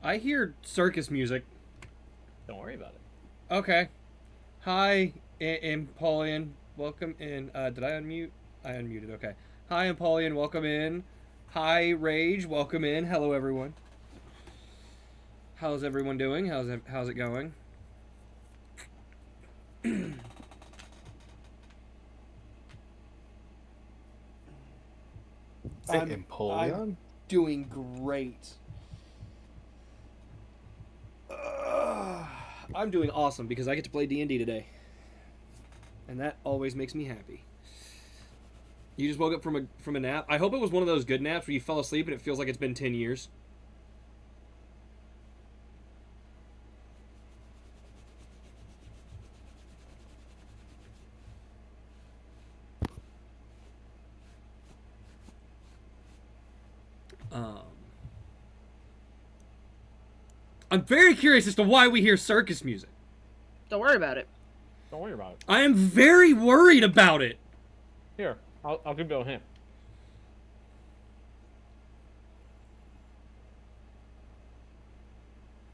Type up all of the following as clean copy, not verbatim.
I hear circus music. Don't worry about it. Okay. Hi, Empoleon. Welcome in. Did I unmute? I unmuted. Okay. Hi, Empoleon. Welcome in. Hi, Rage. Welcome in. Hello, everyone. How's everyone doing? How's it going? Is it Empoleon? Doing great. I'm doing awesome because I get to play D&D today. And that always makes me happy. You just woke up from a nap? I hope it was one of those good naps where you fell asleep and it feels like it's been 10 years. I'm very curious as to why we hear circus music. Don't worry about it. Don't worry about it. I am very worried about it. Here, I'll give you a hint.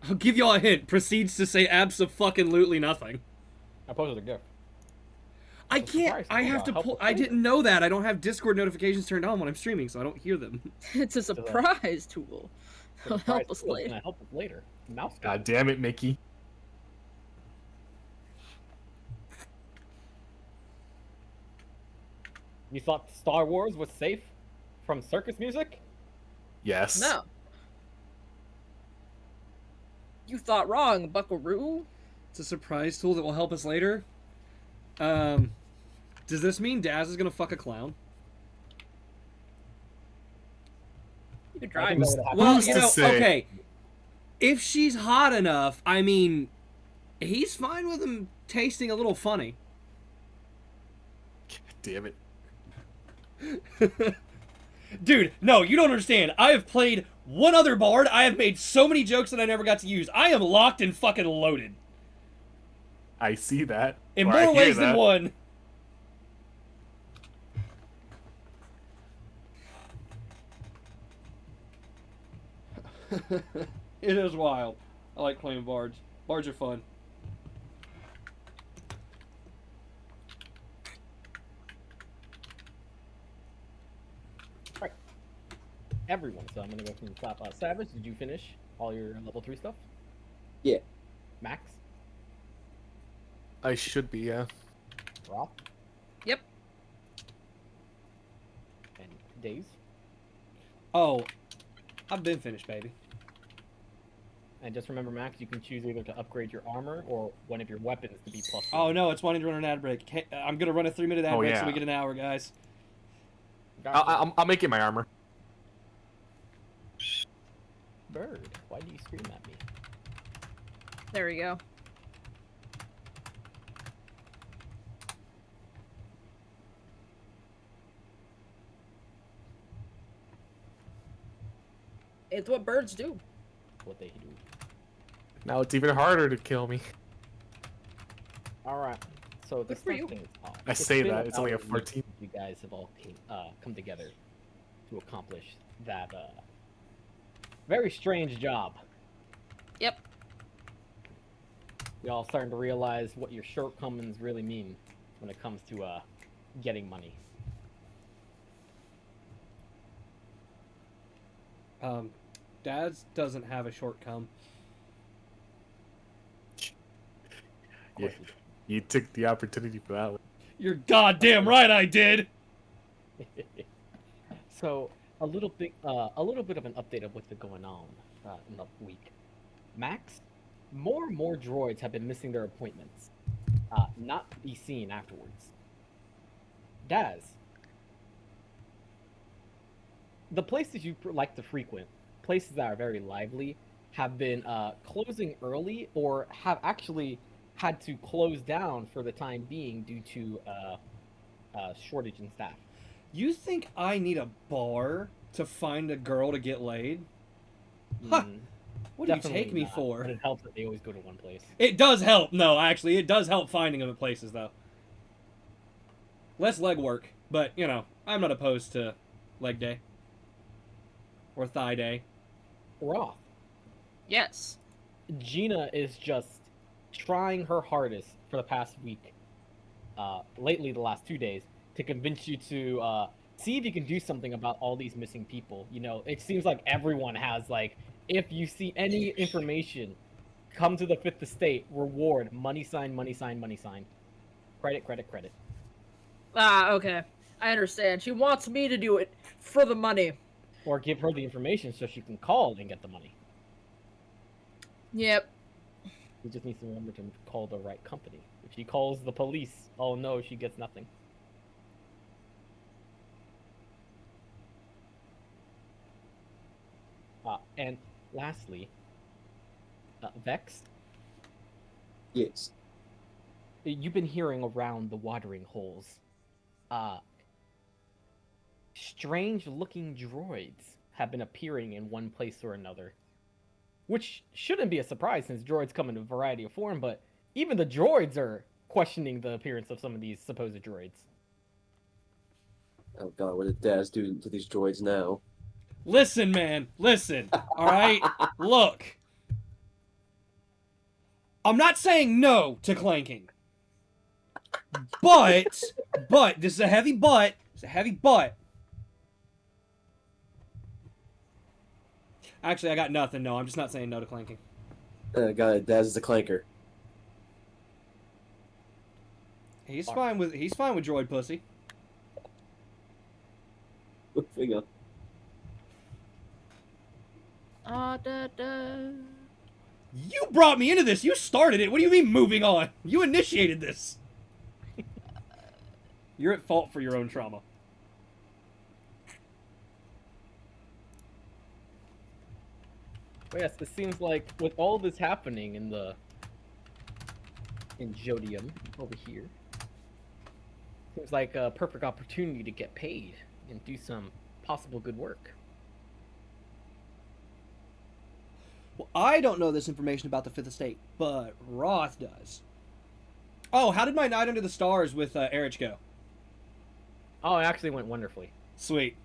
I'll give y'all a hint. Proceeds to say abso-fucking-lutely nothing. I posted a gift. I can't. I have to pull. I didn't know that. I don't have Discord notifications turned on when I'm streaming, so I don't hear them. It's a surprise tool. It'll help us later. Help us later. Mouse. God damn it, Mickey. You thought Star Wars was safe from circus music? Yes. No. You thought wrong, Buckaroo. It's a surprise tool that will help us later. Does this mean Daz is gonna fuck a clown? You can try. Well, Who's you to know, say? okay. If she's hot enough, I mean, he's fine with him tasting a little funny. God damn it. Dude, no, you don't understand. I have played one other bard. I have made so many jokes that I never got to use. I am locked and fucking loaded. I see that. In Or I more hear ways than that. one. It is wild. I like playing bards. Bards are fun. Right. Everyone. So I'm gonna go from the top. Savage, did you finish all your level 3 stuff? Yeah. Max? I should be, yeah. Roth? Yep. And Days? Oh, I've been finished, baby. And just remember, Max, you can choose either to upgrade your armor or one of your weapons to be +1. Oh no, it's wanting to run an ad break. I'm gonna run a 3-minute ad break so yeah. we get an hour, guys. Gotcha. I'll make it my armor. Bird, why do you scream at me? There we go. It's what birds do. What they do. Now it's even harder to kill me. Alright, so the Good for you. thing is, I say been that, it's only a about week 14. You guys have all come together to accomplish that very strange job. Yep. We all starting to realize what your shortcomings really mean when it comes to getting money. Daz doesn't have a shortcome. Yeah, you took the opportunity for that one. You're goddamn right I did. So a little bit of an update of what's been going on in the week. Max, more and more droids have been missing their appointments, not to be seen afterwards. Daz, the places you like to frequent, places that are very lively, have been closing early or have actually had to close down for the time being due to shortage in staff. You think I need a bar to find a girl to get laid? Huh. What do you Definitely take me not, for? But it helps that they always go to one place. It does help. No, actually, it does help finding them at places, though. Less leg work, but, you know, I'm not opposed to leg day. Or thigh day. Roth, Yes. Gina is just trying her hardest for the past week, lately the last 2 days, to convince you to see if you can do something about all these missing people. You know, it seems like everyone has like, if you see any information, come to the Fifth Estate, reward, money sign, money sign, money sign, credit, credit, credit. Ah, okay. I understand. She wants me to do it for the money. Or give her the information so she can call and get the money. Yep. He just needs to remember to call the right company. If she calls the police, oh no, she gets nothing. And lastly, Vex, Yes. you've been hearing around the watering holes. Strange looking droids have been appearing in one place or another. Which shouldn't be a surprise since droids come in a variety of form, but even the droids are questioning the appearance of some of these supposed droids. Oh god, what did Daz do to these droids now? Listen, man. Listen. All right? Look. I'm not saying no to clanking. But, this is a heavy but. It's a heavy but. Actually, I got nothing. No, I'm just not saying no to clanking. God, Daz is a clanker. He's fine with droid pussy. Moving on. You brought me into this. You started it. What do you mean moving on? You initiated this. You're at fault for your own trauma. But yes, it seems like with all this happening in Jodium over here, seems like a perfect opportunity to get paid and do some possible good work. Well, I don't know this information about the Fifth Estate, but Roth does. Oh, how did my night under the stars with Erich go? Oh, it actually went wonderfully. Sweet.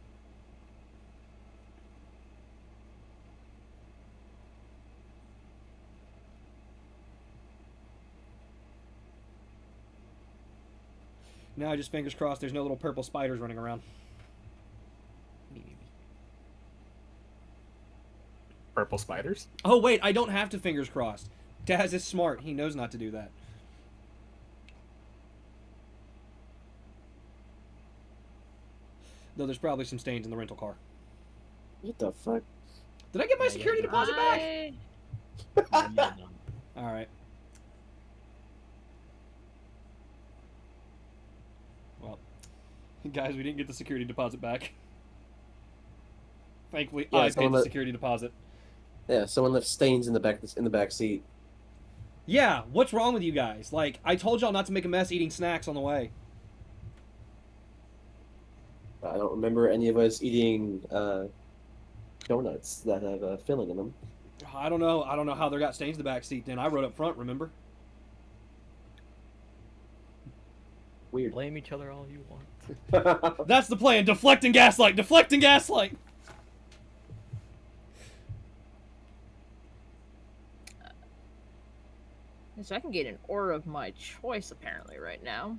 Now I just fingers crossed there's no little purple spiders running around. Purple spiders? Oh, wait, I don't have to fingers crossed. Daz is smart. He knows not to do that. Though there's probably some stains in the rental car. What the fuck? Did I get my Yeah, security yeah. deposit back? Alright. Well, guys, we didn't get the security deposit back. Thankfully, Yeah, I paid someone the let- security deposit. Yeah, someone left stains in the back seat. Yeah, what's wrong with you guys? Like, I told y'all not to make a mess eating snacks on the way. I don't remember any of us eating donuts that have filling in them. I don't know how there got stains in the back seat then. I rode up front, remember? Weird. Blame each other all you want. That's the plan. Deflect and gaslight. Deflect and gaslight. So I can get an order of my choice apparently right now.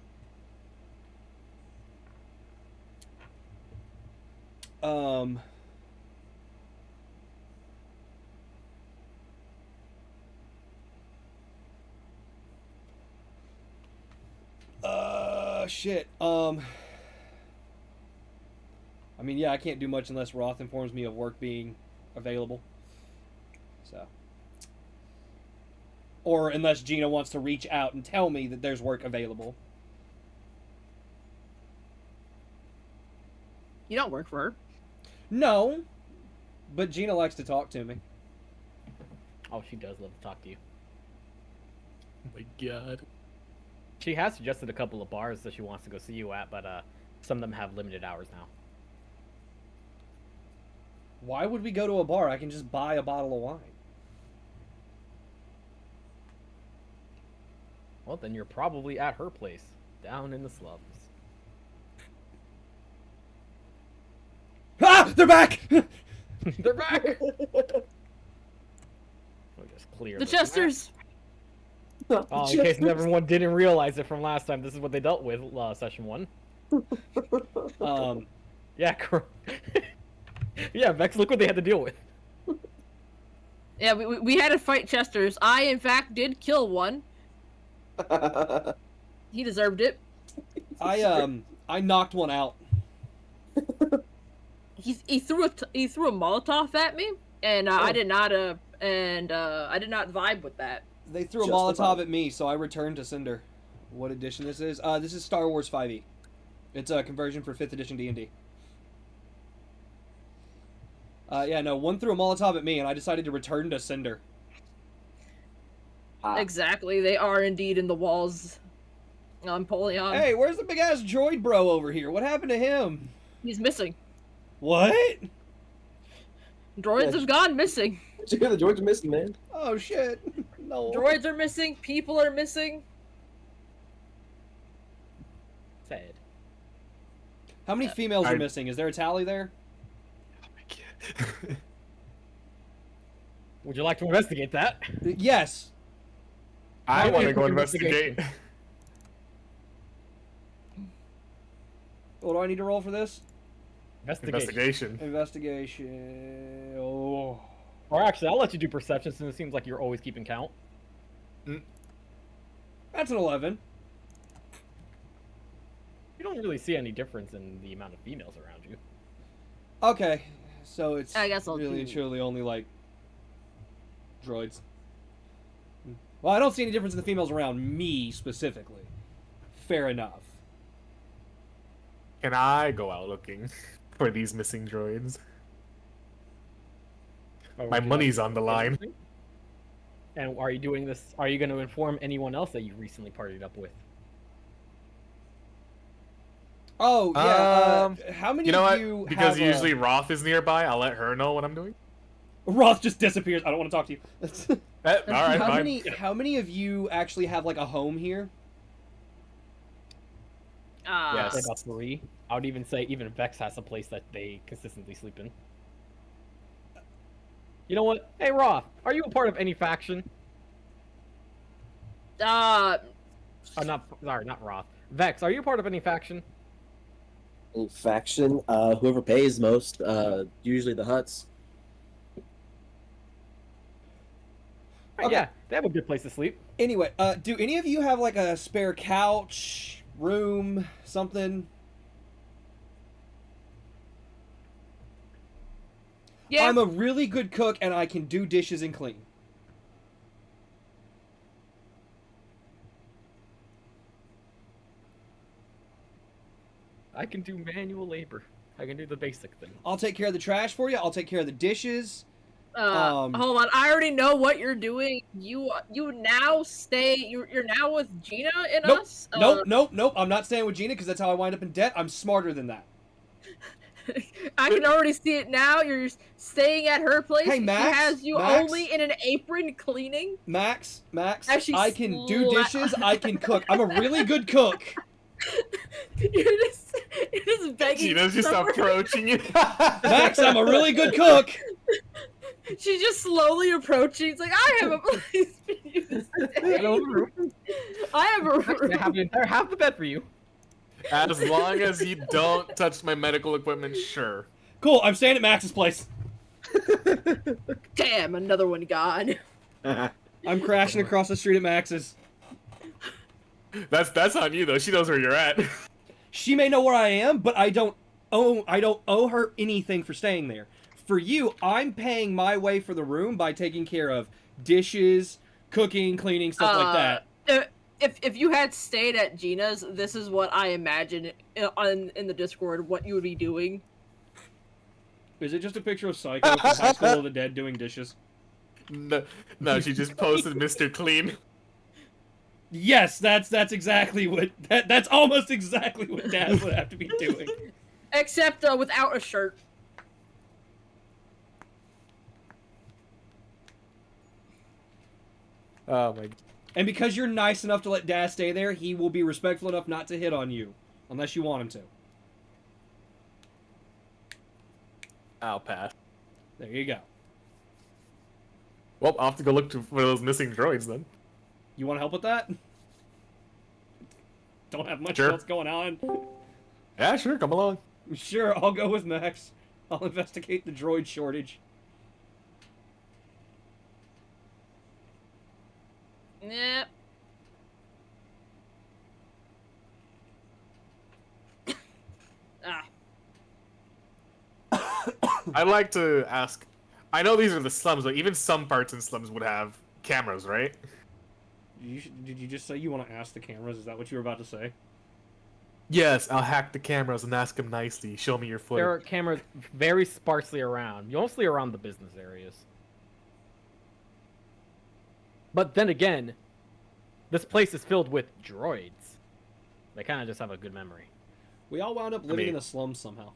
Shit. I mean, yeah, I can't do much unless Roth informs me of work being available. So. Or unless Gina wants to reach out and tell me that there's work available. You don't work for her. No, but Gina likes to talk to me. Oh, she does love to talk to you. Oh my god. She has suggested a couple of bars that she wants to go see you at, but some of them have limited hours now. Why would we go to a bar? I can just buy a bottle of wine. Well, then you're probably at her place, down in the slums. Ah! They're back! They're back! We'll just clear The this. Chesters. Oh, in case everyone didn't realize it from last time, this is what they dealt with session 1. Yeah, yeah, Vex, look what they had to deal with. Yeah, we had to fight Chesters. I, in fact, did kill one. He deserved it. I knocked one out. He threw a Molotov at me, and I did not vibe with that. They threw a Justified. Molotov at me, so I returned to Cinder. What edition this is? This is Star Wars 5e. It's a conversion for 5th edition D&D. Yeah, no, one threw a Molotov at me, and I decided to return to Cinder. Exactly, they are indeed in the walls on Polion. Hey, where's the big-ass droid bro over here? What happened to him? He's missing. What? Droids Yeah. have gone missing. Yeah, the droids are missing, man. Oh, shit. No. Droids are missing. People are missing. Sad. How many females are I- missing? Is there a tally there? Would you like to investigate that? Yes. I I want to want go investigation. investigate. What do I need to roll for this? Investigation. Investigation. Oh. Or actually, I'll let you do perception since it seems like you're always keeping count. That's an 11. You don't really see any difference in the amount of females around you. Okay. So it's I guess I'll really do- truly only like droids. Well, I don't see any difference in the females around me specifically. Fair enough. Can I go out looking for these missing droids? Or My would you money's like on the to do line. anything? And are you doing this? Are you going to inform anyone else that you recently partied up with? Oh yeah. How many You know of what? you Because have, usually Roth is nearby, I'll let her know what I'm doing. Roth just disappears. I don't want to talk to you. All right, how fine. many of you actually have like a home here? Yes. Say about 3. I would even say even Vex has a place that they consistently sleep in. You know what? Hey Roth, are you a part of any faction? Uh, Not Roth. Vex, are you a part of any faction? Any faction, whoever pays most, usually the Huts. Right, Okay. Yeah, they have a good place to sleep. Anyway, do any of you have like a spare couch, room, something? yeah. I'm a really good cook and I can do dishes and clean. I can do manual labor. I can do the basic thing. I'll take care of the trash for you. I'll take care of the dishes. Hold on. I already know what you're doing. You now stay. You're now with Gina and Nope. us. Nope. I'm not staying with Gina because that's how I wind up in debt. I'm smarter than that. I can already see it now. You're staying at her place. Hey, Max, She has you Max? only in an apron cleaning. Max, As she I can do sla- dishes. I can cook. I'm a really good cook. You're just begging. Gina's just someone- approaching you. Max, I'm a really good cook. She's just slowly approaching. It's like I have a place for you to stay. I have a Actually, I have an entire half the bed for you. As long as you don't touch my medical equipment, sure. Cool. I'm staying at Max's place. Damn, another one gone. I'm crashing across the street at Max's. That's on you though. She knows where you're at. She may know where I am, but I don't owe her anything for staying there. For you, I'm paying my way for the room by taking care of dishes, cooking, cleaning, stuff like that. If you had stayed at Gina's, this is what I imagine in the Discord what you would be doing. Is it just a picture of Psycho from High School of the Dead doing dishes? No, she just posted Mr. Clean. Yes, that's exactly what that's almost exactly what Dad would have to be doing. Except without a shirt. Oh my. And because you're nice enough to let Dad stay there, he will be respectful enough not to hit on you, unless you want him to. I'll pass. There you go. Well, I'll have to go look for those missing droids then. You want to help with that? Don't have much Sure. else going on. Yeah, sure, come along. Sure, I'll go with Max. I'll investigate the droid shortage. Yep. Ah. I'd like to ask. I know these are the slums, but even some parts in slums would have cameras, right? Did you just say you want to ask the cameras? Is that what you were about to say? Yes, I'll hack the cameras and ask them nicely. Show me your footage. There are cameras very sparsely around, mostly around the business areas. But then again, this place is filled with droids. They kind of just have a good memory. We all wound up living mean- in the slums somehow.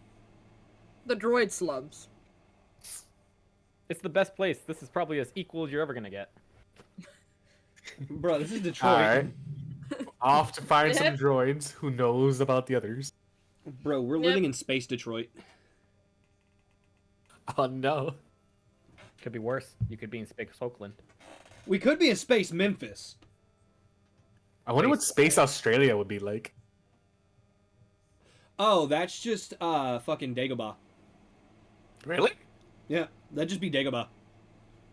The droid slums. It's the best place. This is probably as equal as you're ever gonna get. Bro, this is Detroit. Alright. Off to find some Yep. droids. Who knows about the others? Bro, we're Yep. living in space Detroit. Oh no. Could be worse. You could be in Space Oakland. We could be in space Memphis. I wonder what Space Australia would be like. Oh, that's just fucking Dagobah. Really? Yeah, that'd just be Dagobah.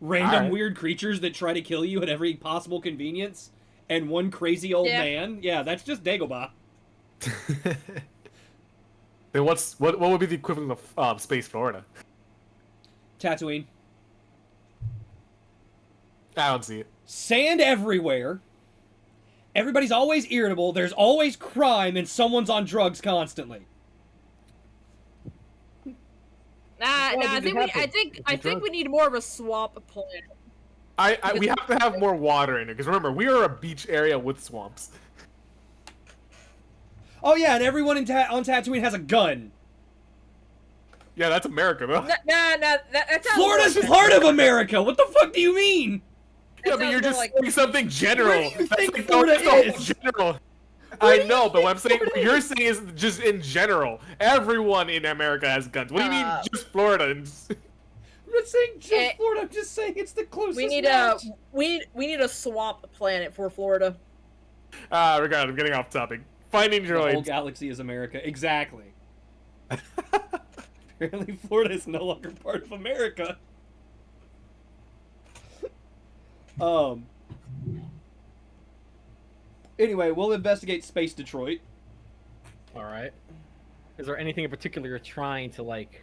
Random Alright. weird creatures that try to kill you at every possible convenience, and one crazy old Yeah. man. Yeah, that's just Dagobah. Then what would be the equivalent of Space Florida? Tatooine. I don't see it. Sand everywhere. Everybody's always irritable. There's always crime, and someone's on drugs constantly. Nah, Why nah. does it happen? I It's a think drug. we need more of a swamp planet. We have to have more water in it because remember we are a beach area with swamps. Oh yeah, and everyone on Tatooine has a gun. Yeah, that's America though. That's how Florida's part of America. What the fuck do you mean? Yeah, but sounds you're more just like- saying something general. Where do you That's think like, Florida that's the whole is? general. Where I do you know, but what I'm think saying, Florida you're is? saying is just in general. Everyone in America has guns. What do you mean just Floridans? I'm not saying just Eh, Florida. I'm just saying it's the closest. we need match. we need a swamp planet for Florida. Regardless, I'm getting off topic. Finding The whole droids. galaxy is America. Exactly. Apparently, Florida is no longer part of America. Anyway, we'll investigate Space Detroit. All right. Is there anything in particular you're trying to like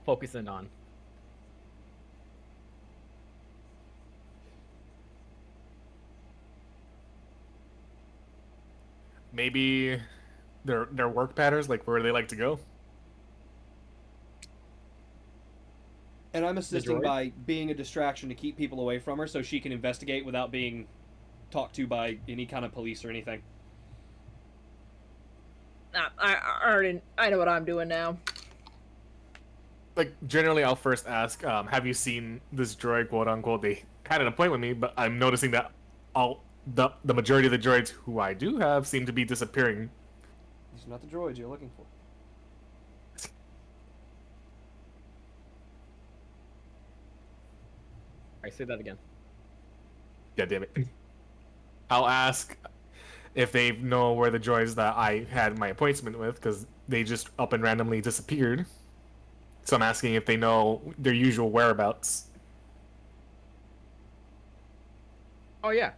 focus in on? Maybe their work patterns, like where they like to go. And I'm assisting droid? by being a distraction to keep people away from her so she can investigate without being talked to by any kind of police or anything. Nah, I know what I'm doing now. Like generally, I'll first ask, "Have you seen this droid?" "Quote unquote." They had an appointment with me, but I'm noticing that the majority of the droids who I do have seem to be disappearing. These are not the droids you're looking for. I say that again. God damn it. I'll ask if they know where the droids that I had my appointment with, because they just up and randomly disappeared. So I'm asking if they know their usual whereabouts. Oh yeah.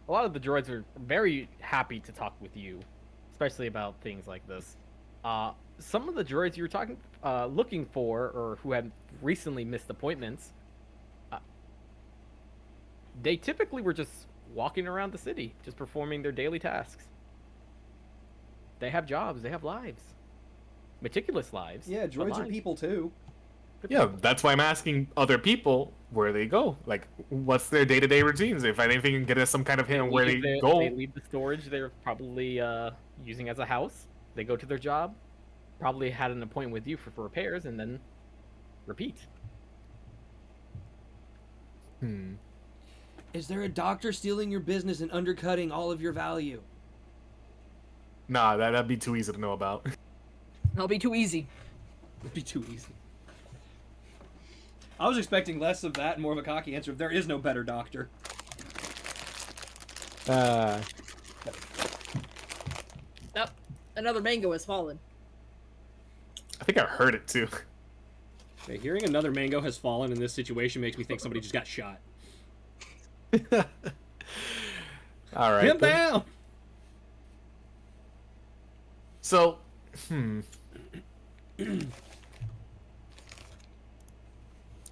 A lot of the droids are very happy to talk with you, especially about things like this. Some of the droids you were looking for, or who had recently missed appointments, they typically were just walking around the city, just performing their daily tasks. They have jobs, they have lives. Meticulous lives. Yeah, but droids are lives. people too. Good Yeah, people. that's why I'm asking other people where they go. Like, what's their day-to-day routines? If anything can get us some kind of hint on where they go. They leave the storage they're probably using as a house. They go to their job, probably had an appointment with you for repairs, and then repeat. Is there a doctor stealing your business and undercutting all of your value? Nah, that'd be too easy to know about. That'll be too easy. It'd be too easy. I was expecting less of that and more of a cocky answer. There is no better doctor. Nope. Another mango has fallen. I think I heard it too. Okay, hearing another mango has fallen in this situation makes me think somebody just got shot. All right. Him then. down! So,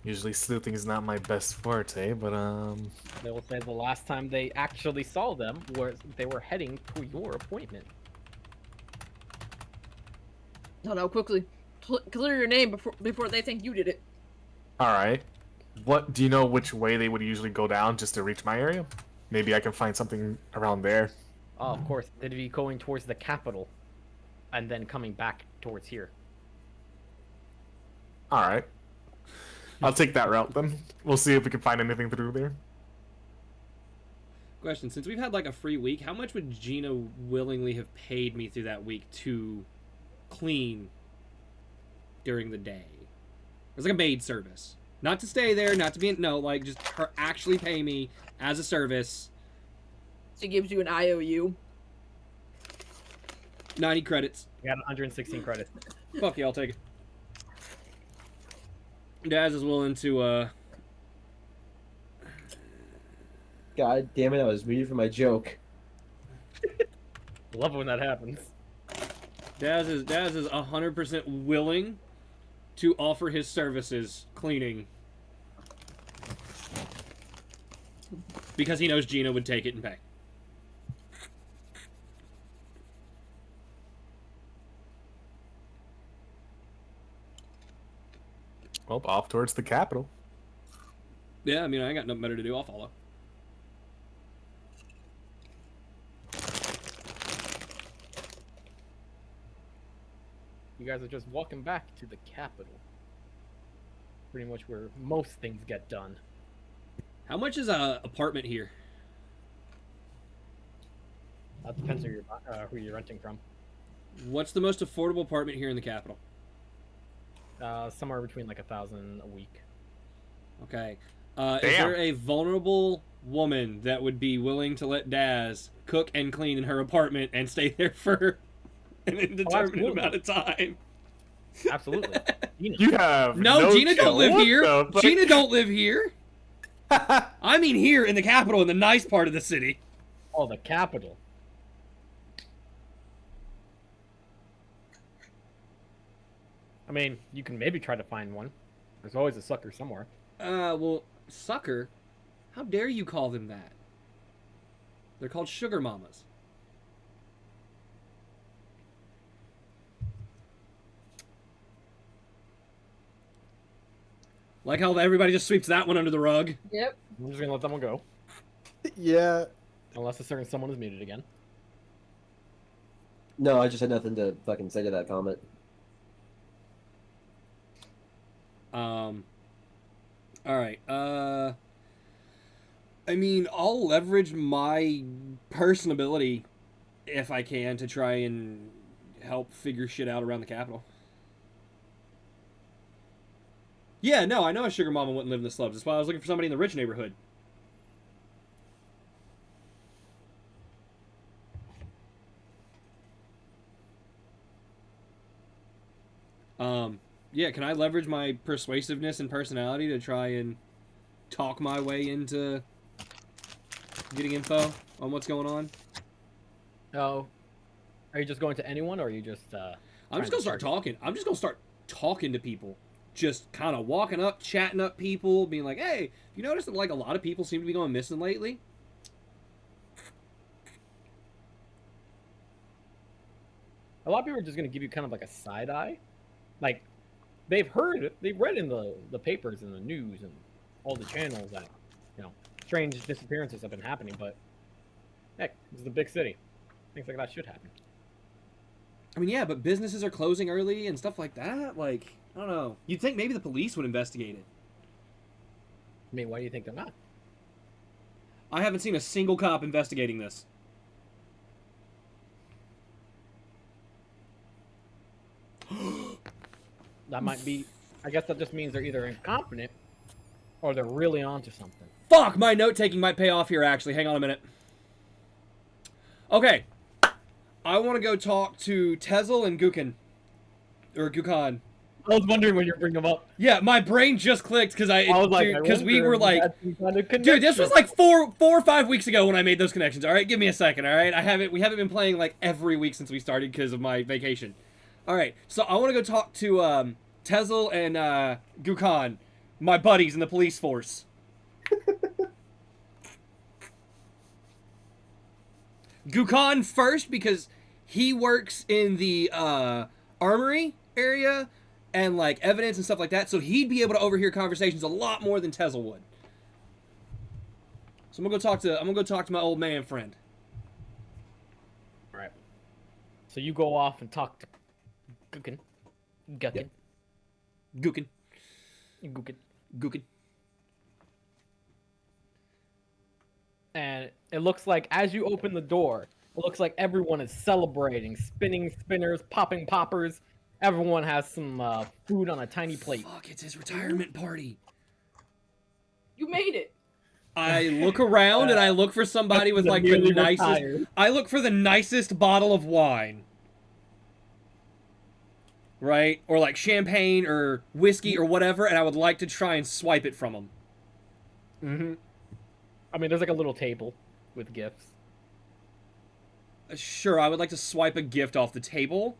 usually sleuthing is not my best forte, but They will say the last time they actually saw them was they were heading to your appointment. No, quickly. Clear your name before they think you did it. all right. What do you know which way they would usually go down just to reach my area? Maybe I can find something around there. Oh, of course, they'd be going towards the capital, and then coming back towards here. All right. I'll take that route then. We'll see if we can find anything through there. Question, since we've had like a free week, how much would Gina willingly have paid me through that week to clean during the day? It's like a maid service. Not to stay there, not to be no, like just her actually pay me as a service. She gives you an IOU. 90 credits. You got 116 credits. Fuck yeah, I'll take it. Daz is willing to God damn it! I was reading for my joke. Love it when that happens. Daz is 100% willing to offer his services cleaning. Because he knows Gina would take it and pay. Well, off towards the capital. Yeah, I mean, I ain't got nothing better to do. I'll follow. You guys are just walking back to the capital. Pretty much where most things get done. How much is a apartment here? That depends who you're renting from. What's the most affordable apartment here in the capital? Somewhere between like 1,000 a week. Okay. Is Damn. there a vulnerable woman that would be willing to let Daz cook and clean in her apartment and stay there for an indeterminate absolutely. amount of time? Absolutely. Gina. You have No, Gina chill. don't live What here. the fuck? Gina don't live here. I mean here in the capital, in the nice part of the city. Oh, the capital. I mean, you can maybe try to find one. There's always a sucker somewhere. Well, sucker. How dare you call them that? They're called sugar mamas. Like how everybody just sweeps that one under the rug. Yep. I'm just gonna let that one go. Yeah. Unless a certain someone is muted again. No, I just had nothing to fucking say to that comment. All right. I mean, I'll leverage my personability if I can to try and help figure shit out around the capital. Yeah, no, I know a sugar mama wouldn't live in the slums. That's why I was looking for somebody in the rich neighborhood. Yeah, can I leverage my persuasiveness and personality to try and talk my way into getting info on what's going on? Oh. Are you just going to anyone, or are you just, I'm just gonna start talking. I'm just gonna start talking to people. Just kind of walking up, chatting up people, being like, hey, you notice that, like, a lot of people seem to be going missing lately? A lot of people are just going to give you kind of like a side eye. Like, they've read in the papers and the news and all the channels that, you know, strange disappearances have been happening, but heck, this is the big city. Things like that should happen. I mean, yeah, but businesses are closing early and stuff like that. Like, I don't know. You'd think maybe the police would investigate it. I mean, why do you think they're not? I haven't seen a single cop investigating this. That might be, I guess that just means they're either incompetent or they're really onto something. Fuck, my note taking might pay off here. Actually, hang on a minute. Okay, I want to go talk to Tezel and Gukan, or Gukan. I was wondering when you bring them up. Yeah, my brain just clicked because we were like, dude, dude, this was like four or 5 weeks ago when I made those connections. All right, give me a second. All right, we haven't been playing like every week since we started because of my vacation. All right, so I want to go talk to Tezel and Gukan, my buddies in the police force. Gukan first because he works in the armory area and like evidence and stuff like that, so he'd be able to overhear conversations a lot more than Tezel would. So I'm gonna go talk to my old man friend. All right. So you go off and talk to Gukan. Yep. Gukan. And it looks like as you open the door, it looks like everyone is celebrating, spinning spinners, popping poppers. Everyone has some food on a tiny plate. Fuck, it's his retirement party. You made it. I look around and I look for somebody with like the nicest. Retired. I look for the nicest bottle of wine. Right? Or like champagne or whiskey or whatever, and I would like to try and swipe it from them. Mm-hmm. I mean, there's like a little table with gifts. Sure, I would like to swipe a gift off the table.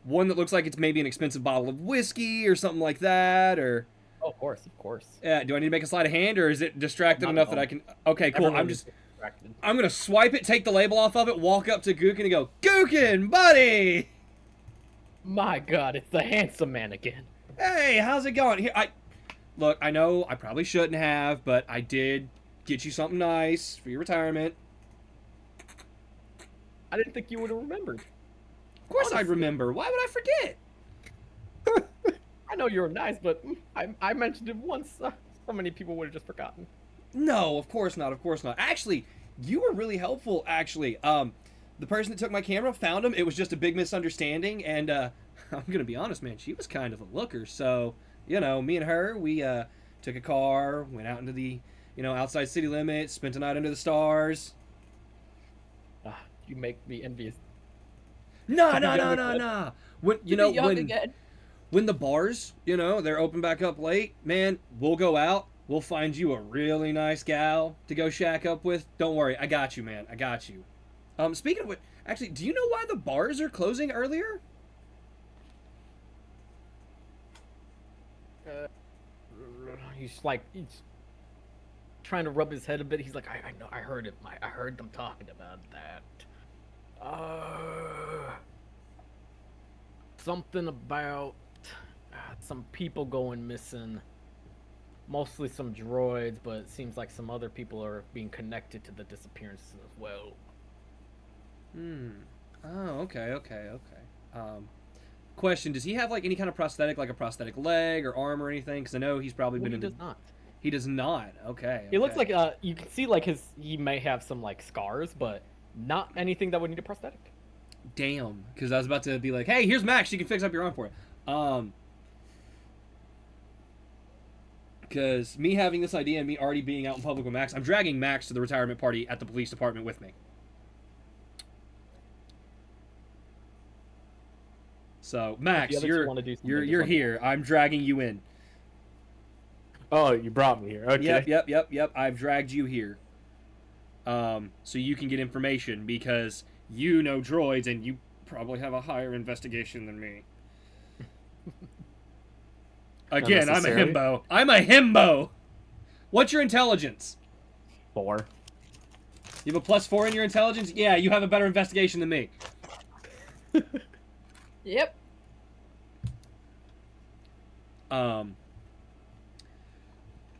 One that looks like it's maybe an expensive bottle of whiskey or something like that, or... Oh, of course. do I need to make a sleight of hand, or is it distracted Not enough at that all. I can... Okay, cool. Everyone is distracted. I'm gonna swipe it, take the label off of it, walk up to Gookin and go, Gookin, buddy! My God, it's the handsome man again. Hey, how's it going? Here, Look, I know I probably shouldn't have, but I did get you something nice for your retirement. I didn't think you would have remembered. Of course I'd remember. Why would I forget? I know you're nice, but I mentioned it once. So many people would have just forgotten. No, of course not. Of course not. Actually, you were really helpful. Actually, the person that took my camera found him. It was just a big misunderstanding, and I'm gonna be honest, man. She was kind of a looker. So, me and her, we took a car, went out into the, outside city limits, spent a night under the stars. You make me envious. No. When To be young again. when the bars, they're open back up late, man, we'll go out. We'll find you a really nice gal to go shack up with. Don't worry, I got you, man. I got you. Speaking of which, actually, do you know why the bars are closing earlier? He's trying to rub his head a bit. He's like, I know, I heard it. I heard them talking about that. Something about some people going missing. Mostly some droids, but it seems like some other people are being connected to the disappearances as well. Oh, okay. Question: does he have like any kind of prosthetic, like a prosthetic leg or arm or anything? Because I know he's probably been He in. does not. He does not. Okay. It looks like you can see like he may have some like scars, but not anything that would need a prosthetic. Damn, because I was about to be like, hey, here's Max. You can fix up your arm for it. Because me having this idea and me already being out in public with Max, I'm dragging Max to the retirement party at the police department with me. So, Max, you're here. I'm dragging you in. Oh, you brought me here. Okay. Yep. I've dragged you here. So you can get information because you know droids and you probably have a higher investigation than me. Again, I'm a necessary. himbo. I'm a himbo. What's your intelligence? 4. You have a +4 in your intelligence? Yeah, you have a better investigation than me. Yep. But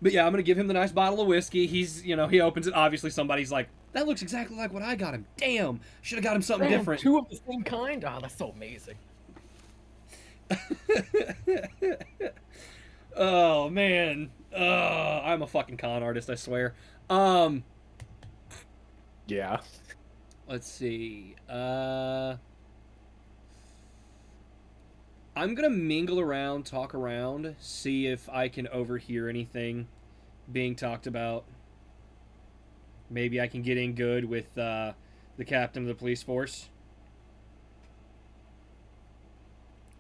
yeah, I'm gonna give him the nice bottle of whiskey. He's, he opens it. Obviously, somebody's like, "That looks exactly like what I got him." Damn, should have got him something different. 2 of the same kind? Oh, that's so amazing. Oh man, I'm a fucking con artist, I swear. Yeah. Let's see. I'm gonna mingle around, talk around, see if I can overhear anything being talked about. Maybe I can get in good with the captain of the police force.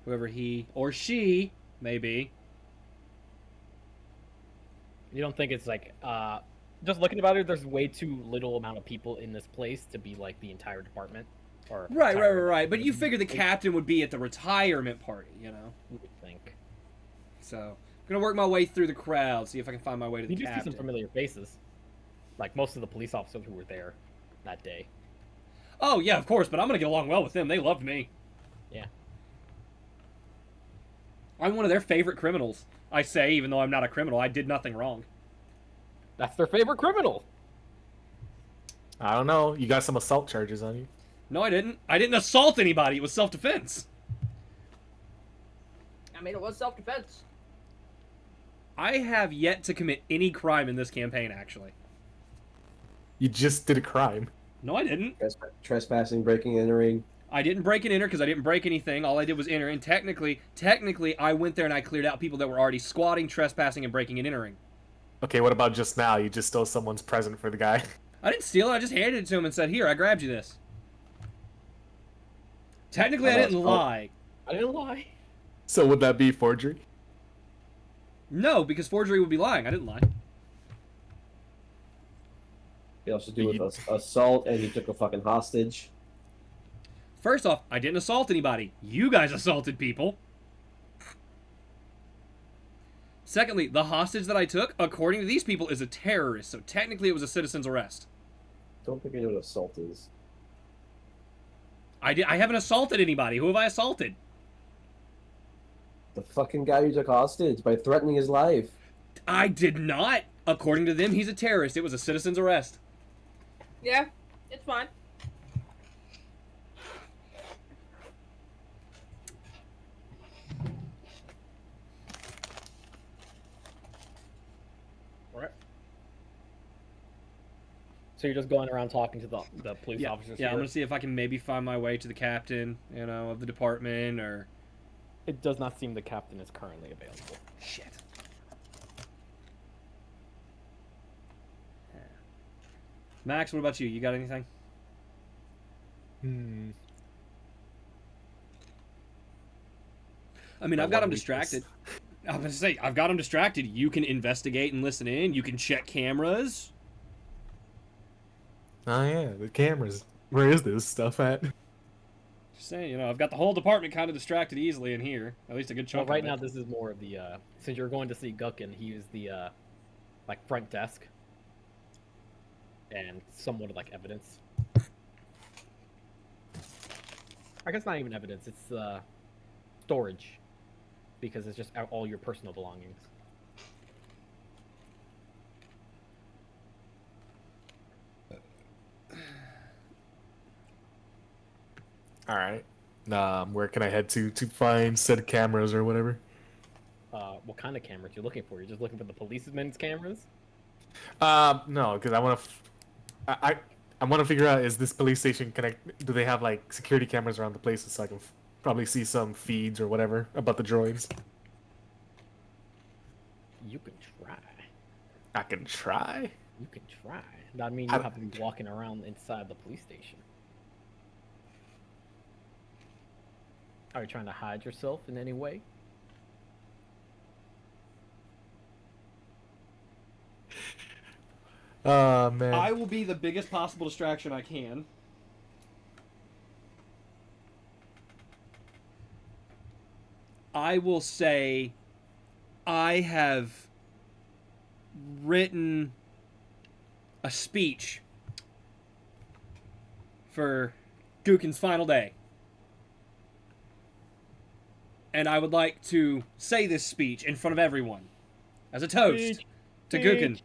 Whoever he or she may be. You don't think it's like just looking about it, there's way too little amount of people in this place to be like the entire department. Or Right. But you figure the captain would be at the retirement party, you know? You would think. So, I'm going to work my way through the crowd, see if I can find my way to the You do see captain. some familiar faces. Like most of the police officers who were there that day. Oh, yeah, of course, but I'm going to get along well with them. They loved me. Yeah. I'm one of their favorite criminals. I say, even though I'm not a criminal, I did nothing wrong. That's their favorite criminal. I don't know. You got some assault charges on you. No, I didn't. I didn't assault anybody. It was self-defense. I mean, it was self-defense. I have yet to commit any crime in this campaign, actually. You just did a crime. No, I didn't. Trespassing, breaking, entering. I didn't break and enter because I didn't break anything. All I did was enter. And technically, I went there and I cleared out people that were already squatting, trespassing, and breaking and entering. Okay, what about just now? You just stole someone's present for the guy. I didn't steal it. I just handed it to him and said, "Here, I grabbed you this." Technically, I didn't lie. I didn't lie. So would that be forgery? No, because forgery would be lying. I didn't lie. You also do with assault, and you took a fucking hostage. First off, I didn't assault anybody. You guys assaulted people. Secondly, the hostage that I took, according to these people, is a terrorist, so technically it was a citizen's arrest. Don't think you know what assault is. I haven't assaulted anybody. Who have I assaulted? The fucking guy you took hostage by threatening his life. I did not. According to them, he's a terrorist. It was a citizen's arrest. Yeah, it's fine. Alright. So you're just going around talking to the police officers Yeah, I'm here? gonna see if I can maybe find my way to the captain, of the department, or... It does not seem the captain is currently available. Shit. Max, what about you? You got anything? I mean, I've got him distracted. I was gonna say, I've got him distracted. You can investigate and listen in. You can check cameras. Oh yeah, the cameras. Where is this stuff at? Just saying, I've got the whole department kind of distracted easily in here. At least a good Well, chunk right of now, it. this is more of the since you're going to see Guckin, he is the like front desk and somewhat of like evidence. I guess not even evidence; it's storage because it's just all your personal belongings. All right. Where can I head to find said cameras or whatever? What kind of cameras you're looking for? You're just looking for the policemen's cameras? No, because I want to. I want to figure out, is this police station connect? Do they have like security cameras around the place so I can probably see some feeds or whatever about the droids? You can try. I can try. You can try. That means you have to be walking around inside the police station. Are you trying to hide yourself in any way? Oh man. I will be the biggest possible distraction I can. I will say I have written a speech for Gookin's final day. And I would like to say this speech in front of everyone as a toast Speech. to Gookin.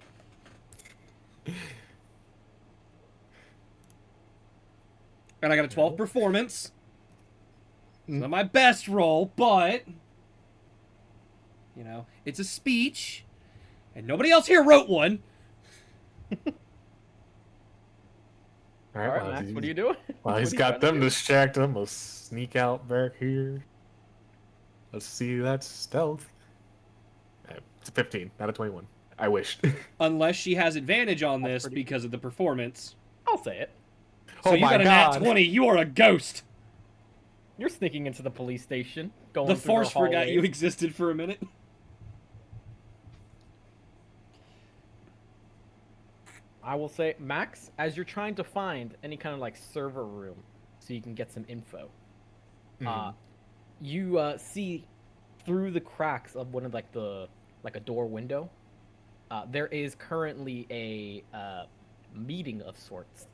And I got a 12 performance. It's not my best role, but it's a speech, and nobody else here wrote one. All All right, well, Max, what are you doing? Well, he's got them distracted. I'm gonna sneak out back here. Let's see, that's stealth. It's a 15, not a 21. I wished. Unless she has advantage on That's this pretty- because of the performance. I'll say it. So Oh you my got a nat God. 20. You are a ghost. You're sneaking into the police station. Going The through Force their forgot you hallways. existed for a minute. I will say, Max, as you're trying to find any kind of like server room so you can get some info, you see through the cracks of one of like a door window. There is currently a meeting of sorts.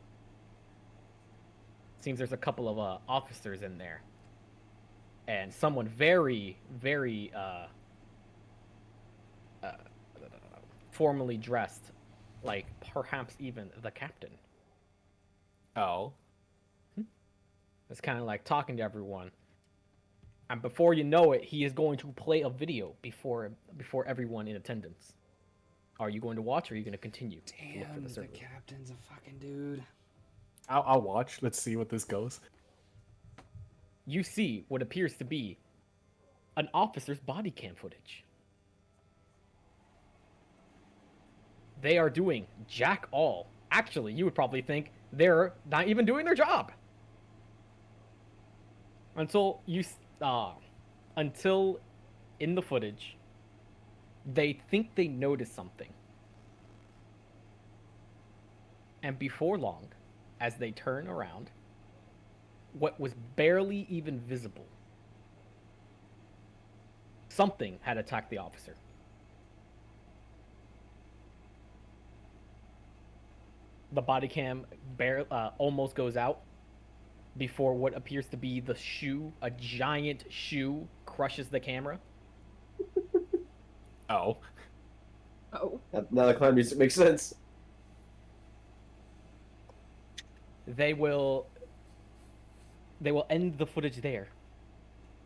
Seems there's a couple of officers in there, and someone very, very formally dressed, like perhaps even the captain. Oh. It's kind of like talking to everyone, and before you know it, he is going to play a video before everyone in attendance. Are you going to watch, or are you going to continue to look for Damn, the the server? captain's a fucking dude. I'll watch. Let's see what this goes. You see what appears to be an officer's body cam footage. They are doing jack all. Actually, you would probably think they're not even doing their job. Until in the footage, they think they notice something. And before long, as they turn around, what was barely even visible, something had attacked the officer. The body cam almost goes out before what appears to be the shoe, a giant shoe, crushes the camera. Oh. Oh. Now the clown music makes sense. They will end the footage there.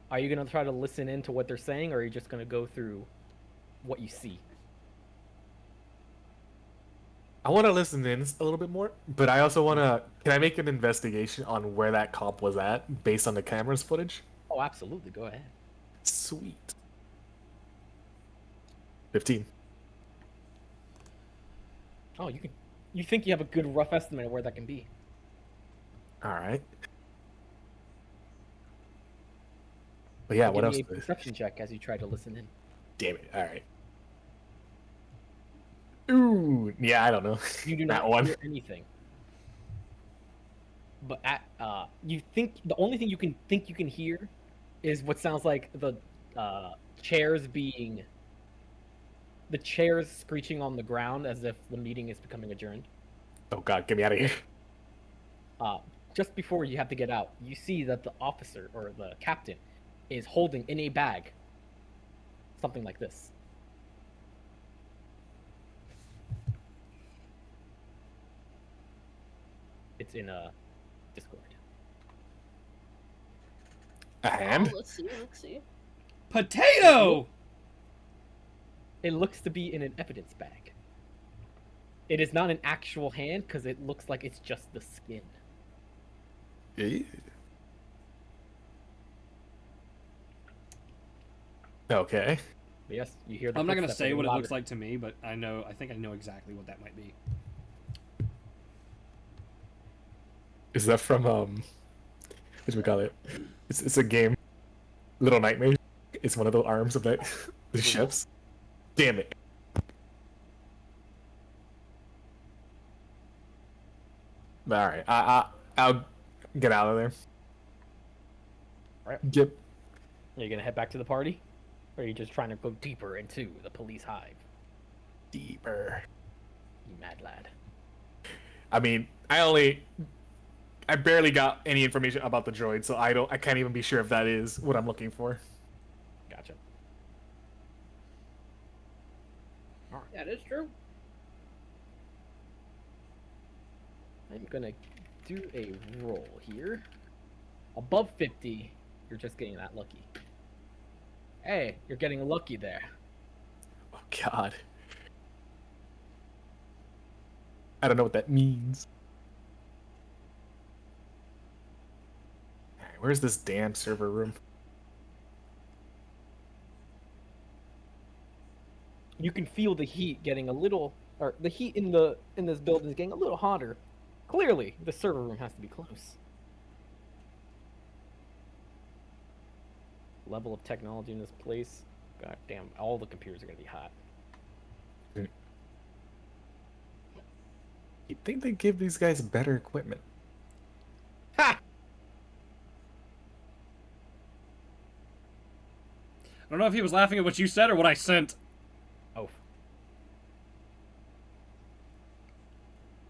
Are you gonna try to listen in to what they're saying, or are you just gonna go through what you see? I want to listen in a little bit more, but I also want to. Can I make an investigation on where that cop was at based on the camera's footage? Oh, absolutely. Go ahead. Sweet. 15. Oh, you think you have a good rough estimate of where that can be? All right. But yeah, what Give else? me a perception check as you try to listen in. Damn it! All right. Ooh, yeah, I don't know. You do that not one. hear anything. But you think the only thing you can hear is what sounds like the chairs screeching on the ground as if the meeting is becoming adjourned. Oh God, get me out of here! Just before you have to get out, you see that the officer or the captain is holding in a bag something like this. It's in a Discord. A hand? Oh, let's see. Potato! It looks to be in an evidence bag. It is not an actual hand because it looks like it's just the skin. Ew. Okay. But yes, you hear the I'm not gonna footsteps say getting what it louder. looks like to me, but I think I know exactly what that might be. Is that from what do we call it? It's a game. Little Nightmares. It's one of the arms of the ships. Damn it. All right, I'll get out of there. Right. Yep. Are you gonna head back to the party? Or are you just trying to go deeper into the police hive? Deeper. You mad lad. I mean, I barely got any information about the droid, so I can't even be sure if that is what I'm looking for. Gotcha. That is true. I'm gonna do a roll here. Above 50, you're just getting that lucky. Hey, you're getting lucky there. Oh God. I don't know what that means. Alright, where's this damn server room? you can feel the heat getting a little, or the heat in this building is getting a little hotter. Clearly, the server room has to be close. Level of technology in this place. God damn, all the computers are gonna be hot. You'd think they'd give these guys better equipment. Ha! I don't know if he was laughing at what you said or what I sent. Oh,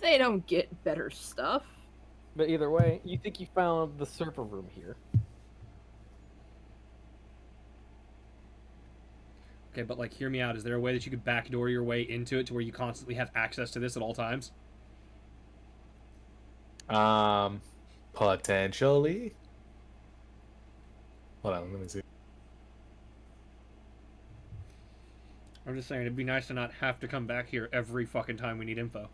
They don't get better stuff. but either way, you think you found the server room here. Okay, but like, hear me out. Is there a way that you could backdoor your way into it to where you constantly have access to this at all times? Potentially. Hold on, let me see. I'm just saying, it'd be nice to not have to come back here every fucking time we need info.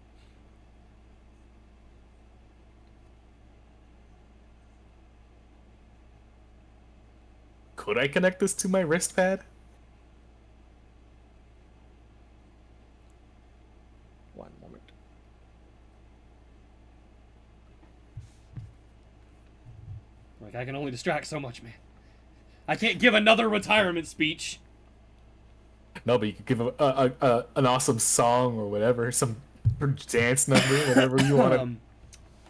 Could I connect this to my wrist pad? One moment. Like, I can only distract so much, man. I can't give another retirement speech. No, but you could give an awesome song or whatever, some dance number, whatever you want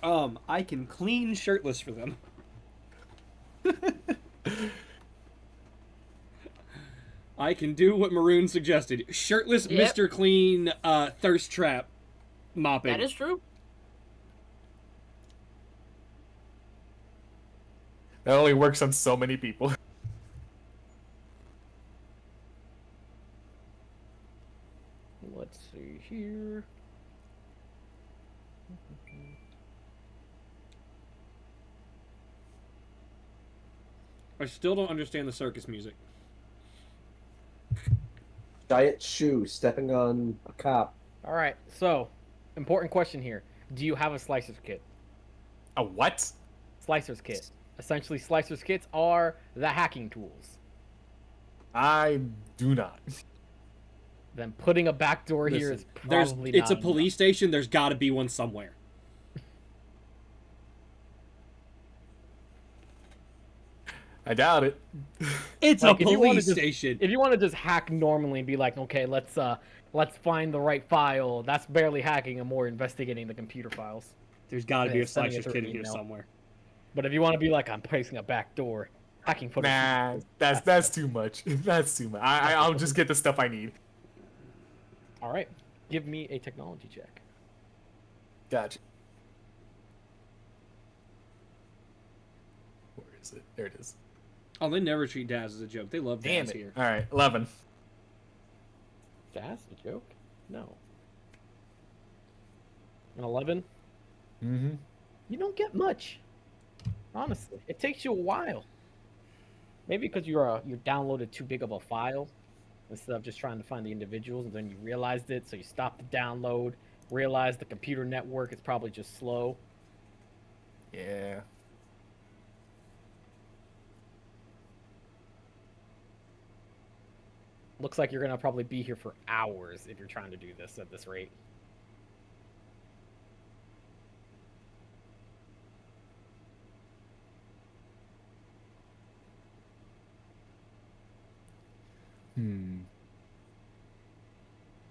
to. I can clean shirtless for them. I can do what Maroon suggested. Shirtless Yep. Mr. Clean thirst trap mopping. That is true. That only works on so many people. Let's see here. I still don't understand the circus music. Giant shoe stepping on a cop. All right, so important question here: do you have a slicer's kit? A what? Slicer's kit. Essentially, slicer's kits are the hacking tools. I do not. Then putting a backdoor here Listen, is probably it's not a police station. There's got to be one somewhere. I doubt it. It's Like, a if you wanna police just- station. If you want to just hack normally and be like, okay, let's find the right file. That's barely hacking and more investigating the computer files. There's got to be Yeah, a sending it slicer's through kid in here email. somewhere. But if you want to be like, I'm placing a backdoor, hacking for Nah, that's too much. That's too much. I'll just get the stuff I need. All right, give me a technology check. Gotcha. Where is it? There it is. Oh, they never treat Daz as a joke. They love Damn Daz it. here. All right, 11. That's a joke? No. An 11? Mm-hmm. You don't get much. Honestly, it takes you a while. Maybe because you downloaded too big of a file instead of just trying to find the individuals, and then you realized it, so you stopped the download. Realized the computer network is probably just slow. Yeah. Looks like you're gonna probably be here for hours if you're trying to do this at this rate.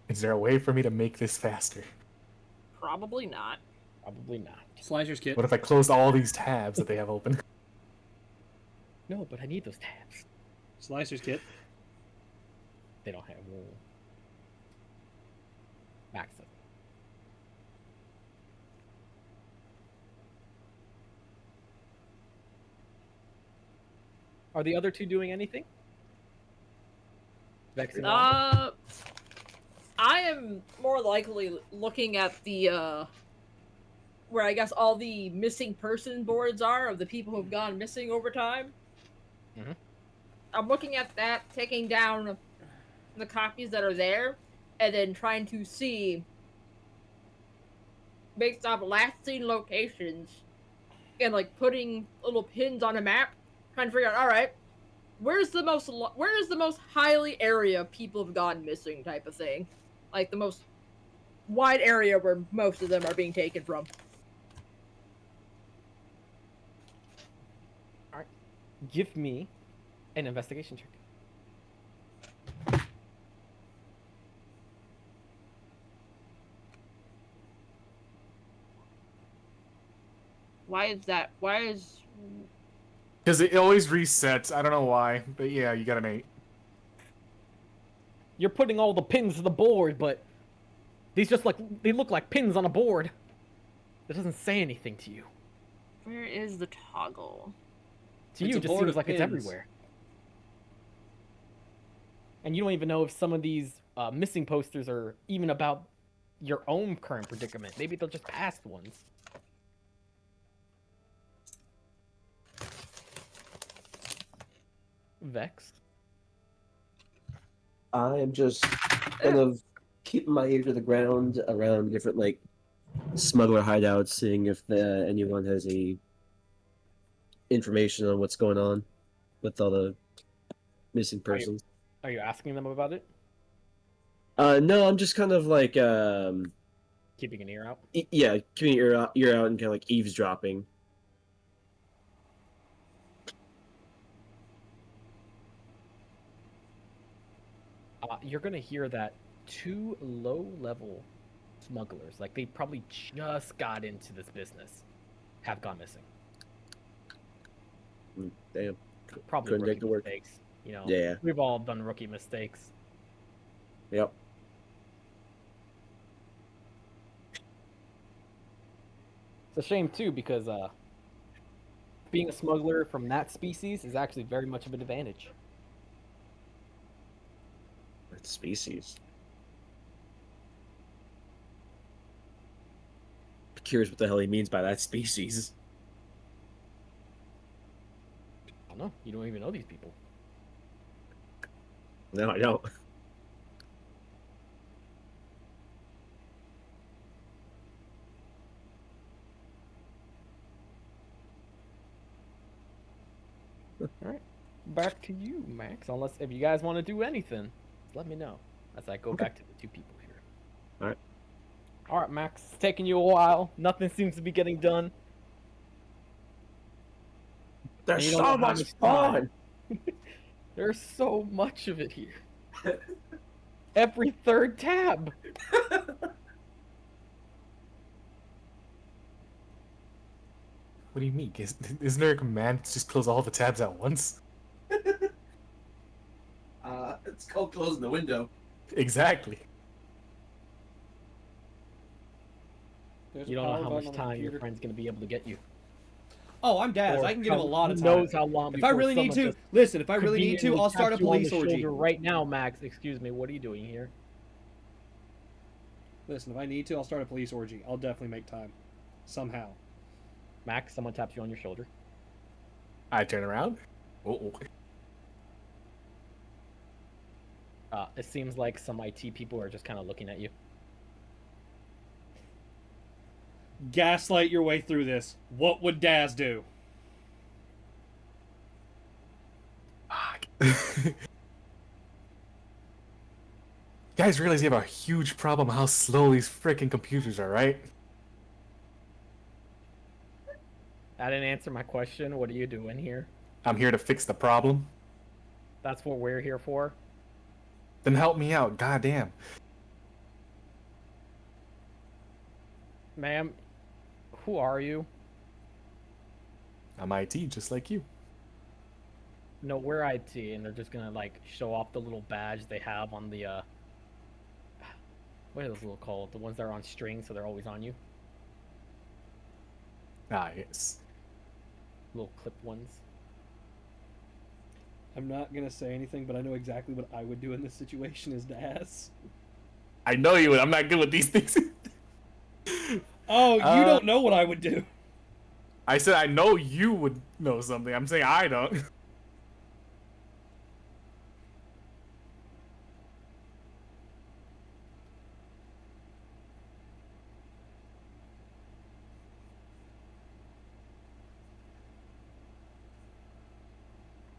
Is there a way for me to make this faster? Probably not. Probably not. Slicer's kit. What if I closed all these tabs that they have open? No, but I need those tabs. Slicer's kit. They don't have wool. Max it. Are the other two doing anything? Vex and Wanda? I am more likely looking at the where I guess all the missing person boards are of the people who've gone missing over time. Mhm. I'm looking at that, taking down the copies that are there, and then trying to see based off last seen locations and like putting little pins on a map, trying to figure out, all right, where's the most highly area people have gone missing type of thing, like the most wide area where most of them are being taken from. Give me an investigation check. Why is that? Why is Because it always resets. I don't know why, but yeah, you got an 8. You're putting all the pins to the board, but they look like pins on a board. That doesn't say anything to you. where is the toggle? To It's you, a it just board seems of like it's pins. everywhere. And you don't even know if some of these missing posters are even about your own current predicament. Maybe they're just past ones. Vex. I am just kind of keeping my ear to the ground around different like smuggler hideouts, seeing if anyone has any information on what's going on with all the missing persons. Are you asking them about it? No, I'm just kind of like Keeping an ear out? yeah, keeping your ear out and kind of like eavesdropping. You're gonna hear that 2 low-level smugglers, like they probably just got into this business, have gone missing. Damn. Probably Couldn't rookie make it work. mistakes. You know, Yeah. we've all done rookie mistakes. Yep. It's a shame too because being a smuggler from that species is actually very much of an advantage. That species. Curious what the hell he means by that species. I don't know. You don't even know these people. No, I don't. Back to you, Max. Unless if you guys want to do anything, let me know as I go back to the 2 people here. All right. All right, Max. It's taking you a while. Nothing seems to be getting done. There's You don't know so how much much time. fun. There's so much of it here. Every 3rd tab. What do you mean? Isn't there a command to just close all the tabs at once? It's called closing the window. Exactly. There's You a don't know power how button much on the time your computer. friend's gonna be able to get you. Oh, I'm Daz. Or I can give him a lot of who time. knows how long If I before really need someone to, just listen. If I really need to, conveniently I'll start a taps you on police the orgy. shoulder right now, Max. Excuse me. What are you doing here? Listen, if I need to, I'll start a police orgy. I'll definitely make time, somehow. Max, someone taps you on your shoulder. I turn around. Oh. It seems like some IT people are just kind of looking at you. Gaslight your way through this. What would Daz do? Fuck. You guys realize you have a huge problem how slow these freaking computers are, right? That didn't answer my question. What are you doing here? I'm here to fix the problem. That's what we're here for. Then help me out, goddamn. Ma'am, who are you? I'm IT, just like you. No, we're IT, and they're just gonna like show off the little badge they have on the what are those little called? The ones that are on string, so they're always on you. Ah, yes. Little clip ones. I'm not gonna say anything, but I know exactly what I would do in this situation as Daz. I know you would. I'm not good with these things. Oh, you don't know what I would do. I said I know you would know something. I'm saying I don't.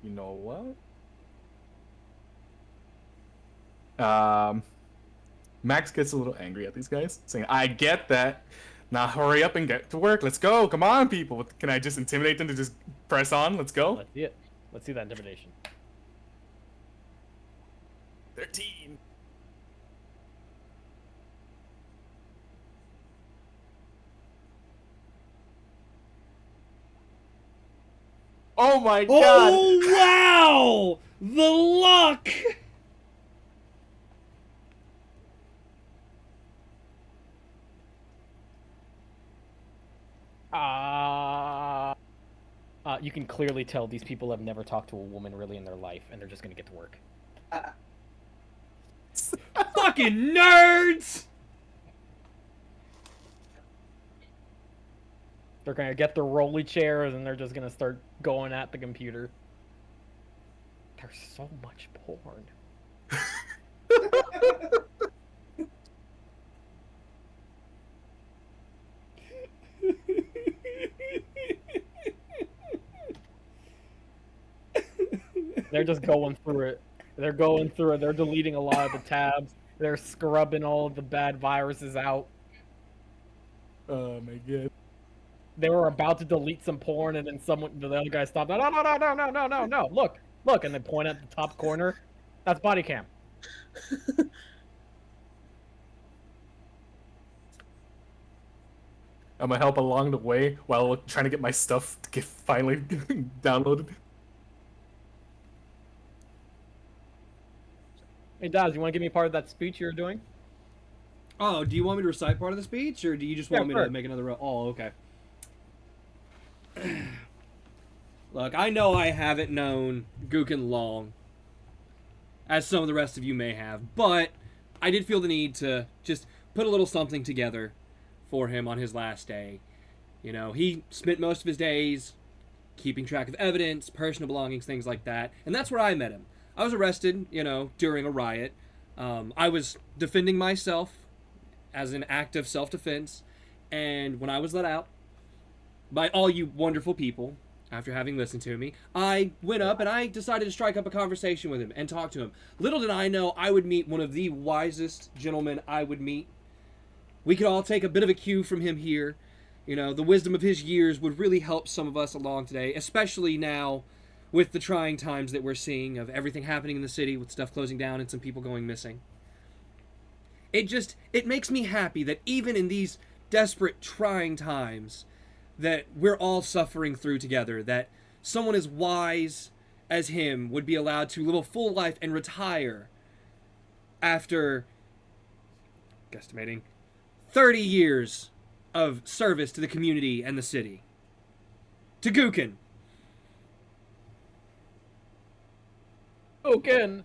You know what? Max gets a little angry at these guys, saying, "I get that. Now hurry up and get to work. Let's go. Come on, people. Can I just intimidate them to just press on? Let's go." Let's see it. Let's see that intimidation. 13. Oh my god! Oh wow! The luck. You can clearly tell these people have never talked to a woman really in their life, and they're just gonna get to work. Fucking nerds! They're gonna get their rolly chairs, and they're just gonna start going at the computer. There's so much porn. They're just going through it. They're going through it. They're deleting a lot of the tabs. They're scrubbing all of the bad viruses out. Oh my god. They were about to delete some porn, and then the other guy stopped. No, no, no, no, no, no, no, no. Look, and they point at the top corner. That's body cam. I'm gonna help along the way while trying to get my stuff to get finally downloaded. Hey, Daz, you want to give me part of that speech you were doing? Oh, do you want me to recite part of the speech, or do you just want me to make another? Oh, okay. Look, I know I haven't known Gookin long, as some of the rest of you may have, but I did feel the need to just put a little something together for him on his last day. You know, he spent most of his days keeping track of evidence, personal belongings, things like that, and that's where I met him. I was arrested, you know, during a riot. I was defending myself as an act of self-defense, and when I was let out by all you wonderful people, after having listened to me, I went up and I decided to strike up a conversation with him and talk to him. Little did I know I would meet one of the wisest gentlemen I would meet. We could all take a bit of a cue from him here. You know, the wisdom of his years would really help some of us along today, especially now with the trying times that we're seeing of everything happening in the city with stuff closing down and some people going missing. It makes me happy that even in these desperate, trying times that we're all suffering through together, that someone as wise as him would be allowed to live a full life and retire after, guesstimating, 30 years of service to the community and the city. To Gookin. Gookin!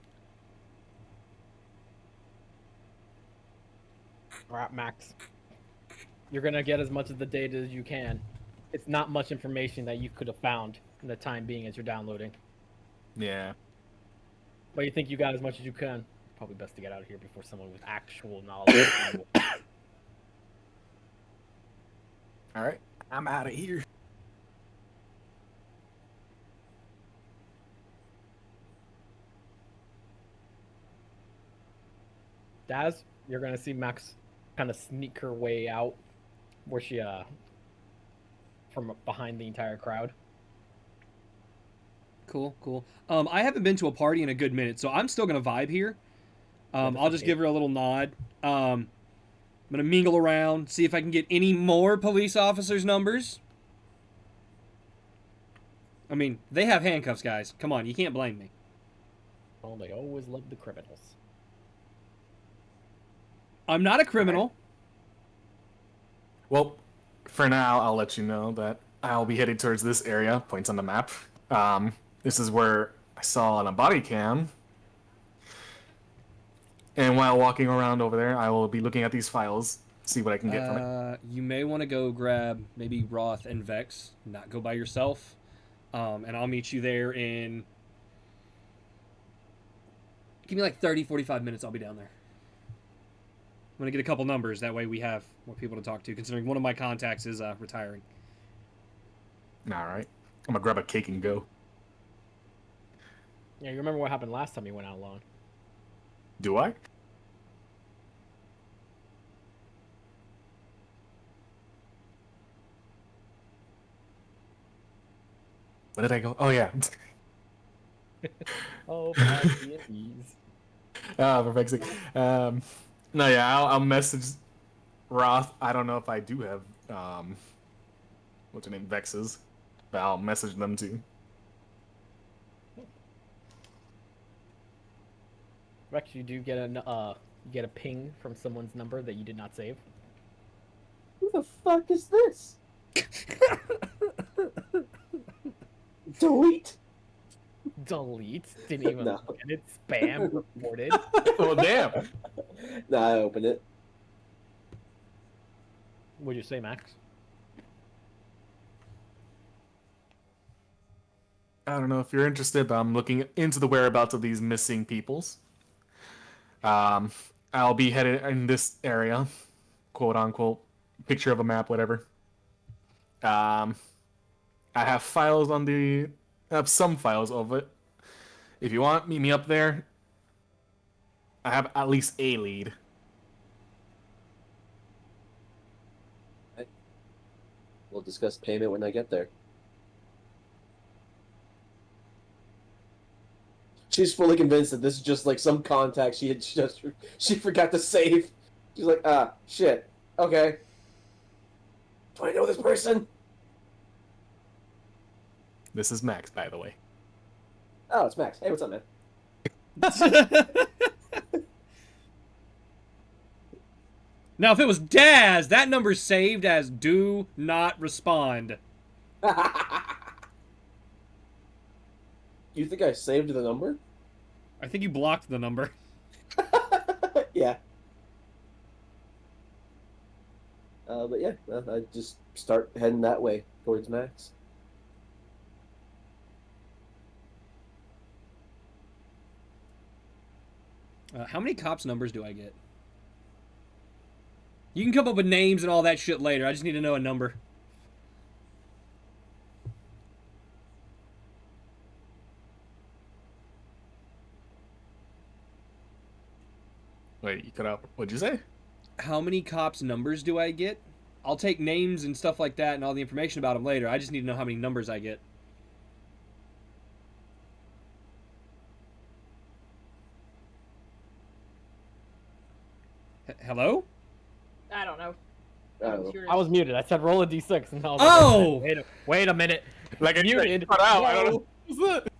Alright, Max. You're gonna get as much of the data as you can. It's not much information that you could have found in the time being as you're downloading. Yeah. But you think you got as much as you can. Probably best to get out of here before someone with actual knowledge. Alright. I'm out of here. Daz, you're gonna see Max kind of sneak her way out, where she from behind the entire crowd. Cool. I haven't been to a party in a good minute, so I'm still gonna vibe here. I'll just give her a little nod. I'm gonna mingle around, see if I can get any more police officers' numbers. I mean, they have handcuffs, guys. Come on, you can't blame me. Oh, they always love the criminals. I'm not a criminal. Well, for now, I'll let you know that I'll be headed towards this area. Points on the map. This is where I saw on a body cam. And while walking around over there, I will be looking at these files, see what I can get from it. You may want to go grab maybe Roth and Vex, not go by yourself. And I'll meet you there in... Give me like 30, 45 minutes, I'll be down there. I'm going to get a couple numbers, that way we have more people to talk to, considering one of my contacts is retiring. Alright. I'm gonna grab a cake and go. Yeah, you remember what happened last time you went out alone? Do I? Where did I go? Oh yeah. Oh, bad D&Ds. Ah, for fuck's sake. No, yeah, I'll message Roth. I don't know if I do have what's her name, Vexes, but I'll message them too. Rex, you do get a ping from someone's number that you did not save. Who the fuck is this? Delete. Delete. Didn't even No. look at it. Spam reported. Oh damn! Nah, I opened it. What'd you say, Max? I don't know if you're interested, but I'm looking into the whereabouts of these missing peoples. I'll be headed in this area, quote unquote, picture of a map, whatever. I have files on the, I have some files of it. If you want, meet me up there. I have at least a lead. We'll discuss payment when I get there. She's fully convinced that this is just like some contact she forgot to save. She's like, ah, shit. Okay. Do I know this person? This is Max, by the way. Oh, it's Max. Hey, what's up, man? Now, if it was Daz, that number's saved as do not respond. You think I saved the number? I think you blocked the number. Yeah. But yeah, I just start heading that way towards Max. How many cops' numbers do I get? You can come up with names and all that shit later. I just need to know a number. Wait, you cut out. What'd you say? How many cops' numbers do I get? I'll take names and stuff like that and all the information about them later. I just need to know how many numbers I get. Hello? I don't know. Oh. I was muted. I said roll a d6, and I was Oh! like, wait a minute. Like I Muted. cut out. I don't know. What's that?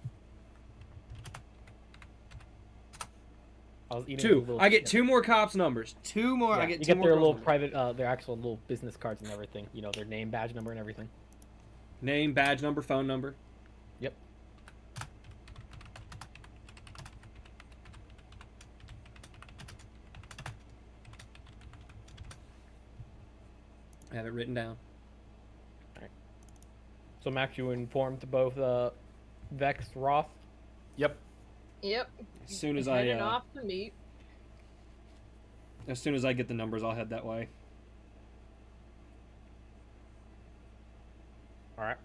I was eating Two. little- I get two more cops' numbers. Two more. Yeah, I get you two get more their cops' little numbers. private, their actual little business cards and everything. You know, their name, badge number, and everything. Name, badge number, phone number. Yep. I have it written down. So Max, you informed both Vex, Roth. Yep. Yep. As soon as Heading off to meet. as soon as I get the numbers, I'll head that way. All right.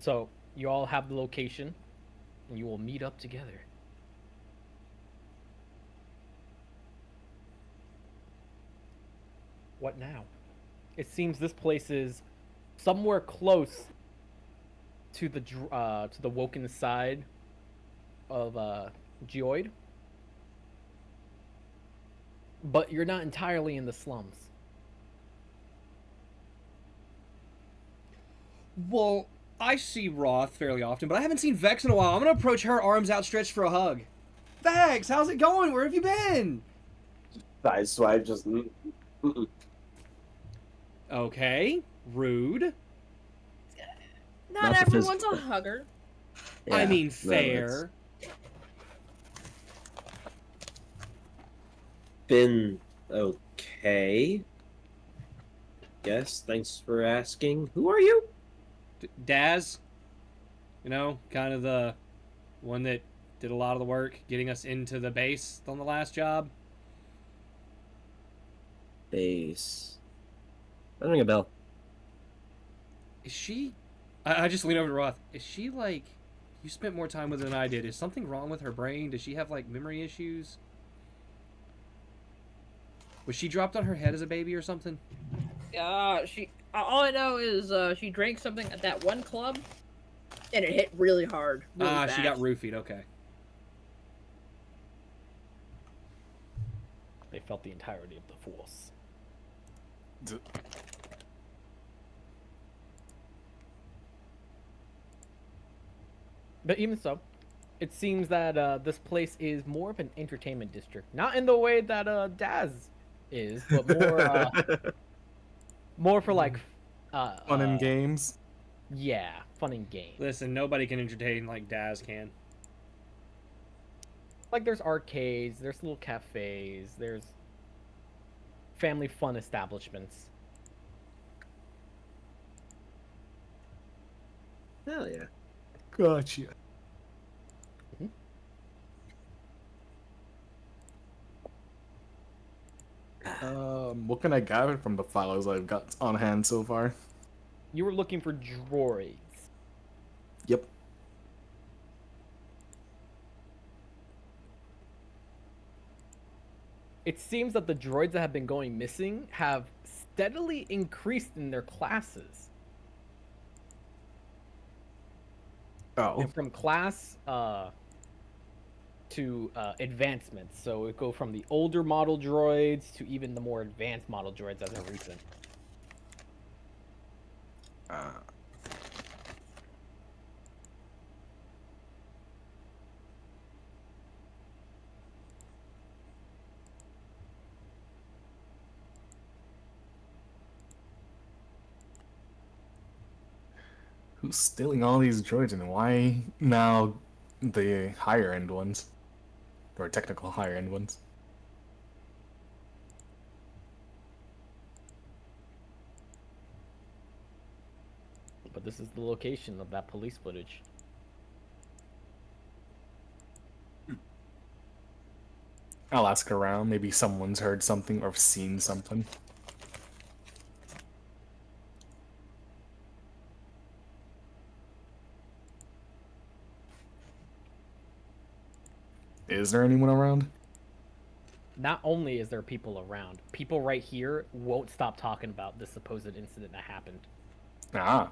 So you all have the location, and you will meet up together. What now? It seems this place is somewhere close to the Woken side of Geoid, but you're not entirely in the slums. Well, I see Roth fairly often, but I haven't seen Vex in a while. I'm gonna approach her, arms outstretched for a hug. Vex, how's it going? Where have you been? I swipe just. Mm-mm. Okay, rude. Not Not the everyone's a physical. hugger. I Yeah, mean, no, fair. it's been okay. Yes, thanks for asking. Who are you? Daz, you know, kind of the one that did a lot of the work getting us into the base on the last job. Base. I don't ring a bell. Is she? I just lean over to Roth. Is she like? You spent more time with her than I did. Is something wrong with her brain? Does she have like memory issues? Was she dropped on her head as a baby or something? She. All I know is she drank something at that one club, and it hit really hard. Really She got roofied. Okay. They felt the entirety of the force. D- But even so, it seems that this place is more of an entertainment district. Not in the way that Daz is, but more more for like Fun and games. Yeah, fun and games. Listen, nobody can entertain like Daz can. Like there's arcades, there's little cafes, there's family fun establishments. Hell yeah. Gotcha. What can I gather from the files I've got on hand so far? You were looking for droids. Yep. It seems that the droids that have been going missing have steadily increased in their classes. Oh. And from class to advancements. So it go from the older model droids to even the more advanced model droids as of recent. Who's stealing all these droids and why now the higher end ones? Or technical higher end ones? But this is the location of that police footage. I'll ask around. Maybe someone's heard something or seen something. Is there anyone around? Not only is there people around, people right here won't stop talking about this supposed incident that happened. Ah.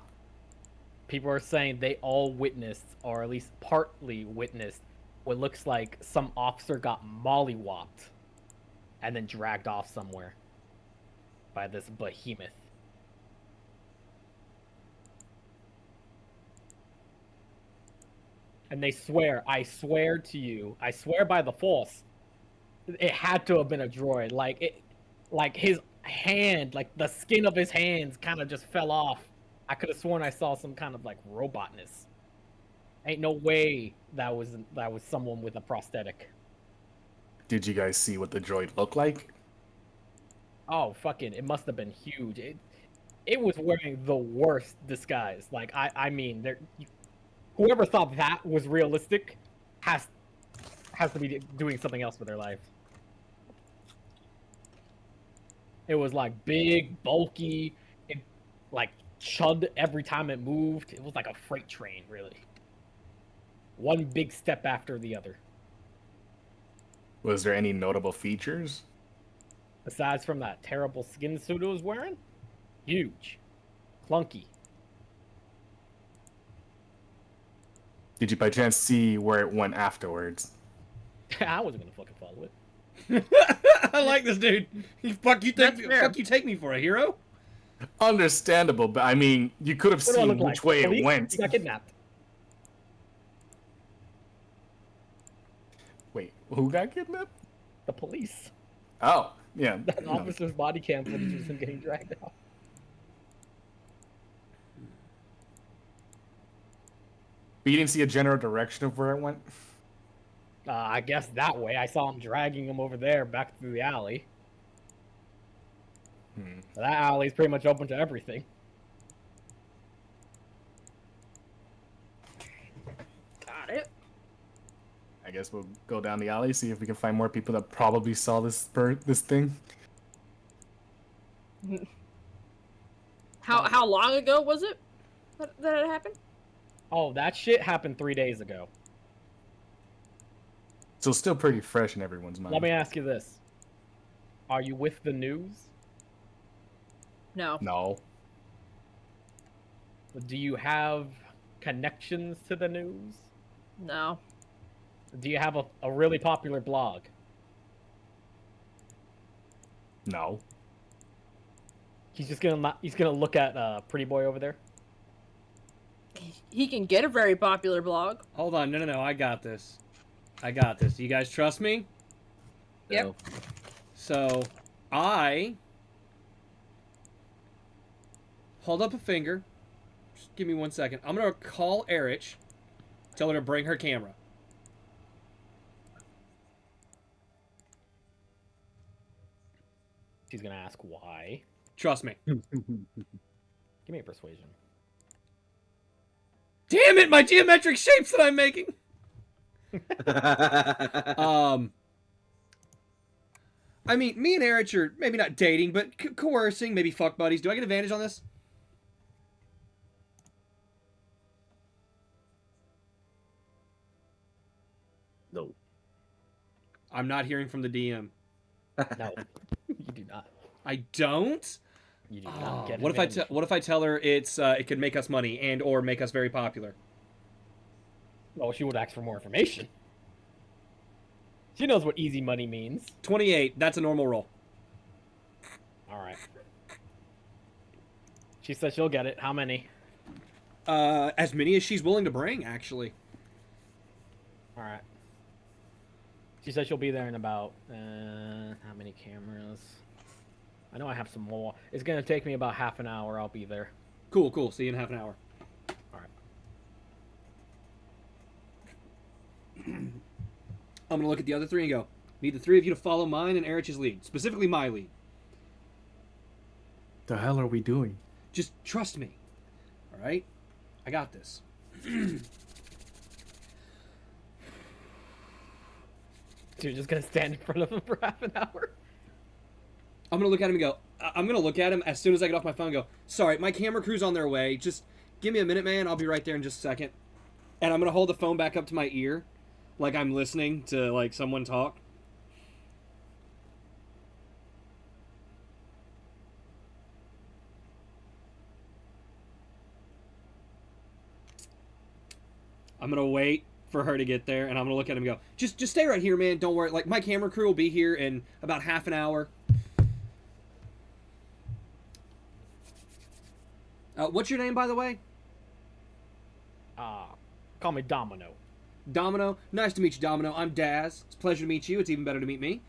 People are saying they all witnessed, or at least partly witnessed, what looks like some officer got mollywopped and then dragged off somewhere by this behemoth. And they swear, I swear to you, I swear by the Force, it had to have been a droid. Like his hand, like the skin of his hands kind of just fell off. I could have sworn I saw some kind of like robotness. Ain't no way that was someone with a prosthetic. Did you guys see what the droid looked like? Oh, fucking, it must have been huge. It was wearing the worst disguise. Like, I mean, whoever thought that was realistic has to be doing something else with their life. It was like big, bulky, it like chud every time it moved. It was like a freight train, really. One big step after the other. Was there any notable features? Aside from that terrible skin suit it was wearing, huge, clunky. Did you by chance see where it went afterwards? I wasn't gonna fucking follow it. I like this dude. Fuck you take me for a hero? Understandable, but I mean, you could have What do I seen look which like? way Police? it went. He got kidnapped. Wait, who got kidnapped? The police. Oh, yeah. That no. officer's body cam footage was him getting dragged out. But you didn't see a general direction of where it went? I guess that way. I saw him dragging him over there back through the alley. That alley's pretty much open to everything. Got it. I guess we'll go down the alley, see if we can find more people that probably saw this thing. How long ago was it that it happened? Oh, that shit happened 3 days ago. So still pretty fresh in everyone's mind. Let me ask you this. Are you with the news? No. No. Do you have connections to the news? No. Do you have a really popular blog? No. He's gonna look at Pretty Boy over there. He can get a very popular blog. Hold on, no, I got this. I got this. You guys trust me? Yep. No. So, I hold up a finger. Just give me 1 second. I'm gonna call Erich. Tell her to bring her camera. She's gonna ask why. Trust me. Give me a persuasion. Damn it, my geometric shapes that I'm making. I mean, me and Erich are maybe not dating, but coercing, maybe fuck buddies. Do I get advantage on this? No. I'm not hearing from the DM. No, you do not. I don't. You do not get What advantage. if I tell her it could make us money and or make us very popular? Well, she would ask for more information. She knows what easy money means. 28. That's a normal roll. All right. She says she'll get it. How many? As many as she's willing to bring, actually. All right. She says she'll be there in about how many cameras? I know I have some more. It's gonna take me about half an hour. I'll be there. Cool. See you in half an hour. All right. I'm gonna look at the other three and go, need the three of you to follow mine and Erich's lead. Specifically my lead. The hell are we doing? Just trust me. Alright? I got this. So you're just gonna stand in front of him for half an hour? I'm gonna look at him and go, I'm gonna look at him as soon as I get off my phone and go, sorry, my camera crew's on their way. Just give me a minute, man. I'll be right there in just a second. And I'm gonna hold the phone back up to my ear, like I'm listening to like someone talk. I'm gonna wait for her to get there, and I'm gonna look at him and go, just stay right here, man. Don't worry. Like, my camera crew will be here in about half an hour. What's your name, by the way? Call me Domino. Domino. Nice to meet you, Domino. I'm Daz. It's a pleasure to meet you. It's even better to meet me.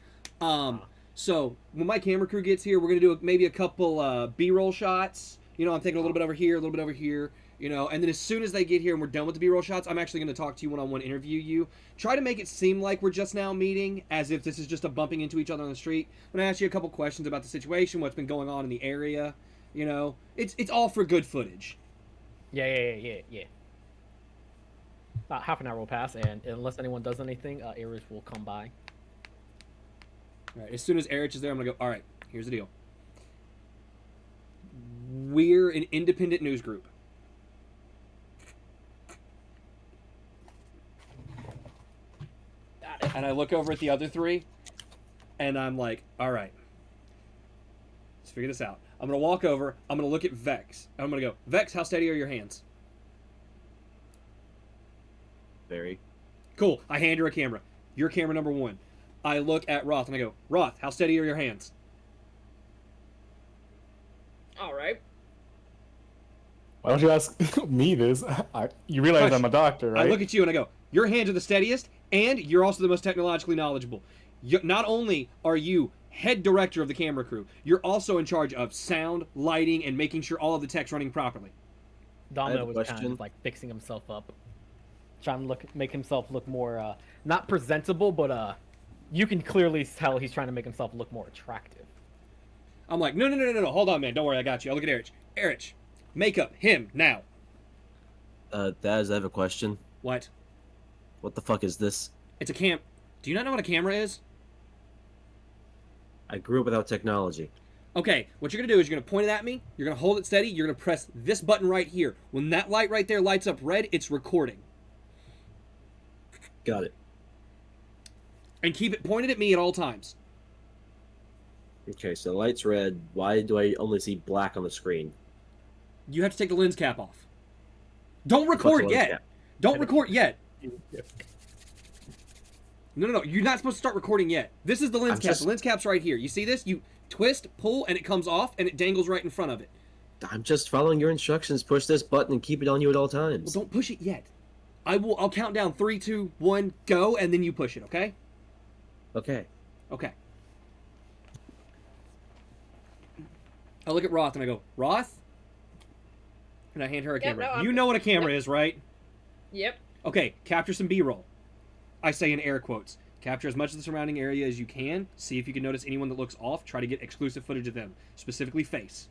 So when my camera crew gets here, we're gonna do maybe a couple B-roll shots. You know, I'm taking a little bit over here, a little bit over here. You know, and then as soon as they get here and we're done with the B-roll shots, I'm actually going to talk to you one-on-one, interview you. Try to make it seem like we're just now meeting, as if this is just a bumping into each other on the street. I'm going to ask you a couple questions about the situation, what's been going on in the area. You know, it's all for good footage. Yeah. About half an hour will pass, and unless anyone does anything, Erich will come by. All right, as soon as Erich is there, I'm going to go, all right, here's the deal. We're an independent news group. And I look over at the other three, and I'm like, all right, let's figure this out. I'm going to walk over, I'm going to look at Vex, and I'm going to go, Vex, how steady are your hands? Very. Cool, I hand her a camera. You're camera number one. I look at Roth, and I go, Roth, how steady are your hands? All right. Why don't you ask me this? You realize Hush. I'm a doctor, right? I look at you and I go, your hands are the steadiest, and you're also the most technologically knowledgeable. Not only are you head director of the camera crew, you're also in charge of sound, lighting, and making sure all of the tech's running properly. Domino a was kind question. of like fixing himself up, trying to make himself look more not presentable, but you can clearly tell he's trying to make himself look more attractive. I'm like, no, hold on, man, don't worry, I got you. I'll look at Erich. Erich, makeup, him, now. Daz, I have a question. What? What the fuck is this? It's a cam... Do you not know what a camera is? I grew up without technology. Okay, what you're going to do is you're going to point it at me, you're going to hold it steady, you're going to press this button right here. When that light right there lights up red, it's recording. Got it. And keep it pointed at me at all times. Okay, so the light's red. Why do I only see black on the screen? You have to take the lens cap off. Don't What's record the lens yet. cap? Don't record yet. No. You're not supposed to start recording yet. This is the lens I'm cap. just- The lens cap's right here. You see this? You twist, pull, and it comes off, and it dangles right in front of it. I'm just following your instructions. Push this button and keep it on you at all Well, times. don't push it yet. I'll count down 3, 2, 1, go, and then you push it, okay? Okay. Okay. I look at Roth and I go, Roth? And I hand her a Yep, camera. no, I'm- You know what a camera is, right? Yep. Okay, capture some B-roll. I say in air quotes. Capture as much of the surrounding area as you can. See if you can notice anyone that looks off. Try to get exclusive footage of them. Specifically face.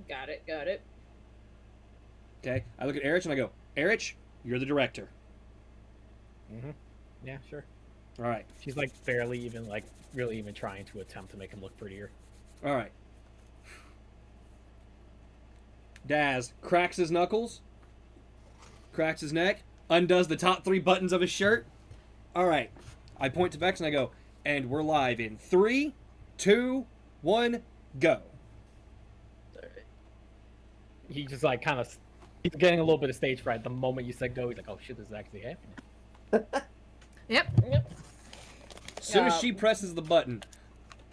Got it. Got it. Okay? I look at Erich and I go, Erich, you're the director. Yeah, sure. All right. She's like barely even like really even trying to attempt to make him look prettier. All right. Daz cracks his knuckles, cracks his neck, undoes the top 3 buttons of his shirt. All right. I point to Vex and I go, and we're live in 3, 2, 1, go. He just like kind of he's getting a little bit of stage fright the moment you said go. He's like, oh shit, this is actually happening. Yep. Yep. As soon as she presses the button.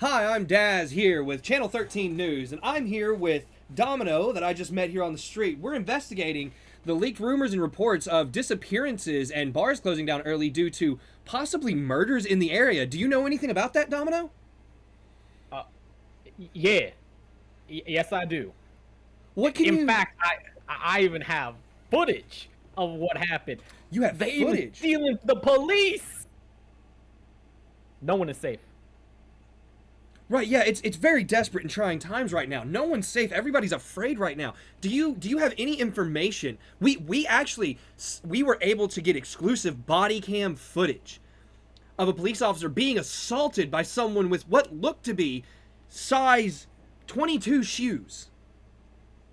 Hi, I'm Daz here with Channel 13 News, and I'm here with Domino that I just met here on the street. We're investigating the leaked rumors and reports of disappearances and bars closing down early due to possibly murders in the area. Do you know anything about that, Domino? Yeah. Yes, I do. What can you... In fact, I even have footage of what happened. You have They even footage. stealing the police. No one is safe. Right, yeah, it's very desperate and trying times right now. No one's safe. Everybody's afraid right now. Do you have any information? We were able to get exclusive body cam footage of a police officer being assaulted by someone with what looked to be size 22 shoes.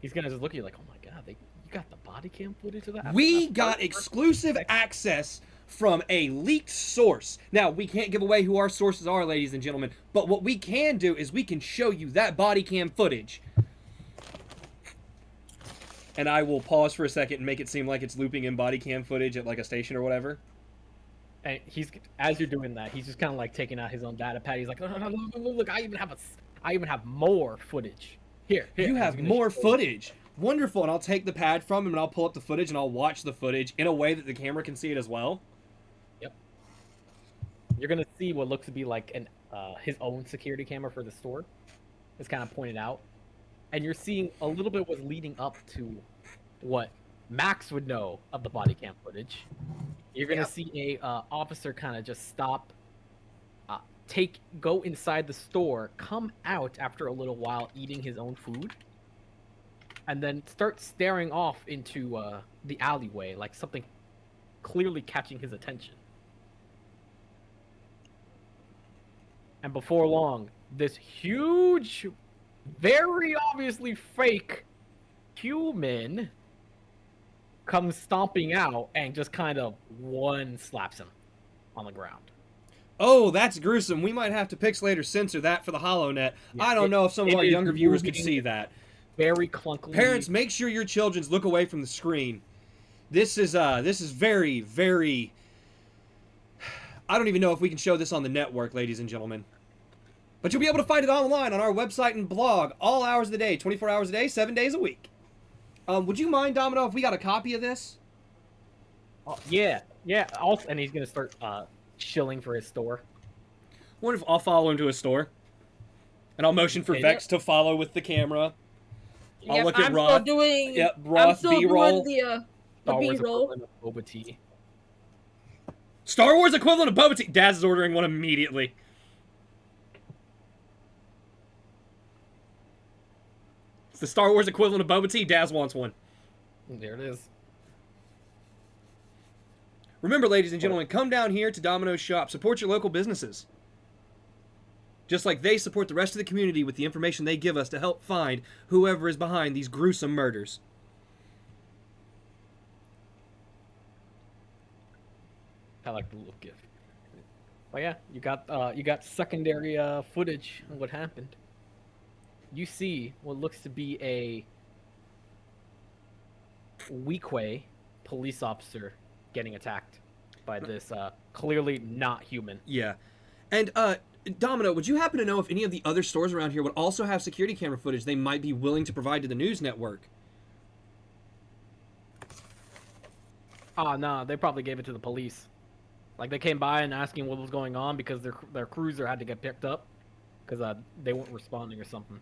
He's gonna just look at you like, oh my god, you got the body cam footage of that? We That's got perfect. exclusive access from a leaked source. Now, we can't give away who our sources are, ladies and gentlemen, but what we can do is we can show you that body cam footage. And I will pause for a second and make it seem like it's looping in body cam footage at like a station or whatever. And he's as you're doing that, he's just kind of like taking out his own data pad. He's like, oh, look, I even have more footage. Here. You He's have gonna more show you. footage. Wonderful. And I'll take the pad from him and I'll pull up the footage and I'll watch the footage in a way that the camera can see it as well. You're gonna see what looks to be like his own security camera for the store. It's kind of pointed out, and you're seeing a little bit what's leading up to what Max would know of the body cam footage. You're gonna see a officer kind of just stop, go inside the store, come out after a little while eating his own food, and then start staring off into the alleyway like something clearly catching his attention. And before long, this huge, very obviously fake human comes stomping out and just kind of one slaps him on the ground. Oh, that's gruesome. We might have to pixelate or censor that for the HoloNet. Yeah, I don't know if some of it our is younger viewers could moving see that. Very clunkily. Parents, make sure your children look away from the screen. This is very, very... I don't even know if we can show this on the network, ladies and gentlemen. But you'll be able to find it online on our website and blog all hours of the day, 24 hours a day, 7 days a week. Would you mind, Domino, if we got a copy of this? Yeah. Also, and he's gonna start shilling for his store. What if I'll follow him to his store? And I'll motion for Okay. Vex to follow with the camera. I'll Yep, look at I'm Roth. still doing. Yep, I'm Roth still B-roll. doing the Star Wars B-roll. equivalent of Boba Tea. Star Wars equivalent of Boba Tea. Daz is ordering one immediately. It's the Star Wars equivalent of Boba Tea. Daz wants one. There it is. Remember, ladies and gentlemen, come down here to Domino's shop. Support your local businesses. Just like they support the rest of the community with the information they give us to help find whoever is behind these gruesome murders. I like the little gift. But yeah, you got secondary footage of what happened. You see what looks to be a Weequay police officer getting attacked by this clearly not human. Yeah. And Domino, would you happen to know if any of the other stores around here would also have security camera footage they might be willing to provide to the news network? Oh no, they probably gave it to the police. Like they came by and asking what was going on because their cruiser had to get picked up because they weren't responding or something.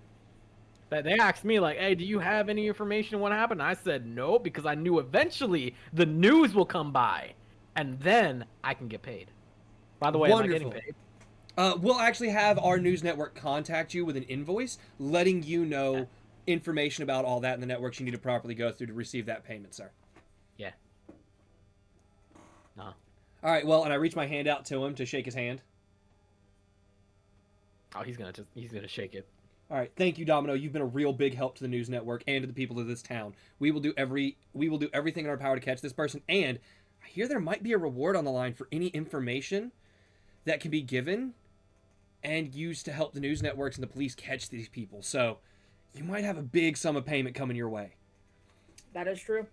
They asked me like, "Hey, do you have any information on what happened?" I said no because I knew eventually the news will come by, and then I can get paid. By the way, Wonderful. am I getting paid? We'll actually have our news network contact you with an invoice letting you know information about all that in the networks you need to properly go through to receive that payment, sir. Yeah. No. All right, well, and I reach my hand out to him to shake his hand. Oh, he's gonna shake it. All right, thank you, Domino. You've been a real big help to the news network and to the people of this town. We will do everything in our power to catch this person, and I hear there might be a reward on the line for any information that can be given and used to help the news networks and the police catch these people. So, you might have a big sum of payment coming your way. That is true.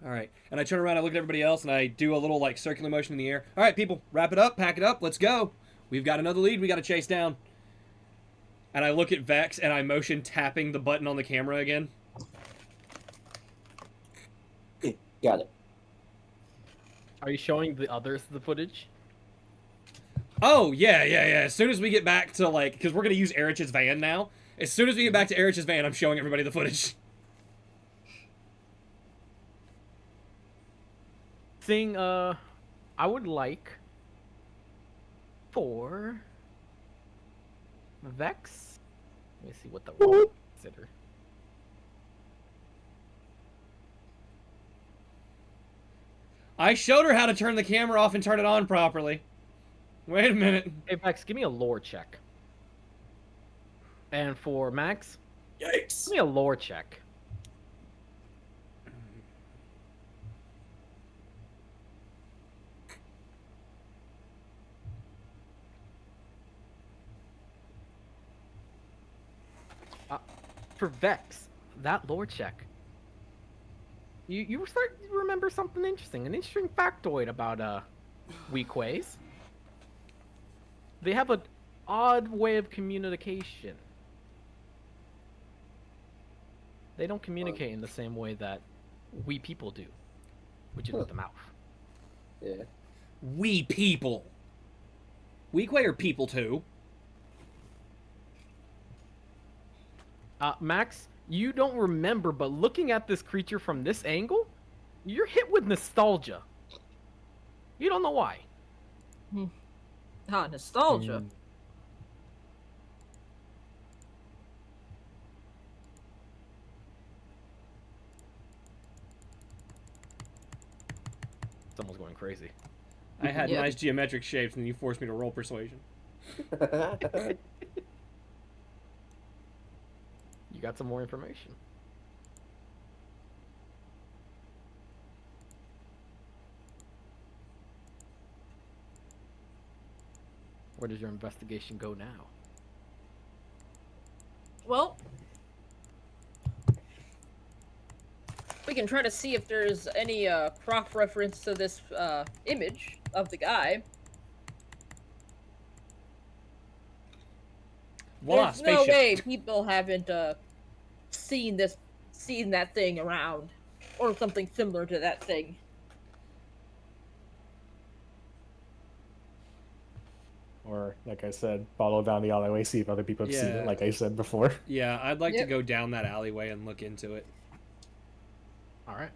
All right, and I turn around, I look at everybody else, and I do a little like circular motion in the air. All right, people, wrap it up, pack it up, let's go. We've got another lead we got to chase down. And I look at Vex and I motion tapping the button on the camera again. Got it. Are you showing the others the footage? Oh, yeah. As soon as we get back to, like, because we're going to use Erich's van now. As soon as we get back to Erich's van, I'm showing everybody the footage. Thing, I would like for Vex. Let me see what the role consider. I showed her how to turn the camera off and turn it on properly. Wait a minute. Hey Vex, give me a lore check. And for Max, Yikes. give me a lore check. For Vex, that lore check. You start to remember something interesting, an interesting factoid about Weequays. They have an odd way of communication. They don't communicate in the same way that we people do, which is with the mouth. Yeah. We people. Weequay are people too. Max, you don't remember, but looking at this creature from this angle, you're hit with nostalgia. You don't know why. Ah, nostalgia. Someone's going crazy. I had Yeah. nice geometric shapes and you forced me to roll persuasion. You got some more information. Where does your investigation go now? Well, we can try to see if there's any cross reference to this image of the guy. Voila, There's no spaceship. way people haven't seen that thing around, or something similar to that thing. Or, like I said, follow down the alleyway, see if other people have seen Yeah. it, like I said before. Yeah, I'd like to Yep. go down that alleyway and look into it. All right,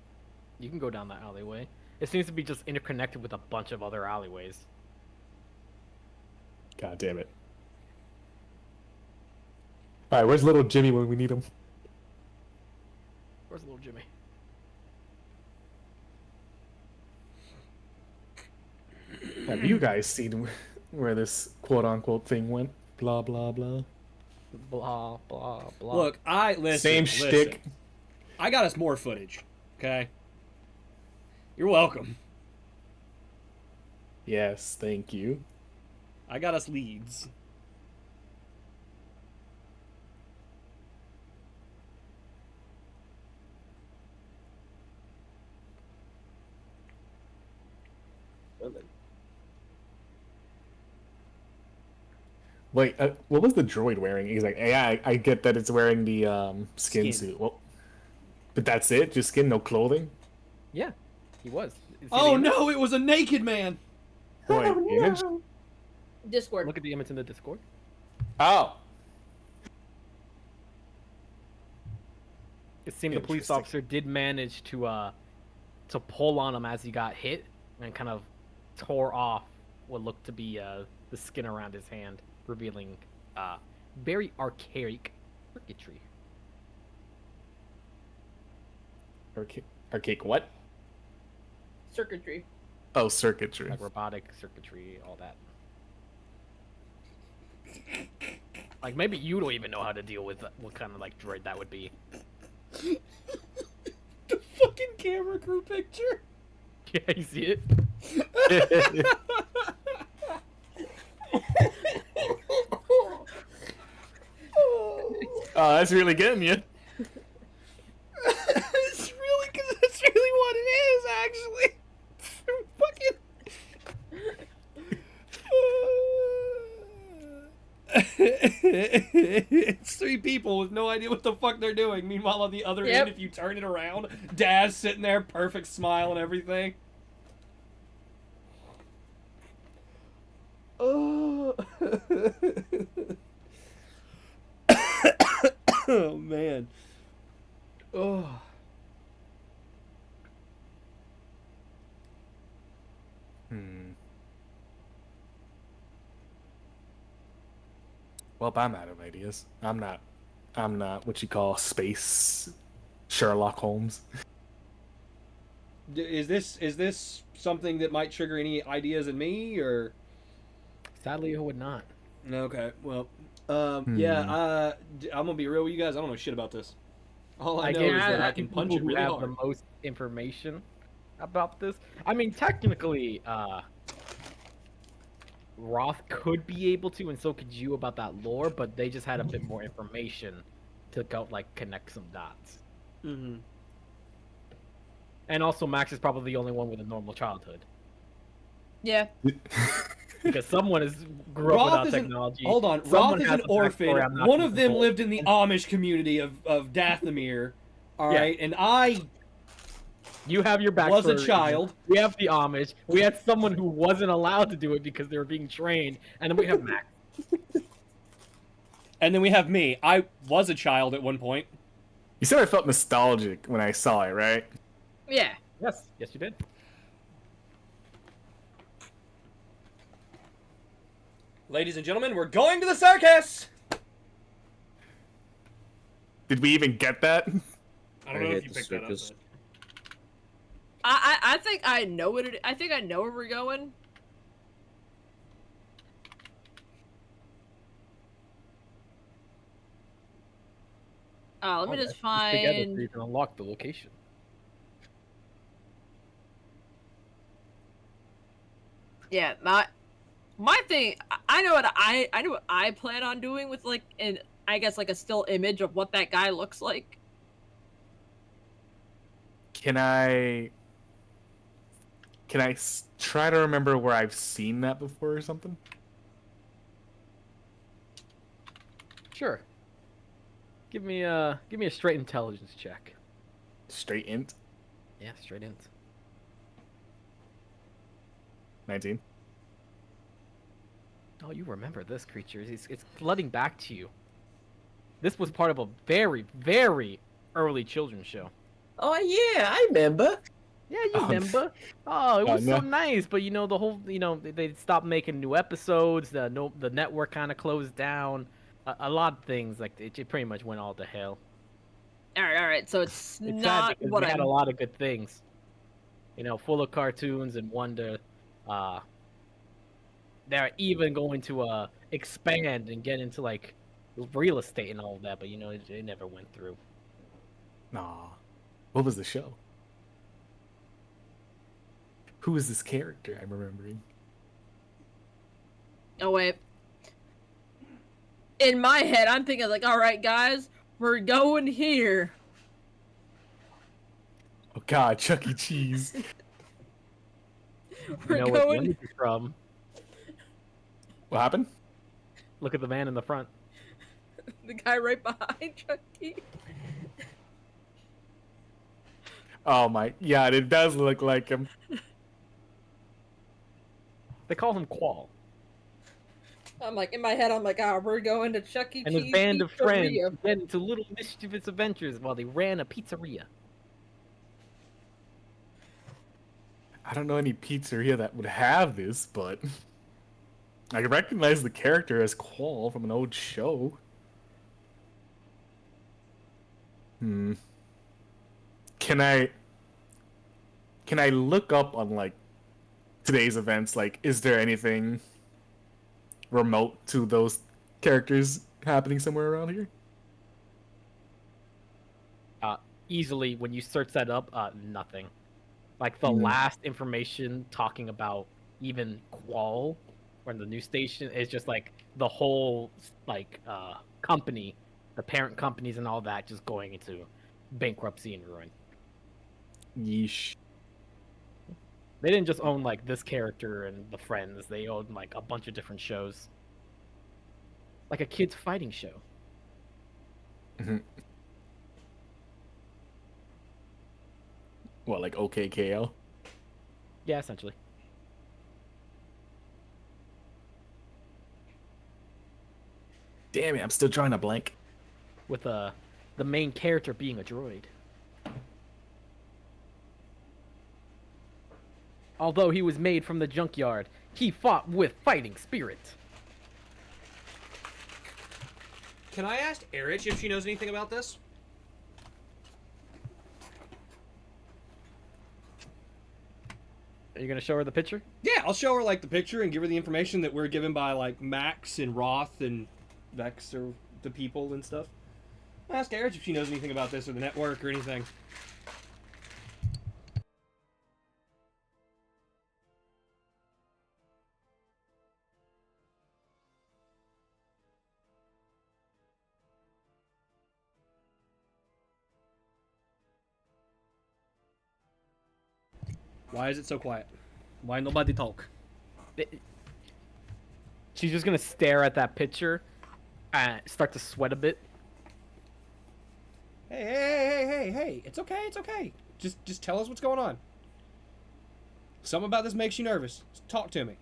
you can go down that alleyway. It seems to be just interconnected with a bunch of other alleyways. God damn it. Alright, where's little Jimmy when we need him? Where's little Jimmy? Have you guys seen where this quote-unquote thing went? Blah, blah, blah. Blah blah blah. Look, listen. Same shtick. I got us more footage. Okay. You're welcome. Yes, thank you. I got us leads. Well, then. Wait, what was the droid wearing? He's like, yeah, I get that it's wearing the skin Skin. suit. Well, but that's it? Just skin, no clothing? Yeah, he was. See the Oh image? no, it was a naked man. Wait, Oh, image? no. Discord. Look at the image in the Discord. Oh. It seemed the police Interesting. officer did manage to pull on him as he got hit and kind of tore off what looked to be the skin around his hand, revealing very archaic circuitry. Archaic what? Circuitry. Oh, circuitry. Like robotic circuitry, all that. Like maybe you don't even know how to deal with what kind of like droid that would be. The fucking camera crew picture. Yeah, you see it? Oh, that's really getting you. It's really, cause that's really what it is, actually. It's three people with no idea what the fuck they're doing. Meanwhile, on the other Yep. end, if you turn it around, Dad's sitting there, perfect smile and everything. Oh. Oh man. Oh. Well, I'm out of ideas. I'm not what you call space Sherlock Holmes. Is this something that might trigger any ideas in me, or? Sadly, it would not. Okay, well, yeah, I'm gonna be real with you guys. I don't know shit about this. All I know is that I can punch it People who really have hard. the most information about this. I mean, technically, Roth could be able to, and so could you about that lore, but they just had a bit more information to go like connect some dots. Mm-hmm. And also, Max is probably the only one with a normal childhood Yeah. because someone grew up without is an- technology. Hold on, Someone Roth is has an a backstory orphan. I'm not One gonna of them divulge. lived in the Amish community of Dathomir. All Yeah. right, and I You have your backstory. was a child. We have the Amish. We had someone who wasn't allowed to do it because they were being trained, and then we have Max. And then we have me. I was a child at one point. You said I felt nostalgic when I saw it, right? Yeah. Yes, yes, you did. Ladies and gentlemen, we're going to the circus! Did we even get that? I don't know hate if you the picked that up. circus. But... I think I know what it. I think I know where we're going. Let me Okay. just Together so find. you can unlock the location. Yeah, my thing. I know what I know what I plan on doing with like an I guess like a still image of what that guy looks like. Can I try to remember where I've seen that before or something? Sure. Give me a straight intelligence check. Straight int Yeah, straight int. 19. Oh, you remember this creature? It's flooding back to you. This was part of a very, very early children's show. Oh yeah, I remember. Yeah, you Oh, remember? Oh, it oh, was no. so nice, but the whole, they stopped making new episodes. The network kind of closed down. A lot of things like it pretty much went all to hell. All right. So it's It's sad not because what we had I'm. a lot of good things. Full of cartoons and wonder. They're even going to expand and get into like real estate and all of that, but it never went through. Nah. What was the show? Who is this character I'm remembering? Oh wait. In my head, I'm thinking like, all right, guys, we're going here. Oh God, Chuck E. Cheese. You We're know what the going. image is from? What happened? Look at the man in the front. The guy right behind Chucky. Oh my, yeah, it does look like him. They call him Qual. I'm like, in my head, I'm like, we're going to Chuck E. And his Cheese band of friends Pizzeria. get into little mischievous adventures while they ran a pizzeria. I don't know any pizzeria that would have this, but I recognize the character as Qual from an old show. Can I look up on like today's events? Like, is there anything remote to those characters happening somewhere around here? Easily, when you search that up, nothing. Like the last information talking about even Qual or the news station is just like the whole like company, the parent companies and all that just going into bankruptcy and ruin. Yeesh. They didn't just own like this character and the friends, they owned like a bunch of different shows. Like a kids fighting show. What, like OKKL? Yeah, essentially. Damn it, I'm still trying to blank. With the main character being a droid. Although he was made from the junkyard, he fought with fighting spirit. Can I ask Erich if she knows anything about this? Are you gonna show her the picture? Yeah, I'll show her like the picture and give her the information that we're given by like Max and Roth and Vex or the people and stuff. I'll ask Erich if she knows anything about this or the network or anything. Why is it so quiet? Why nobody talk? She's just gonna stare at that picture and start to sweat a bit. Hey, it's okay, it's okay. Just tell us what's going on. Something about this makes you nervous. Talk to me.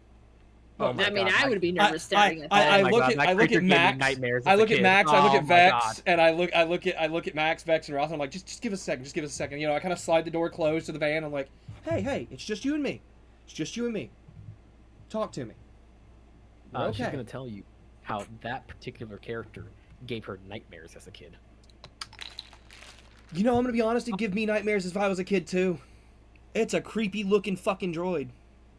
Oh my I mean, God, I would be nervous staring at that. I Oh my look God, at that I look creature at gave me Max. nightmares I as a look at kid. Max. I look Oh at my Vex, God. and I look at Max, Vex, and Roth. And I'm like, just give us a second. Just give us a second. You know, I kind of slide the door closed to the van. I'm like, hey, it's just you and me. It's just you and me. Talk to me. We're She's okay. gonna tell you how that particular character gave her nightmares as a kid. You know, I'm gonna be honest. It give me nightmares if I was a kid too. It's a creepy looking fucking droid.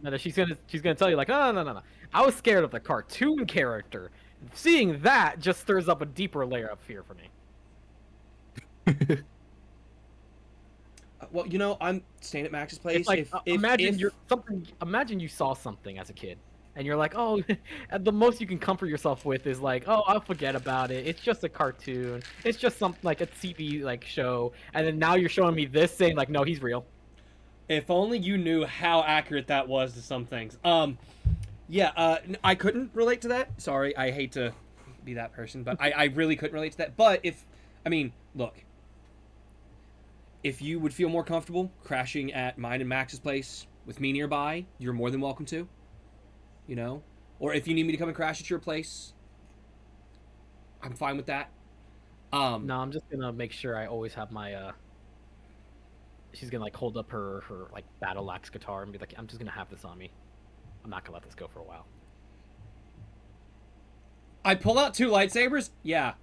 No, she's gonna tell you like, oh, no. I was scared of the cartoon character. Seeing that just stirs up a deeper layer of fear for me. Well, you know, I'm staying at Max's place. It's like if imagine you saw something as a kid, and you're like, oh, and the most you can comfort yourself with is like, oh, I'll forget about it. It's just a cartoon. It's just something like a TV like show. And then now you're showing me this, saying like, no, he's real. If only you knew how accurate that was to some things. I couldn't relate to that. Sorry, I hate to be that person, but I really couldn't relate to that. But look, if you would feel more comfortable crashing at mine and Max's place with me nearby, you're more than welcome to. You know? Or if you need me to come and crash at your place, I'm fine with that. No, I'm just gonna make sure I always have my she's gonna like hold up her like battle axe guitar and be like, I'm just gonna have this on me. I'm not gonna let this go for a while. I pull out 2 lightsabers? Yeah.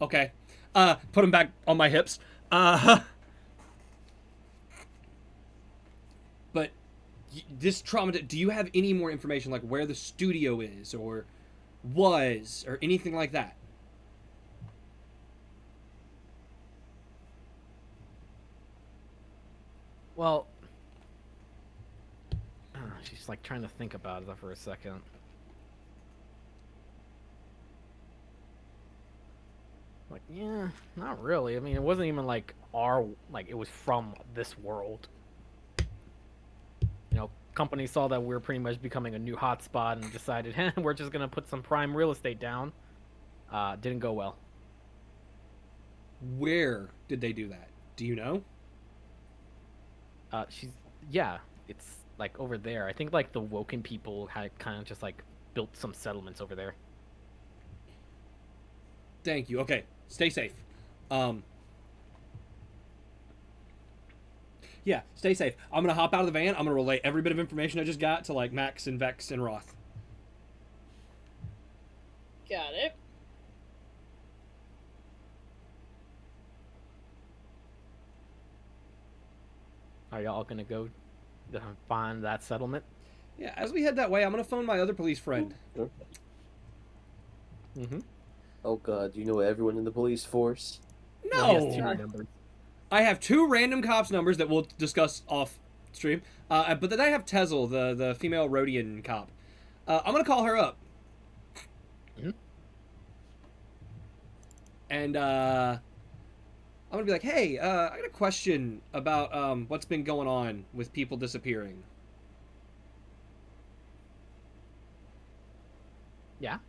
Okay. Put them back on my hips. But this trauma, do you have any more information, like where the studio is, or was, or anything like that? Well, She's like trying to think about it for a second. Like, yeah, not really. I mean, it wasn't even like it was from this world. You know, companies saw that we were pretty much becoming a new hotspot and decided, hey, we're just gonna put some prime real estate down. Didn't go well. Where did they do that? Do you know? Yeah, it's like over there. I think like the Woken people had kind of just like built some settlements over there. Thank you. Okay, stay safe. Yeah, stay safe. I'm gonna hop out of the van. I'm gonna relay every bit of information I just got to like Max and Vex and Roth. Got it. Are y'all gonna go find that settlement? Yeah, as we head that way, I'm gonna phone my other police friend. Mm-hmm. Oh god, do you know everyone in the police force? No, He has 2 numbers. I have 2 random cops numbers that we'll discuss off stream. But then I have Tezel, the female Rhodian cop. I'm gonna call her up. Mhm. And I'm gonna be like, hey, I got a question about what's been going on with people disappearing. Yeah.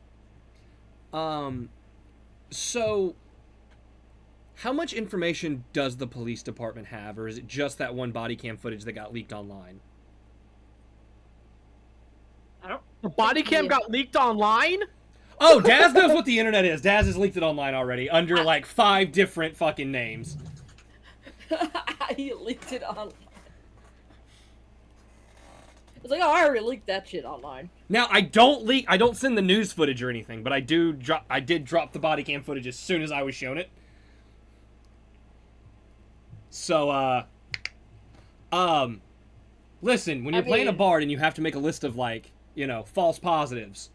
So how much information does the police department have, or is it just that one body cam footage that got leaked online? I don't. The body cam got leaked online? Oh, Daz knows what the internet is. Daz has leaked it online already under like 5 different fucking names. He leaked it online. It's like, oh, I already leaked that shit online. Now I don't send the news footage or anything, but I did drop the body cam footage as soon as I was shown it. So listen, when you're playing a bard and you have to make a list of like, you know, false positives.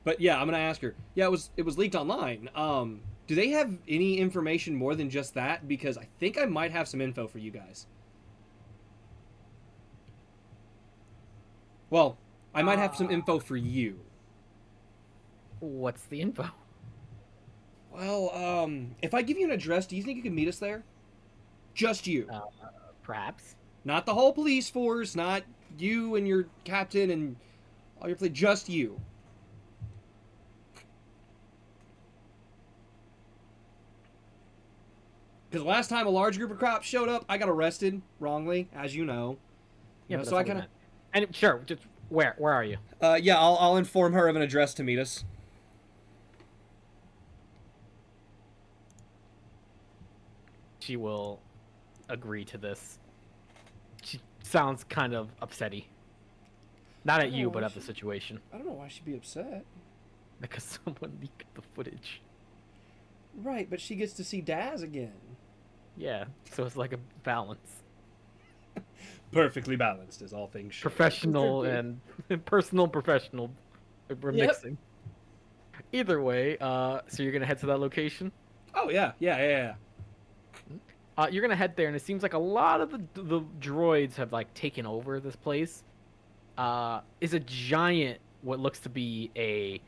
But yeah, I'm gonna ask her. Yeah, it was leaked online. Do they have any information more than just that? Because I think I might have some info for you guys. Well, I might have some info for you. What's the info? Well, if I give you an address, do you think you can meet us there? Just you. Perhaps. Not the whole police force, not you and your captain and all your play, just you. Because last time a large group of cops showed up, I got arrested wrongly, as you know. Yeah, You know, but so I that's what we kind meant. And sure, just where are you? of, yeah, I'll inform her of an address to meet us. She will agree to this. She sounds kind of upsetty. Not at you, Oh, but at she- the situation. I don't know why she'd be upset. Because someone leaked the footage. Right, but she gets to see Daz again. Yeah, so it's like a balance. Perfectly balanced, as all things should. Professional and personal professional. We're Yep. mixing. Either way, so you're gonna head to that location? Oh, yeah. You're gonna head there, and it seems like a lot of the droids have like taken over this place. Is a giant, what looks to be a.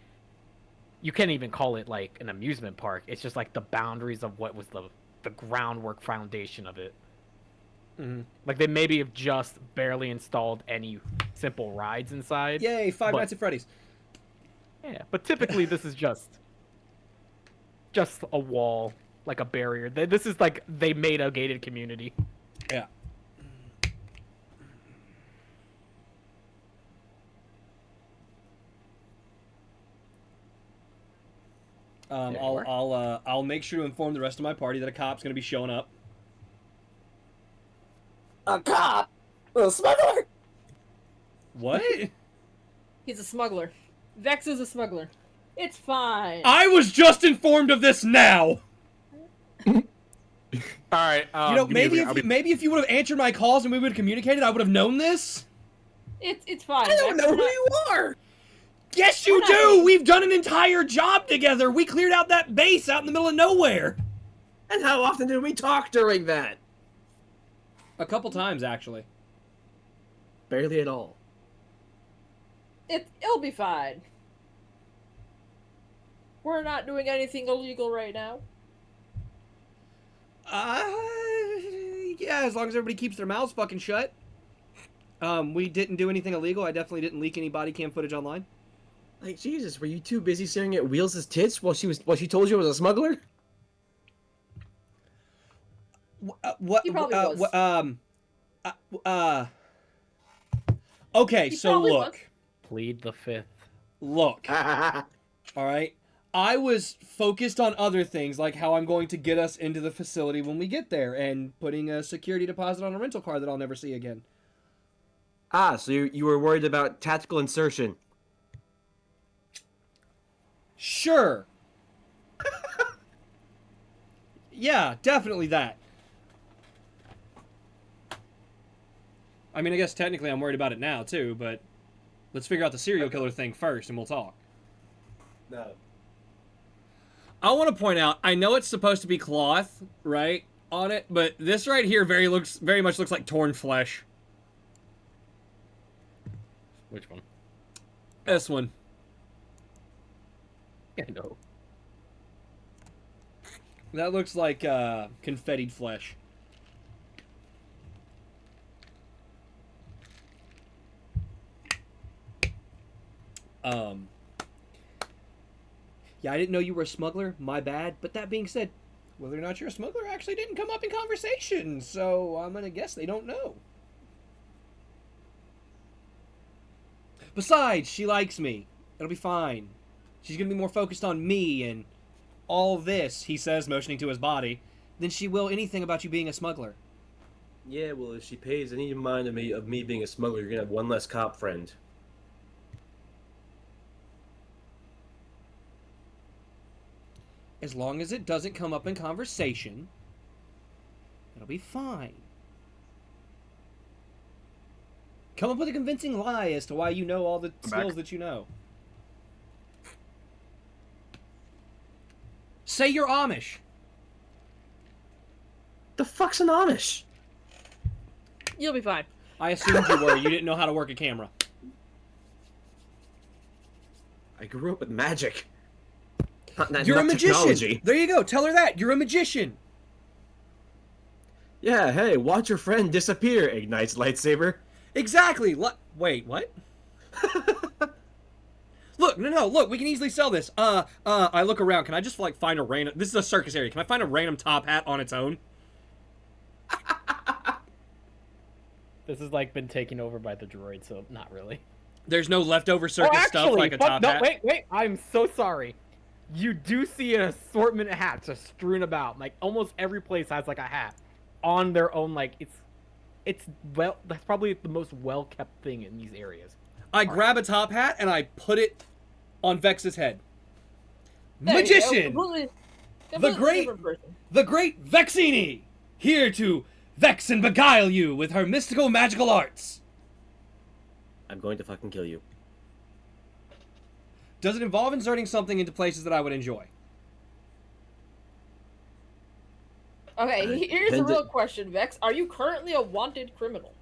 You can't even call it like an amusement park. It's just like the boundaries of what was the groundwork foundation of it. Mm-hmm. Like they maybe have just barely installed any simple rides inside. Yay, Five But- Nights at Freddy's. Yeah, but typically this is just a wall, like a barrier. This is like they made a gated community. Yeah. There you are. I'll make sure to inform the rest of my party that a cop's gonna be showing up. A cop? A smuggler? What? He's a smuggler. Vex is a smuggler. It's fine. I was just informed of this now. All right. You know, maybe if you would have answered my calls and we would have communicated, I would have known this. It's fine. I don't Vex. know who you are! Yes, you do. We've done an entire job together. We cleared out that base out in the middle of nowhere. And how often did we talk during that? A couple times, actually. Barely at all. It'll be fine. We're not doing anything illegal right now. Yeah, as long as everybody keeps their mouths fucking shut. We didn't do anything illegal. I definitely didn't leak any body cam footage online. Like, Jesus, were you too busy staring at Wheels' tits while she told you I was a smuggler? What? He probably was. Okay, He so probably look. was. Plead the fifth. Look. All right. I was focused on other things, like how I'm going to get us into the facility when we get there, and putting a security deposit on a rental car that I'll never see again. So you were worried about tactical insertion. Sure. Yeah, definitely that. I mean, I guess technically I'm worried about it now, too, but let's figure out the serial killer thing first, and we'll talk. No. I want to point out, I know it's supposed to be cloth, right, on it, but this right here very much looks like torn flesh. Which one? This one. I know. That looks like confettied flesh. Yeah, I didn't know you were a smuggler. My bad. But that being said, whether or not you're a smuggler actually didn't come up in conversation, so I'm gonna guess they don't know. Besides, she likes me. It'll be fine. She's gonna be more focused on me and all this, he says, motioning to his body, than she will anything about you being a smuggler. Yeah, well, if she pays any mind of me being a smuggler, you're gonna have one less cop friend. As long as it doesn't come up in conversation, it'll be fine. Come up with a convincing lie as to why you know all the skills that you know. Say you're Amish. The fuck's an Amish? You'll be fine. I assumed you were. You didn't know how to work a camera. I grew up with magic. You're a not magician. technology. There you go. Tell her that. You're a magician. Yeah, hey, watch your friend disappear. Ignites lightsaber. Exactly. Wait, what? Look, no, look, we can easily sell this. I look around. Can I just, like, find a random... This is a circus area. Can I find a random top hat on its own? This has like been taken over by the droid, so not really. There's no leftover circus stuff like a top hat? Wait, I'm so sorry. You do see an assortment of hats just strewn about. Like, almost every place has, like, a hat on their own, like, it's well, that's probably the most well-kept thing in these areas. I grab a top hat and I put it on Vex's head. There you go. Magician! Completely different person. The great Vexini! Here to vex and beguile you with her mystical magical arts. I'm going to fucking kill you. Does it involve inserting something into places that I would enjoy? Okay, here's the depends real it- question, Vex. Are you currently a wanted criminal?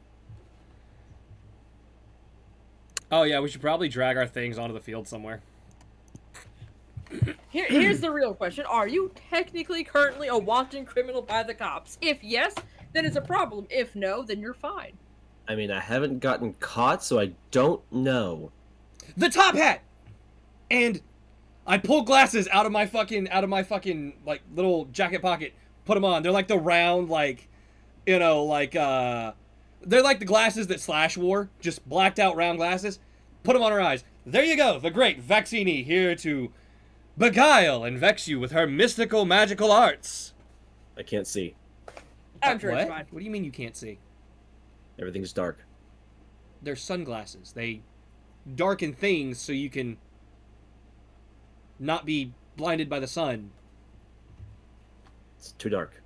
Oh yeah, we should probably drag our things onto the field somewhere. Here's the real question. Are you technically currently a wanted criminal by the cops? If yes, then it's a problem. If no, then you're fine. I mean, I haven't gotten caught, so I don't know. The top hat! And I pull glasses out of my fucking like little jacket pocket, put them on. They're like the round, like, you know, like they're like the glasses that Slash wore, just blacked out round glasses. Put them on her eyes. There you go, the great Vexini here to beguile and vex you with her mystical magical arts. I can't see. I'm sure What? it's fine. What do you mean you can't see? Everything's dark. They're sunglasses. They darken things so you can not be blinded by the sun. It's too dark.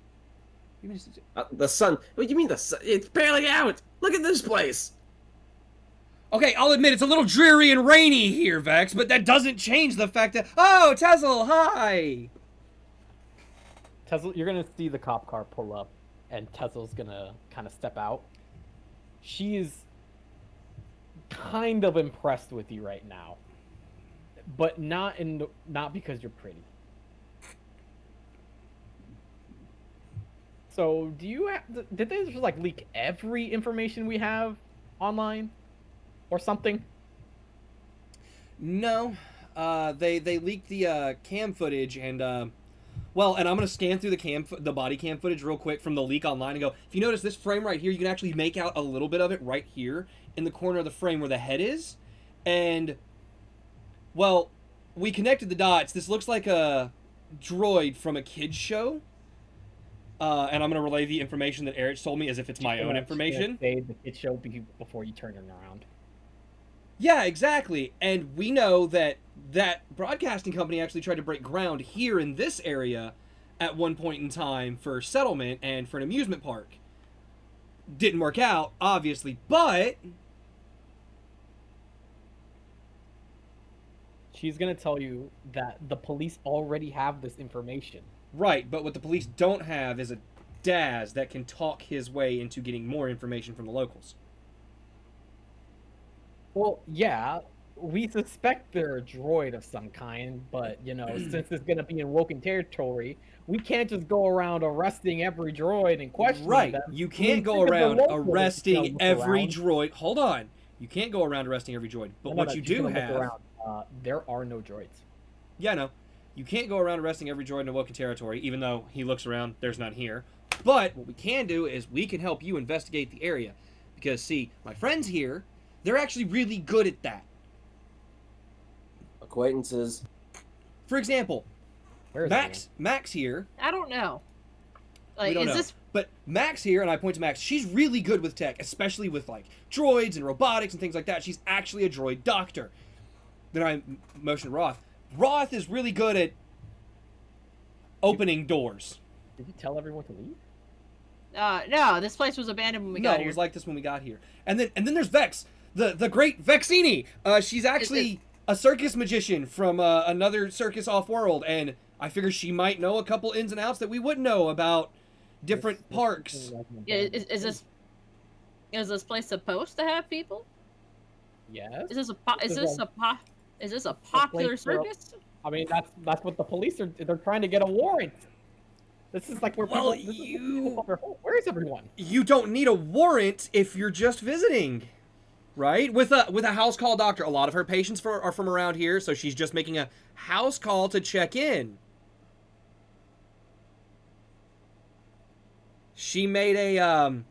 You mean it's- The sun. What do you mean the sun? It's barely out. Look at this place. Okay, I'll admit it's a little dreary and rainy here, Vex, but that doesn't change the fact that... Oh, Tezel, hi! Tesla, you're gonna see the cop car pull up, and Tesla's gonna kind of step out. She's kind of impressed with you right now, but not because you're pretty. So, did they just like leak every information we have online, or something? No, they leaked the cam footage and well, and I'm gonna scan through the body cam footage real quick from the leak online and go. If you notice this frame right here, you can actually make out a little bit of it right here in the corner of the frame where the head is, and well, we connected the dots. This looks like a droid from a kids show. And I'm going to relay the information that Eric told me as if it's my own information. Say the kid show before you turn it around. Yeah, exactly. And we know that broadcasting company actually tried to break ground here in this area at one point in time for settlement and for an amusement park. Didn't work out, obviously, but she's going to tell you that the police already have this information. Right, but what the police don't have is a Daz that can talk his way into getting more information from the locals. Well, yeah, we suspect they're a droid of some kind, but, since it's going to be in Woken territory, we can't just go around arresting every droid and questioning Right, them. you can't go around arresting every droid. Hold on. You can't go around arresting every droid, but what you do have... there are no droids. Yeah, no. You can't go around arresting every droid in Awoken territory, even though he looks around, there's none here. But what we can do is we can help you investigate the area. Because, see, my friends here, they're actually really good at that. Acquaintances. For example, Where is Max here. I don't know. Like, We don't know. But Max here, and I point to Max, she's really good with tech, especially with, like, droids and robotics and things like that. She's actually a droid doctor. Then I motion Roth. Roth is really good at opening doors. Did you tell everyone to leave? No, this place was abandoned when we got No, here. it was like this when we got here. And then there's Vex, the great Vexini. She's actually a circus magician from another circus off-world, and I figure she might know a couple ins and outs that we wouldn't know about different parks. Is this place supposed to have people? Yes. Is this a popular circus? I mean, that's what the police are. They're trying to get a warrant. This is like where Well, where is everyone? You don't need a warrant if you're just visiting, right? With a house call doctor. A lot of her patients are from around here, so she's just making a house call to check in. She made a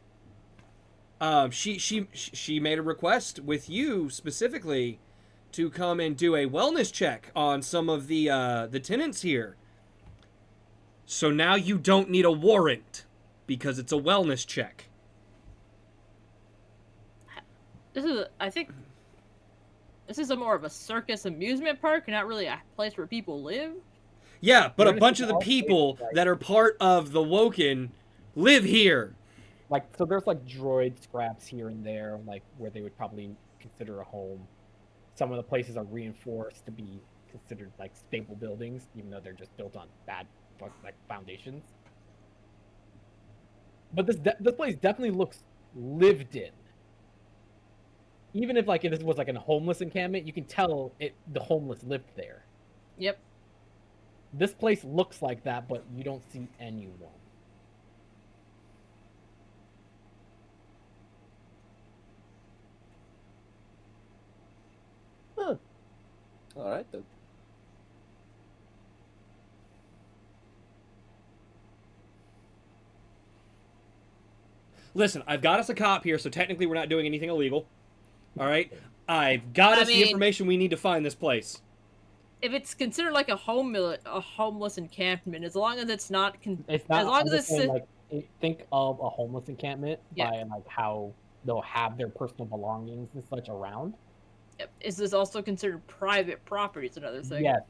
she made a request with you specifically to come and do a wellness check on some of the tenants here. So now you don't need a warrant because it's a wellness check. I think this is more of a circus amusement park, not really a place where people live. Yeah, but a Where bunch does of the it all people take, like- that are part of the Woken live here. Like, so there's like droid scraps here and there, like where they would probably consider a home. Some of the places are reinforced to be considered like stable buildings, even though they're just built on bad like foundations. But this place definitely looks lived in. Even if this was like a homeless encampment, you can tell the homeless lived there. Yep. This place looks like that, but you don't see anyone. Huh. All right then. Listen, I've got us a cop here, so technically we're not doing anything illegal. All right? I've got us the information we need to find this place. If it's considered like a homeless encampment, as long as it's not, It's not. as long I'm as just it's saying, think of a homeless encampment Yeah. by like how they'll have their personal belongings and such around. is this also considered private property? Is another thing. Yes,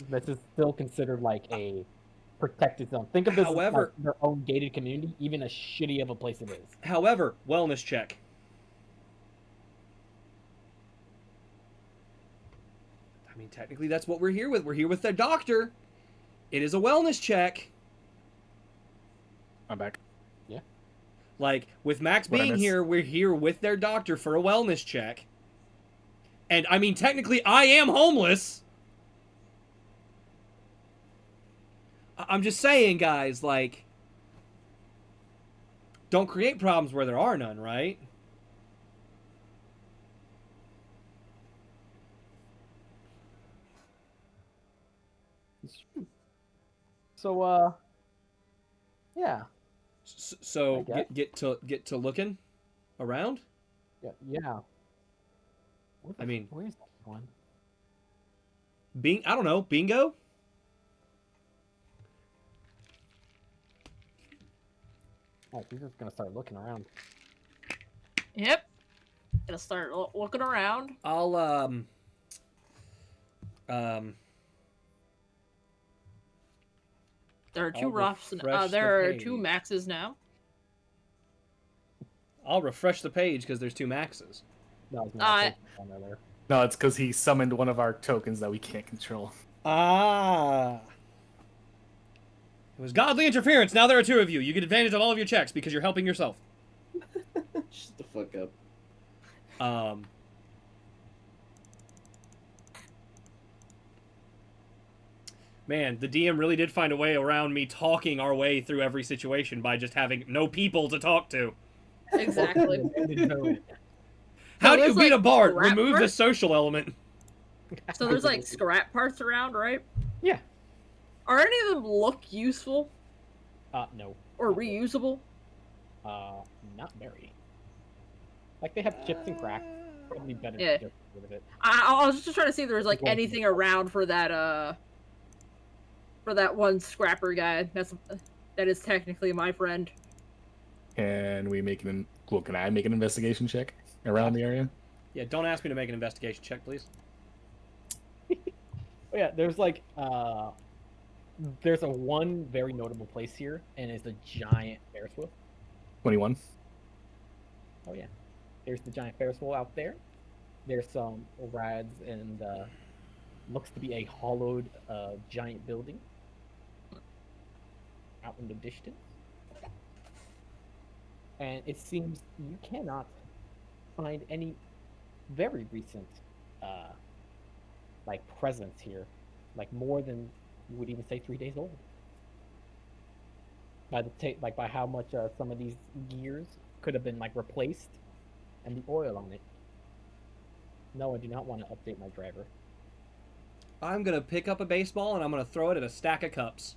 this is still considered like a protected zone. Think of this However- as like their own gated community, even as shitty of a place it is. However, wellness check. I mean, technically that's what we're here with. We're here with the doctor. It is a wellness check. I'm back. Like, with Max What I being miss. here, we're here with their doctor for a wellness check. And, I mean, technically, I am homeless. I'm just saying, guys, like, don't create problems where there are none, right? So, yeah. So I guess. get to looking around. Yeah. I mean- where's that one? I don't know, bingo. Oh, he's just gonna start looking around. Yep. Gonna start looking around. I'll There are two I'll roughs. refresh the There are two page. maxes now. I'll refresh the page because there's 2 maxes. No, it's not. Uh, It's on there. No, it's because he summoned one of our tokens that we can't control. Ah. It was godly interference. Now there are 2 of you. You get advantage on all of your checks because you're helping yourself. Shut the fuck up. Man, the DM really did find a way around me talking our way through every situation by just having no people to talk to. Exactly. How do you there's, beat like, a bard? scrap Remove the parts? social element. So there's like scrap parts around, right? Yeah. Are any of them look useful No. or reusable? Not very. Like they have chips and cracks. Probably better Yeah. to just get rid of it. I was just trying to see if there was like Well, anything around for that one scrapper guy. That is technically my friend. Can we make can I make an investigation check around the area? Yeah, don't ask me to make an investigation check, please. Oh yeah, there's like there's a one very notable place here, and it's a giant Ferris wheel. 21. Oh yeah, there's the giant Ferris wheel out there. There's some rads and looks to be a hollowed giant building out in the distance. And it seems you cannot find any very recent like presence here, like more than you would even say 3 days old. By the by how much some of these gears could have been like replaced, and the oil on it. No, I do not want to update my driver. I'm going to pick up a baseball and I'm going to throw it at a stack of cups.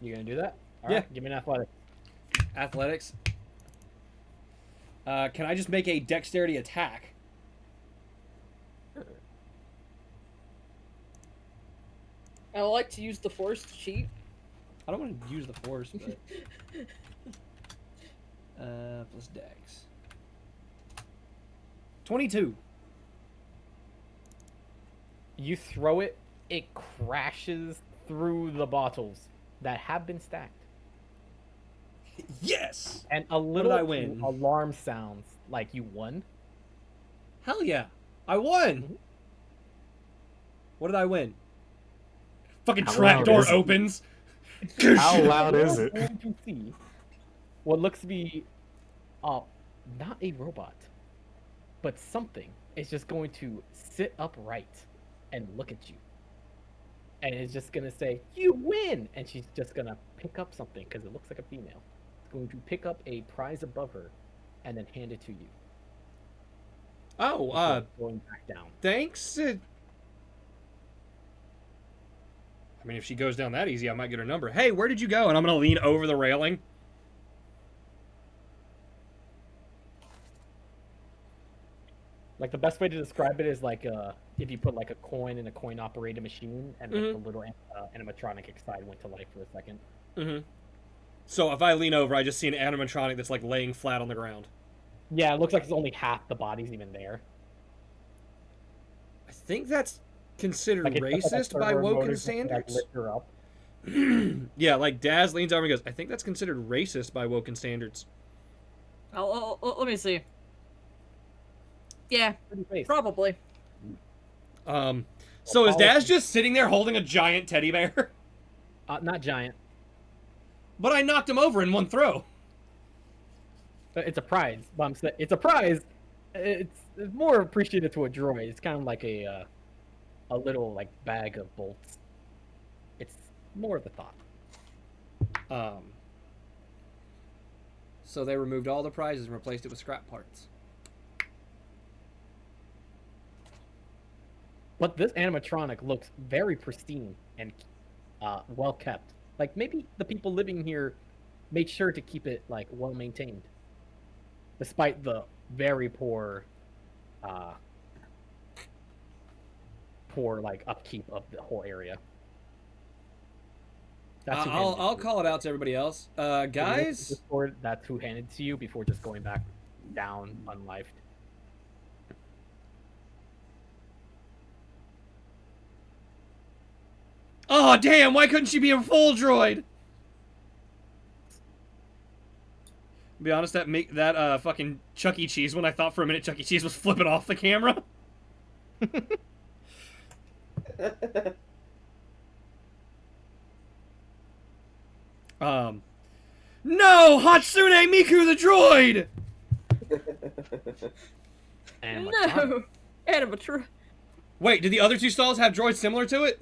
You gonna do that? All Yeah. right, give me an athletic. Athletics. Can I just make a dexterity attack? I like to use the force to cheat. I don't want to use the force, but... plus dex. 22. You throw it, it crashes through the bottles that have been stacked. Yes! And a little I win? alarm sounds like you won. Hell yeah. I won! Mhm. What did I win? Fucking How trapdoor loud is it? opens. How loud is You're it? going to see what looks to be not a robot, but something is just going to sit upright and look at you. And it's just going to say, "You win!" And she's just going to pick up something because it looks like a female. It's going to pick up a prize above her and then hand it to you. Oh, before going back down. thanks. I mean, if she goes down that easy, I might get her number. Hey, where did you go? And I'm going to lean over the railing. Like the best way to describe it is like if you put like a coin in a coin operated machine and like Mhm. the little animatronic inside went to life for a second. Mm-hmm. So if I lean over, I just see an animatronic that's like laying flat on the ground. Yeah, it looks like it's only half the body's even there. I think that's considered Like it's just racist like a by servo motor Woken just to, like, standards. lift her up. Yeah, like Daz leans over and goes, I think that's considered racist by Woken standards. Let me see. Yeah, Pretty face. probably. So is Daz just sitting there holding a giant teddy bear? Not giant. But I knocked him over in one throw. It's a prize. But I'm saying it's a prize. It's more appreciated to a droid. It's kind of like a little like bag of bolts. It's more of the thought. So they removed all the prizes and replaced it with scrap parts. But this animatronic looks very pristine and well kept. Like maybe the people living here made sure to keep it like well maintained, despite the very poor like upkeep of the whole area. That's who handed it I'll to call you. it out to everybody else. If you look at Guys, Discord, that's who handed it to you before just going back down unlifed. oh damn! Why couldn't she be a full droid? To be honest, that fucking Chuck E. Cheese one. I thought for a minute Chuck E. Cheese was flipping off the camera. No, Hatsune Miku the droid. And No, animatronic. Wait, did the other two stalls have droids similar to it?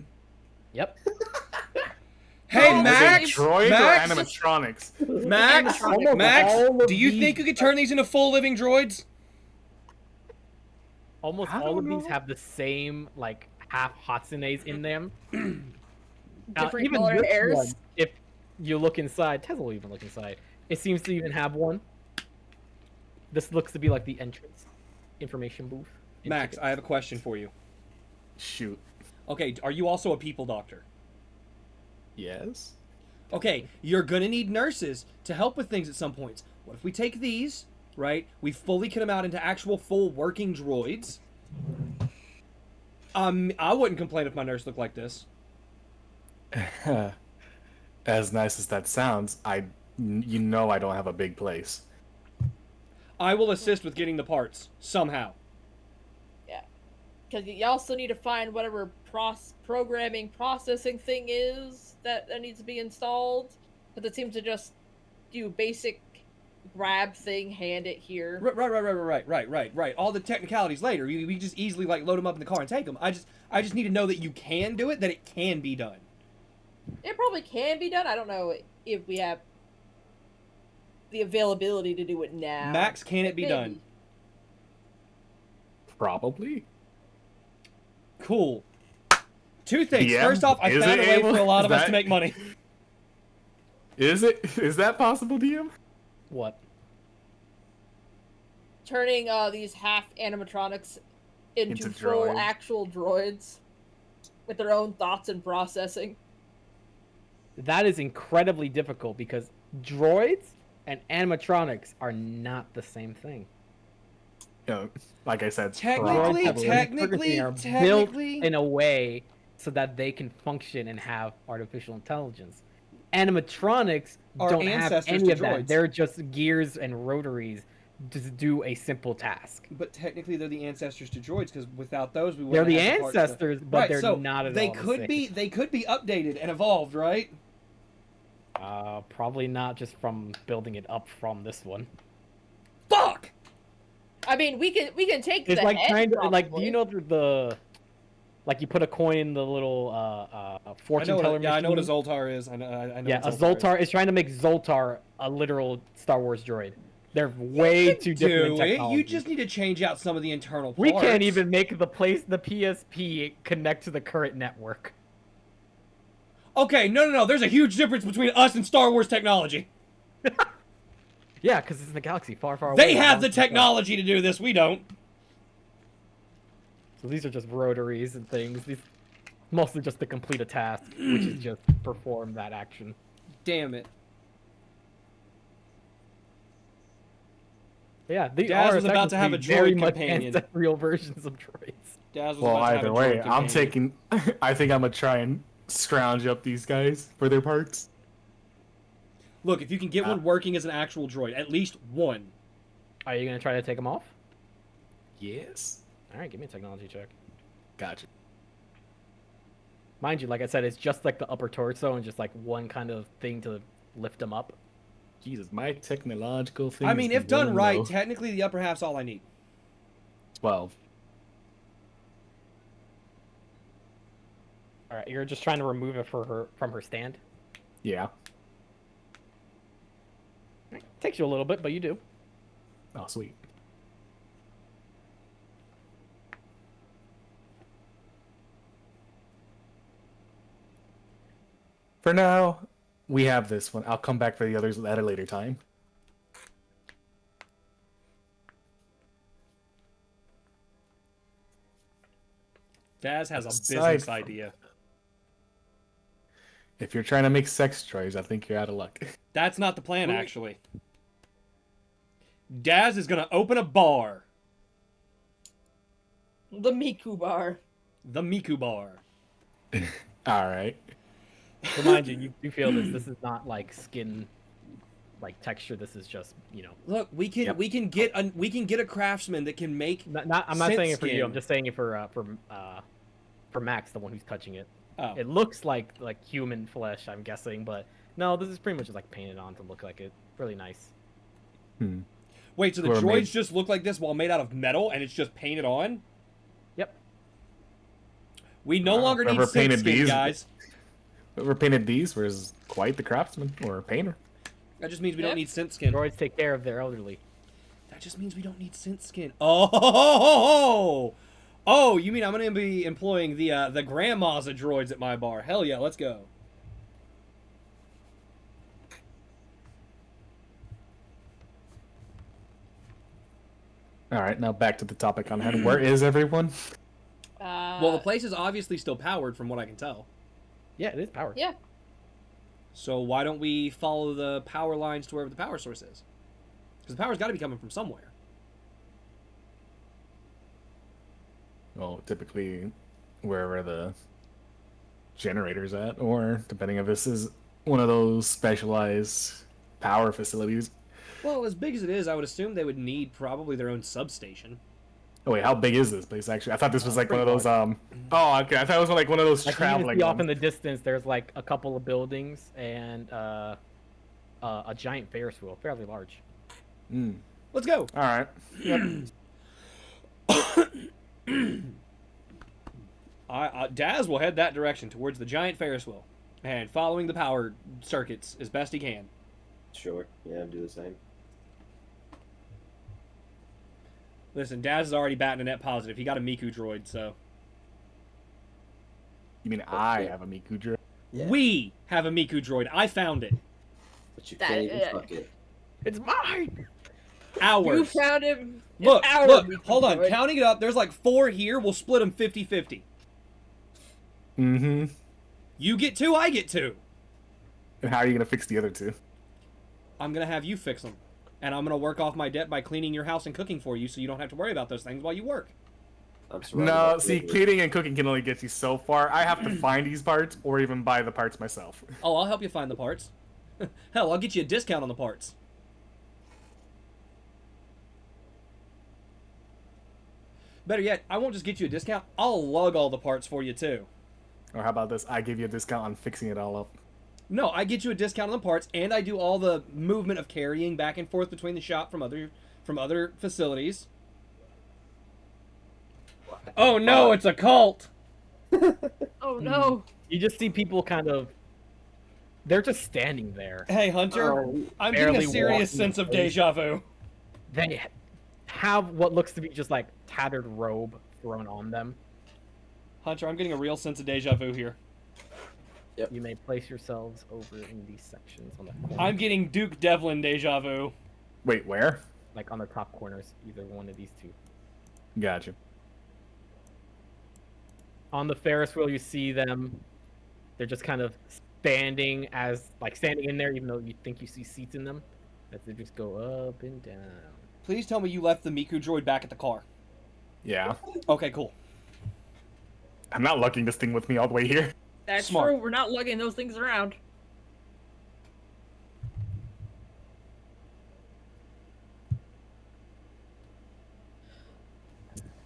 Yep. Hey, No, Is Max. it droid Max? or animatronics? Max, Almost Max, all of do you these- think you could turn these into full living droids? Almost I all of don't these know. have the same like half Hatsunes in them. Different even colored this hairs. one, if you look inside, Tesla will even look inside. It seems to even have one. This looks to be like the entrance information booth. Max, I have a question for you. Shoot. Okay, are you also a people doctor? Yes. Okay, you're gonna need nurses to help with things at some points. What if we take these, right? We fully kit them out into actual full working droids. I wouldn't complain if my nurse looked like this. As nice as that sounds, I don't have a big place. I will assist with getting the parts somehow. Because you also need to find whatever programming processing thing is that needs to be installed. Because it seems to just do basic grab thing, hand it here. Right. All the technicalities later. We just easily like load them up in the car and take them. I just need to know that you can do it, that it can be done. It probably can be done. I don't know if we have the availability to do it now. Max, can it be Maybe. done? Probably. Cool. Two things. Yeah, First off, I is found a it way able- for a lot is of us that- to make money. Is that possible, DM? What? Turning these half animatronics into Into full droids. actual droids with their own thoughts and processing. That is incredibly difficult because droids and animatronics are not the same thing. You know, like I said, Technically, probably. Built in a way so that they can function and have artificial intelligence. Animatronics Are don't have ancestors any to of that. droids. They're just gears and rotaries to do a simple task. But technically, they're the ancestors to droids because without those, we They're wouldn't the have the parts to- ancestors, but Right, they're so not at they all the could same. be updated and evolved, right? Probably not just from building it up from this one. Fuck. I mean, we can take It's the like head, kind of like, do probably. you know the like you put a coin in the little fortune teller machine? I know what a Zoltar is. I know. Yeah, a what Zoltar is trying to make Zoltar a literal Star Wars droid. They're way too different in Do it. technology. You just need to change out some of the internal parts. We can't even make the PSP connect to the current network. Okay, no. There's a huge difference between us and Star Wars technology. Yeah, because it's in the galaxy far, far away. They have the Long time. technology to do this. We don't. So these are just rotaries and things. These mostly just to complete a task, which is just perform that action. Damn it. Yeah, they Daz are was about to have a very droid much companion. ancestral versions of droids. Daz was Well, about to have either a way, droid I'm companion. taking. I think I'm gonna try and scrounge up these guys for their parts. Look, if you can get one working as an actual droid, at least one. Are you gonna try to take them off? Yes. All right, give me a technology check. Gotcha. Mind you, like I said, it's just like the upper torso and just like one kind of thing to lift them up. Jesus, my technological thing. I mean, if done right, technically the upper half's all I need. 12. All right, you're just trying to remove it from her stand. Yeah. Takes you a little bit, but you do. Oh, sweet. For now, we have this one. I'll come back for the others at a later time. Daz has a Aside business from- idea. If you're trying to make sex toys, I think you're out of luck. That's not the plan, actually. Daz is gonna open a bar. The Miku bar. The Miku bar. All right. Remind you, you do feel this. This is not like skin, like texture. This is just, you know. Look, we can Yep. we can get a craftsman that can make. I'm not saying it for you. Skin. I'm just saying it for Max, the one who's touching it. Oh. It looks like human flesh, I'm guessing, but no, this is pretty much just like painted on to look like it. Really nice. Wait, so the Or droids made- just look like this while made out of metal, and it's just painted on? Yep. We no longer need whoever synth painted skin, these- guys. Whoever painted these was quite the craftsman or painter. That just means we Yep. don't need synth skin. Droids take care of their elderly. That just means we don't need synth skin. Oh, you mean I'm gonna be employing the grandmas of droids at my bar? Hell yeah, let's go. All right, now back to the topic on hand. Where is everyone? Well, the place is obviously still powered, from what I can tell. Yeah, it is powered. Yeah. So why don't we follow the power lines to wherever the power source is? Because the power's got to be coming from somewhere. Well, typically wherever the generator's at, or depending if this is one of those specialized power facilities. Well, as big as it is, I would assume they would need probably their own substation. Oh wait, how big is this place actually? I thought this was like one of pretty those Oh, okay. I thought it was like one of those Like you can traveling see off in ones. the distance, there's like a couple of buildings and a giant Ferris wheel, fairly large. Mm. Let's go. All right. Daz will head that direction towards the giant Ferris wheel, and following the power circuits as best he can. Sure. Yeah, I'll do the same. Listen, Daz is already batting a net positive. He got a Miku droid, so You mean I have a Miku droid? Yeah. we have a Miku droid. I found it. But you That- can't even fuck it. It's mine! Ours. You found him. It's Look, our look, Miku hold on. droid. Counting it up, there's like 4 here. We'll split them 50-50. Mm-hmm. You get 2, I get 2. And how are you gonna fix the other two? I'm going to have you fix them. And I'm going to work off my debt by cleaning your house and cooking for you so you don't have to worry about those things while you work. I'm surrounded No, by see, delivery. cleaning and cooking can only get you so far. I have to find these parts or even buy the parts myself. Oh, I'll help you find the parts. Hell, I'll get you a discount on the parts. Better yet, I won't just get you a discount. I'll lug all the parts for you too. Or how about this? I give you a discount on fixing it all up. No, I get you a discount on the parts, and I do all the movement of carrying back and forth between the shop from other facilities. Oh no, it's a cult. Oh no. You just see people kind of. They're just standing there. Hey Hunter, Oh, I'm getting a barely serious walking sense of in place. deja vu. They have what looks to be just like tattered robe thrown on them. Hunter, I'm getting a real sense of deja vu here. You may place yourselves over in these sections on the corner, I'm getting Duke Devlin deja vu. Wait, where? like on the top corners, either one of these two. Gotcha. On the Ferris wheel, you see them. They're just kind of standing in there, even though you think you see seats in them. As they just go up and down. Please tell me you left the Miku droid back at the car. Yeah. Okay, cool. I'm not lugging this thing with me all the way here. That's Smart. true. We're not lugging those things around.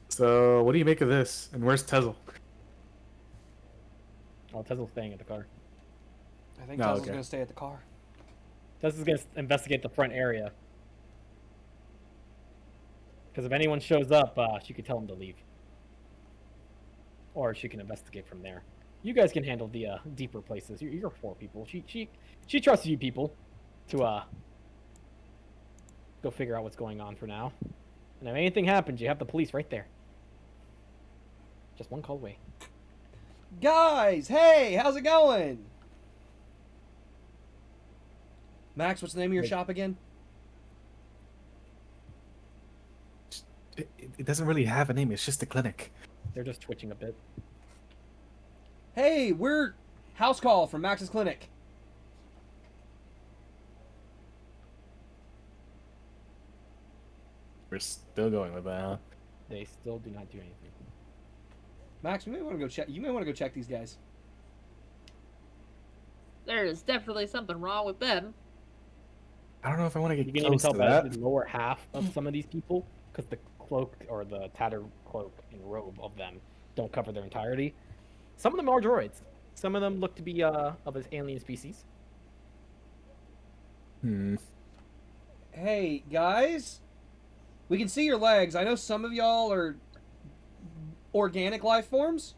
So, what do you make of this? And where's Tezel? Tesla's staying at the car. I think Oh, Tesla's okay. gonna stay at the car. Tesla's gonna investigate the front area. Because if anyone shows up, she could tell them to leave. Or she can investigate from there. You guys can handle the deeper places. You're 4 people. She trusts you people to go figure out what's going on for now. And if anything happens, you have the police right there. Just one call away. Guys, hey, how's it going? Max, what's the name of your Hey. shop again? It doesn't really have a name. It's just a clinic. They're just twitching a bit. Hey, we're House Call from Max's Clinic. We're still going with that, huh? They still do not do anything. Max, you may want to go check. You may want to go check these guys. There is definitely something wrong with them. I don't know if I want to You get can even close tell to by that. the lower half of some of these people, because the cloak or the tattered cloak and robe of them don't cover their entirety. Some of them are droids. Some of them look to be of an alien species. Hey, guys, we can see your legs. I know some of y'all are organic life forms.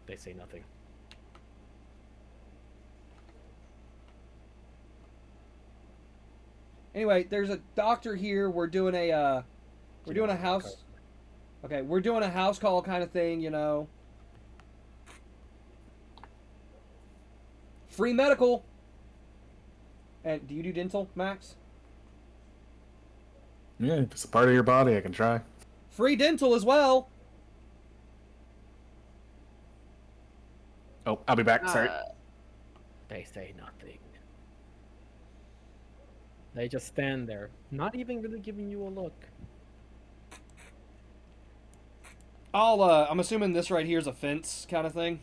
They say nothing. Anyway, there's a doctor here. We're doing a house. Okay, we're doing a house call kind of thing, you know. Free medical. And do you do dental, Max? Yeah, if it's a part of your body, I can try. Free dental as well. Oh, I'll be back. Sorry. They say nothing. They just stand there, not even really giving you a look. I'm assuming this right here is a fence kind of thing.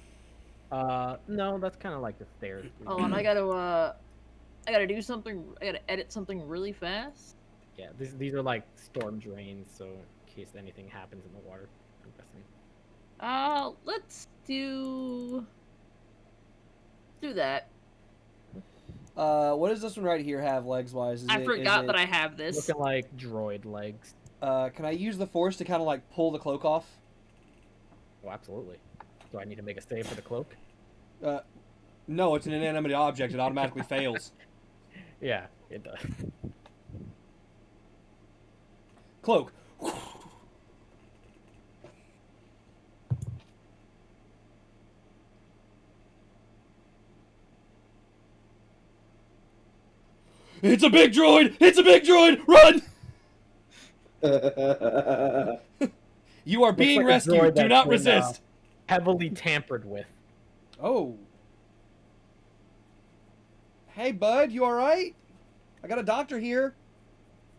No, that's kind of like the stairs. Oh, and I gotta do something. I gotta edit something really fast. Yeah, these are like storm drains, so in case anything happens in the water, I'm guessing. Let's do that. What does this one right here have legs wise? I forgot that I have this. Looking like droid legs. Can I use the force to kind of like pull the cloak off? Oh, absolutely. Do I need to make a save for the cloak? No, it's an inanimate object. It automatically fails. Yeah, it does. Cloak. It's a big droid! It's a big droid! Run! You are being like a rescued. droid Do that's not been, resist. Heavily tampered with. Oh. Hey, bud, you alright? I got a doctor here.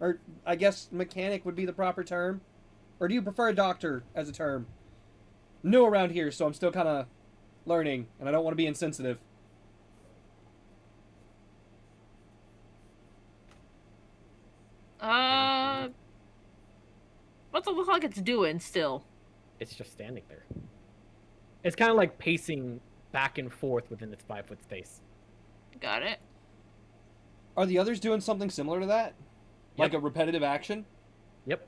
Or, I guess mechanic would be the proper term. Or do you prefer a doctor as a term? New around here, so I'm still kind of learning, and I don't want to be insensitive. What's it look like it's doing still? It's just standing there. It's kind of like pacing back and forth within its 5-foot space. Got it. Are the others doing something similar to that? Like Yep. a repetitive action? Yep.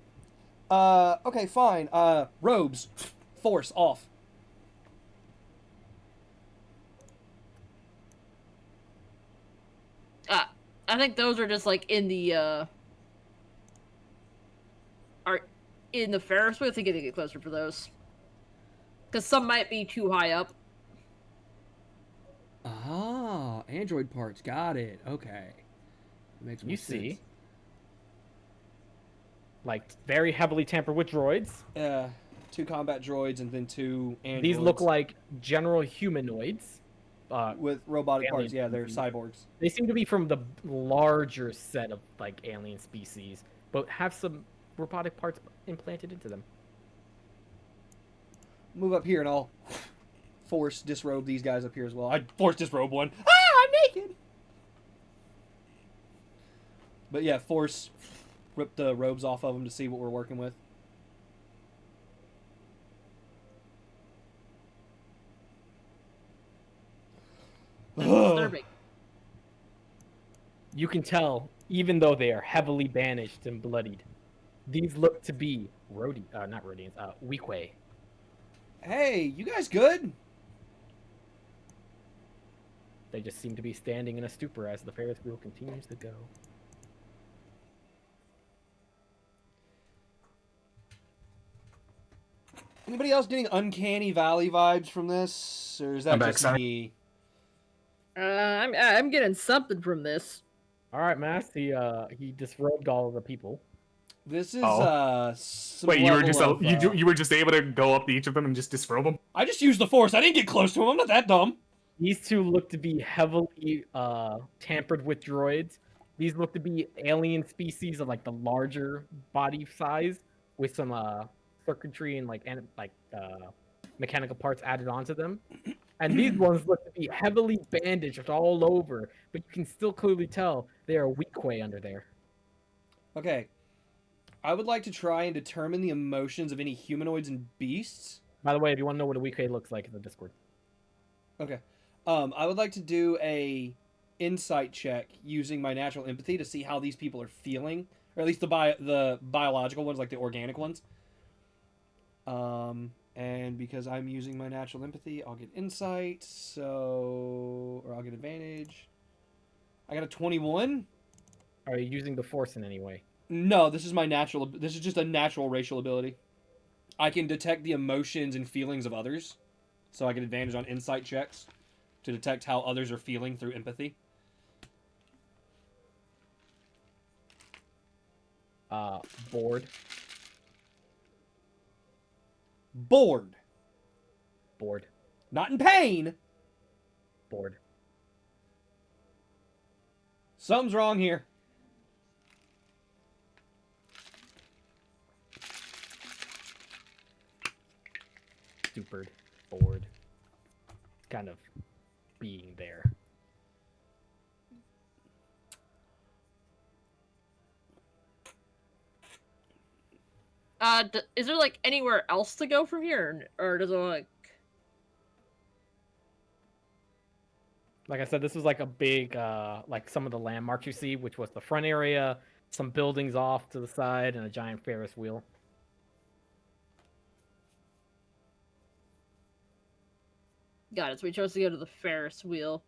Okay, fine. Robes. Force, off. I think those are just like in the are in the Ferris wheel. I think I need to get closer for those. Because some might be too high up. Ah, Android parts. Got it. Okay. Makes more You sense. see, like very heavily tampered with droids. 2 combat droids and then 2 androids. These look like general humanoids. with robotic alien parts. Yeah, they're species. cyborgs. They seem to be from the larger set of like alien species, but have some robotic parts implanted into them. Move up here and I'll force disrobe these guys up here as well. I force disrobe one. Ah, I'm naked. But yeah, force rip the robes off of them to see what we're working with. That's disturbing. You can tell, even though they are heavily bandaged and bloodied, these look to be not Rhodians, Weequay. Hey, you guys good? They just seem to be standing in a stupor as the Ferris wheel continues to go. Anybody else getting Uncanny Valley vibes from this, or is that I'm just excited. me? I'm getting something from this. All right, Mass. He disrobed all of the people. This is Oh. some Wait, you were level just of, you were just able to go up to each of them and just disrobe them? I just used the force. I didn't get close to him. I'm not that dumb. These two look to be heavily tampered with droids. These look to be alien species of like the larger body size with some circuitry and mechanical parts added onto them. And these ones look to be heavily bandaged all over, but you can still clearly tell they are Weequay under there. Okay. I would like to try and determine the emotions of any humanoids and beasts. By the way, if you want to know what a Weequay looks like in the Discord. Okay. I would like to do a insight check using my natural empathy to see how these people are feeling, or at least the biological ones, like the organic ones. And because I'm using my natural empathy, I'll get insight, or I'll get advantage. I got a 21. Are you using the Force in any way? No, this is just a natural racial ability. I can detect the emotions and feelings of others, so I get advantage on insight checks to detect how others are feeling through empathy. Bored. Bored. Bored. Not in pain. Bored. Something's wrong here. Stupid. Bored. Kind of being there. Is there like anywhere else to go from here, or does it like? Like I said, this was like a big, like some of the landmarks you see, which was the front area, some buildings off to the side, and a giant Ferris wheel. Got it. So we chose to go to the Ferris wheel.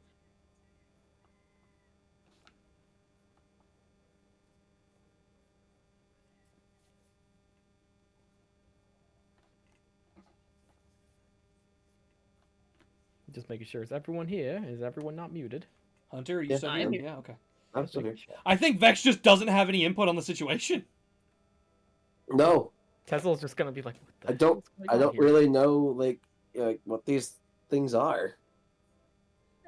Just making sure, is everyone here? Is everyone not muted? Hunter, are you Yeah. still I here? am here. Yeah, okay. I'm still here. I think Vex just doesn't have any input on the situation. No, Tesla's just gonna be like, what the I don't- hell's going I on don't here? really know like what these things are.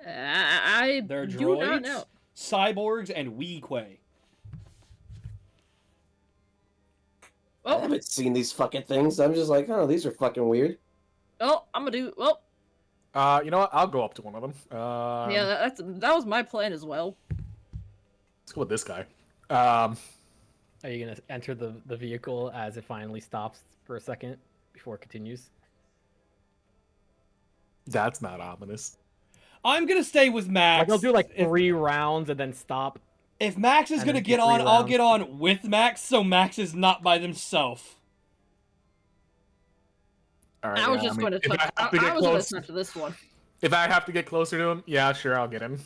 I They're do not droids, know. cyborgs, and Weequay. I Oh, haven't seen these fucking things. I'm just like, oh, these are fucking weird. oh, I'm gonna do. Well, You know what? I'll go up to one of them. yeah, that was my plan as well. Let's go with this guy. Are you gonna enter the vehicle as it finally stops for a second before it continues? That's not ominous. I'm gonna stay with Max. Like they'll do like If- 3 rounds and then stop. If Max is and gonna then get do on, 3 I'll rounds. get on with Max, so Max is not by themselves. All right, I was yeah, just mean, going to if touch. I have to get I was going close, to touch this one, if I have to get closer to him, yeah, sure, I'll get him.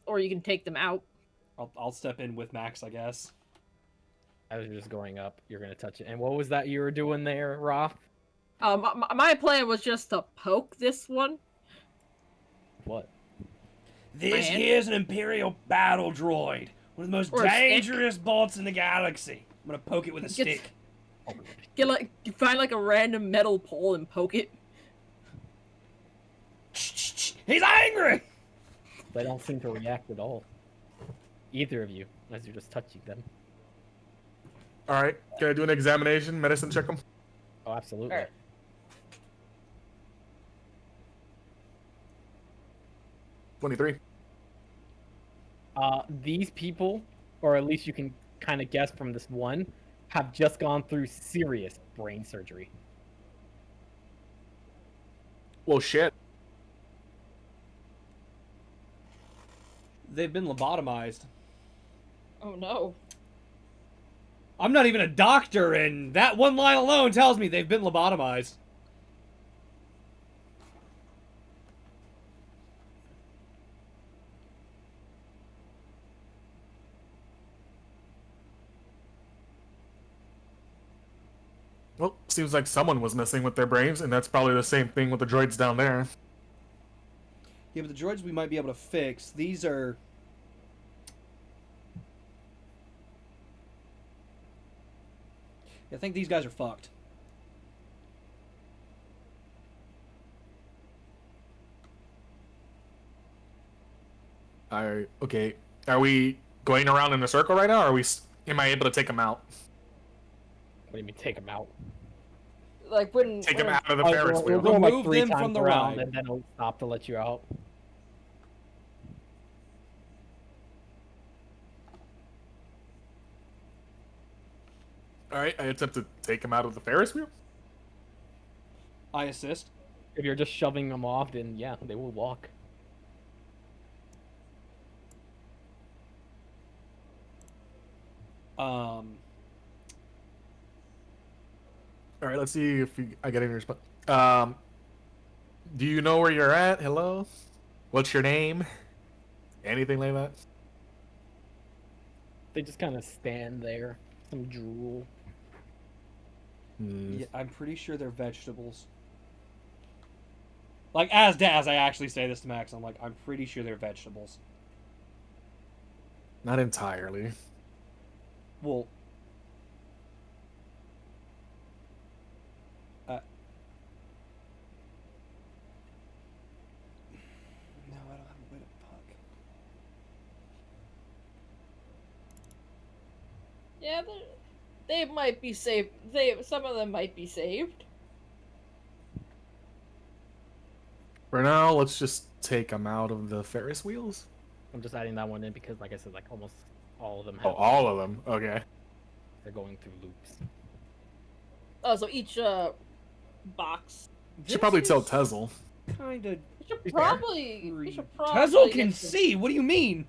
or you can take them out. I'll step in with Max, I guess. As you're just going up, you're gonna touch it. And what was that you were doing there, Roth? My plan was just to poke this one. What? This Man. here's an Imperial battle droid. One of the most Or a stick. dangerous bolts in the galaxy. I'm gonna poke it with a Gets- stick. You find like a random metal pole and poke it. He's angry! They don't seem to react at all. Either of you, as you're just touching them. All right, can I do an examination, medicine check him? Oh, absolutely. Alright. 23. These people, or at least you can kind of guess from this one, have just gone through serious brain surgery. Well, shit. They've been lobotomized. Oh no. I'm not even a doctor, and that one line alone tells me they've been lobotomized. Well, seems like someone was messing with their brains, and that's probably the same thing with the droids down there. Yeah, but the droids we might be able to fix. These are... I think these guys are fucked. Okay. Are we going around in a circle right now, or am I able to take them out? What do you mean, take them out? Like when Take them when- out of the Oh, Ferris we'll wheel. go like Remove 3 them times from the around, ride. and then it'll stop to let you out. All right, I attempt to take them out of the Ferris wheel. I assist. If you're just shoving them off, then yeah, they will walk. All right, let's see if I get any response. Do you know where you're at? Hello? What's your name? Anything like that? They just kind of stand there, some drool. Hmm. Yeah, I'm pretty sure they're vegetables. Like, as I actually say this to Max, I'm like, I'm pretty sure they're vegetables. Not entirely. Well... No, I don't have a way to fuck. Yeah, they might be saved. Some of them might be saved. For now, let's just take them out of the Ferris wheels. I'm just adding that one in because, like I said, like almost all of them Oh, have. all of them. Okay. They're going through loops. Oh, so each box. Should probably tell Tezel. Kind of... You should He's probably. You should probably. Tezel can get some- see! What do you mean?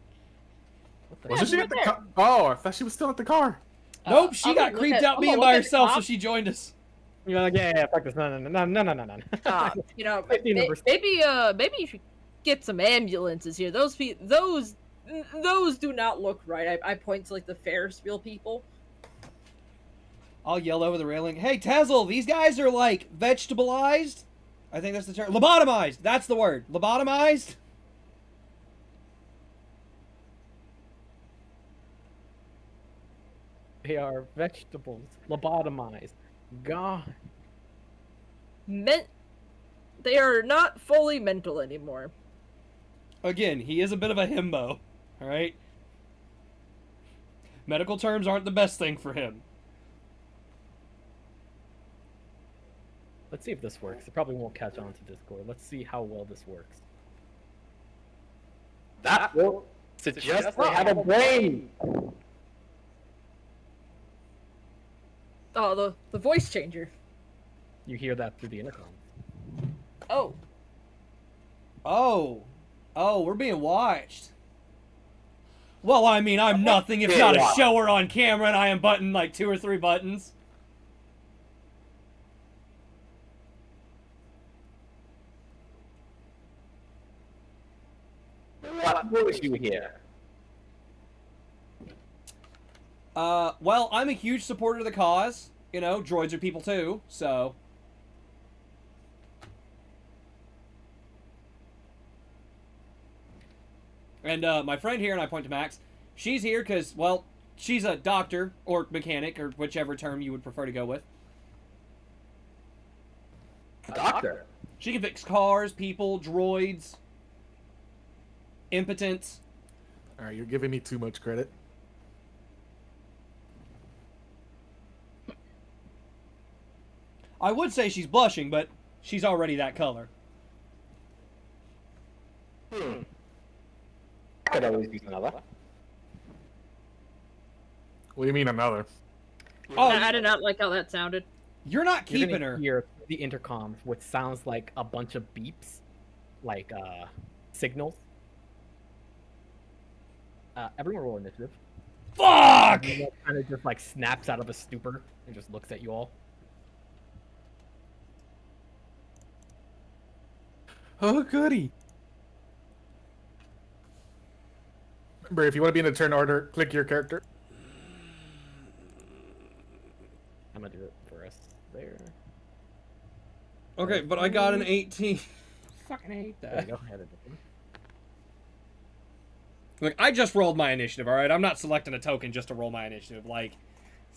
What the Wasn't Yeah, she at the right car? Oh, I thought she was still at the car. Nope, she I'm got gonna look creeped at- out I'm being gonna by look at herself, so top. she joined us. You're like, yeah, fuck this. No. You know, Safety numbers. maybe you should get some ambulances here. Those do not look right. I point to like the Ferris wheel people. I'll yell over the railing, hey, Tezel, these guys are, like, vegetableized? I think that's the term. Lobotomized! That's the word. Lobotomized? They are vegetables, lobotomized. God. They are not fully mental anymore. Again, he is a bit of a himbo, alright? Medical terms aren't the best thing for him. Let's see if this works. It probably won't catch on to Discord. Let's see how well this works. That will suggest they have a brain. Oh, the voice changer. You hear that through the intercom. Oh, Oh. Oh, we're being watched. Well, I mean, I'm nothing if not a shower on camera, and I am button like 2 or 3 buttons. What was you here? Well, I'm a huge supporter of the cause. You know, droids are people too, so... And, my friend here, and I point to Max, she's here because, well, she's a doctor, or mechanic, or whichever term you would prefer to go with. A doctor? She can fix cars, people, droids, impotence. Alright, you're giving me too much credit. I would say she's blushing, but she's already that color. Could always use another. What do you mean another? Oh, I did not like how that sounded. you're not You're keeping gonna her. hear the intercom, which sounds like a bunch of beeps, like signals. Everyone roll initiative. Fuck! Everyone kind of just like snaps out of a stupor and just looks at you all. Oh, goody. Remember, if you want to be in a turn order, click your character. I'm gonna do it for us there. Okay, but I got an 18. Fucking hate There you that. go. I had a different. Look, I just rolled my initiative, alright? I'm not selecting a token just to roll my initiative. Like,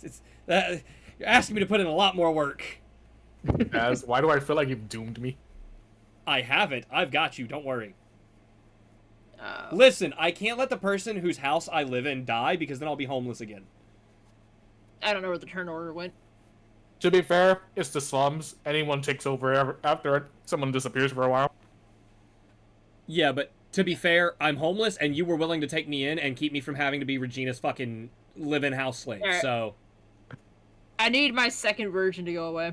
it's you're asking me to put in a lot more work. As why do I feel like you've doomed me? I haven't. I've got you. Don't worry. Uh, Listen, I can't let the person whose house I live in die because then I'll be homeless again. I don't know where the turn order went. To be fair, it's the slums. Anyone takes over after someone disappears for a while. Yeah, but to be fair, I'm homeless and you were willing to take me in and keep me from having to be Regina's fucking live-in house slave. Alright. So, I need my second version to go away.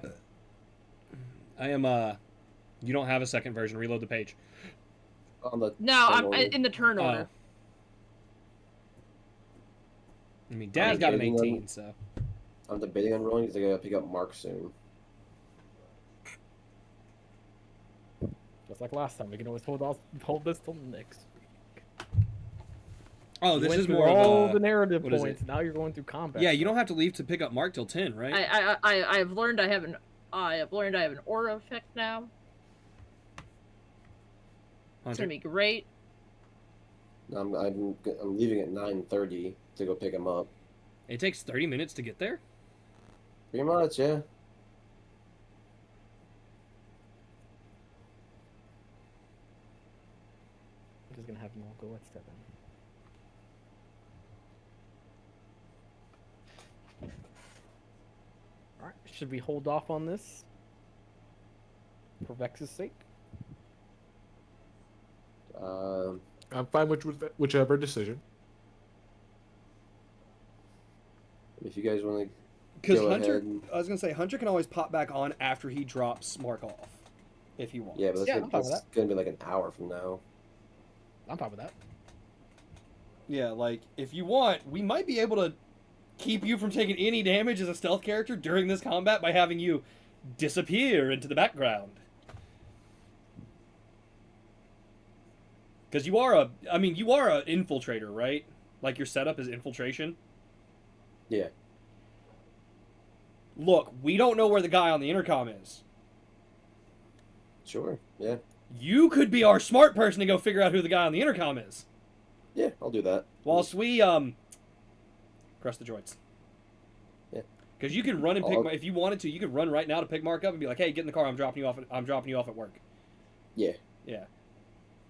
I am, you don't have a second version. Reload the page. On the No, turn I'm order. in the turn order. I mean, Dad's got an debating on- 18, so. I'm debating on rolling because I gotta pick up Mark soon. Just like last time, we can always hold this till next. Oh, You this went is through more all of the a... narrative what is points. Now you're going through combat. Yeah, you don't have to leave to pick up Mark till 10, right? I have learned I have an aura effect now. It's Hunter? gonna be great. I'm leaving at 9:30 to go pick him up. It takes 30 minutes to get there? Pretty much, yeah. I'm just gonna have them all go at 7. Alright, should we hold off on this? For Vex's sake? I'm fine with whichever decision. If you guys want to Because Go Hunter, ahead. I was gonna say Hunter can always pop back on after he drops Mark off, if he wants. Yeah, but Yeah, I'm fine with that's gonna be like an hour from now. I'm fine with that. Yeah, like if you want, we might be able to keep you from taking any damage as a stealth character during this combat by having you disappear into the background. Because you are an infiltrator, right? Like your setup is infiltration. Yeah. Look, we don't know where the guy on the intercom is. Sure. Yeah. You could be our smart person to go figure out who the guy on the intercom is. Yeah, I'll do that. Whilst we crush the joints. Yeah. Because you can run and pick. I'll- If you wanted to, you could run right now to pick Mark up and be like, "Hey, get in the car. I'm dropping you off. I'm dropping you off at work." Yeah. Yeah.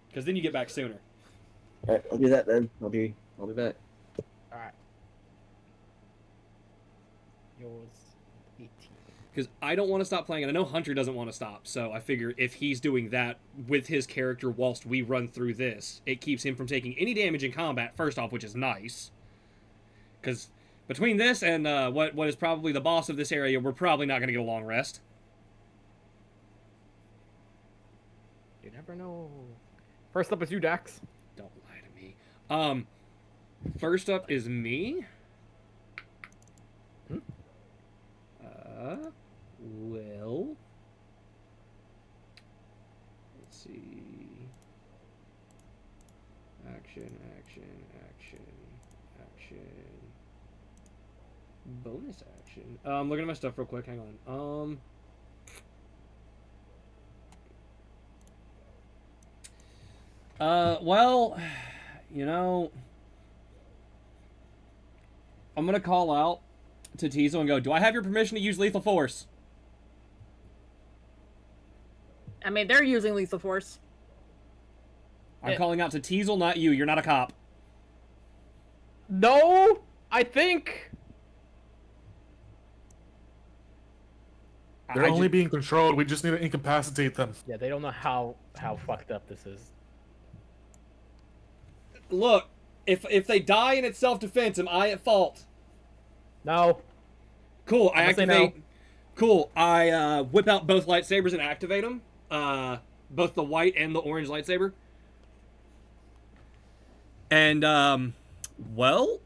Because then you get back sooner. All right, I'll do that then. I'll be back. Alright. Yours 18. Because I don't want to stop playing, and I know Hunter doesn't want to stop. So I figure if he's doing that with his character whilst we run through this, it keeps him from taking any damage in combat. First off, which is nice. Because between this and what is probably the boss of this area, we're probably not going to get a long rest. You never know. First up is you, Dax. Don't lie to me. First up is me. Hmm? Well, let's see. Action. Bonus action. I'm looking at my stuff real quick. Hang on. Well, you know, I'm gonna call out to Teasel and go, "Do I have your permission to use lethal force?" I mean, they're using lethal force. I'm calling out to Teasel, not you. You're not a cop. No! I think. They're I only ju- being controlled. We just need to incapacitate them. Yeah, they don't know how fucked up this is. Look, if they die in its self-defense, am I at fault? No. Cool. I I'm gonna say activate. no. Cool. I whip out both lightsabers and activate them. Both the white and the orange lightsaber. And well,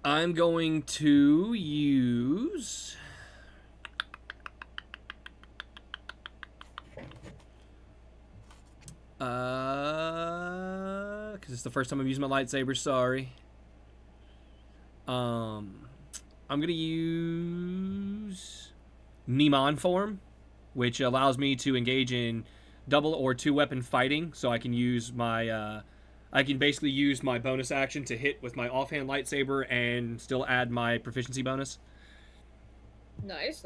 I'm going to use. Because it's the first time I'm using my lightsaber. Sorry. I'm gonna use Nemon form, which allows me to engage in double or two weapon fighting. So I can use my, I can basically use my bonus action to hit with my offhand lightsaber and still add my proficiency bonus. Nice.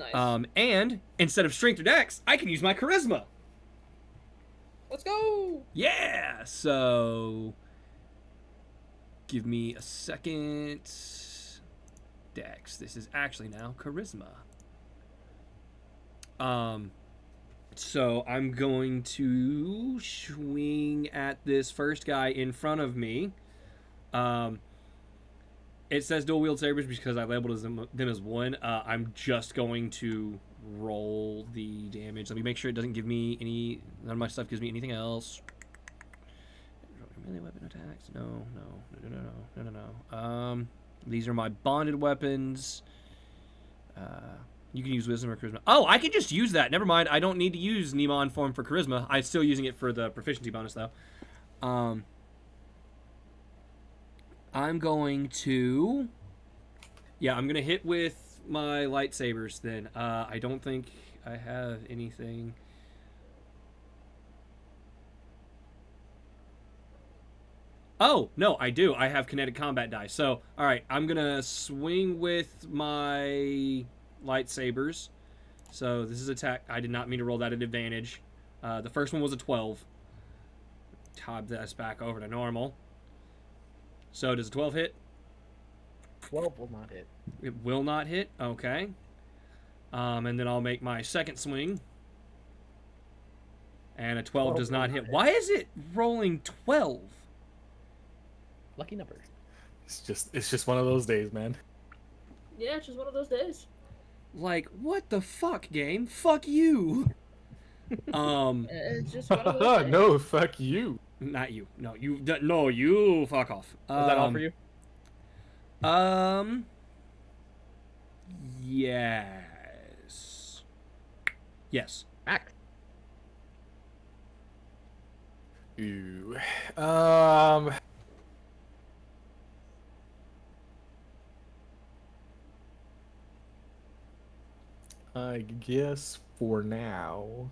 And instead of strength or dex, I can use my charisma. Let's go. Yeah. So give me a second. Dex. This is actually now charisma. So I'm going to swing at this first guy in front of me. It says dual wield sabers because I labeled them as one. I'm just going to roll the damage. Let me make sure it doesn't give me any. None of my stuff gives me anything else. Melee weapon attacks. No. These are my bonded weapons. You can use wisdom or charisma. Oh, I can just use that. Never mind. I don't need to use Nemon form for charisma. I'm still using it for the proficiency bonus though. I'm going to. Yeah, I'm gonna hit with my lightsabers then. I don't think I have anything. Oh, no, I do. I have kinetic combat dice. So, all right, I'm going to swing with my lightsabers. So, this is attack. I did not mean to roll that at advantage. The first one was a 12. Top this back over to normal. So, does a 12 hit? 12 will not hit. It will not hit. Okay. And then I'll make my second swing. And a 12 does not hit. Why is it rolling 12? Lucky number. It's just one of those days, man. Yeah, it's just one of those days. Like, what the fuck, game? Fuck you. It's just one of those days. No, fuck you. Not you. No, you. No, you. Fuck off. Is that all for you? Yes. Yes. Max. Ooh. I guess for now.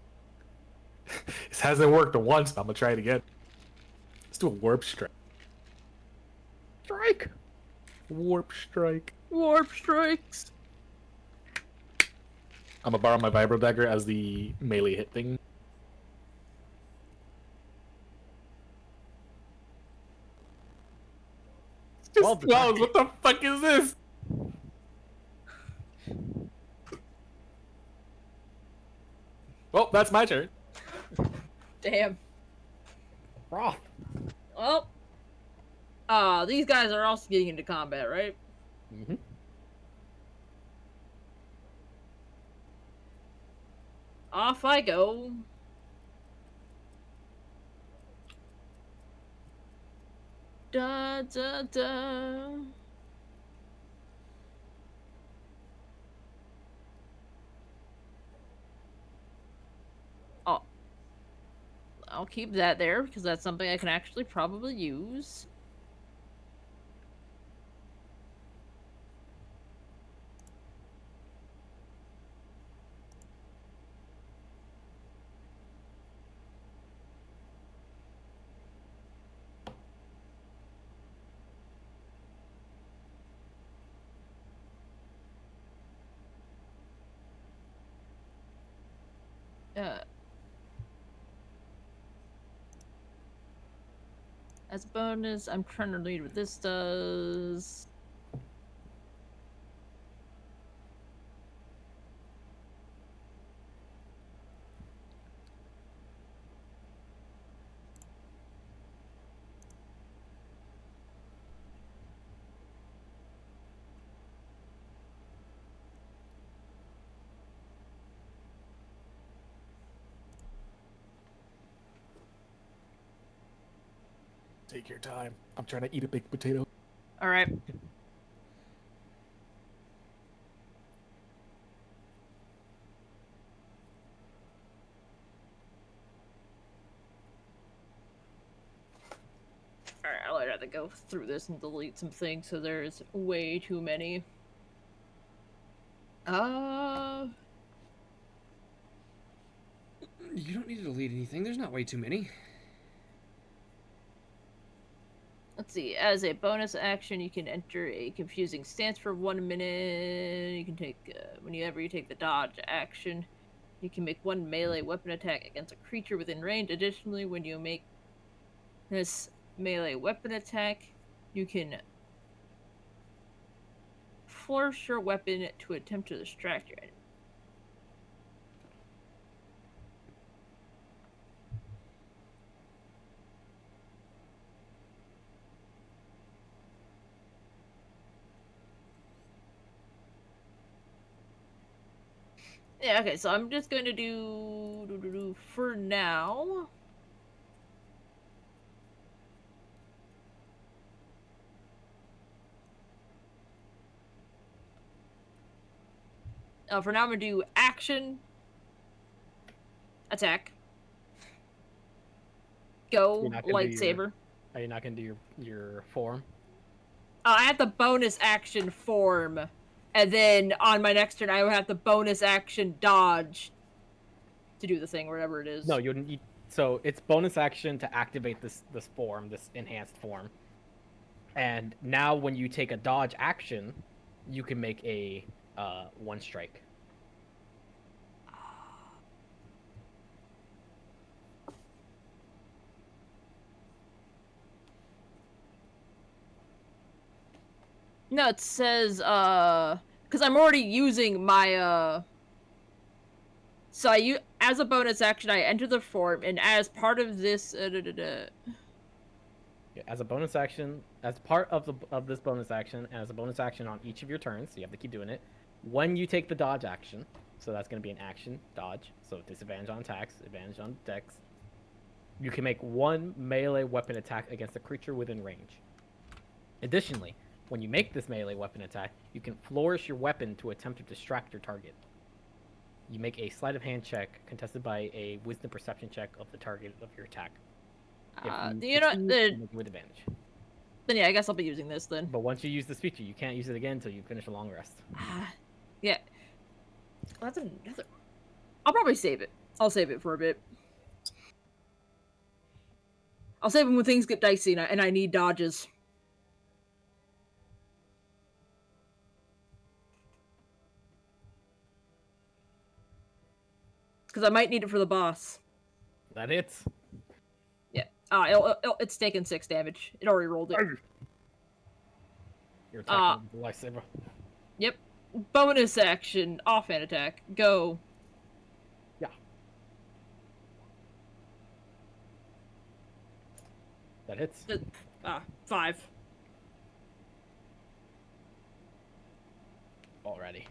This hasn't worked once, but I'm gonna try it again. Let's do a warp strike. Strike. Warp strike. Warp strikes. I'm gonna borrow my vibro dagger as the melee hit thing. Just 12. What the fuck is this? Well, that's my turn. Damn. Roth. Well. These guys are also getting into combat, right? Mm-hmm. Off I go. Da da da. Oh. I'll keep that there because that's something I can actually probably use. As a bonus, I'm trying to read what this does. Take your time. I'm trying to eat a baked potato. All right. Alright, I'll have to go through this and delete some things, so there's way too many. You don't need to delete anything. There's not way too many. Let's see. As a bonus action, you can enter a confusing stance for 1 minute. You can take, whenever you take the dodge action, you can make one melee weapon attack against a creature within range. Additionally, when you make this melee weapon attack, you can flourish your weapon to attempt to distract your enemy. Yeah, okay, so I'm just going to do for now. For now, I'm gonna do action, attack, go, You're not gonna do lightsaber. Are you not gonna do your form? I have the bonus action form, and then on my next turn, I would have the bonus action dodge to do the thing, whatever it is. No, you. So it's bonus action to activate this form, this enhanced form. And now, when you take a dodge action, you can make a one strike. No, it says, because I'm already using my, so as a bonus action, I enter the form, and as part of this, Yeah, as a bonus action, as part of this bonus action, and as a bonus action on each of your turns, so you have to keep doing it. When you take the dodge action, so that's going to be an action dodge, so disadvantage on attacks, advantage on dex. You can make one melee weapon attack against a creature within range. Additionally, when you make this melee weapon attack, you can flourish your weapon to attempt to distract your target. You make a sleight of hand check contested by a wisdom perception check of the target of your attack. you know, With advantage. then yeah, I guess I'll be using this then. But once you use this feature, you can't use it again until you finish a long rest. Yeah. Well, that's another. I'll probably save it. I'll save it for a bit. I'll save them when things get dicey and I need dodges. Because I might need it for the boss. That hits. Yeah. It's taken 6 damage. It already rolled it. You're attacking with the lightsaber. Yep. Bonus action. Offhand attack. Go. Yeah. That hits. 5. Already.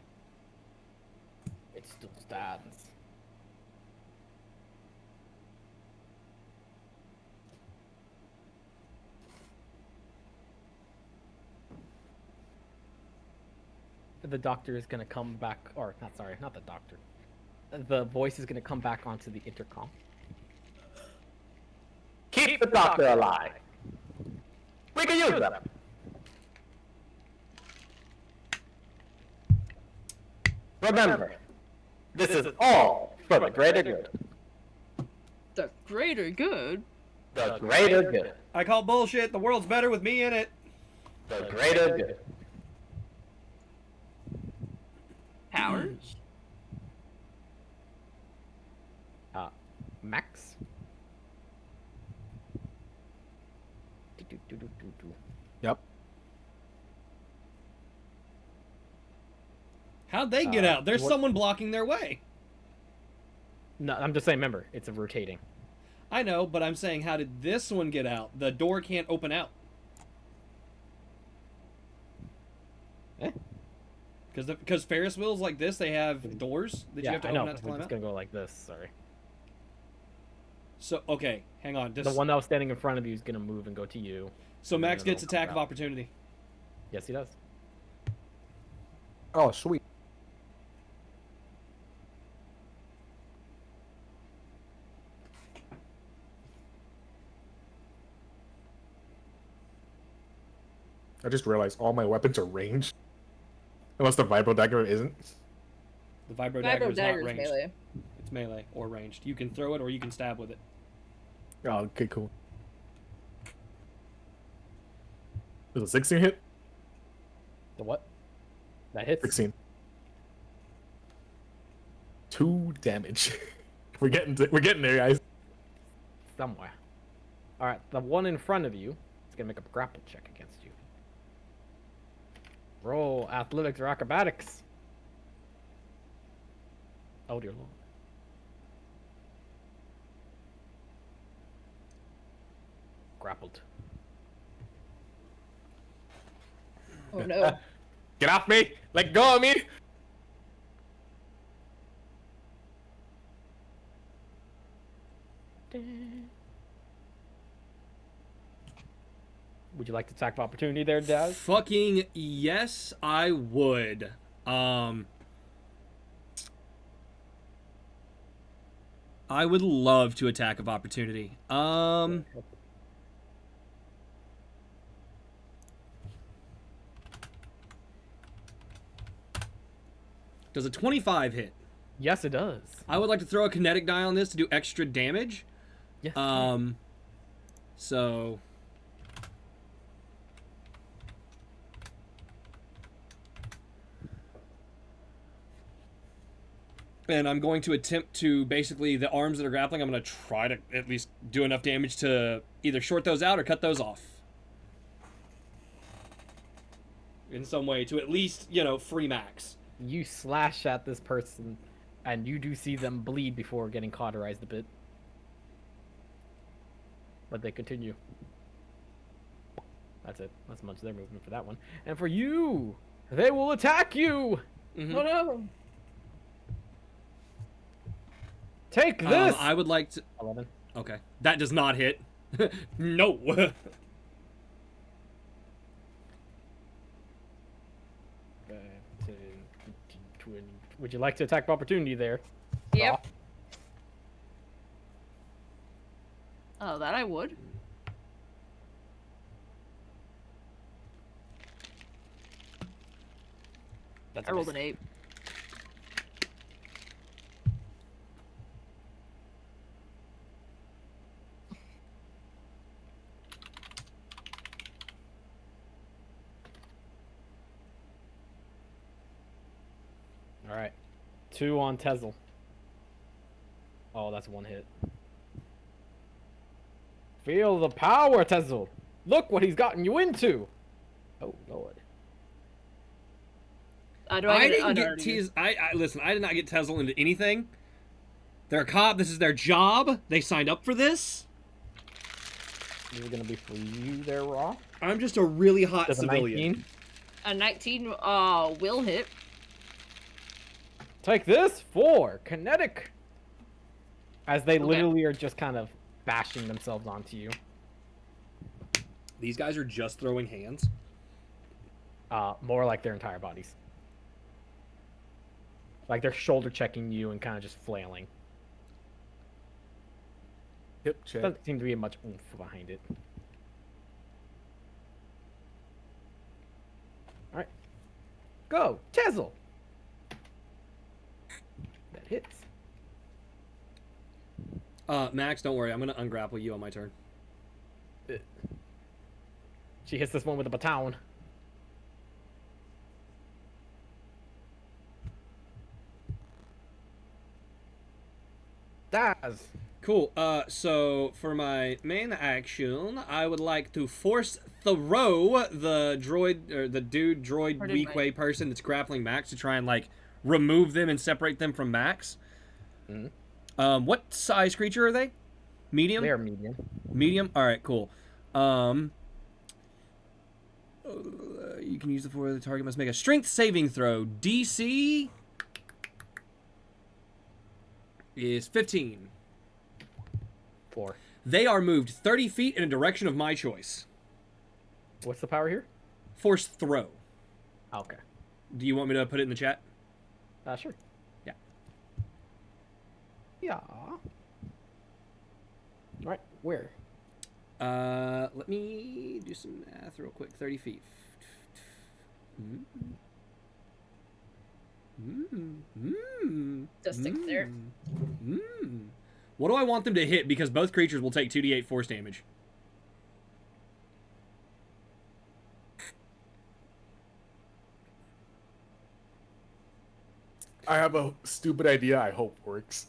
It still stands. The doctor is gonna come back, or not, sorry, not the doctor. The voice is gonna come back onto the intercom. Keep the doctor alive. We can use them. Remember, this is all for the greater good. The greater good? The greater good. I call bullshit. The world's better with me in it. The greater good. Powers? Max? Yep. How'd they get out? There's what- someone blocking their way. No, I'm just saying, remember, it's a rotating. I know, but I'm saying, how did this one get out? The door can't open out. Eh? Because Ferris wheels like this, they have doors that you Yeah, have to I open know. out to We're climb just out. gonna go like this, sorry. So okay, hang on. The one that was standing in front of you is gonna move and go to you. So and then Max it'll gets come attack of out. opportunity. Yes, he does. Oh, sweet. I just realized all my weapons are ranged. Unless the vibro dagger isn't. The vibro dagger Vibro is not dagger's ranged. melee. It's melee or ranged. You can throw it or you can stab with it. Oh, okay, cool. Is it 16 hit? The what? That hits. 16. 2 damage. we're getting there, guys. Somewhere. All right, the one in front of you is gonna make a grapple check against you. Roll athletics or acrobatics. Oh dear lord. Grappled. Oh no. Get off me! Let go of me! Would you like to attack of opportunity there, Daz? Fucking yes, I would. I would love to attack of opportunity. Does a 25 hit? Yes, it does. I would like to throw a kinetic die on this to do extra damage. Yes. So and I'm going to attempt to basically the arms that are grappling, I'm going to try to at least do enough damage to either short those out or cut those off. In some way to at least, free Max. You slash at this person, and you do see them bleed before getting cauterized a bit. But they continue. That's it. That's much of their movement for that one. And for you, they will attack you! Mhm. Oh no. Take this! I would like to. 11. Okay, that does not hit. No. 5, 10, 15, 20. Would you like to attack of opportunity there? Yep. Oh, that I would. That's I a rolled miss. an 8. Alright. 2 on Tezel. Oh, that's one hit. Feel the power, Tezel! Look what he's gotten you into! Oh, Lord. Do I get didn't an get unarmed? teased. Listen. I did not get Tezel into anything. They're a cop. This is their job. They signed up for this. This is gonna be for you there, Raw. I'm just a really hot Does a civilian. 19? A 19 will hit. Take this for kinetic. As they Okay. literally are just kind of bashing themselves onto you. These guys are just throwing hands. More like their entire bodies. Like they're shoulder checking you and kind of just flailing. Hip check. Doesn't seem to be much oomph behind it. Alright. Go! Tezel! That hits. Max, don't worry. I'm gonna ungrapple you on my turn. She hits this one with a baton. Daz! Cool. So for my main action, I would like to force throw the droid or the dude droid Or did Weequay person that's grappling Max to try and remove them and separate them from Max. Mhm. What size creature are they? Medium. They are medium. Medium. All right. Cool. You can use the for the target must make a strength saving throw. DC is 15. 4. They are moved 30 feet in a direction of my choice. What's the power here? Force throw. Okay. Do you want me to put it in the chat? Sure. Yeah. Yeah. Alright, where? Let me do some math real quick. 30 feet. Just stick there. What do I want them to hit? Because both creatures will take 2d8 force damage. I have a stupid idea. I hope works.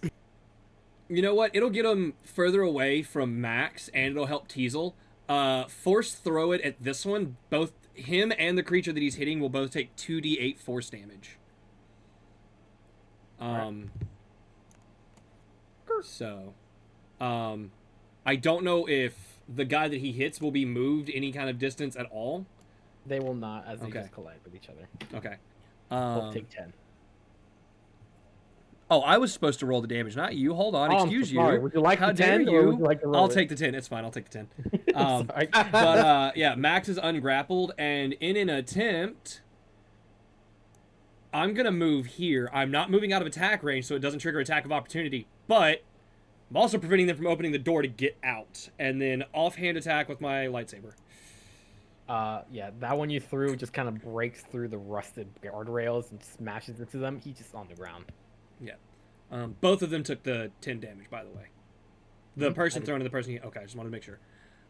You know what? It'll get them further away from Max, and it'll help Teasel. Force throw it at this one. Both him and the creature that he's hitting will both take 2d8 force damage. So, I don't know if the guy that he hits will be moved any kind of distance at all. They will not, as they Okay. just collide with each other. Okay. Both take 10. Oh, I was supposed to roll the damage, not you. Hold on, Oh, I'm excuse so sorry. you. Would you like How the dare 10 or you? would you like to roll I'll it? take the 10. It's fine. I'll take the 10. Sorry. But yeah, Max is ungrappled, and in an attempt, I'm gonna move here. I'm not moving out of attack range, so it doesn't trigger attack of opportunity. But I'm also preventing them from opening the door to get out, and then offhand attack with my lightsaber. Yeah, that one you threw just kind of breaks through the rusted guardrails and smashes into them. He's just on the ground. Yeah. Both of them took the 10 damage, by the way. The person throwing to the person. Okay, I just wanted to make sure.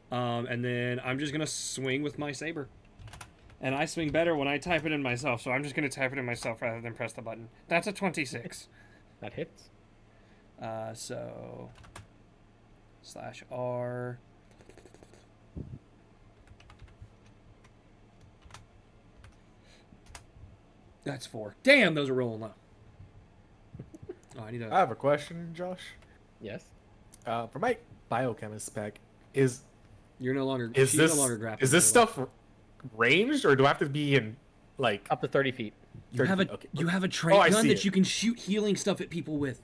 And then I'm just gonna swing with my saber. And I swing better when I type it in myself, so I'm just gonna type it in myself rather than press the button. That's a 26. That hits. So /R. That's 4. Damn, those are rolling low. Oh, I need I have a question, Josh. Yes. For my biochemist pack, is You're no longer. is she's this no longer grappled. is this by the way. stuff ranged, or do I have to be in like? Up to 30 feet. You have a Okay. you have a trait Oh, I gun see that it. you can shoot healing stuff at people with.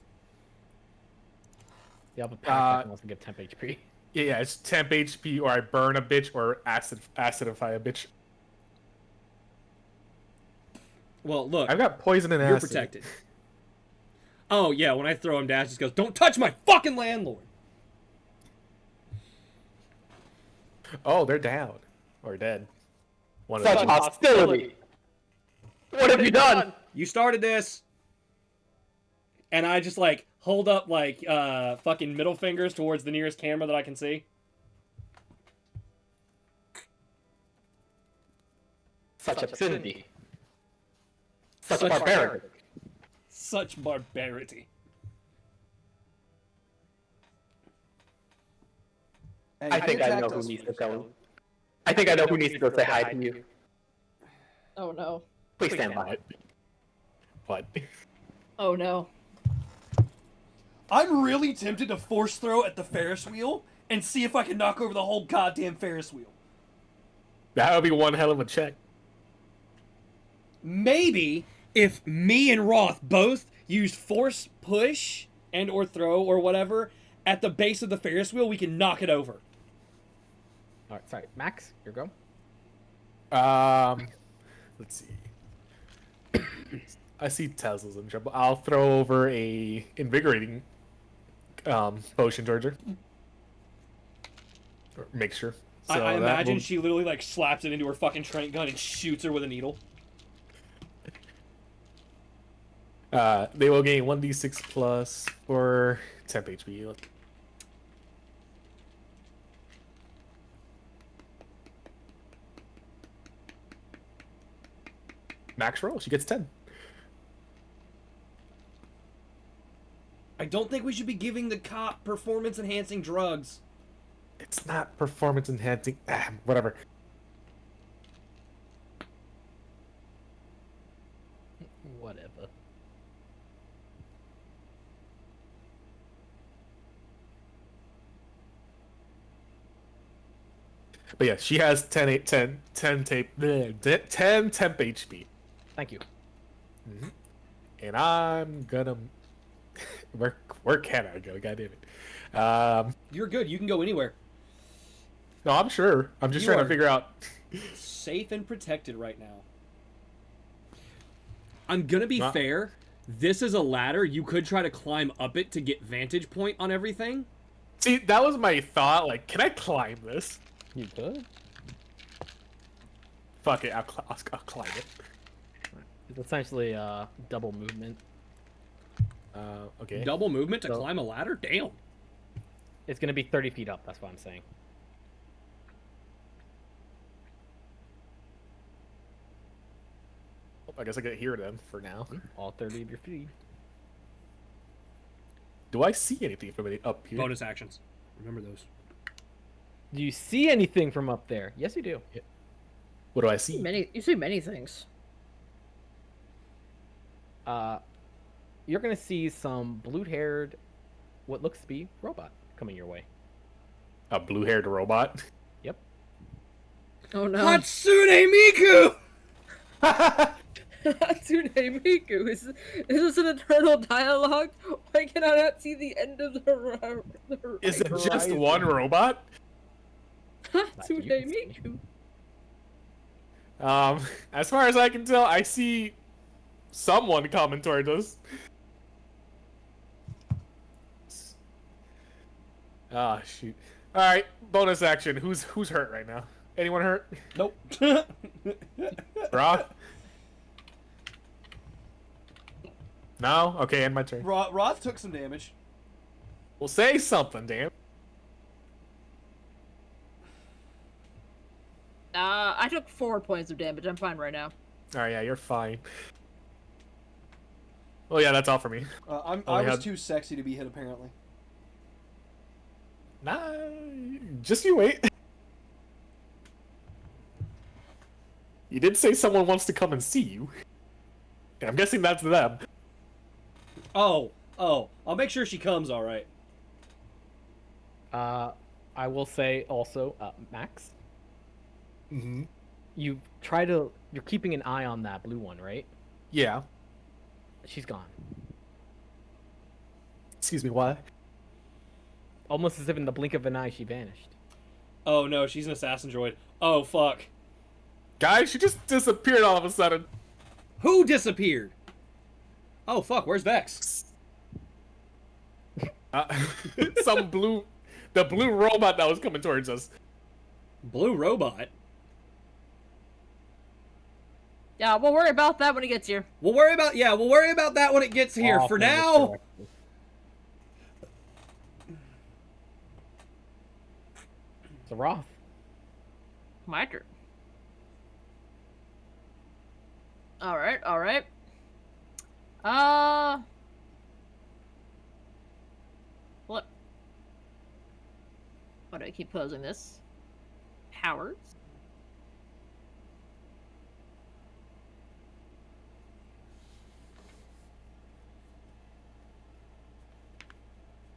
You have a pack that can also give temp HP. Yeah, it's temp HP, or I burn a bitch, or acidify a bitch. Well, look, I've got poison and you're acid. protected. Oh yeah, when I throw him down, he just goes, "Don't touch my fucking landlord." Oh, they're down or dead. One of Such them. hostility! What have you done? You started this, and I just like hold up like fucking middle fingers towards the nearest camera that I can see. Such obscenity. Such barbarity. Such barbarity. Hey, I think you I attacked know who us needs to first, go. Joe. I think I know who needs to go say hi to you. Oh no. Please stand by. What? Oh no. I'm really tempted to force throw at the Ferris wheel and see if I can knock over the whole goddamn Ferris wheel. That would be one hell of a check. Maybe if me and Roth both used force push and or throw or whatever at the base of the Ferris wheel, we can knock it over. All right, sorry. Max, your go. Let's see. I see Tesla's in trouble. I'll throw over a invigorating potion towards her. Or make sure. I So that imagine will- she literally like slaps it into her fucking trank gun and shoots her with a needle. They will gain 1d6 plus for temp HP. Max roll. She gets 10. I don't think we should be giving the cop performance enhancing drugs. It's not performance enhancing. Whatever. Whatever. But yeah, she has 10 temp HP. Thank you. And I'm gonna Where can I go? God damn it. You're good. You can go anywhere. No, I'm sure. I'm just You trying are- to figure out. Safe and protected right now. I'm gonna be Well- fair. This is a ladder. You could try to climb up it to get vantage point on everything. See, that was my thought. Like, can I climb this? You could. Fuck it, I'll climb it. It's essentially double movement. Okay. Double movement to So- climb a ladder? Damn. It's gonna be 30 feet up. That's what I'm saying. I guess I can hear them for now. All 30 of your feet. Do I see anything from up here? Bonus actions. Remember those. Do you see anything from up there? Yes, you do. What do I see? You see many things. You're gonna see some blue-haired, what looks to be robot coming your way. A blue-haired robot. Yep. Oh no. Hatsune Miku! Hatsune Miku. Is this an eternal dialogue? Why can I not see the end of the Is it just Horizon. one robot? Hatsune you can see. Miku? As far as I can tell, I see someone coming towards us. Ah, shoot. Alright, bonus action. Who's hurt right now? Anyone hurt? Nope. Roth? No? Okay, end my turn. Roth took some damage. Well, say something, damn. I took 4 points of damage. I'm fine right now. Alright, yeah, you're fine. Oh yeah, that's all for me. I Only was had- too sexy to be hit, apparently. Nah, just you wait. You did say someone wants to come and see you. I'm guessing that's them. Oh. I'll make sure she comes, alright. I will say also, Max, Mm-hmm. you're keeping an eye on that blue one, right? Yeah. She's gone. Excuse me, why? Almost as if in the blink of an eye she vanished. Oh no, she's an assassin droid. Oh fuck. Guys, she just disappeared all of a sudden. Who disappeared? Oh fuck, where's Vex? The blue robot that was coming towards us. Blue robot? Yeah, we'll worry about that when it gets here. We'll worry about that when it gets here. Off For in this now, direction. It's a Roth. My turn. Alright. What? Why do I keep closing this? Powers?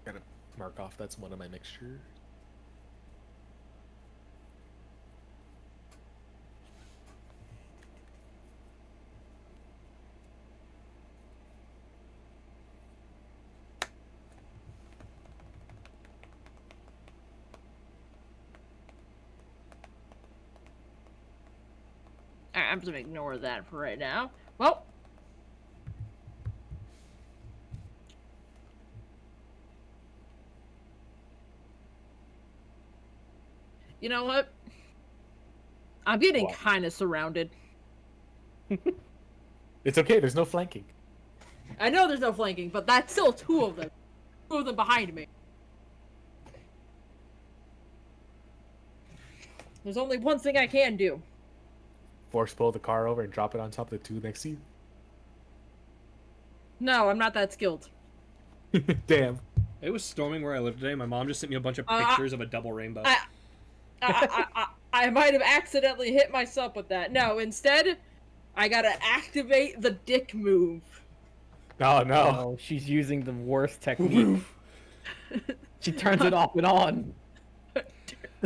Gotta mark off that's one of my mixture. Alright, I'm just gonna ignore that for right now. Well. You know what? I'm getting What? kind of surrounded. It's okay, there's no flanking. I know there's no flanking, but that's still two of them. Two of them behind me. There's only one thing I can do. Force pull the car over and drop it on top of the two next to No, I'm not that skilled. you. Damn. it was storming where I live today. My mom just sent me a bunch of Uh, pictures of a double rainbow. I might have accidentally hit myself with that. No, instead, I gotta activate the dick move. Oh no. Oh, she's using the worst technique. She turns it off and on. The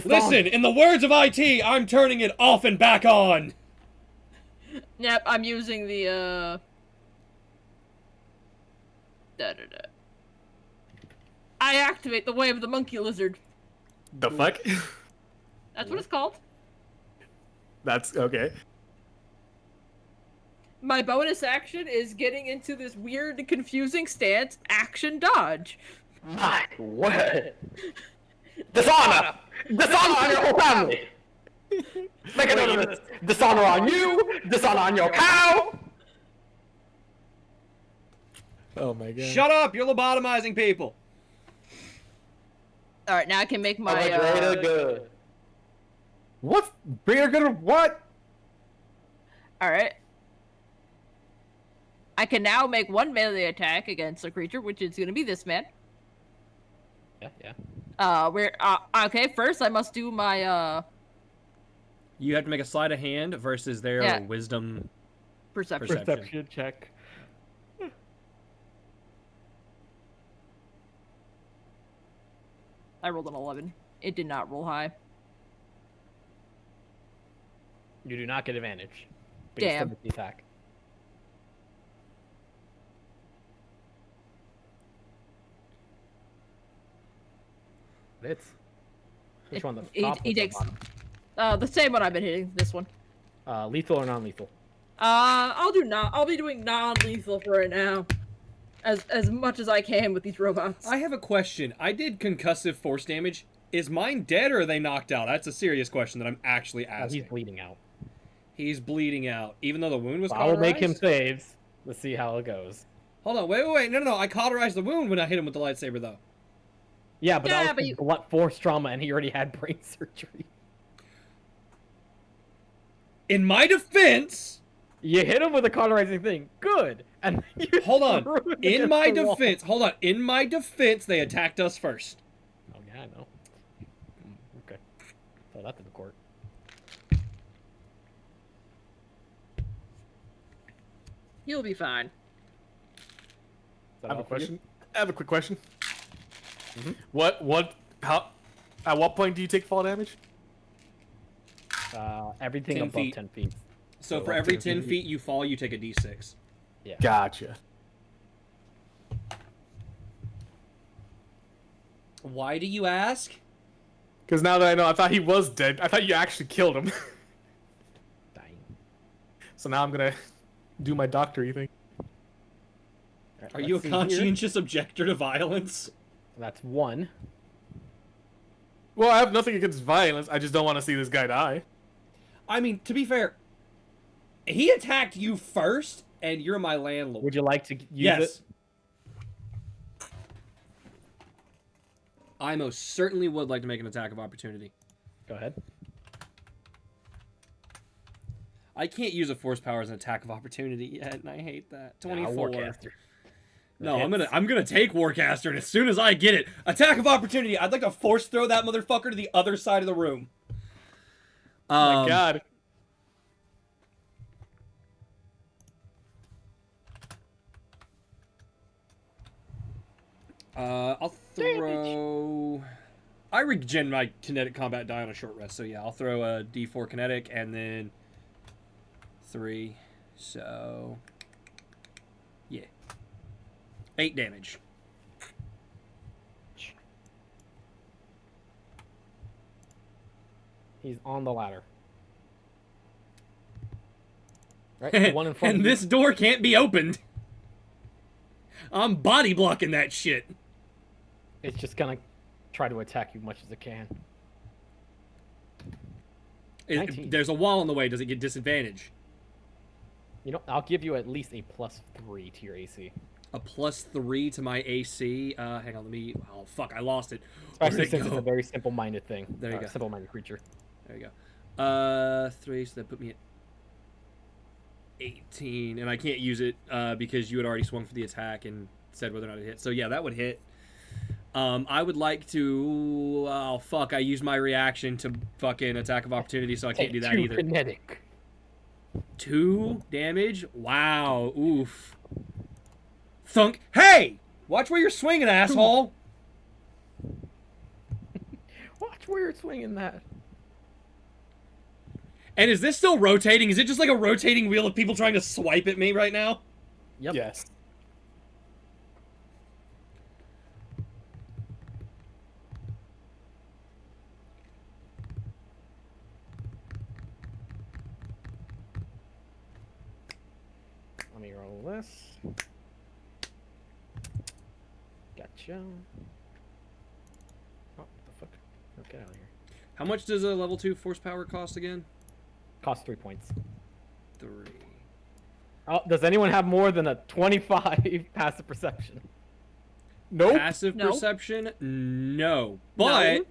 song- Listen, in the words of IT, I'm turning it off and back on. Yep, I'm using the I activate the Way of the Monkey Lizard. The fuck? That's what it's called. That's okay. My bonus action is getting into this weird, confusing stance, action dodge. My word. Dishonor! Dishonor on your whole family! Make a note of this. Dishonor on you, dishonor on your cow! Oh my god. Shut up! You're lobotomizing people. All right, now I can make For my. the greater good. What? Greater good of what? All right. I can now make one melee attack against a creature, which is going to be this man. Yeah. Okay, first I must do my You have to make a sleight of hand versus their Yeah. wisdom. perception. Perception. Perception check. I rolled an 11. It did not roll high. You do not get advantage. But you still Damn. get the attack. It's which one? The top He or the takes bottom? the same one I've been hitting. This one. Lethal or non-lethal? I'll be doing non-lethal for right now, as much as I can with these robots. I have a question. I did concussive force damage. Is mine dead or are they knocked out? That's a serious question that I'm actually asking. He's bleeding out. He's bleeding out, even though the wound was So I will make him cauterized? saves. Let's see how it goes. Hold on, wait. No. I cauterized the wound when I hit him with the lightsaber, though. Yeah, but Yeah, that but was you- blunt force trauma, and he already had brain surgery. In my defense, You hit him with a cauterizing thing. Good. And then you hold on. threw him In against my the wall. defense, hold on. In my defense, they attacked us first. Oh yeah, I know. Okay. Throw that to the court. He'll be fine. Is that I have all a for you? question. I have a quick question. How? At what point do you take fall damage? Everything 10 above feet. 10 feet. So So for like every 10 10 feet you fall, you take a d6. Gotcha. Why do you ask? Because now that I know, I thought he was dead. I thought you actually killed him. Dying. So now I'm gonna do my doctory thing. Alright, Are you a let's see here. conscientious objector to violence? That's one. Well, I have nothing against violence. I just don't want to see this guy die. I mean, to be fair, he attacked you first, and you're my landlord. Would you like to use Yes. it? I most certainly would like to make an attack of opportunity. Go ahead. I can't use a force power as an attack of opportunity yet, and I hate that. 24. Warcaster. No, Hits. I'm gonna take Warcaster, and as soon as I get it, attack of opportunity. I'd like to force throw that motherfucker to the other side of the room. Oh my god. I'll throw. I regen my kinetic combat die on a short rest, so yeah, I'll throw a D4 kinetic and then 3. So yeah, 8 damage. He's on the ladder. Right, the one in front And of you. this door can't be opened. I'm body blocking that shit. It's just gonna try to attack you much as it can. 19. There's a wall in the way. Does it get disadvantage? You know, I'll give you at least a +3 to your AC. A +3 to my AC. Hang on, let me. Oh fuck, I lost it. Especially Where'd it since it's go? a very simple-minded thing. There you go. Simple-minded creature. There you go. 3, so that put me at 18, and I can't use it because you had already swung for the attack and said whether or not it hit. So yeah, that would hit. I would like to. Oh fuck! I used my reaction to fucking attack of opportunity, so I can't do that Two either. Kinetic. 2 damage. Wow. Oof. Thunk. Hey! Watch where you're swinging, asshole. Watch where you're swinging that. And is this still rotating? Is it just like a rotating wheel of people trying to swipe at me right now? Yep. Yes. this. Gotcha. Oh, what the fuck? Oh, get out of here. How much does a level 2 force power cost again? Cost 3 points. 3. Oh, does anyone have more than a 25 passive perception? Nope. Passive No. perception? No. But No.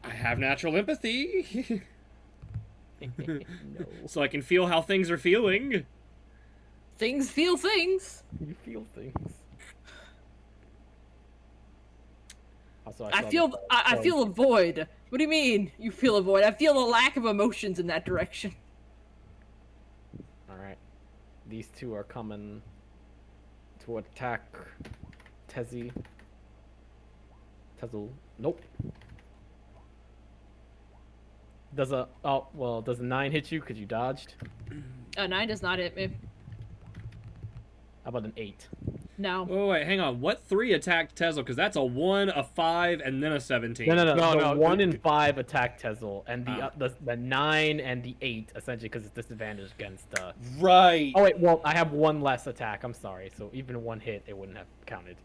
I have natural empathy. No. So I can feel how things are feeling. Things feel things. You feel things. Also, I saw feel the- I feel a void. What do you mean you feel a void? I feel a lack of emotions in that direction. Alright. These two are coming to attack Tezzy. Tezzle. Nope. Does a 9 hit you because you dodged? 9 does not hit me. How about an 8? No. Oh wait, hang on. What 3 attacked Tezzle? Because that's a 1, a 5, and then a 17. No. No, The 1 the- and 5 attack Tezzle, and Ah. the 9 and the 8 essentially because it's disadvantaged against. Right. Oh wait, well I have 1 less attack. I'm sorry, so even 1 hit it wouldn't have counted.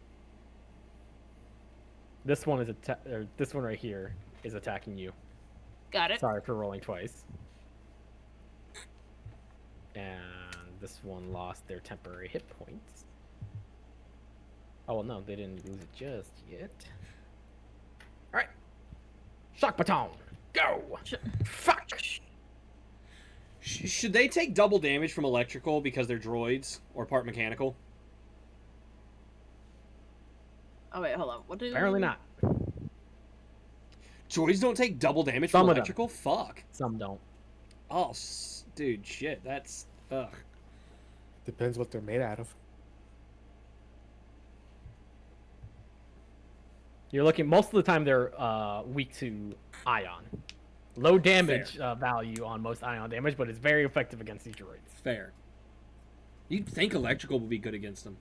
This one is this one right here is attacking you. Got it. Sorry for rolling twice. And this one lost their temporary hit points. Oh well, no, they didn't lose it just yet. All right, shock baton, go! Fuck! Should they take double damage from electrical because they're droids or part mechanical? Oh wait, hold on. What do? Apparently not. Droids don't take double damage Some from of them. electrical? Fuck. Some don't. Oh, dude, shit. That's ugh. Depends what they're made out of. You're looking most of the time they're weak to ion. Low damage value on most ion damage, but it's very effective against these droids. Fair. You'd think electrical would be good against them.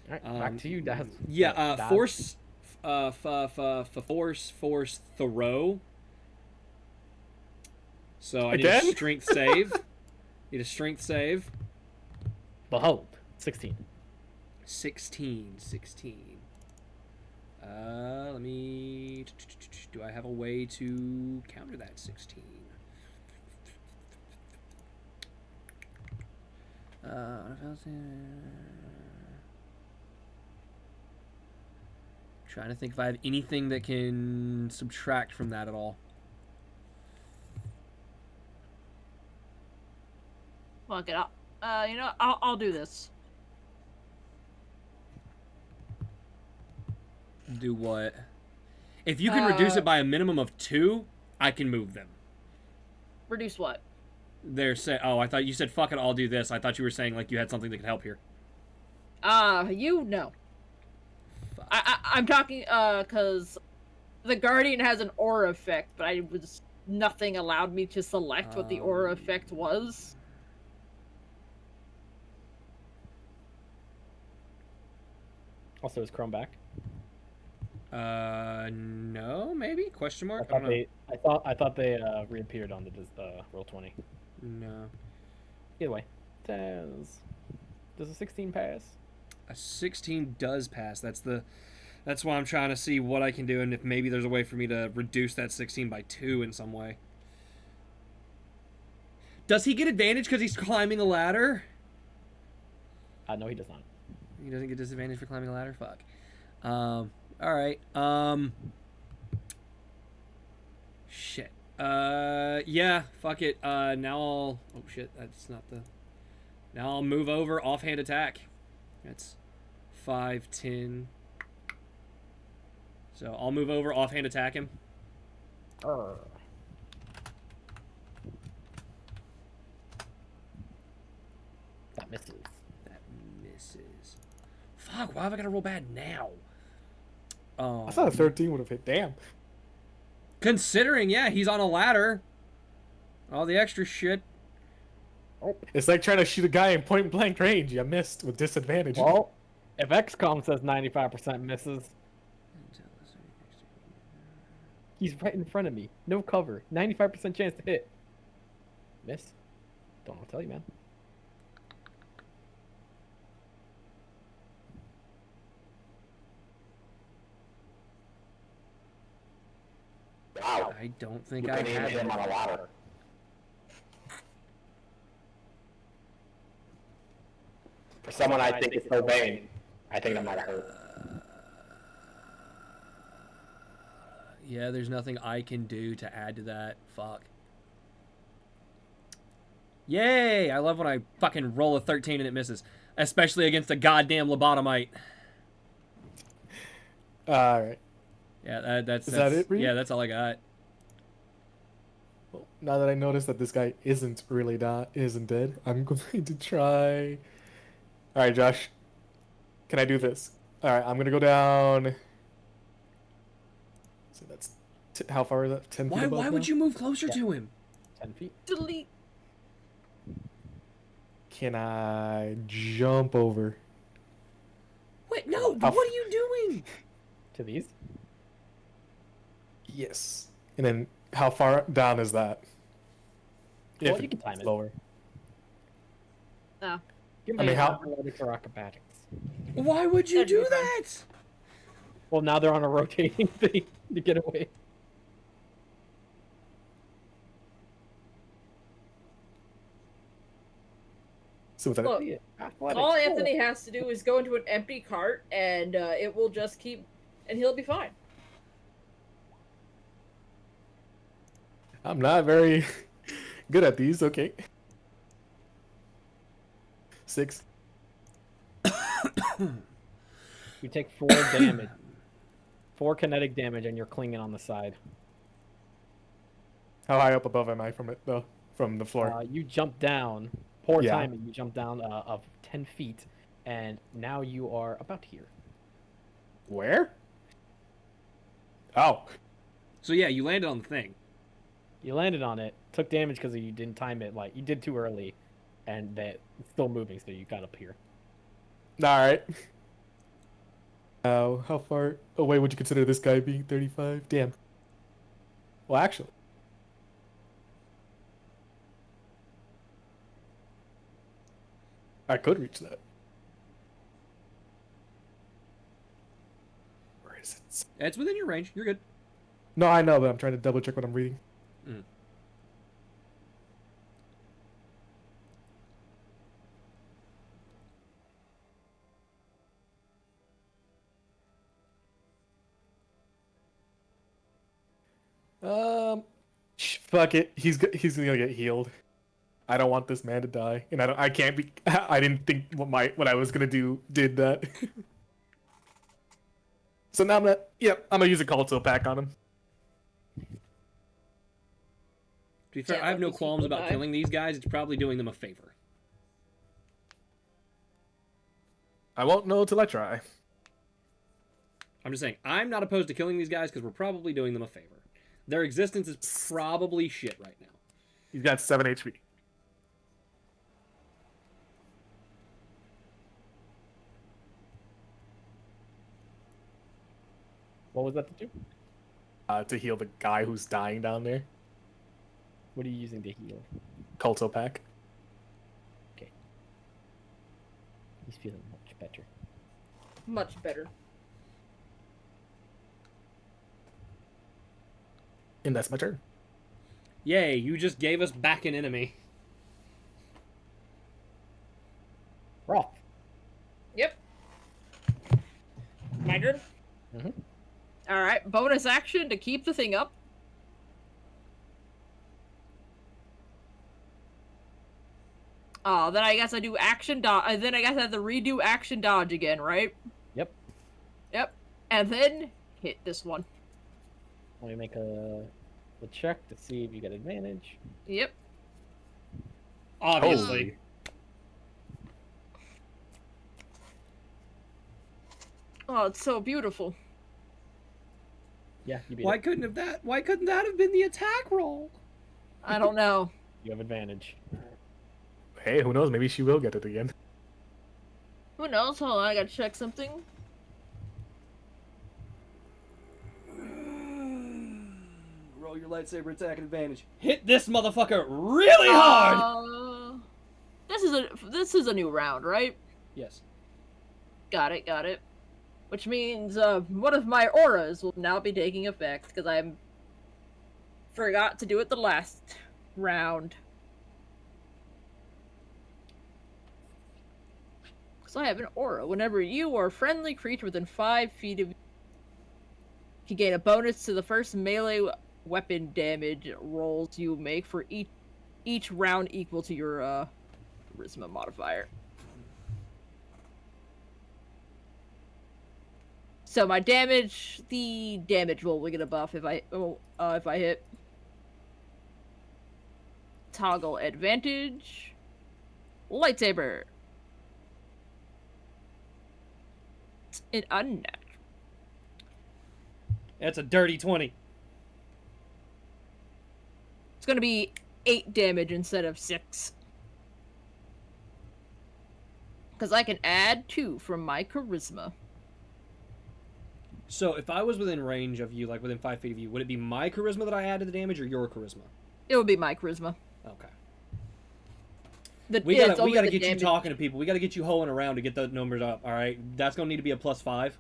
All right, back to you, Daz. Yeah, Daz. force, force, throw. So I need a Again? strength save. Need a strength save. Behold, 16. 16. Let me. Do I have a way to counter that 16? Trying to think if I have anything that can subtract from that at all. Fuck it. I'll do this. Do what? If you can reduce it by a minimum of 2, I can move them. Reduce what? They're say. Oh, I thought you said fuck it. I'll do this. I thought you were saying like you had something that could help here. You know. Fuck. I'm talking because the Guardian has an aura effect, but nothing allowed me to select what the aura effect was. Also, is Chrome back? No, maybe? Question mark? I I don't know. thought they reappeared on the roll 20. No. Either way, does a 16 pass? A 16 does pass. That's why I'm trying to see what I can do and if maybe there's a way for me to reduce that 16 by 2 in some way. Does he get advantage because he's climbing a ladder? No, he does not. He doesn't get disadvantage for climbing a ladder? Fuck. Alright. Shit. Yeah, fuck it. Now I'll... Oh, shit, that's not the... Now I'll move over, offhand attack. That's 5, 10... So I'll move over, offhand attack him. That misses. That misses. Fuck, why have I got to roll bad now? Oh. I thought a 13 would have hit. Damn. Considering, yeah, he's on a ladder. All the extra shit. It's like trying to shoot a guy in point blank range. You missed with disadvantage. Well, if XCOM says 95% misses, he's right in front of me. No cover. 95% chance to hit. Miss. Don't know what to tell you, man. Wow. I don't think You I can aim had him on that. a ladder. For someone I think is so vain, I think that might have hurt. Yeah, there's nothing I can do to add to that. Fuck. Yay! I love when I fucking roll a 13 and it misses. Especially against a goddamn lobotomite. Alright. Yeah, that's Is that it, Reed? Yeah, that's all I got. Well, now that I notice that this guy isn't dead, I'm going to try. Alright, Josh. Can I do this? Alright, I'm gonna go down. So that's how far is that? 10 feet above Why would now? you move closer to him? 10 feet. Delete. Can I jump over? Wait, no, How what are you doing? To these? Yes. And then how far down is that? Well, If you can time it's it. lower. No. Give I mean, how- athletics or acrobatics. Why would you That'd be do fun. that? Well, now they're on a rotating thing to get away. So with that, Look, Athletics. all Anthony has to do is go into an empty cart, and it will just keep, and he'll be fine. I'm not very good at these. Okay. 6. You take 4 damage. 4 kinetic damage, and you're clinging on the side. How high up above am I from it though? From the floor. You jump down. Poor Yeah. timing. You jump down of 10 feet, and now you are about here. Where? Oh. So yeah, you landed on the thing. You landed on it, took damage because you didn't time it. Like you did too early, and that it's still moving, so you got up here. All right. How far away would you consider this guy being? 35? Damn. Well, actually. I could reach that. Where is it? It's within your range. You're good. No, I know, but I'm trying to double check what I'm reading. Mm. Fuck it. He's gonna get healed. I don't want this man to die, and I can't be. I didn't think what I was gonna do did that. So now I'm gonna. Yep, I'm gonna use a Culto pack on him. To be fair, Yeah, I have no these qualms people about die. killing these guys. It's probably doing them a favor. I won't know till I try. I'm just saying, I'm not opposed to killing these guys because we're probably doing them a favor. Their existence is probably shit right now. He's got 7 HP. What was that to do? To heal the guy who's dying down there. What are you using to heal? Culto pack. He's feeling much better. Much better. And that's my turn. Yay, you just gave us back an enemy. Roth. Yep. My turn? Mhm. Alright, bonus action to keep the thing up. Oh, then I guess I do action dodge. Then I guess I have to redo action dodge again, right? Yep. Yep. And then hit this one. Let me make a check to see if you get advantage. Yep. Obviously. Oh, it's so beautiful. Yeah, you beat Why it. couldn't that have been the attack roll? I don't know. You have advantage. Hey, who knows? Maybe she will get it again. Who knows? Hold on, I gotta check something. Roll your lightsaber attack at advantage. Hit this motherfucker really hard! This is a new round, right? Yes. Got it. Which means one of my auras will now be taking effect because I'm Forgot to do it the last round. Because I have an aura. Whenever you or a friendly creature within 5 feet of you can gain a bonus to the first melee weapon damage rolls you make for each round equal to your charisma modifier. So my damage, the damage roll will get a buff if I hit. Toggle advantage. Lightsaber. It's an unnatural. That's a dirty 20. It's gonna be 8 damage instead of 6. Because I can add 2 from my charisma. So if I was within range of you, like within 5 feet of you, would it be my charisma that I add to the damage or your charisma? It would be my charisma. Okay. It's We gotta only the get you damage. talking to people. We gotta get you hoeing around to get the numbers up. All right, that's gonna need to be a +5.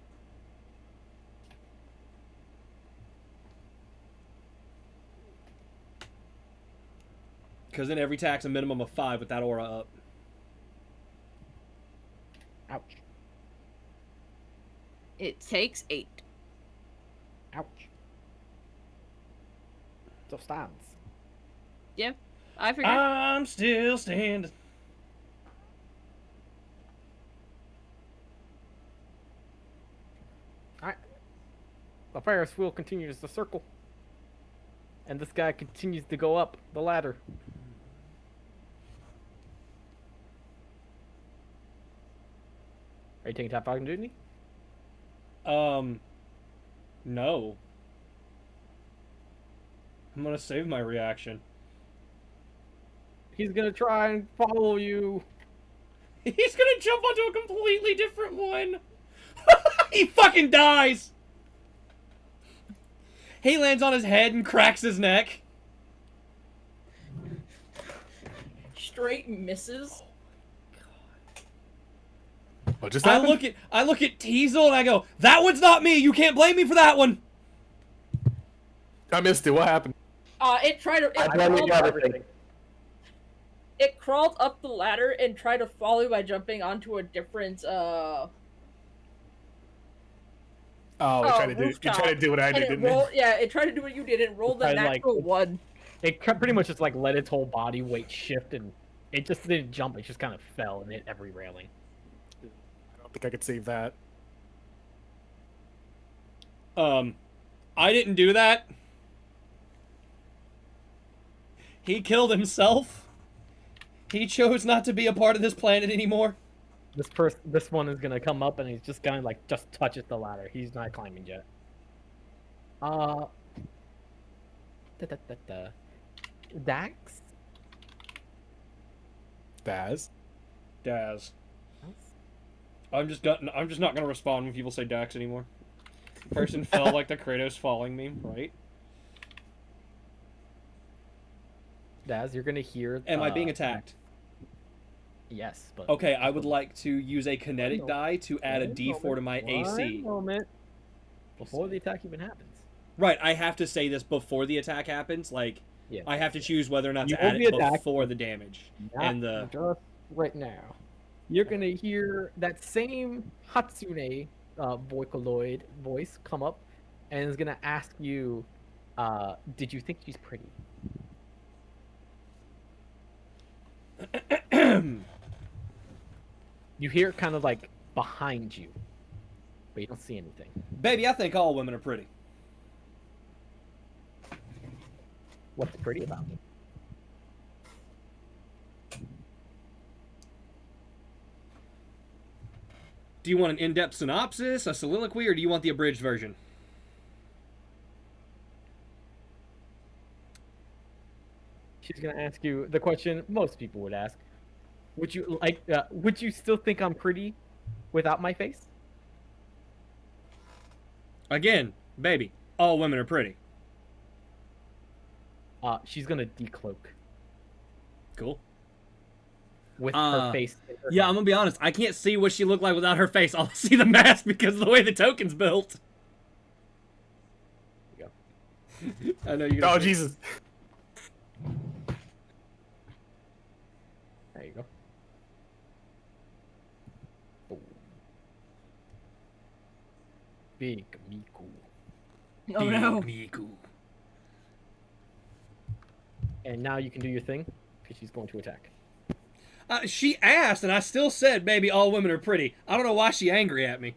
Because then every attack's a minimum of 5 with that aura up. Ouch. It takes 8. Ouch. Still stands. Yeah, I figured. I'm still standing. Alright. The Ferris wheel continues to circle. And this guy continues to go up the ladder. Are you taking top fighting duty? No. I'm gonna save my reaction. He's gonna try and follow you. He's gonna jump onto a completely different one. He fucking dies. He lands on his head and cracks his neck. Straight misses. What just I happened? look at Teasel and I go, "That one's not me. You can't blame me for that one." I missed it. What happened? It tried to. I blame you for everything. It crawled up the ladder and tried to follow by jumping onto a different Oh, you tried rooftop. to do what I and did, it didn't rolled, yeah, it tried to do what you did and rolled the Tried, like- natural 1. It pretty much just like let its whole body weight shift, and it just didn't jump. It just kind of fell and hit every railing. I don't think I could save that. I didn't do that. He killed himself. He chose not to be a part of this planet anymore. This one is gonna come up and he's just gonna like just touches the ladder. He's not climbing yet. Dax. Baz. Daz. I'm just not gonna respond when people say Dax anymore. Person fell like the Kratos falling meme, right? Daz, you're gonna hear. Am I being attacked? Yes, but Okay, I would like to use a kinetic die to add a One D4 to my AC. One moment. Before the attack even happens. Right, I have to say this before the attack happens. Like, Yeah. I have to choose whether or not You to will add be it attacked. before the damage. Not And the just right now. You're gonna hear that same Hatsune Vocaloid voice come up, and is gonna ask you, "Did you think she's pretty?" You hear it kind of like behind you, but you don't see anything. Baby, I think all women are pretty. What's pretty about it? Do you want an in-depth synopsis, a soliloquy, or do you want the abridged version? She's gonna ask you the question most people would ask: Would you like? Would you still think I'm pretty without my face? Again, baby, all women are pretty. She's gonna decloak Cool. with her face. in her Yeah, I'm hand. gonna be honest. I can't see what she looked like without her face. I'll see the mask because of the way the token's built. I know you're. Oh Gonna say- Jesus! There you go. Oh. Big Miku. Oh no. Miku. And now you can do your thing, because she's going to attack. She asked, and I still said maybe all women are pretty. I don't know why she angry at me.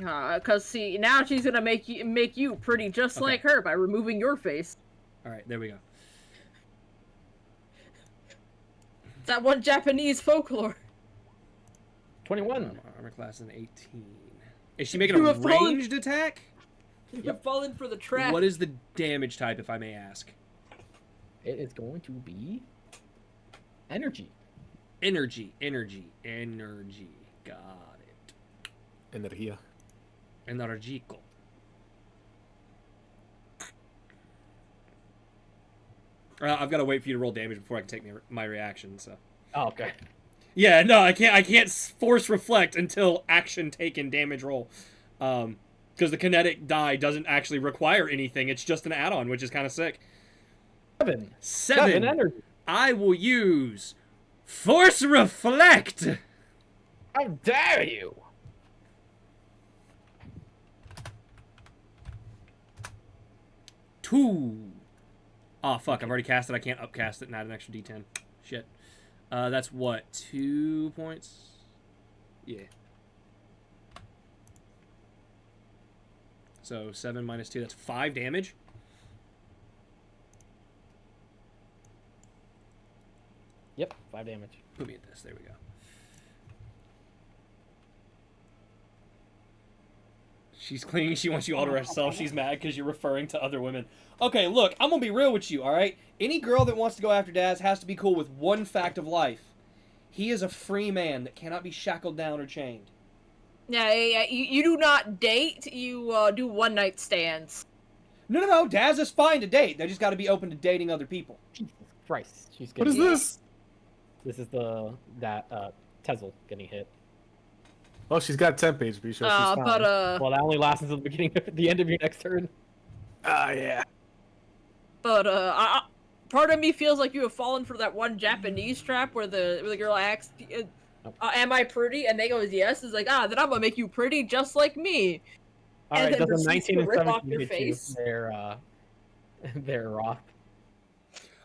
Cause see, now she's gonna make you pretty just Okay. like her by removing your face. All right, there we go. That one Japanese folklore. 21. Armor class is an 18. Is she making You a have fallen- ranged attack? You're falling for the trap. What is the damage type, if I may ask? It is going to be energy. Energy. Got it. Energia. Energico. I've got to wait for you to roll damage before I can take my reaction. So. Oh, okay. Yeah, no, I can't force reflect until action taken damage roll. Because the kinetic die doesn't actually require anything. It's just an add-on, which is kind of sick. 7 7. energy. I will use force reflect. How dare you? Two. Oh, fuck. I've already cast it. I can't upcast it and add an extra d10. Shit. That's what? 2 points? Yeah. So 7 minus 2. That's 5 damage. Yep, 5 damage. Put me at this. There we go. She's clinging. She wants you all to herself. She's mad because you're referring to other women. Okay, look, I'm going to be real with you, all right? Any girl that wants to go after Daz has to be cool with one fact of life. He is a free man that cannot be shackled down or chained. Yeah. You do not date. You do one night stands. No. Daz is fine to date. They just got to be open to dating other people. Jesus Christ. She's What getting is this? This is Tezel getting hit. Oh, she's got temp HP, so she's fine. But Well, that only lasts until the end of your next turn. Ah, yeah. part of me feels like you have fallen for that one Japanese trap where the girl asks, "Am I pretty?" and they goes yes. It's like, then I'm gonna make you pretty just like me. All And right, then does a proceeds 19 to and rip 17 off your hit you? face. They're Roth.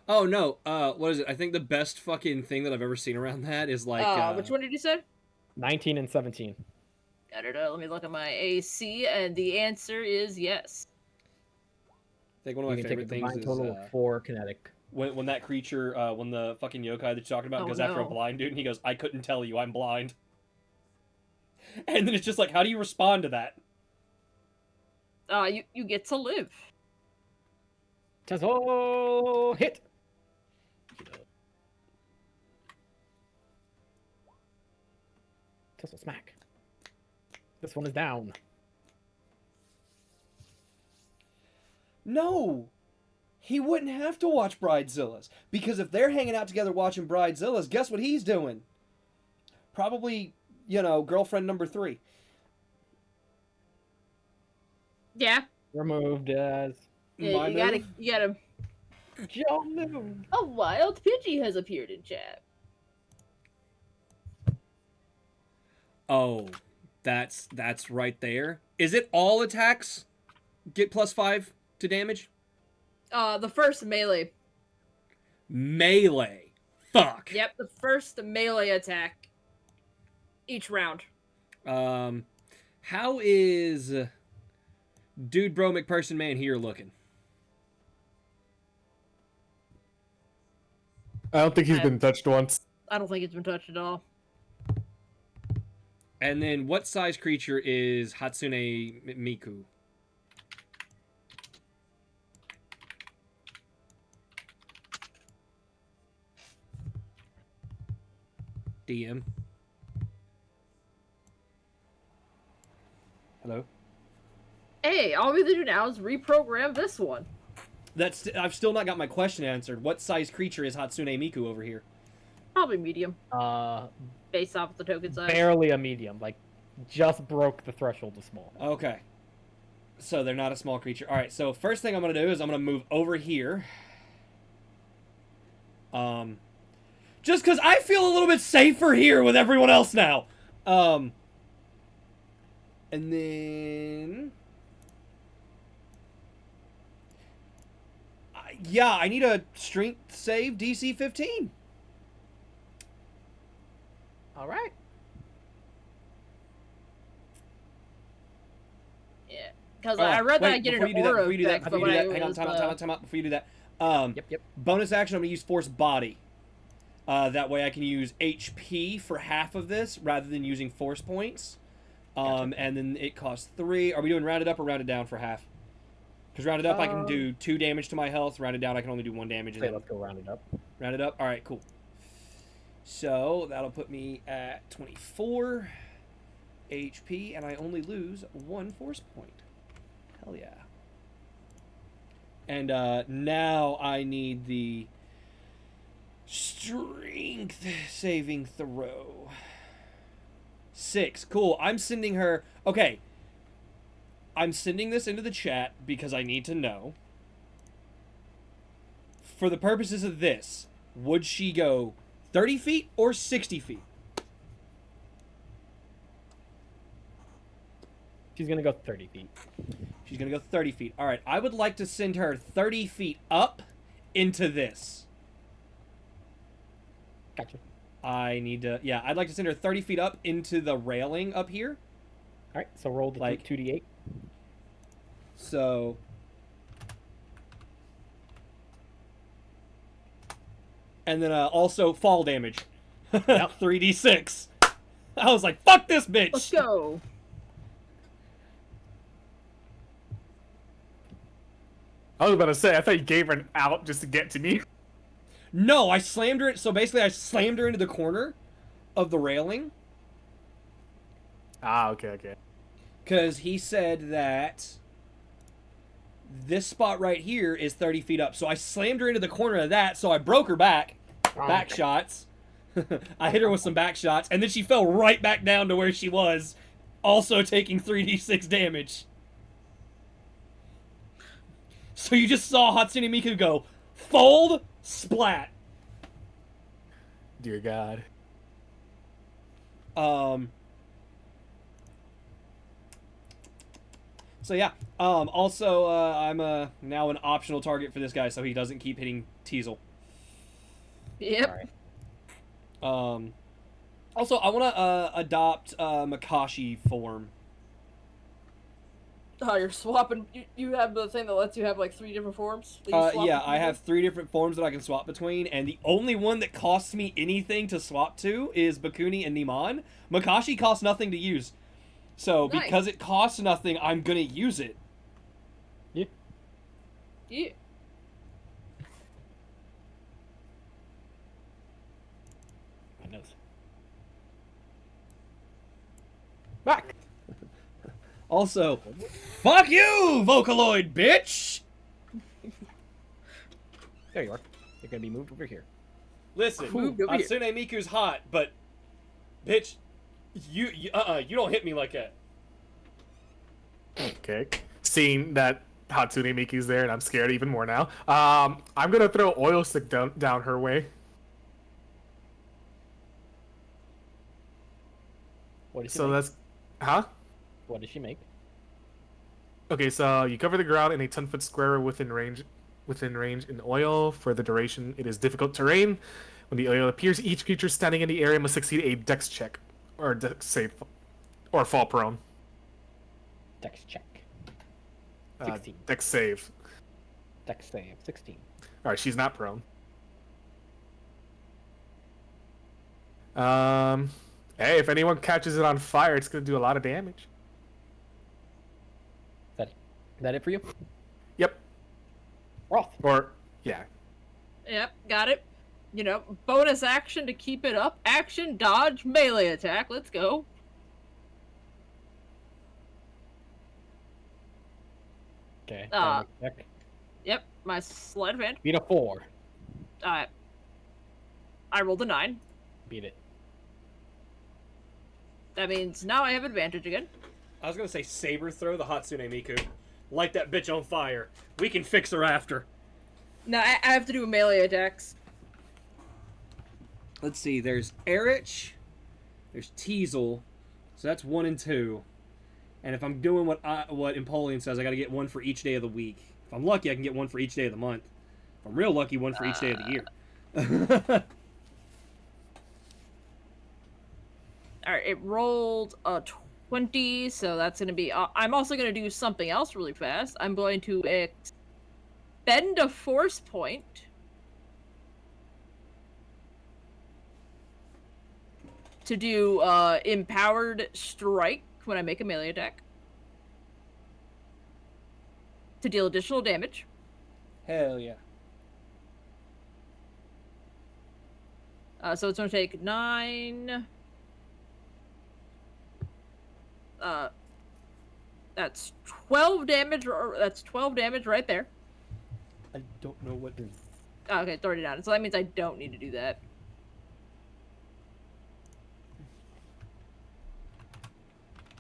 Oh, no. What is it? I think the best fucking thing that I've ever seen around that is like... Which one did you say? 19 and 17. I don't know. Let me look at my AC, and the answer is yes. I think one of You my can take a favorite things combined is... total of 4 kinetic. When that creature, when the fucking yokai that you're talking about Oh, goes after a no. blind dude, and he goes, "I couldn't tell you, I'm blind." And then it's just like, how do you respond to that? You get to live. Tezel hit. Tezel smack. This one is down. No! He wouldn't have to watch Bridezillas. Because if they're hanging out together watching Bridezillas, guess what he's doing? Probably, girlfriend number 3. Yeah. Removed as Yeah, you gotta. Joe move. A wild Pidgey has appeared in chat. Oh, that's right there. Is it all attacks get +5 to damage? The first melee. Melee. Fuck. Yep, the first melee attack. Each round. How is Dude Bro McPerson Man here looking? I don't think he's been touched once. I don't think it's been touched at all. And then what size creature is Hatsune Miku? DM. Hello? Hey, all we have to do now is reprogram this one. I've still not got my question answered. What size creature is Hatsune Miku over here? Probably medium, Uh, based off the token size. barely a medium. Like, just broke the threshold of small. Okay. So they're not a small creature. All right. So first thing I'm gonna do is I'm gonna move over here. Just because I feel a little bit safer here with everyone else now. And then, yeah, I need a strength save DC 15. All right. Yeah, because I read that I get an aura effect, but when I hang on, was, time out. Before you do that, Yep. bonus action, I'm gonna use Force Body. That way I can use HP for half of this rather than using Force points. And then it costs 3. Are we doing rounded up or rounded down for half? Because rounded up I can do 2 damage to my health. Rounded down I can only do 1 damage. Say, let's go round it up. Rounded up. All right, cool. So that'll put me at 24 HP, and I only lose 1 Force point. Hell yeah. And now I need the strength saving throw. 6. Cool. I'm sending her... Okay. I'm sending this into the chat because I need to know. For the purposes of this, would she go 30 feet or 60 feet? She's gonna go 30 feet. She's going to go 30 feet. All right. I would like to send her 30 feet up into this. Gotcha. I need to... Yeah, I'd like to send her 30 feet up into the railing up here. All right, so roll the Like- 2d8. So... And then also fall damage. 3d6. I was like, fuck this bitch! let's go. I was about to say, I thought you gave her an out just to get to me. No, I slammed her... So basically, I slammed her into the corner of the railing. Ah, okay. Because he said that this spot right here is 30 feet up. So I slammed her into the corner of that, so I broke her back. Back shots. I hit her with some back shots, and then she fell right back down to where she was, also taking 3d6 damage. So you just saw Hatsune Miku go, fold, splat. Dear God. So yeah. Also, I'm now an optional target for this guy, so he doesn't keep hitting Teasel. Yep. All right. Also, I want to adopt Makashi form. Oh, you're swapping. You have the thing that lets you have like 3 different forms. that you swap Yeah, between I them? have 3 different forms that I can swap between, and the only one that costs me anything to swap to is Bakuni and Niman. Makashi costs nothing to use. So, Nice. because it costs nothing, I'm gonna use it. Yeah. Yeah. My nose. Back. Also, fuck you, Vocaloid, bitch! There you are. You're gonna be moved over here. Listen, Moved over here. Hatsune Miku's hot, but, bitch, you don't hit me like that. Okay. Seeing that Hatsune Miku's there, and I'm scared even more now. I'm gonna throw oil stick down her way. What does she So make? that's, huh? What does she make? Okay, so you cover the ground in a 10-foot square within range in oil. For the duration, it is difficult terrain. When the oil appears, each creature standing in the area must succeed a dex check, or dex save, or fall prone. Dex check. Uh, 16. Dex save. Dex save. 16. All right, she's not prone. Hey, if anyone catches it on fire, it's gonna do a lot of damage. Is that it for you? Yep. Roth. Or yeah. Yep, got it. You know, bonus action to keep it up. Action, dodge, melee attack. Let's go. Okay. Check. Yep, my sleight of hand. Beat a 4. I rolled a 9. Beat it. That means now I have advantage again. I was gonna say saber throw the Hatsune Miku. Light that bitch on fire. We can fix her after. No, I have to do melee attacks. Let's see. There's Erich. There's Teasel. So that's 1 and 2. And if I'm doing what Empoleon says, I got to get 1 for each day of the week. If I'm lucky, I can get 1 for each day of the month. If I'm real lucky, 1 for each day of the year. Alright, it rolled a 20, so that's going to be... I'm also going to do something else really fast. I'm going to expend a force point to do Empowered Strike when I make a melee attack. To deal additional damage. Hell yeah. So it's going to take 9... that's 12 damage, or that's 12 damage right there. I don't know what... Oh, okay, it's already down. So that means I don't need to do that.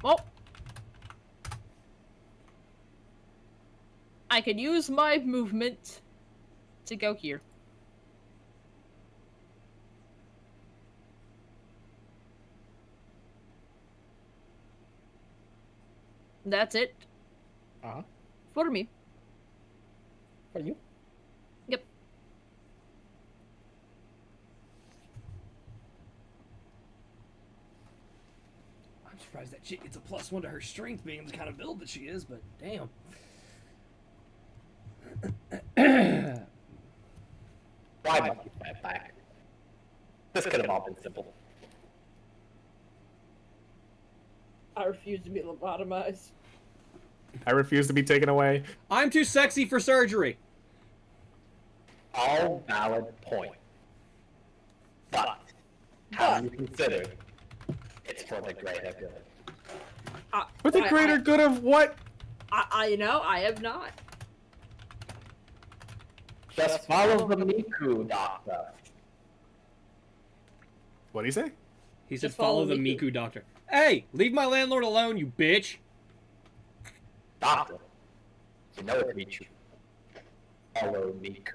Well, I could use my movement to go here. That's it Uh-huh. for me. For you? Yep. I'm surprised that chick gets a +1 to her strength being the kind of build that she is, but damn. Why must you fight back? This could have all been simple. I refuse to be lobotomized. I refuse to be taken away. I'm too sexy for surgery. All valid point. But, have you considered it's for the greater good? For the greater good of what? I know, I have not. Just follow the Miku, Doctor. What do you say? He said Just follow follow the Miku. Miku doctor. Hey, leave my landlord alone, you bitch. Doctor, you know it's Miku. Follow Miku.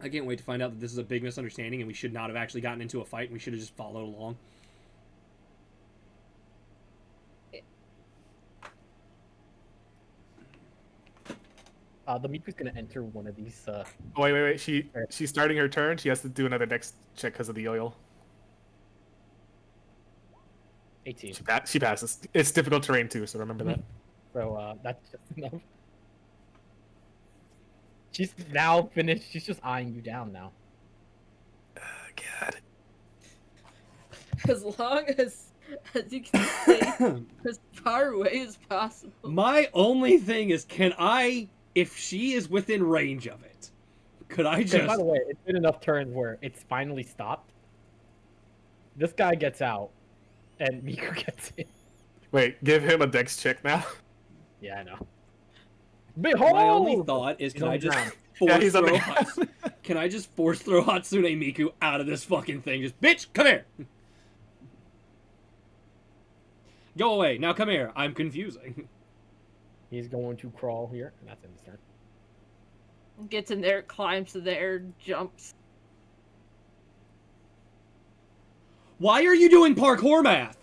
I can't wait to find out that this is a big misunderstanding and we should not have actually gotten into a fight and we should have just followed along. The Miku's gonna enter one of these. Oh, wait. She's starting her turn. She has to do another dex check because of the oil. 18. She passes. It's difficult terrain too, so remember that. So that's just enough. She's now finished. She's just eyeing you down now. God. As long as you can stay as far away as possible. My only thing is, can I, if she is within range of it, could I Okay, just... by the way, it's been enough turns where it's finally stopped. This guy gets out, and Miku gets in. Wait, give him a dex check now. Yeah, I know. Behold! My only thought is, He's can on I the just ground. Yeah, force he's on throw the Can I just force throw Hatsune Miku out of this fucking thing? Just, bitch, come here! Go away. Now come here. I'm confusing. He's going to crawl here, and that's his turn. Gets in there, climbs to there, jumps. Why are you doing parkour math?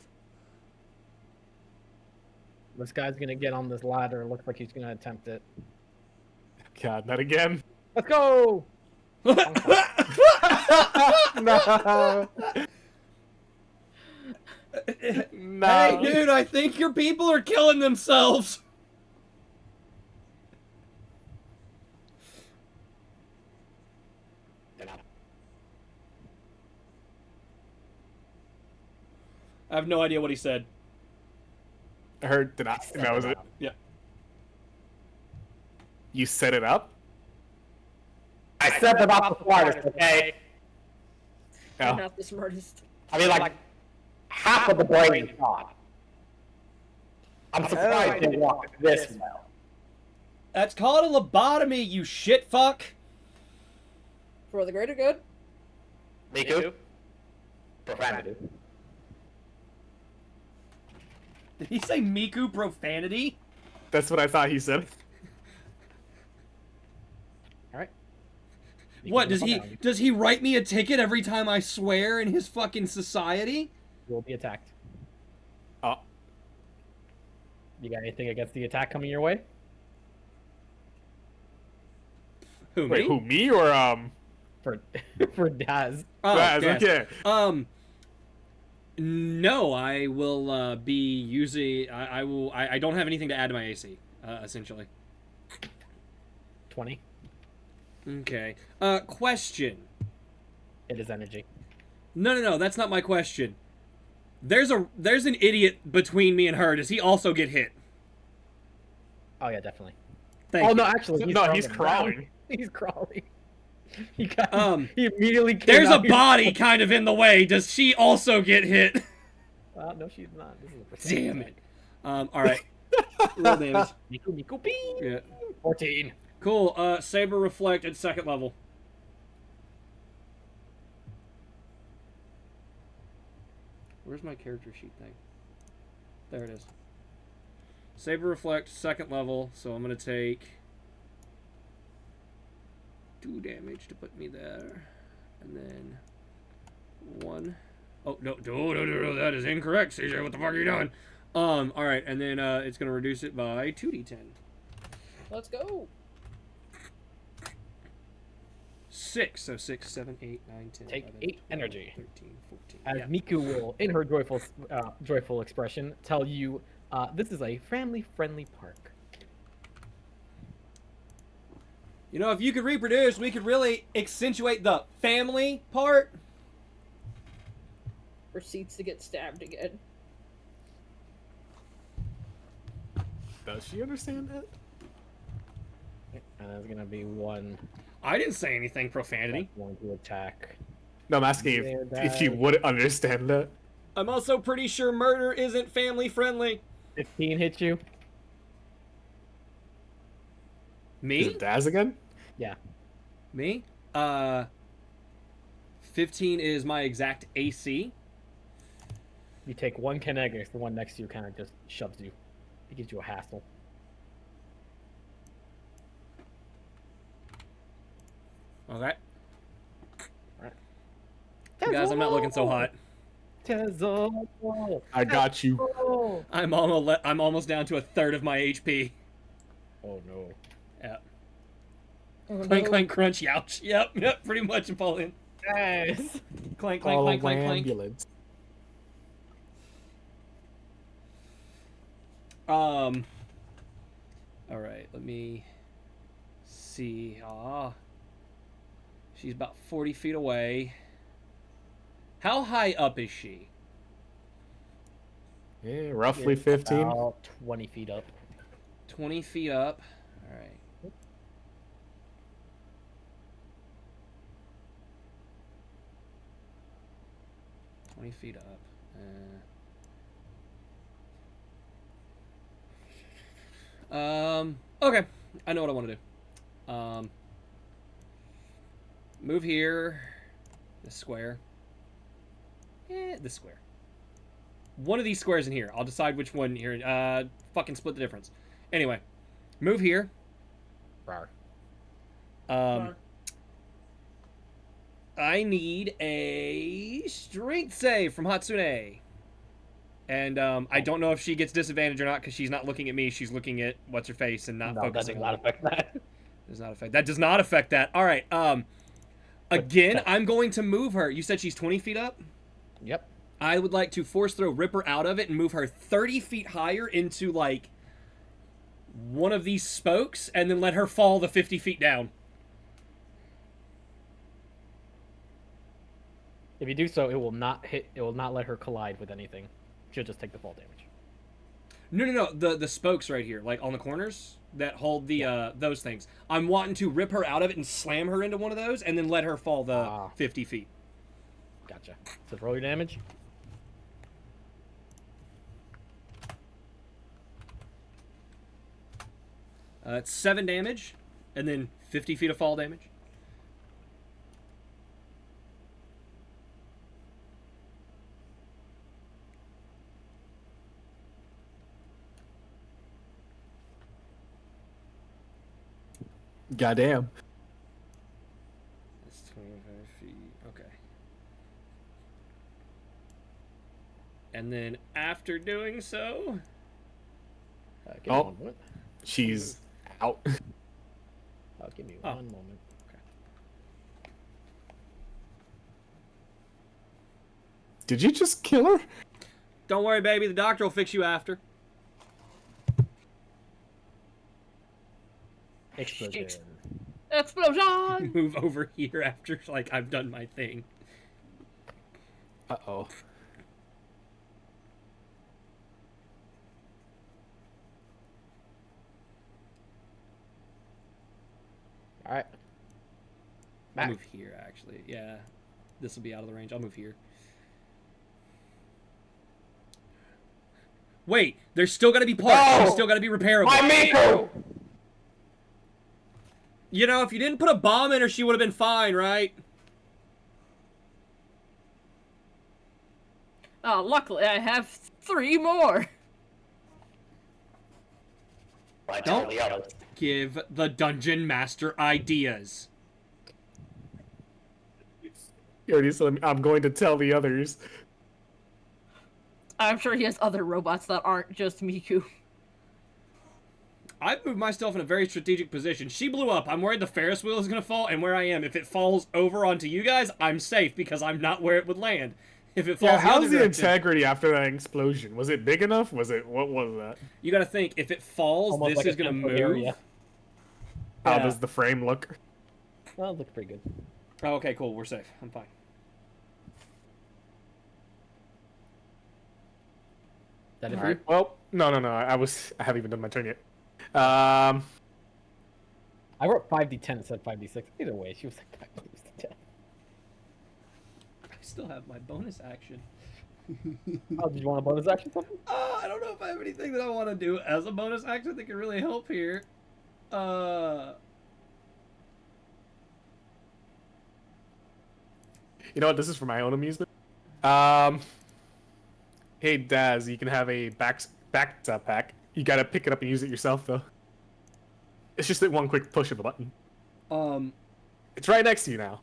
This guy's gonna get on this ladder. Looks like he's gonna attempt it. God, not again. Let's go! No. No. Hey, dude, I think your people are killing themselves. I have no idea what he said. I heard. Did I? That was it. Yeah. You set it up? I said about the smartest, okay? You're Oh. not the smartest. I mean, like half of the brain is gone. I'm surprised they walk this well. That's called a lobotomy, you shit fuck. For the greater good. Miku? Profanity. Did he say Miku profanity? That's what I thought he said. All right. What does he write me a ticket every time I swear in his fucking society? You will be attacked. Oh, You got anything against the attack coming your way? Who, wait, me? who, me or For for Daz. Oh, Daz, Daz. okay. No, I will be using. I don't have anything to add to my AC. Essentially. 20. Okay. Question. It is energy. No. That's not my question. There's an idiot between me and her. Does he also get hit? Oh yeah, definitely. Thank Oh you. no, actually, He's crawling. He's crawling. He got. He immediately. Came There's a out here. body kind of in the way. Does she also get hit? No, she's not. This is a percentage Damn attack. it. All right. Roll damage. Miku, bing. Yeah. 14. Cool. Saber reflect at 2nd level. Where's my character sheet thing? There it is. Saber reflect 2nd level, so I'm gonna take 2 damage to put me there, and then 1. Oh no, that is incorrect, CJ. What the fuck are you doing? All right, and then it's gonna reduce it by 2d10. Let's go. 6, so 6, 7, 8, 9, 10, Take 11, 8 12, energy. 13, 14. As Yeah. Miku will, in her joyful expression, tell you this is a family-friendly park. You know, if you could reproduce, we could really accentuate the family part. Proceeds to get stabbed again. Does she understand that? And there's gonna be one I didn't say anything profanity. that's going to attack. No, I'm asking if you would understand that. I'm also pretty sure murder isn't family friendly. 15 hits you. Is Me? it Daz again? Yeah. Me? 15 is my exact AC. You take one kinetic, the one next to you kind of just shoves you. It gives you a hassle. Okay. Alright. Guys, I'm not looking so hot. Tezo! I got you. Oh I'm almost down to 1/3 of my HP. no. Yeah. Oh, Clank, no. clank, crunch, ouch. Yep, pretty much I'm falling. Nice! Clank, clank, Call clank, clank, an clank. ambulance. All right, let me see. She's about 40 feet away. How high up is she? Yeah, roughly 15. About 20 feet up. 20 feet up. All right. Feet up. Okay. I know what I want to do. Move here. This square. This square. One of these squares in here. I'll decide which one here. Fucking split the difference. Anyway, move here. Rar. I need a strength save from Hatsune. And I don't know if she gets disadvantage or not because she's not looking at me. She's looking at what's her face and not No, that does focusing not on affect that. Does not affect that. Does not affect that. All right. Again, I'm going to move her. You said she's 20 feet up. Yep. I would like to force throw, rip her out of it, and move her 30 feet higher into like one of these spokes, and then let her fall the 50 feet down. If you do so, it will not hit. It will not let her collide with anything. She'll just take the fall damage. No. The spokes right here, like on the corners that hold the those things. I'm wanting to rip her out of it and slam her into one of those, and then let her fall the 50 feet. Gotcha. So roll your damage. It's 7 damage, and then 50 feet of fall damage. Goddamn. That's 25 feet. Okay. And then after doing so, Give me Oh. 1 moment. She's out. Give me Oh. 1 moment. Did you just kill her? don't worry, baby. The doctor will fix you after. Explosion. Explosion! Move over here after like I've done my thing. Uh-oh. All right. I'll Back. move here actually. Yeah, this will be out of the range. I'll move here. Wait, there's still got to be parts. No! There's still got to be repairable. My Miku! You know, if you didn't put a bomb in her, she would have been fine, right? Oh, luckily I have 3 more. I Don't- tell the others. Give the dungeon master ideas. You already said I'm going to tell the others. I'm sure he has other robots that aren't just Miku. I've moved myself in a very strategic position. She blew up. I'm worried the Ferris wheel is going to fall, and where I am, if it falls over onto you guys, I'm safe because I'm not where it would land. If it falls Yeah, the how's other the direction, integrity after that explosion? Was it big enough? What was that? you got to think, if it falls, Almost this like is a going to temple move. area. How Yeah. does the frame look? Well, it looks pretty good. Oh, okay, cool. We're safe. I'm fine. Is that it All for you? right. Well, no. I haven't even done my turn yet. I wrote 5d10 instead of 5d6. Either way, she was like 5d10. I still have my bonus action. Oh, did you want a bonus action something? I don't know if I have anything that I want to do as a bonus action that can really help here. You know what? This is for my own amusement. Hey Daz, you can have a backpack. You gotta pick it up and use it yourself, though. It's just that one quick push of a button. It's right next to you now.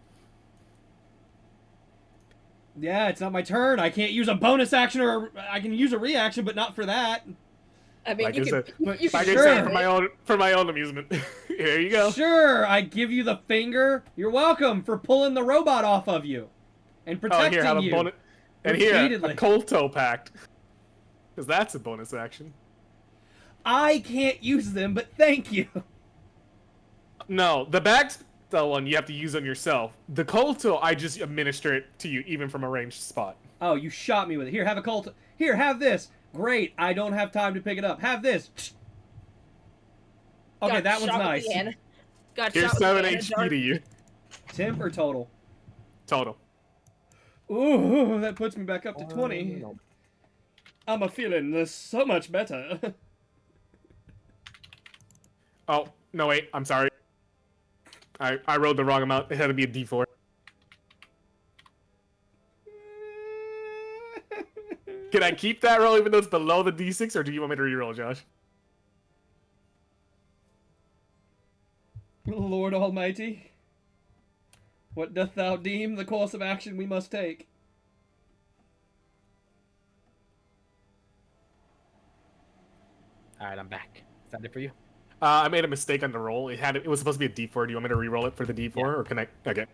Yeah, it's not my turn. I can't use a bonus action, or I can use a reaction, but not for that. I mean, Like you I can, said, you like can Like I Sure. said, for my own amusement. Here you go. Sure, I give you the finger. You're welcome for pulling the robot off of you and Oh, protecting here, have a you. bonus. And here, repeatedly. a Colto pact. Because that's a bonus action. I can't use them, but thank you. No, the backspell one you have to use on yourself. The Colto, I just administer it to you, even from a ranged spot. Oh, you shot me with it. Here, have a cult. Here, have this. Great. I don't have time to pick it up. Have this. Okay, got that one's shot with nice. the Ana- Got Here's shot 7 with the HP Ana to you. Temp or total? Total. Ooh, that puts me back up to 20. No. I'm a feeling this so much better. Oh, no, wait, I'm sorry. I rolled the wrong amount. It had to be a D4. Can I keep that roll even though it's below the D6, or do you want me to reroll, Josh? Lord Almighty, what doth thou deem the course of action we must take? Alright, I'm back. Is that it for you? I made a mistake on the roll. It was supposed to be a D4. Do you want me to reroll it for the D4, or can I? Okay.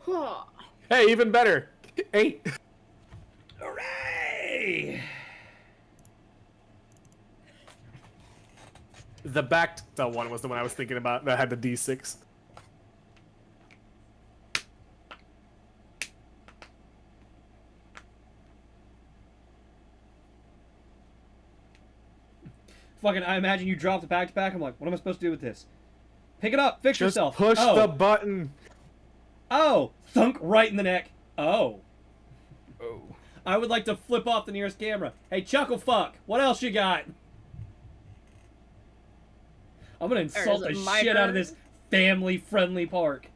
Huh. Hey, even better. 8. Hooray! The backed one was the one I was thinking about that had the D6. Fucking, I imagine you drop the backpack. I'm like, what am I supposed to do with this? Pick it up. Fix Just yourself. push oh. the button. Oh, thunk right in the neck. Oh. Oh. I would like to flip off the nearest camera. Hey, Chuckle Fuck, what else you got? I'm gonna insult the is it my shit out of turn? this family-friendly park.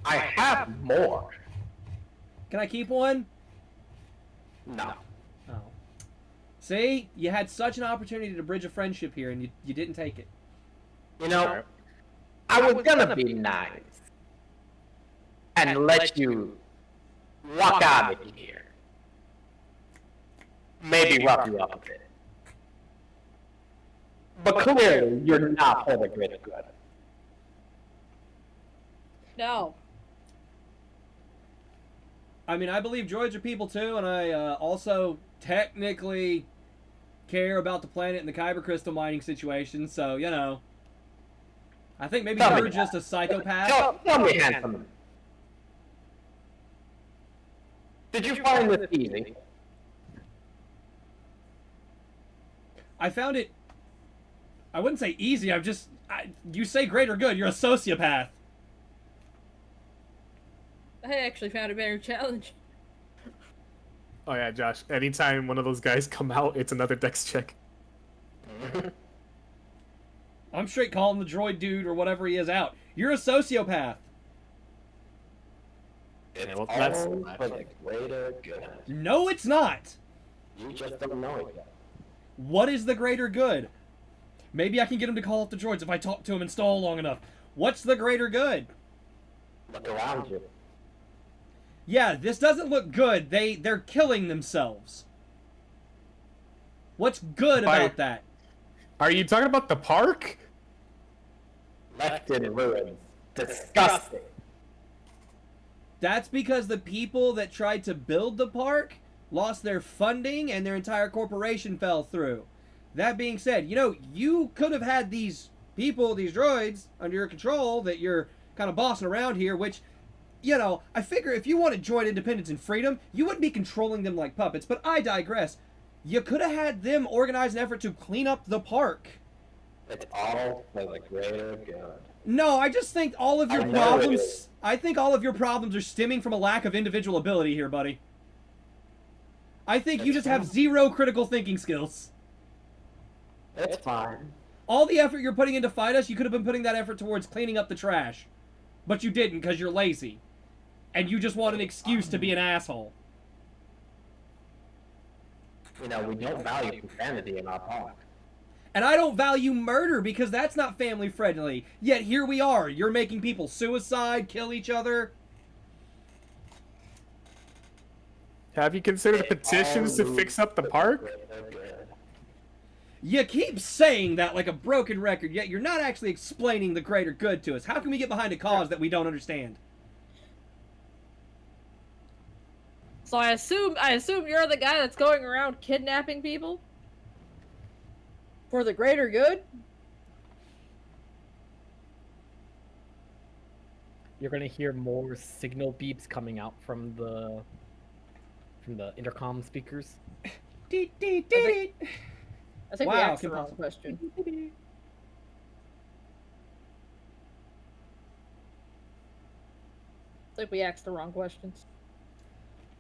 I have more. Can I keep one? No. Oh. See? You had such an opportunity to bridge a friendship here, and you didn't take it. You know, I was gonna be nice and let you walk out of here. Maybe rough you up a bit. But clearly, you're not for the greater good. No. I mean, I believe droids are people too, and I also technically care about the planet and the kyber crystal mining situation, so, you know. I think maybe Tell me you're just a psychopath. Tell me, handsome. Did you find this easy? I found it... I wouldn't say easy, you say greater good, you're a sociopath. I actually found a better challenge. Oh yeah, Josh. Anytime one of those guys come out, it's another dex check. I'm straight calling the droid dude or whatever he is out. You're a sociopath. It's well, that's- all for the greater good. No, it's not. You just don't know it yet. What is the greater good? Maybe I can get him to call up the droids if I talk to him and stall long enough. What's the greater good? Look around you. Yeah, this doesn't look good. They're killing themselves. What's good By- about that? Are you talking about the park? Left in ruins. Disgusting. That's because the people that tried to build the park lost their funding and their entire corporation fell through. That being said, you know, you could have had these people, these droids, under your control that you're kind of bossing around here, which, you know, I figure if you wanted droid independence and freedom, you wouldn't be controlling them like puppets, but I digress. You could have had them organize an effort to clean up the park. It's all for the greater good. No, I just think all of your I know it problems... is. I think all of your problems are stemming from a lack of individual ability here, buddy. I think you That's just have fine. zero critical thinking skills. It's fine. All the effort you're putting in to fight us, you could have been putting that effort towards cleaning up the trash. But you didn't because you're lazy. And you just want an excuse to be an asshole. You know, we don't value profanity in our park. And I don't value murder because that's not family friendly. Yet here we are. You're making people suicide, kill each other. Have you considered petitions to fix up the park? Greater good. You keep saying that like a broken record, yet you're not actually explaining the greater good to us. How can we get behind a cause that we don't understand? So I assume you're the guy that's going around kidnapping people? For the greater good? You're gonna hear more signal beeps coming out from the intercom speakers. Deet, deet, deet. I think we Wow, asked the wrong Kim- question. I think we asked the wrong questions.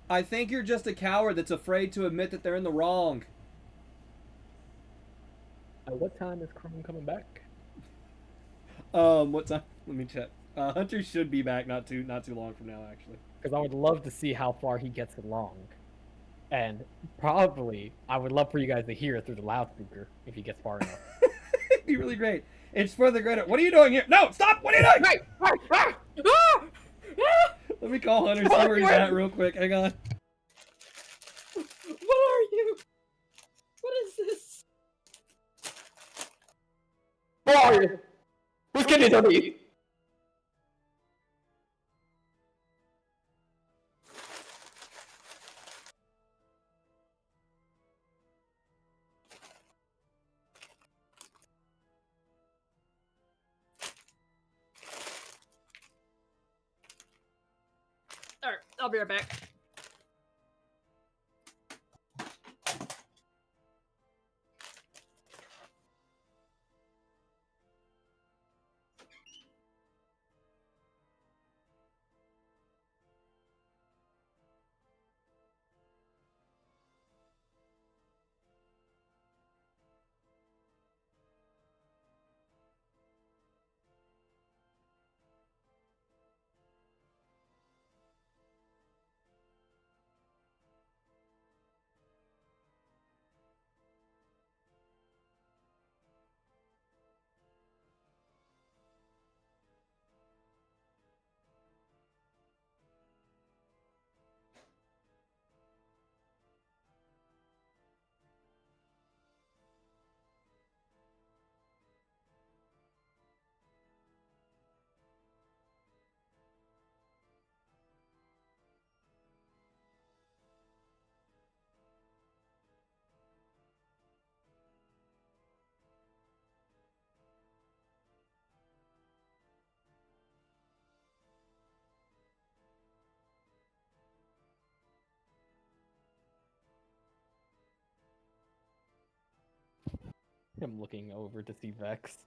I think you're just a coward that's afraid to admit that they're in the wrong. At what time is Chrome coming back? What time? Let me check. Hunter should be back not too long from now, actually. Because I would love to see how far he gets along. And probably, I would love for you guys to hear it through the loudspeaker if he gets far enough. It'd be really great. It's for the greater. What are you doing here? No, stop! What are you doing? Let me call Hunter, see where he's at real quick. Hang on. What are you? What is this? Boy! Who's getting to me? Alright, I'll be right back. I'm looking over to see Vex.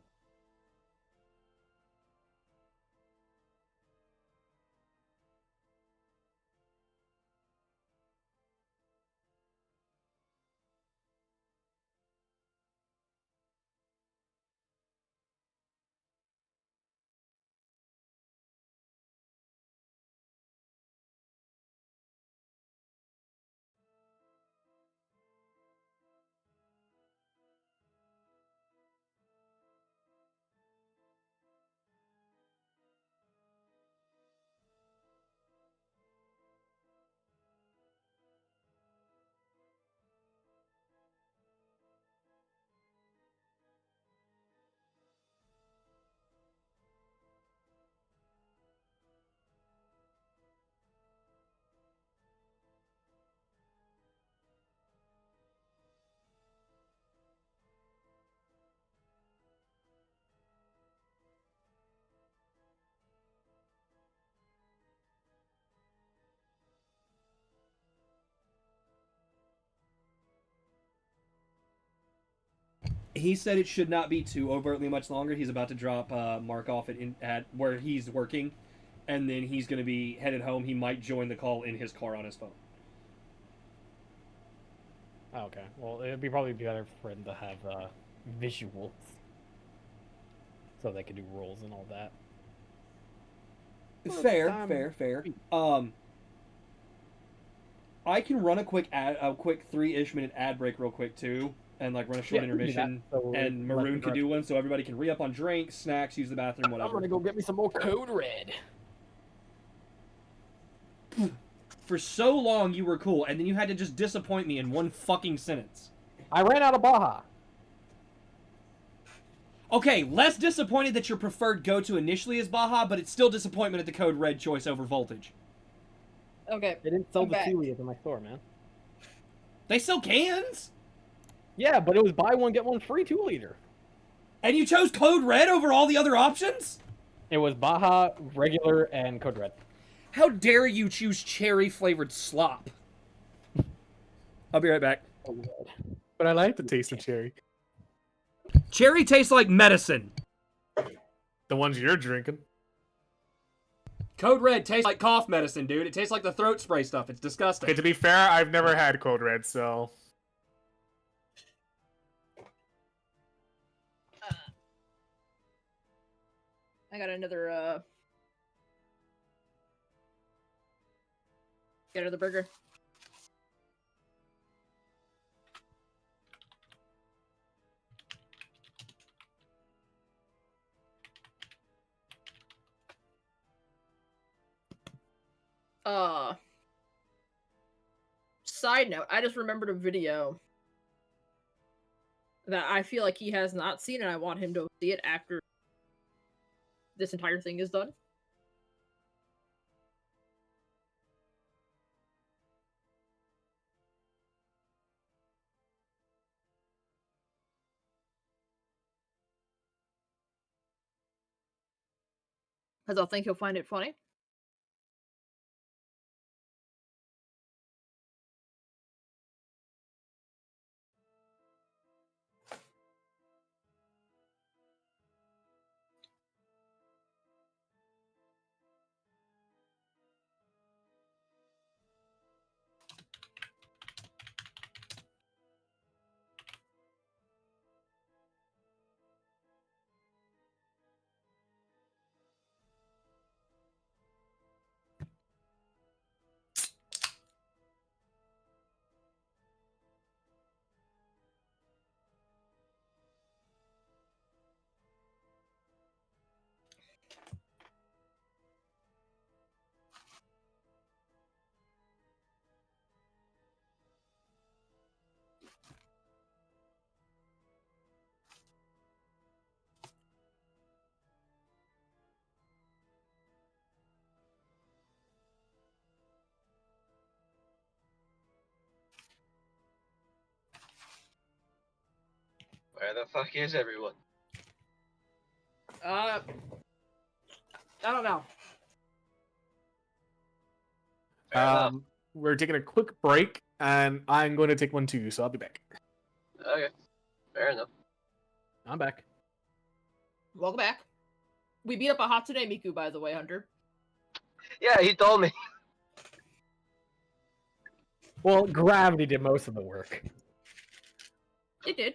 He said it should not be too overtly much longer. He's about to drop Mark off at where he's working, and then he's going to be headed home. He might join the call in his car on his phone. Oh, okay. Well, it'd probably be better for him to have visuals, so they could do rolls and all that. Fair. I can run a quick 3-ish minute ad break real quick too, and like run a short Yeah, we can do that, intermission. so And Maroon can do one, so everybody can re-up on drinks, snacks, use the bathroom, whatever. I'm gonna go get me some more Code Red. For so long you were cool, and then you had to just disappoint me in one fucking sentence. I ran out of Baja. Okay, less disappointed that your preferred go-to initially is Baja, but it's still disappointment at the Code Red choice over Voltage. Okay. They didn't sell I'm the back. 2 liters in my store, man. They sell cans? Yeah, but it was buy one get one free 2 liter. And you chose Code Red over all the other options? It was Baja, regular, and Code Red. How dare you choose cherry-flavored slop? I'll be right back. Code Red. But I like the taste of cherry. Cherry tastes like medicine. The ones you're drinking. Code Red tastes like cough medicine, dude. It tastes like the throat spray stuff. It's disgusting. Okay, to be fair, I've never had Code Red, so I got another get another burger. Side note, I just remembered a video that I feel like he has not seen, and I want him to see it after this entire thing is done. Because I think he'll find it funny. Where the fuck is everyone? I don't know. Fair enough. we're taking a quick break, and I'm going to take one too, so I'll be back. Okay. Fair enough. I'm back. Welcome back. We beat up a Hatsune Miku, by the way, Hunter. Yeah, he told me. Well, gravity did most of the work. It did.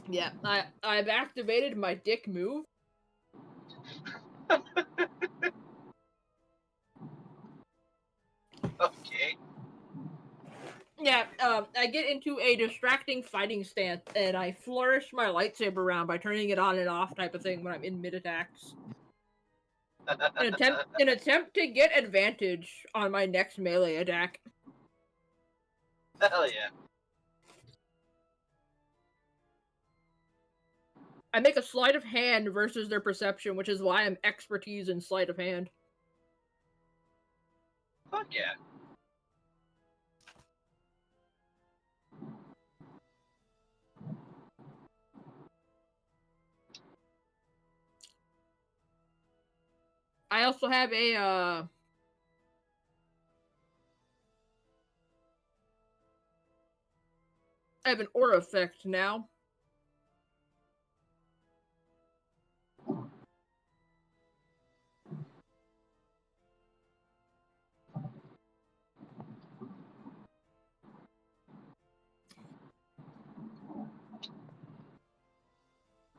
Yeah, I've activated my dick move. Okay. Yeah, I get into a distracting fighting stance, and I flourish my lightsaber around by turning it on and off type of thing when I'm in mid-attacks. An attempt to get advantage on my next melee attack. Hell yeah. I make a sleight of hand versus their perception, which is why I'm expertise in sleight of hand. Fuck yeah. I also have a I have an aura effect now.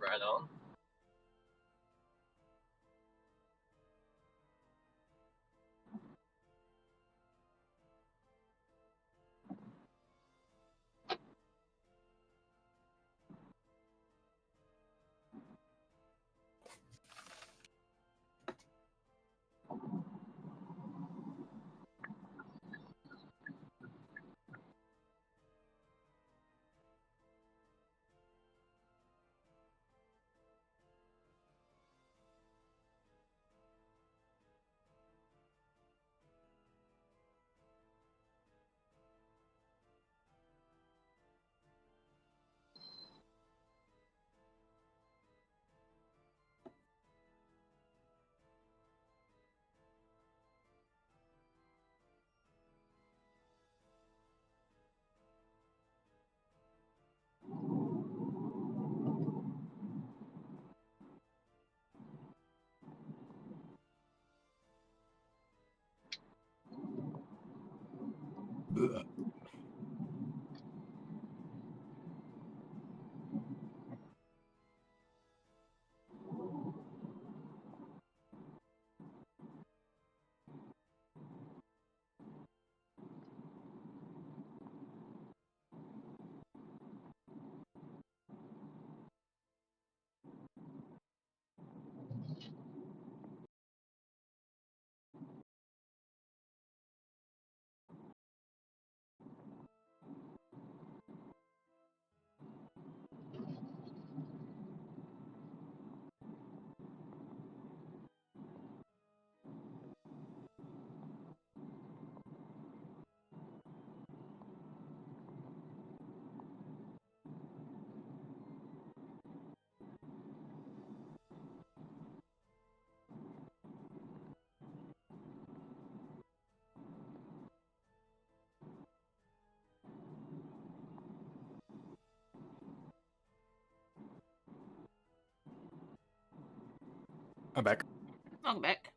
Right on. I'm back. Welcome back.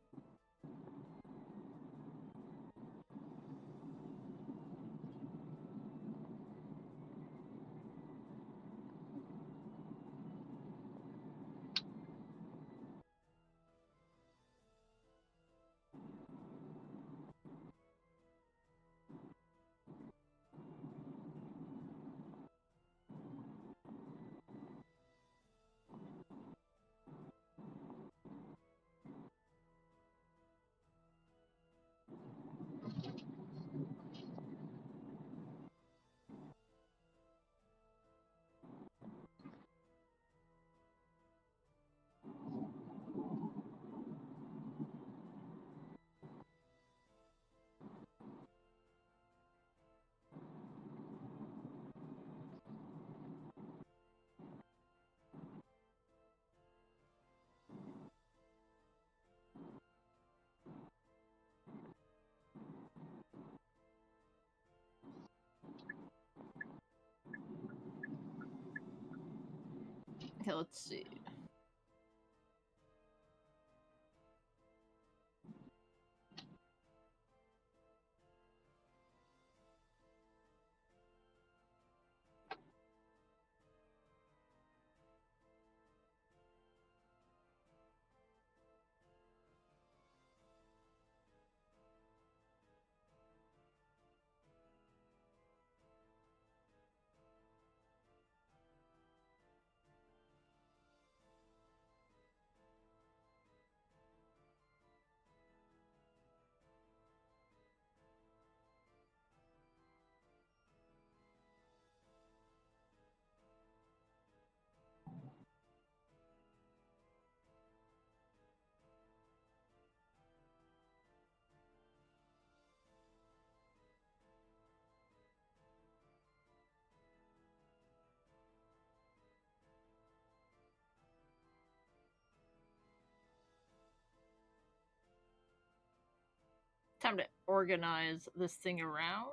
Okay, let's see. Time to organize this thing around.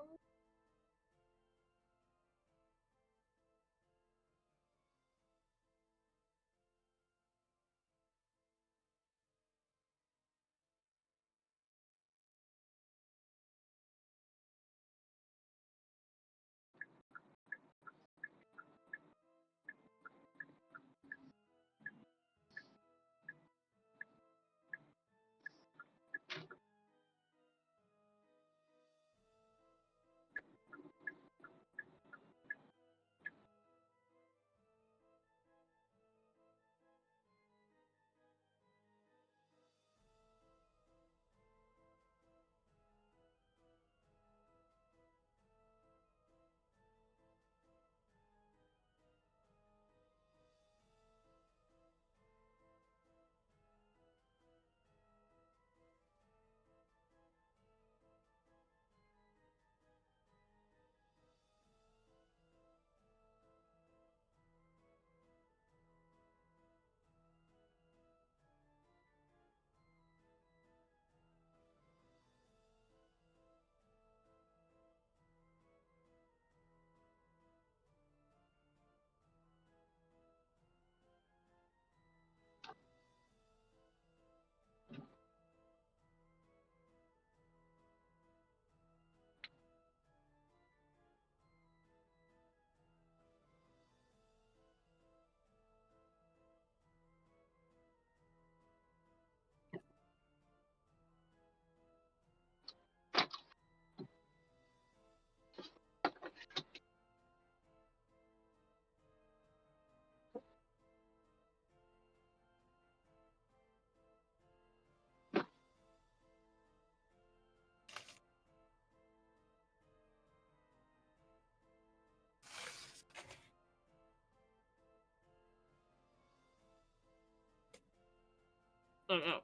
Oh no.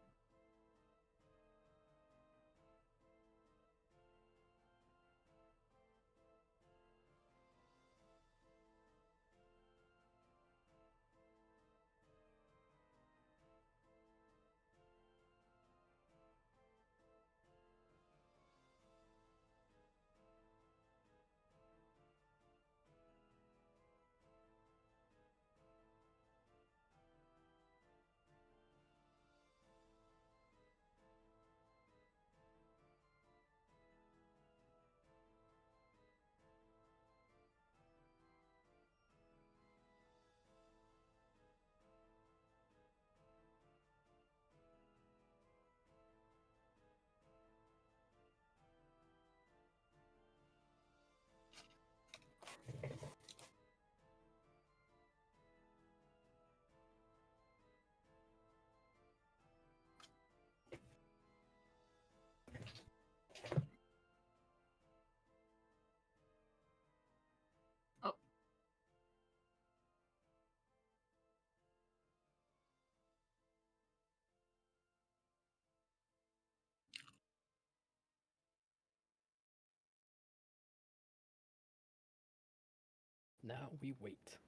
Now we wait.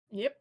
Yep.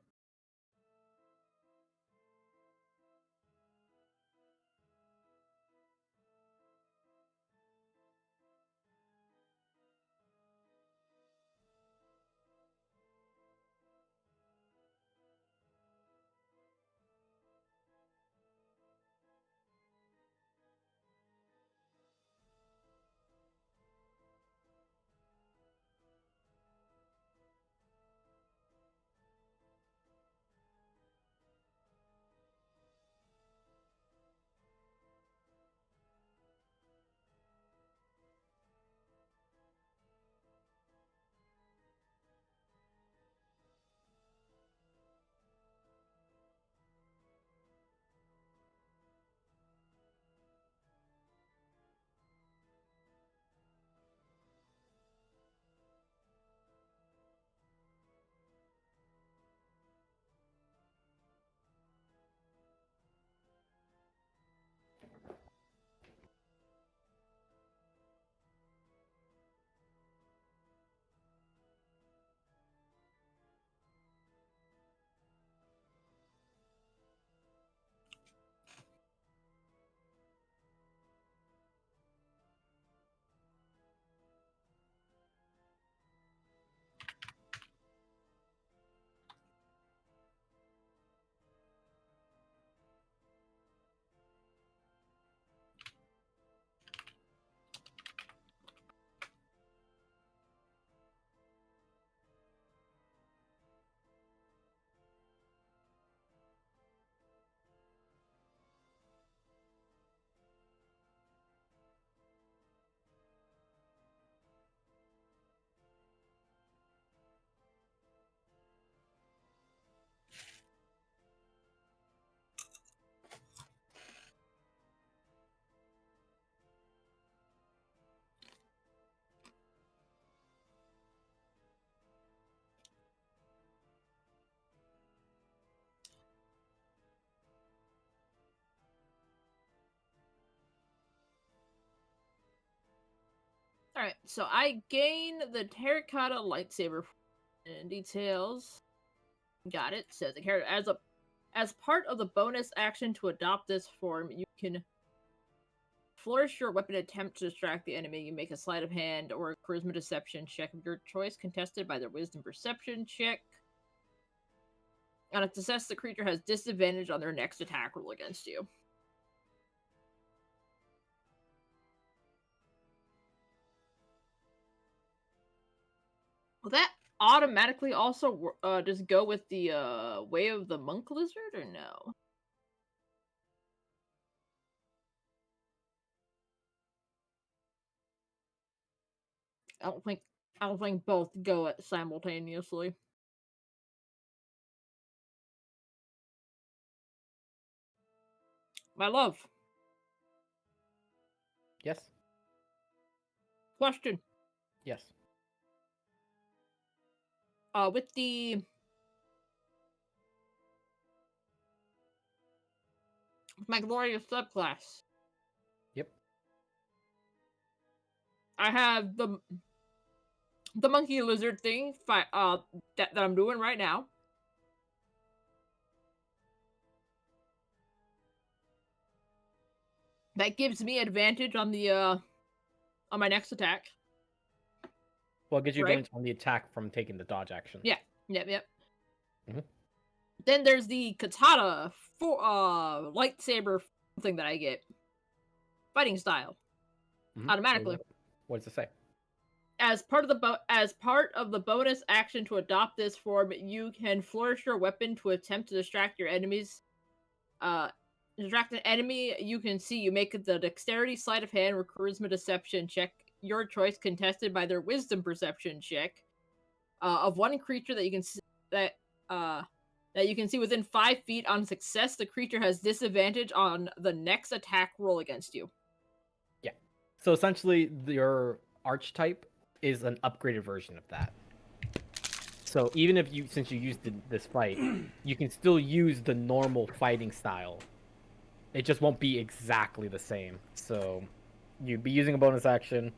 All right, so I gain the terracotta lightsaber and details. Got it. Says the character as part of the bonus action to adopt this form, you can flourish your weapon attempt to distract the enemy. You make a sleight of hand or a charisma deception check of your choice, contested by their wisdom perception check. On a success, the creature has disadvantage on their next attack roll against you. Will that automatically also just go with the way of the monk lizard, or no? I don't think both go simultaneously. My love. Yes. Question. Yes. With the my glorious subclass. Yep. I have the monkey lizard thing that I'm doing right now. That gives me advantage on the on my next attack. Well, it gives you Right. advantage on the attack from taking the dodge action. Yeah. Yep. Mhm. Then there's the katana for lightsaber thing that I get. Fighting style. Mhm. Automatically. What does it say? As part of the bonus action to adopt this form, you can flourish your weapon to attempt to distract your enemies. Distract an enemy you can see. You make the dexterity, sleight of hand, or charisma deception check, your choice, contested by their wisdom perception check, of one creature that you can see that you can see within 5 feet. On success, the creature has disadvantage on the next attack roll against you. Yeah. So essentially, your archetype is an upgraded version of that. So even if since you used this fight, you can still use the normal fighting style. It just won't be exactly the same. So you'd be using a bonus action,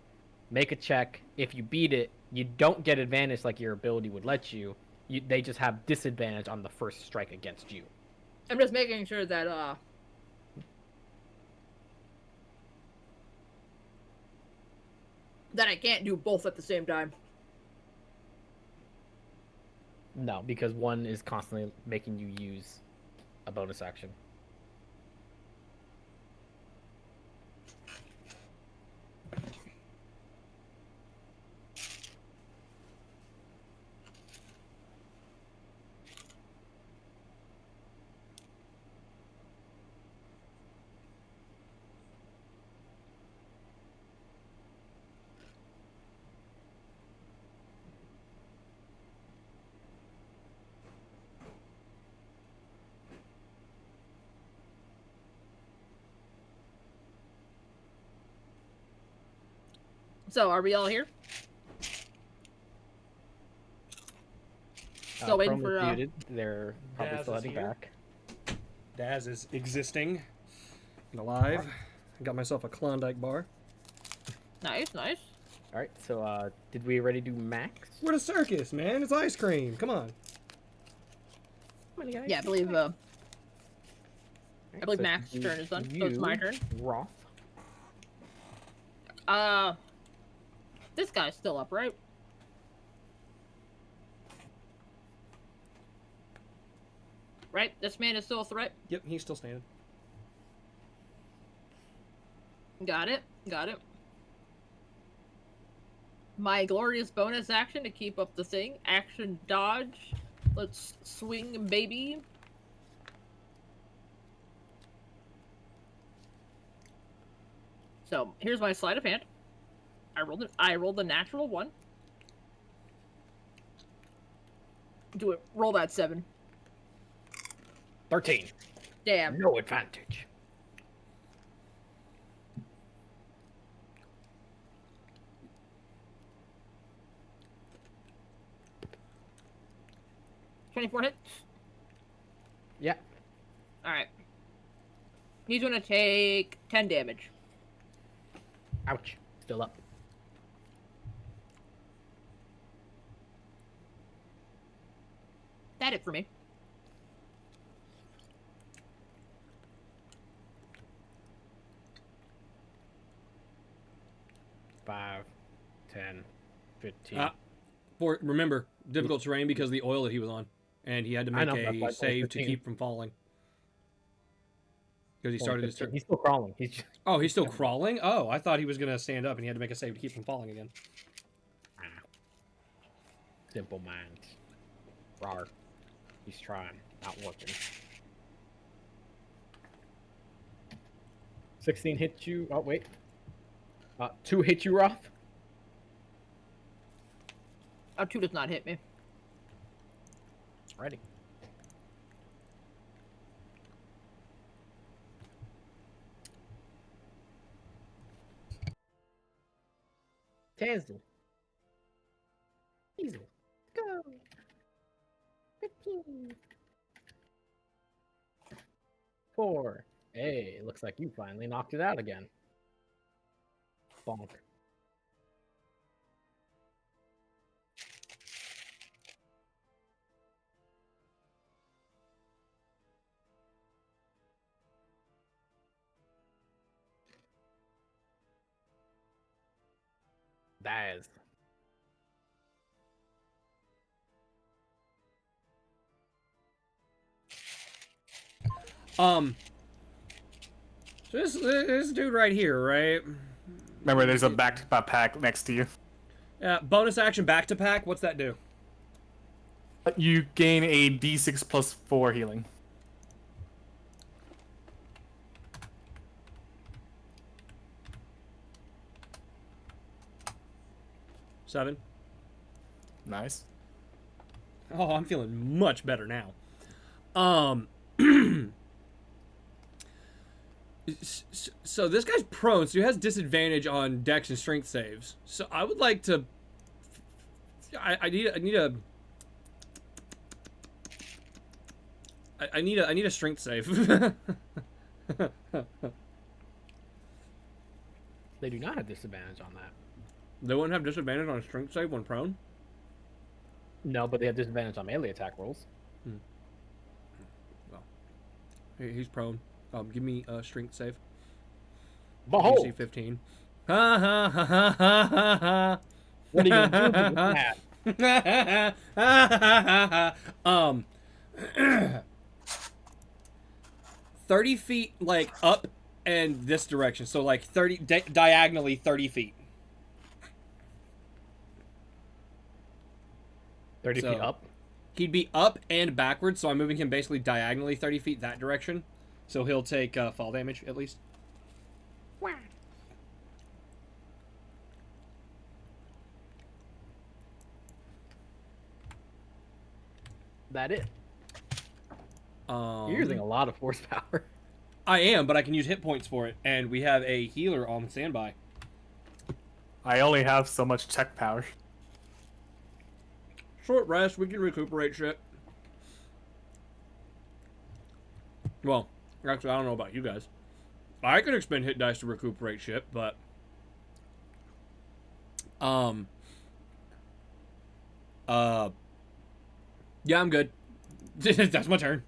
make a check. If you beat it, You don't get advantage like your ability would let you. They just have disadvantage on the first strike against you. I'm just making sure that that I can't do both at the same time. No, because one is constantly making you use a bonus action. So, are we all here? Still waiting Chrome is for muted. They're probably Daz still is heading here. back. Daz is existing and alive. I got myself a Klondike bar. Nice, nice. All right, so did we already do Max? We're at a circus, man. It's ice cream. Come on. Yeah, I believe Max's turn is done, so it's my turn. Roth. This guy's still up, right? Right? This man is still a threat? Yep, he's still standing. Got it. Got it. My glorious bonus action to keep up the thing. Action dodge. Let's swing, baby. So here's my sleight of hand. I rolled a natural 1. Do it. Roll that 7. 13. Damn. No advantage. $24 hits. Yeah. All right. He's gonna take 10 damage. Ouch. Still up. That it for me. Five, 10, 15. Remember, difficult terrain because of the oil that he was on. And he had to I make know, that's why a it's save to 15. keep from falling. Because he started his turn. He's still crawling. He's just... Oh, he's still crawling? Oh, I thought he was going to stand up and he had to make a save to keep from falling again. Simple mind. Rar. He's trying. Not working. 16 hit you. Oh, wait. 2 hit you, Roth. 2 does not hit me. Ready. Tazzle. Easel. Go. 15. 4. Hey, looks like you finally knocked it out again. Bonk. Daz. So this dude right here, right? Remember, there's a backpack next to you. Bonus action back to pack. What's that do? You gain a d6 plus 4 healing. Seven. Nice. Oh, I'm feeling much better now. So this guy's prone, so he has disadvantage on Dex and Strength saves. So I would like to. I need a Strength save. They do not have disadvantage on that. They wouldn't have disadvantage on strength save when prone? No, but they have disadvantage on melee attack rolls. He's prone. Give me a strength save. Behold! DC 15. Ha ha ha ha ha ha ha. What are you gonna do with that? 30 feet, like, up and this direction. So, like, 30, diagonally 30 feet. 30 So- feet up? He'd be up and backwards, so I'm moving him basically diagonally 30 feet that direction. So he'll take fall damage, at least. That it. Um, You're using a lot of horsepower. I am, but I can use hit points for it, and we have a healer on standby. I only have so much tech power. Short rest, we can recuperate shit. Well, actually, I don't know about you guys. I can expend hit dice to recuperate shit, but... Yeah, I'm good. That's my turn.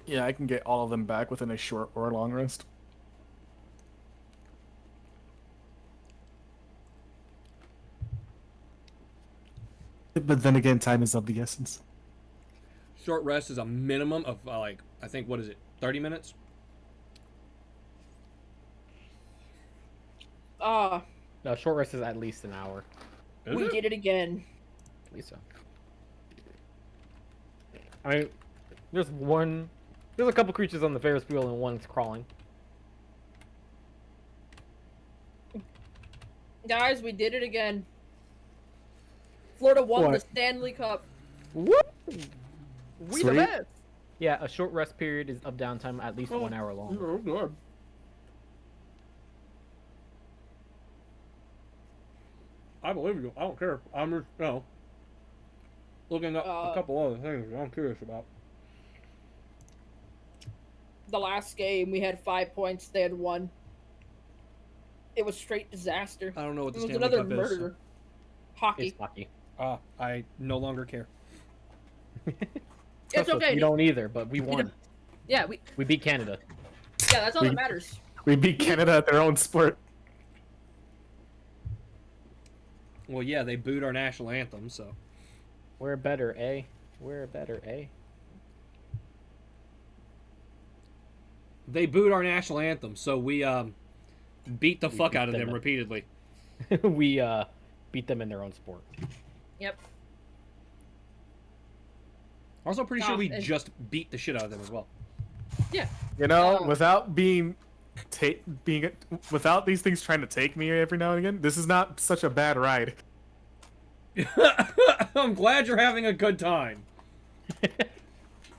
Yeah, I can get all of them back within a short or long rest. But then again, time is of the essence. Short rest is a minimum of, like, I think, what is it, 30 minutes? Ah, No, short rest is at least an hour. Is we it? did it again. At least so. I mean, there's a couple creatures on the Ferris wheel and one's crawling. Guys, we did it again. Florida won the What? Stanley Cup. Woo! We Sweet. the best! Yeah, a short rest period is of downtime at least 1 hour long. Oh, God. I believe you. I don't care. I'm just, looking up a couple other things I'm curious about. The last game, we had 5 points. They had 1. It was straight disaster. I don't know what It the was Stanley another Cup is. murder. Hockey. It's hockey. I no longer care. It's Trust us, okay. we don't either, but we won. Yeah, We beat Canada. that's all that matters. We beat Canada at their own sport. Well, yeah, they booed our national anthem, so. We're better, eh? We're better, eh? They booed our national anthem, so we beat the fuck beat out of them them up. repeatedly. We beat them in their own sport. Yep. Also, pretty sure we and- just beat the shit out of them as well. Yeah. You know, Oh. without being without these things trying to take me every now and again, this is not such a bad ride. I'm glad you're having a good time.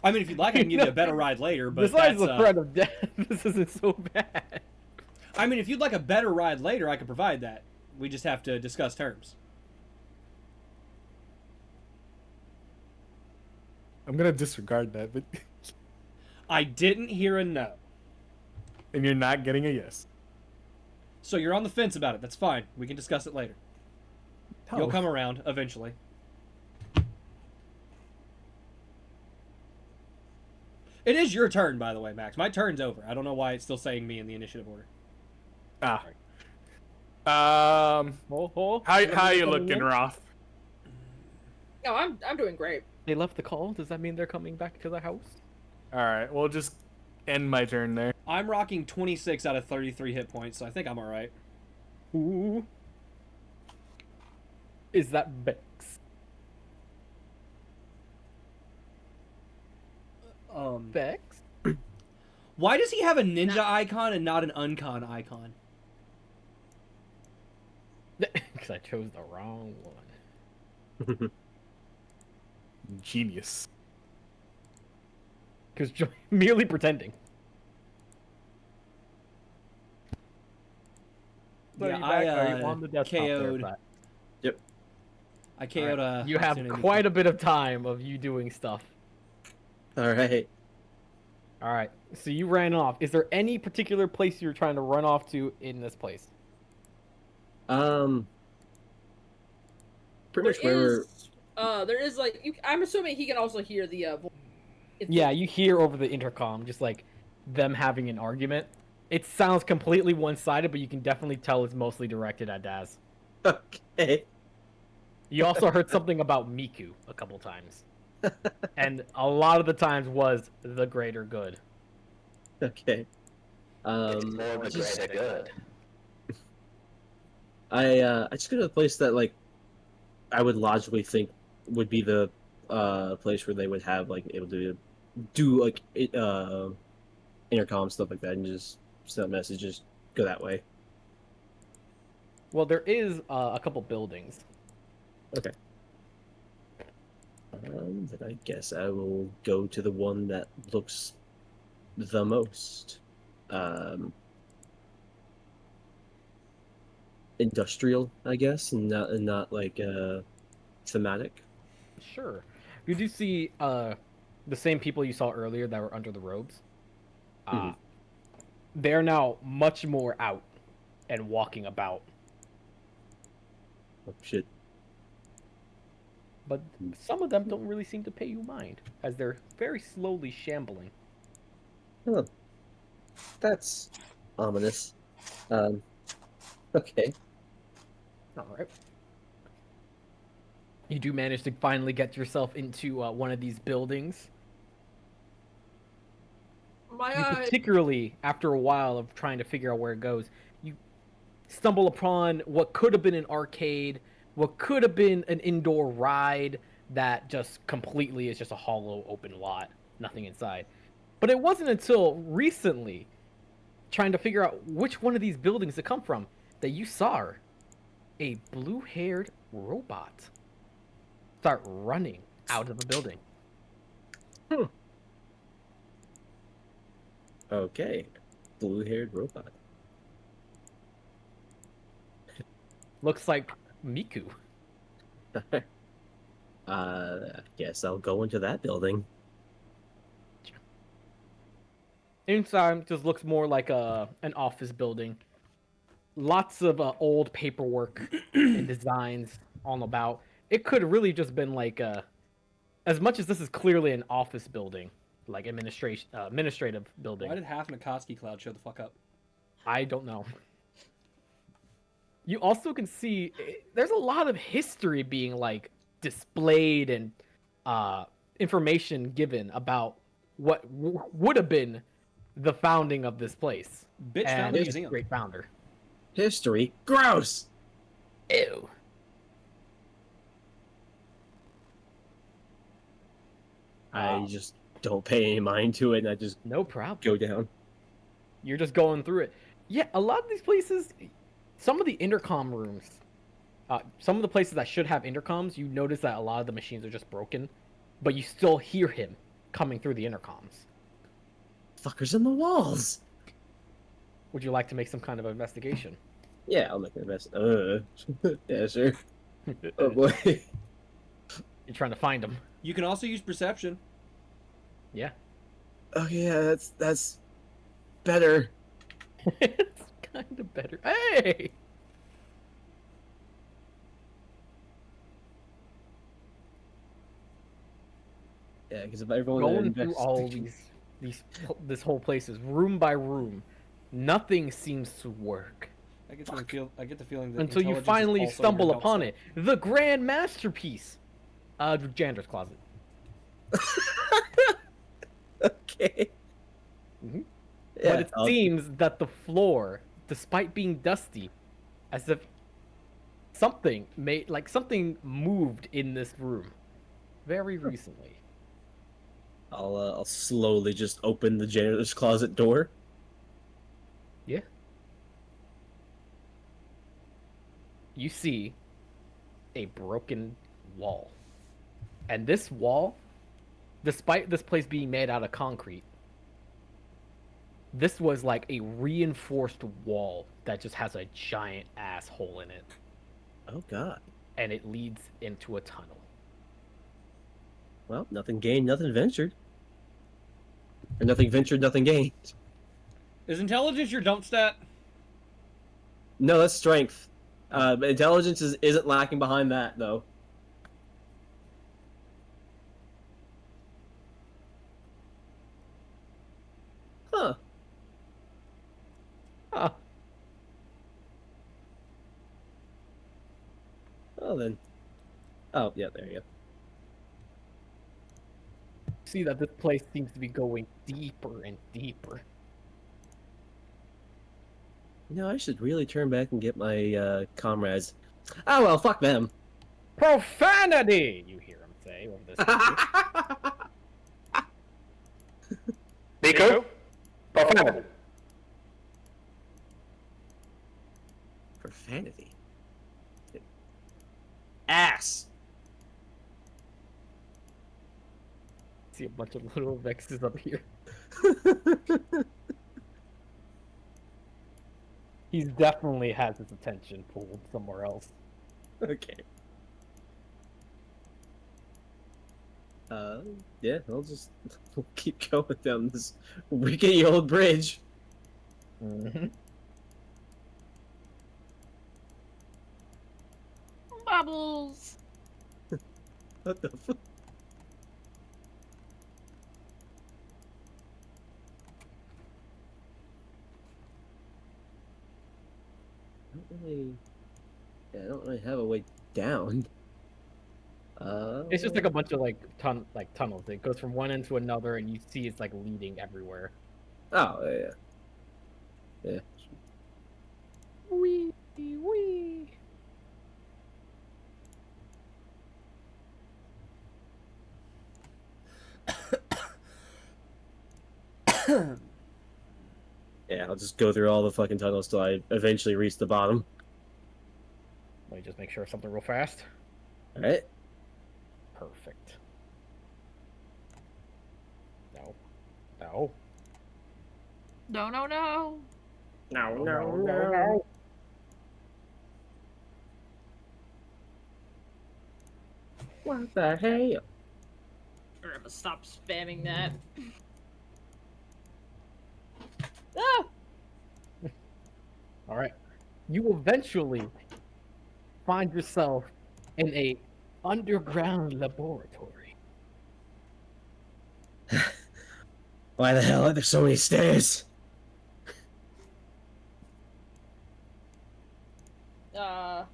I mean, if you'd like, I can give you a better ride later, but Besides that's, the threat of death, this isn't so bad. I mean, if you'd like a better ride later, I can provide that. We just have to discuss terms. I'm gonna disregard that, but I didn't hear a no. and you're not getting a yes. So you're on the fence about it. That's fine. We can discuss it later. You'll Oh. come around eventually. It is your turn, by the way, Max. My turn's over. I don't know why it's still saying me in the initiative order. Ah. How you looking, Roth? No, I'm doing great. They left the call. Does that mean they're coming back to the house? All right, we'll just end my turn there. I'm rocking 26 out of 33 hit points, so I think I'm all right. Ooh. Is that Bex? Bex? Why does he have a ninja icon and not an uncon icon? Because I chose the wrong one. Genius. Because merely pretending. So Yeah, you back? Are you I on the desktop there, KO'd. Pat? I KO'd a. You have quite a bit of time of you doing stuff. All right. All right. So you ran off. Is there any particular place you're trying to run off to in this place? Pretty much wherever. There is like I'm assuming he can also hear the Yeah, you hear over the intercom just like them having an argument. It sounds completely one-sided, but you can definitely tell it's mostly directed at Daz. Okay. You also heard something about Miku a couple times. And a lot of the times was the greater good. Okay. It's more of a just- greater good. I just go to a place that like I would logically think would be the place where they would have like able to do like intercom stuff like that and just send messages. Go that way. Well, there is a couple buildings. Then I guess I will go to the one that looks the most industrial, I guess, and not like thematic. Sure. You do see the same people you saw earlier that were under the robes. Mhm. They're now much more out and walking about. Oh shit. But some of them don't really seem to pay you mind, as they're very slowly shambling. Oh, that's ominous. Okay. Alright. You do manage to finally get yourself into one of these buildings. my You eye. particularly, after a while of trying to figure out where it goes, you stumble upon what could have been an arcade, what could have been an indoor ride that just completely is just a hollow open lot, nothing inside. But it wasn't until recently, trying to figure out which one of these buildings to come from, that you saw a blue-haired robot start running out of the building. Okay. Blue-haired robot. Looks like Miku. Guess I'll go into that building. Inside just looks more like an office building. Lots of old paperwork and designs all about. It could have really just been like as much as this is clearly an office building, like administrative building. Why did half Nikoski Cloud show the fuck up? I don't know. You also can see there's a lot of history being like displayed and information given about what would have been the founding of this place. Bitch And found the he's a museum. great founder. History. Gross! Ew. I just don't pay any mind to it, and I just No problem. go down. You're just going through it. Yeah, a lot of these places, some of the intercom rooms, some of the places that should have intercoms, you notice that a lot of the machines are just broken, but you still hear him coming through the intercoms. Fuckers in the walls! Would you like to make some kind of investigation? Yeah, I'll make the best. Yeah, sure. Oh boy. You're trying to find him. You can also use perception. Yeah. Okay, yeah, that's better. It's kind of better. Hey! Yeah, because if I roll Going through all this whole place is room by room. Nothing seems to work. I get the feeling that Until you intelligence is finally also stumble your upon help it. The grand masterpiece. Jander's closet. Okay. Mhm. Yeah, But it seems that the floor, despite being dusty, as if something moved in this room very recently. I'll slowly just open the janitor's closet door. Yeah. You see a broken wall. And this wall, despite this place being made out of concrete, this was like a reinforced wall that just has a giant ass hole in it. Oh god. And it leads into a tunnel. Well, nothing gained, nothing ventured. Or nothing ventured, nothing gained. Is intelligence your dump stat? No, that's strength. But intelligence isn't lacking behind that, though. Huh. Huh. Oh, then. Oh, yeah, there you go. See that this place seems to be going deeper and deeper. You know, I should really turn back and get my comrades. Oh, well, fuck them. Profanity! You hear him say over this. Nico? Profanity. Profanity. Ass. See a bunch of little Vexes up here. He definitely has his attention pulled somewhere else. Okay. Yeah, we'll keep going down this rickety old bridge. Mm-hmm. Bubbles. What the fuck? I don't really have a way down. It's just like a bunch of tunnels. It goes from one end to another, and you see it's like leading everywhere. Oh, yeah. Yeah. Wee wee. Yeah, I'll just go through all the fucking tunnels till I eventually reach the bottom. Let me just make sure of something real fast. Alright? Perfect. No. No. No, no, no. No. What the hell? I'm gonna stop spamming that. Ah! All right. You eventually find yourself in a underground laboratory. Why the hell are there so many stairs? Why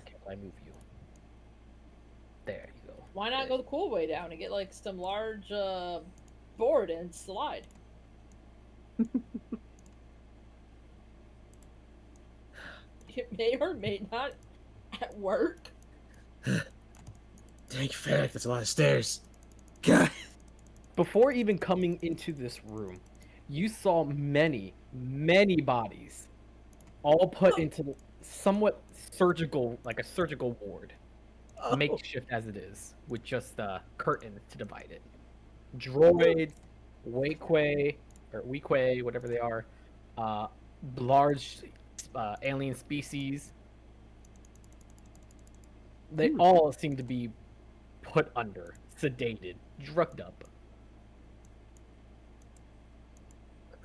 can't I move you? There you go. Why not go the cool way down and get like some large board and slide? It may or may not work. Dang, Fennec, that's a lot of stairs. God. Before even coming into this room, you saw many, many bodies, all put into somewhat surgical, like a surgical ward, makeshift as it is, with just curtains to divide it. Droids, Weequay, whatever they are, large alien species. They all seem to be put under, sedated, drugged up.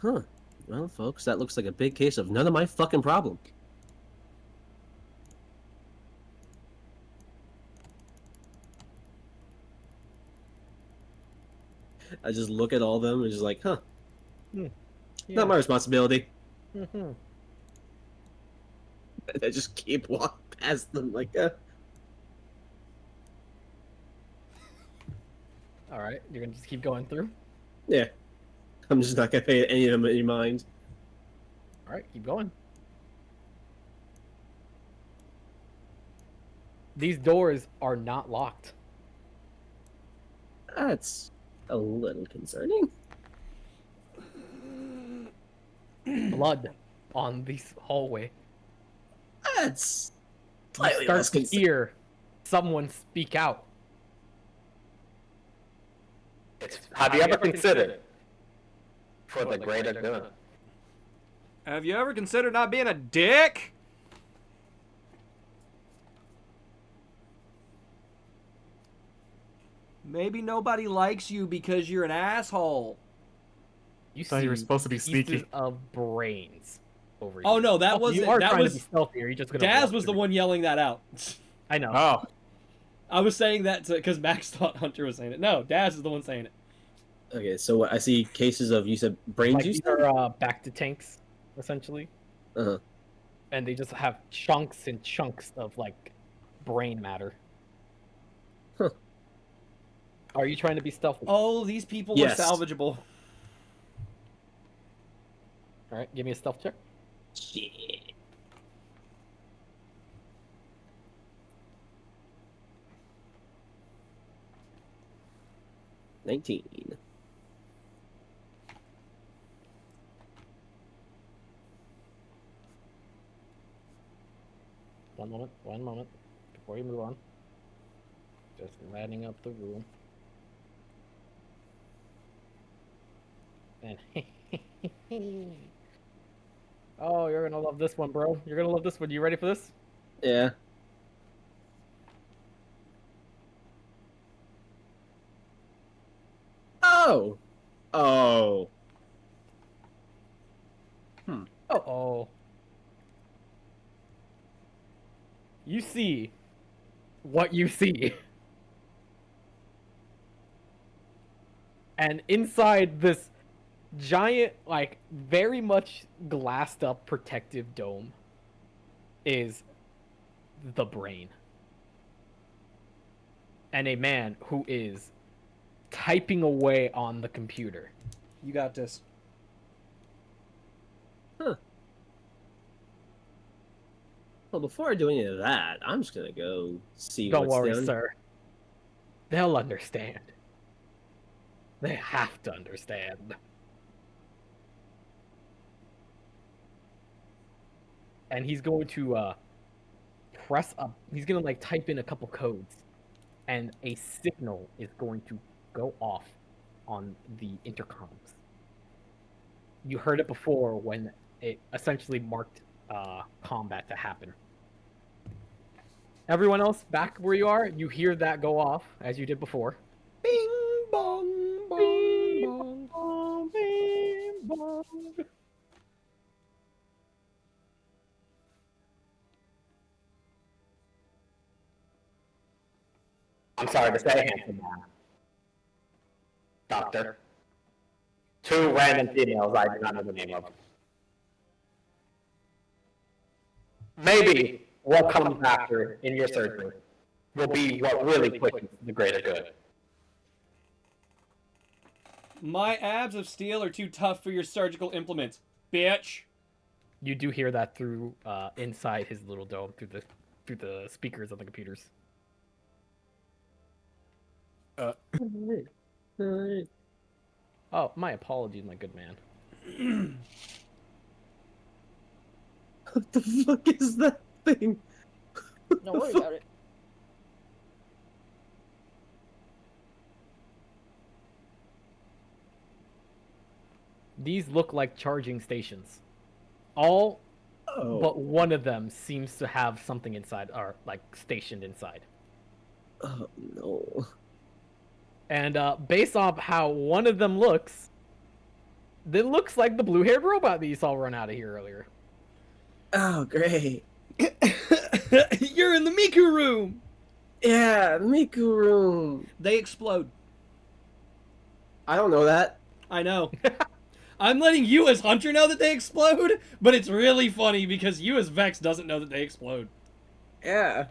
Huh. Well, folks, that looks like a big case of none of my fucking problem. I just look at all of them and just like, huh. Yeah. Not my responsibility. Mm-hmm. I just keep walking past them like, All right, you're gonna just keep going through. yeah. I'm just not gonna pay any of them any mind. All right, keep going. These doors are not locked. That's a little concerning. Blood on this hallway. That's You slightly start less to concerning. hear someone speak out. Have you ever considered for the greater good? Have you ever considered not being a dick? Maybe nobody likes you because you're an asshole. You thought you were see supposed to be pieces sneaky. of brains over Oh here. no, that wasn't. You are That trying was to be stealthy. Or you're just gonna. Daz walk was the through. one yelling that out. I know. Oh, I was saying that because Max thought Hunter was saying it. No, Daz is the one saying it. Okay, so I see cases of, you said brain Like juice? these are back to tanks, essentially, Uh-huh. and they just have chunks and chunks of like brain matter. Huh. Are you trying to be stealthy? Oh, these people Yes. were salvageable. All right, give me a stealth check. Shit. $19. One moment, before you move on. Just lighting up the room. And oh, you're gonna love this one, bro. You're gonna love this one. You ready for this? Yeah. Oh. Oh. Oh. You see what you see. And inside this giant, like, very much glassed up protective dome is the brain. And a man who is typing away on the computer. You got this. Well, before I do any of that, I'm just gonna go see Don't what's worry, down. sir. They'll understand. They have to understand. And he's going to press up. He's going to like type in a couple codes, and a signal is going to go off on the intercoms. You heard it before when it essentially marked combat to happen. Everyone else back where you are, you hear that go off as you did before. Bing bong bong bong. I'm sorry to say, handsome man. Doctor. 2 random females I do not know the name of. Maybe what comes after in your surgery will be what really pushes the greater good. My abs of steel are too tough for your surgical implements, bitch. You do hear that through inside his little dome, through the speakers of the computers. Alright. Oh, my apologies, my good man. What the fuck is that thing? Don't worry about it. These look like charging stations. All Oh. but one of them seems to have something inside, or like stationed inside. Oh no. And based off how one of them looks, it looks like the blue-haired robot that you saw run out of here earlier. Oh great. You're in the Miku room. Yeah, Miku room. They explode. I don't know that. I know. I'm letting you as Hunter know that they explode, but it's really funny because you as Vex doesn't know that they explode. Yeah.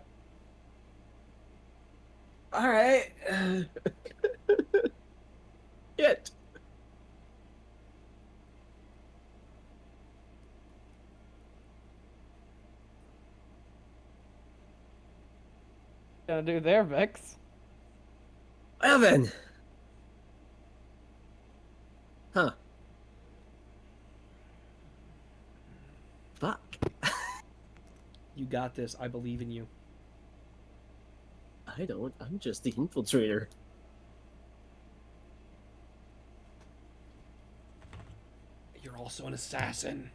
Alright. Get. Gonna do there, Vex. Well then. Huh. Fuck. You got this. I believe in you. I don't. I'm just the infiltrator. You're also an assassin.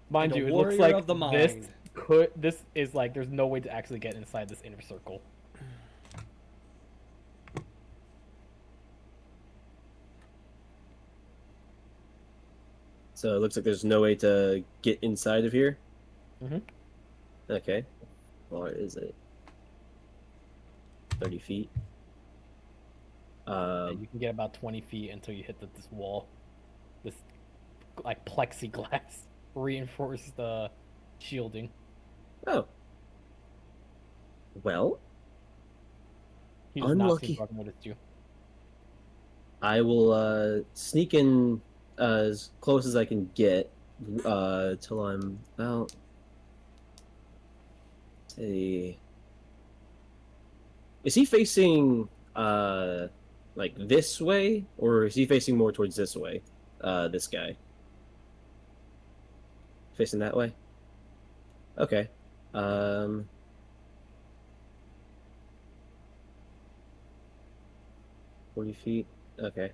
Mind And a you, it looks warrior like of the this mind. is like there's no way to actually get inside this inner circle. So it looks like there's no way to get inside of here. Mhm. Okay. Or is it 30 feet? You can get about 20 feet until you hit this wall. This like plexiglass reinforced shielding. Oh. Well, He does Unlucky. not seem to have noticed you. I will sneak in as close as I can get till I'm about, say, is he facing like this way, or is he facing more towards this way? This guy facing that way. Okay. 40 feet. Okay.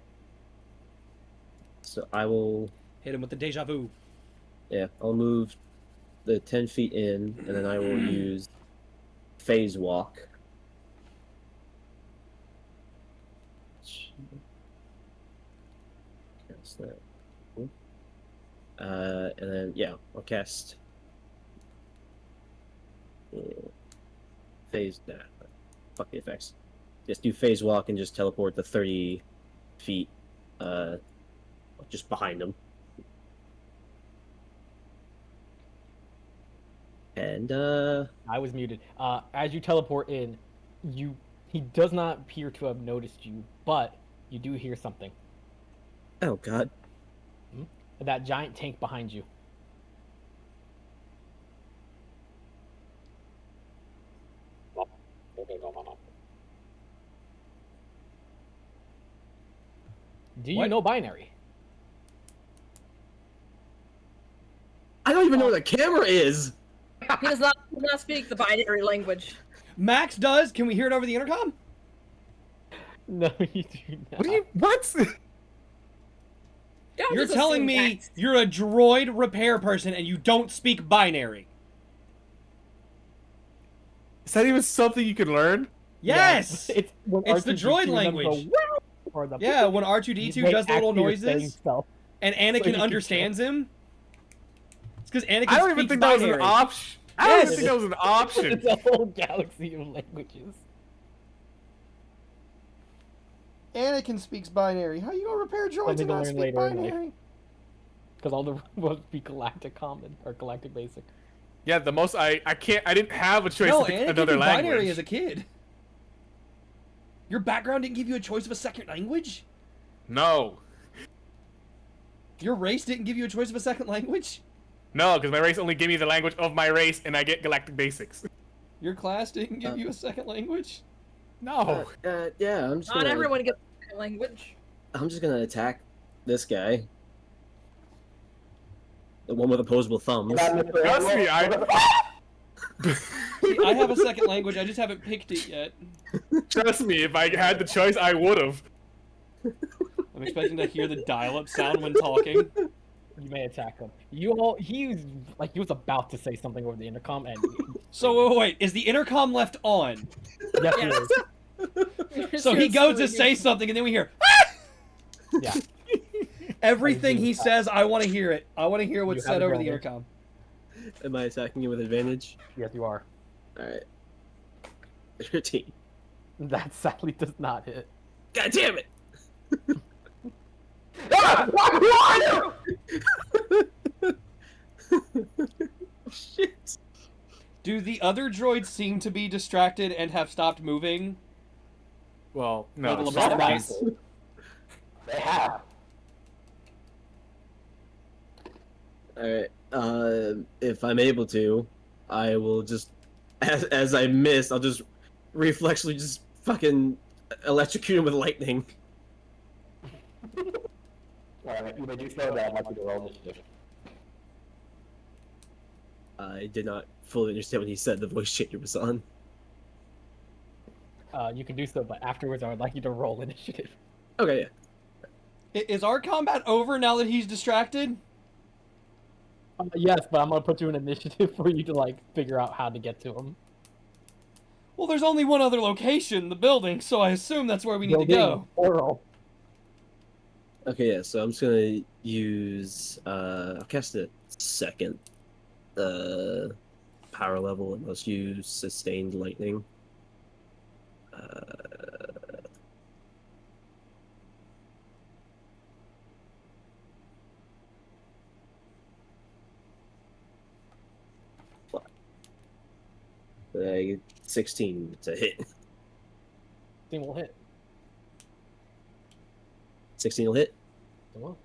So I will, Hit him with the deja vu. yeah, I'll move the 10 feet in, and then I will use phase walk. Cast that. Cool. And then, yeah, I'll cast phase, nah, fuck the effects. Just do phase walk and just teleport the 30 feet, just behind him. And I was muted. As you teleport in, he does not appear to have noticed you, but you do hear something. oh god, That giant tank behind you. Do you What? know binary? I don't even know where the camera is. He does not speak the binary language. Max does. Can we hear it over the intercom? No, you do not. What? What? Don't You're just telling assume me that. you're a droid repair person and you don't speak binary? Is that even something you can learn? Yes. It's, when It's the R2-D2 droid does language. the wow or the Yeah, when R2D2 does the little actually are saying noises stuff. and So Anakin you can understands him. It's because Anakin I don't even speaks think that was an binary. option. I don't even Yes. think that was an option. It's a whole galaxy of languages. Anakin speaks binary. How you gonna repair droids Something and to not learn speak later in life. binary? Because all the would be galactic common or galactic basic. Yeah, the most I didn't have a choice No, to pick Anakin another knew language. binary as a kid. Your background didn't give you a choice of a second language? No. Your race didn't give you a choice of a second language? No, because my race only gave me the language of my race and I get galactic basics. Your class didn't give you a second language? No. Yeah, I'm just Not gonna, everyone gets that language. I'm just gonna attack this guy. The one with opposable thumbs. Trust me, I have a second language, I just haven't picked it yet. trust me, if I had the choice, I would have. I'm expecting to hear the dial-up sound when talking. You may attack him. He was about to say something over the intercom, and So wait, is the intercom left on? yes, he Yes. is. So he goes to say something and then we hear, "Ah!" Yeah. Everything he says, I want to hear it. I want to hear what's You have said it over the going. intercom. Am I attacking him with advantage? Yes, you are. Alright. 13. That sadly does not hit. God damn it! Shit. Do the other droids seem to be distracted and have stopped moving? Well, no. Like it's the just- Leviathan? They have. Alright. If I'm able to, I will just, as I miss, I'll just reflexively just fucking electrocute him with lightning. Alright, you may do so, but I'd like you to roll initiative. I did not fully understand what he said. The voice changer was on. You can do so, but afterwards, I would like you to roll initiative. Okay, yeah. Is our combat over now that he's distracted? Yes, but I'm gonna put you in initiative for you to figure out how to get to him. Well, there's only one other location, the building, so I assume that's where we need to go. Oral. Okay, yeah, so I'm just gonna use I'll cast a second power level and let's use sustained lightning. I get 16 to hit. Thing will hit. 16 will hit. Well,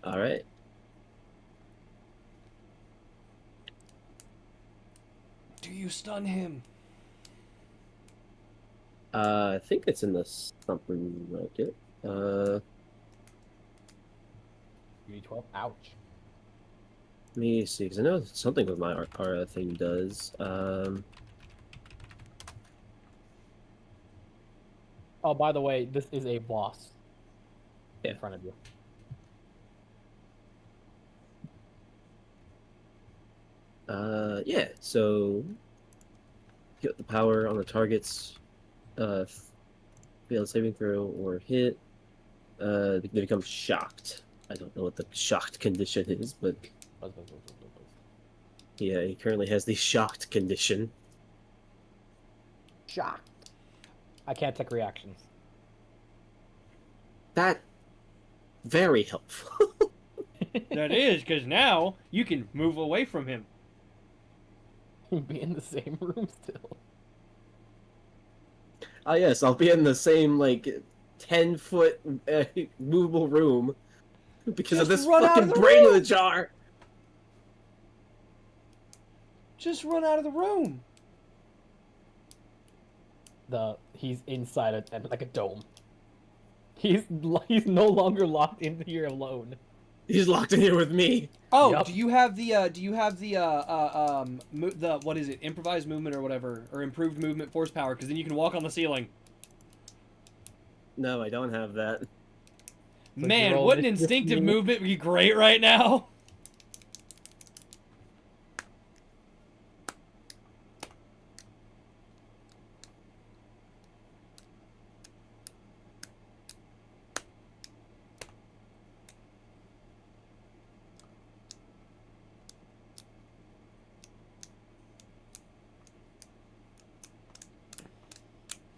All right. Do you stun him? I think it's in the something like it. UD12. Ouch. Let me see, because I know something with my Arcana thing does. Oh, by the way, this is a boss. Yeah. In front of you. Yeah, so get the power on the targets, failed saving throw or hit, they become shocked. I don't know what the shocked condition is, but Buzz, buzz, buzz, buzz, buzz, buzz. yeah, he currently has the shocked condition. Shocked. I can't take reactions. That very helpful. That is, because now you can move away from him. Be in the same room still. Ah, yes, I'll be in the same like 10-foot movable room because of Just this run out fucking of the brain in room! the jar. Just run out of the room. He's inside like a dome. He's no longer locked in here alone. He's locked in here with me. Oh, Yep. do you have the what is it? Improvised movement or whatever, or improved movement force power? Because then you can walk on the ceiling. No, I don't have that. Man, roll wouldn't this instinctive movement. movement be great right now?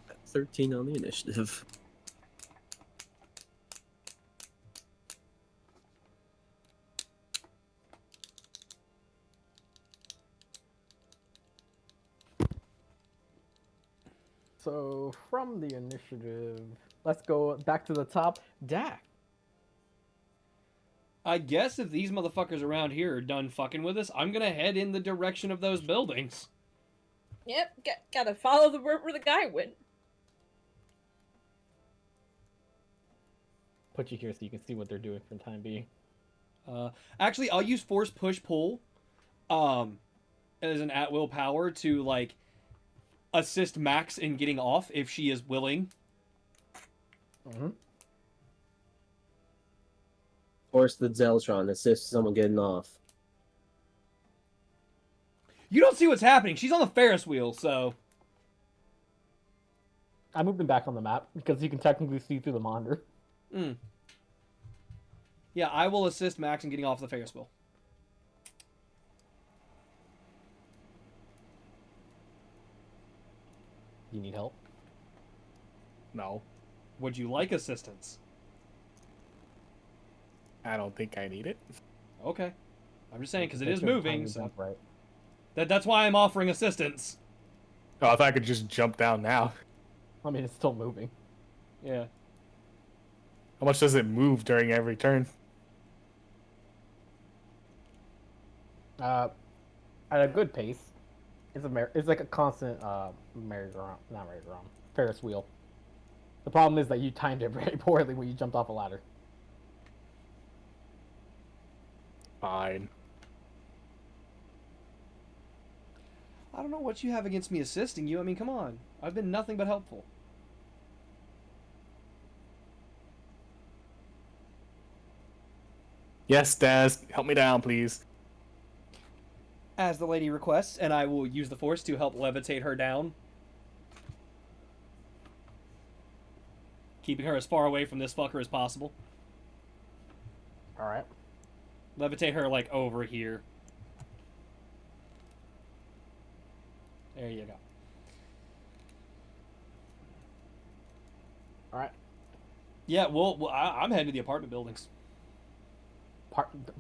Got 13 on the initiative. So from the initiative, let's go back to the top. Dak. I guess if these motherfuckers around here are done fucking with us, I'm gonna head in the direction of those buildings. Yep, gotta follow the where the guy went. Put you here so you can see what they're doing for the time being. Actually, I'll use force push pull, as an at-will power to like assist Max in getting off if she is willing. Mm-hmm. Force the Zeltron, assist someone getting off. You don't see what's happening. She's on the Ferris wheel, so I moved him back on the map because you can technically see through the monitor. yeah, I will assist Max in getting off the Ferris wheel. You need help? No, Would you like assistance? I don't think I need it. Okay. I'm just saying, because it Take is your moving, tiny so jump, right? that's why I'm offering assistance. Oh, I thought I could just jump down now. I mean, it's still moving. Yeah. How much does it move during every turn? At a good pace. It's like a constant merry-go-round, not merry-go-round, Ferris wheel. The problem is that you timed it very poorly when you jumped off a ladder. Fine. I don't know what you have against me assisting you. I mean, come on. I've been nothing but helpful. Yes, Daz, help me down, please. As the lady requests, and I will use the force to help levitate her down. Keeping her as far away from this fucker as possible. All right. Levitate her like over here. There you go. All right. Yeah, I'm heading to the apartment buildings,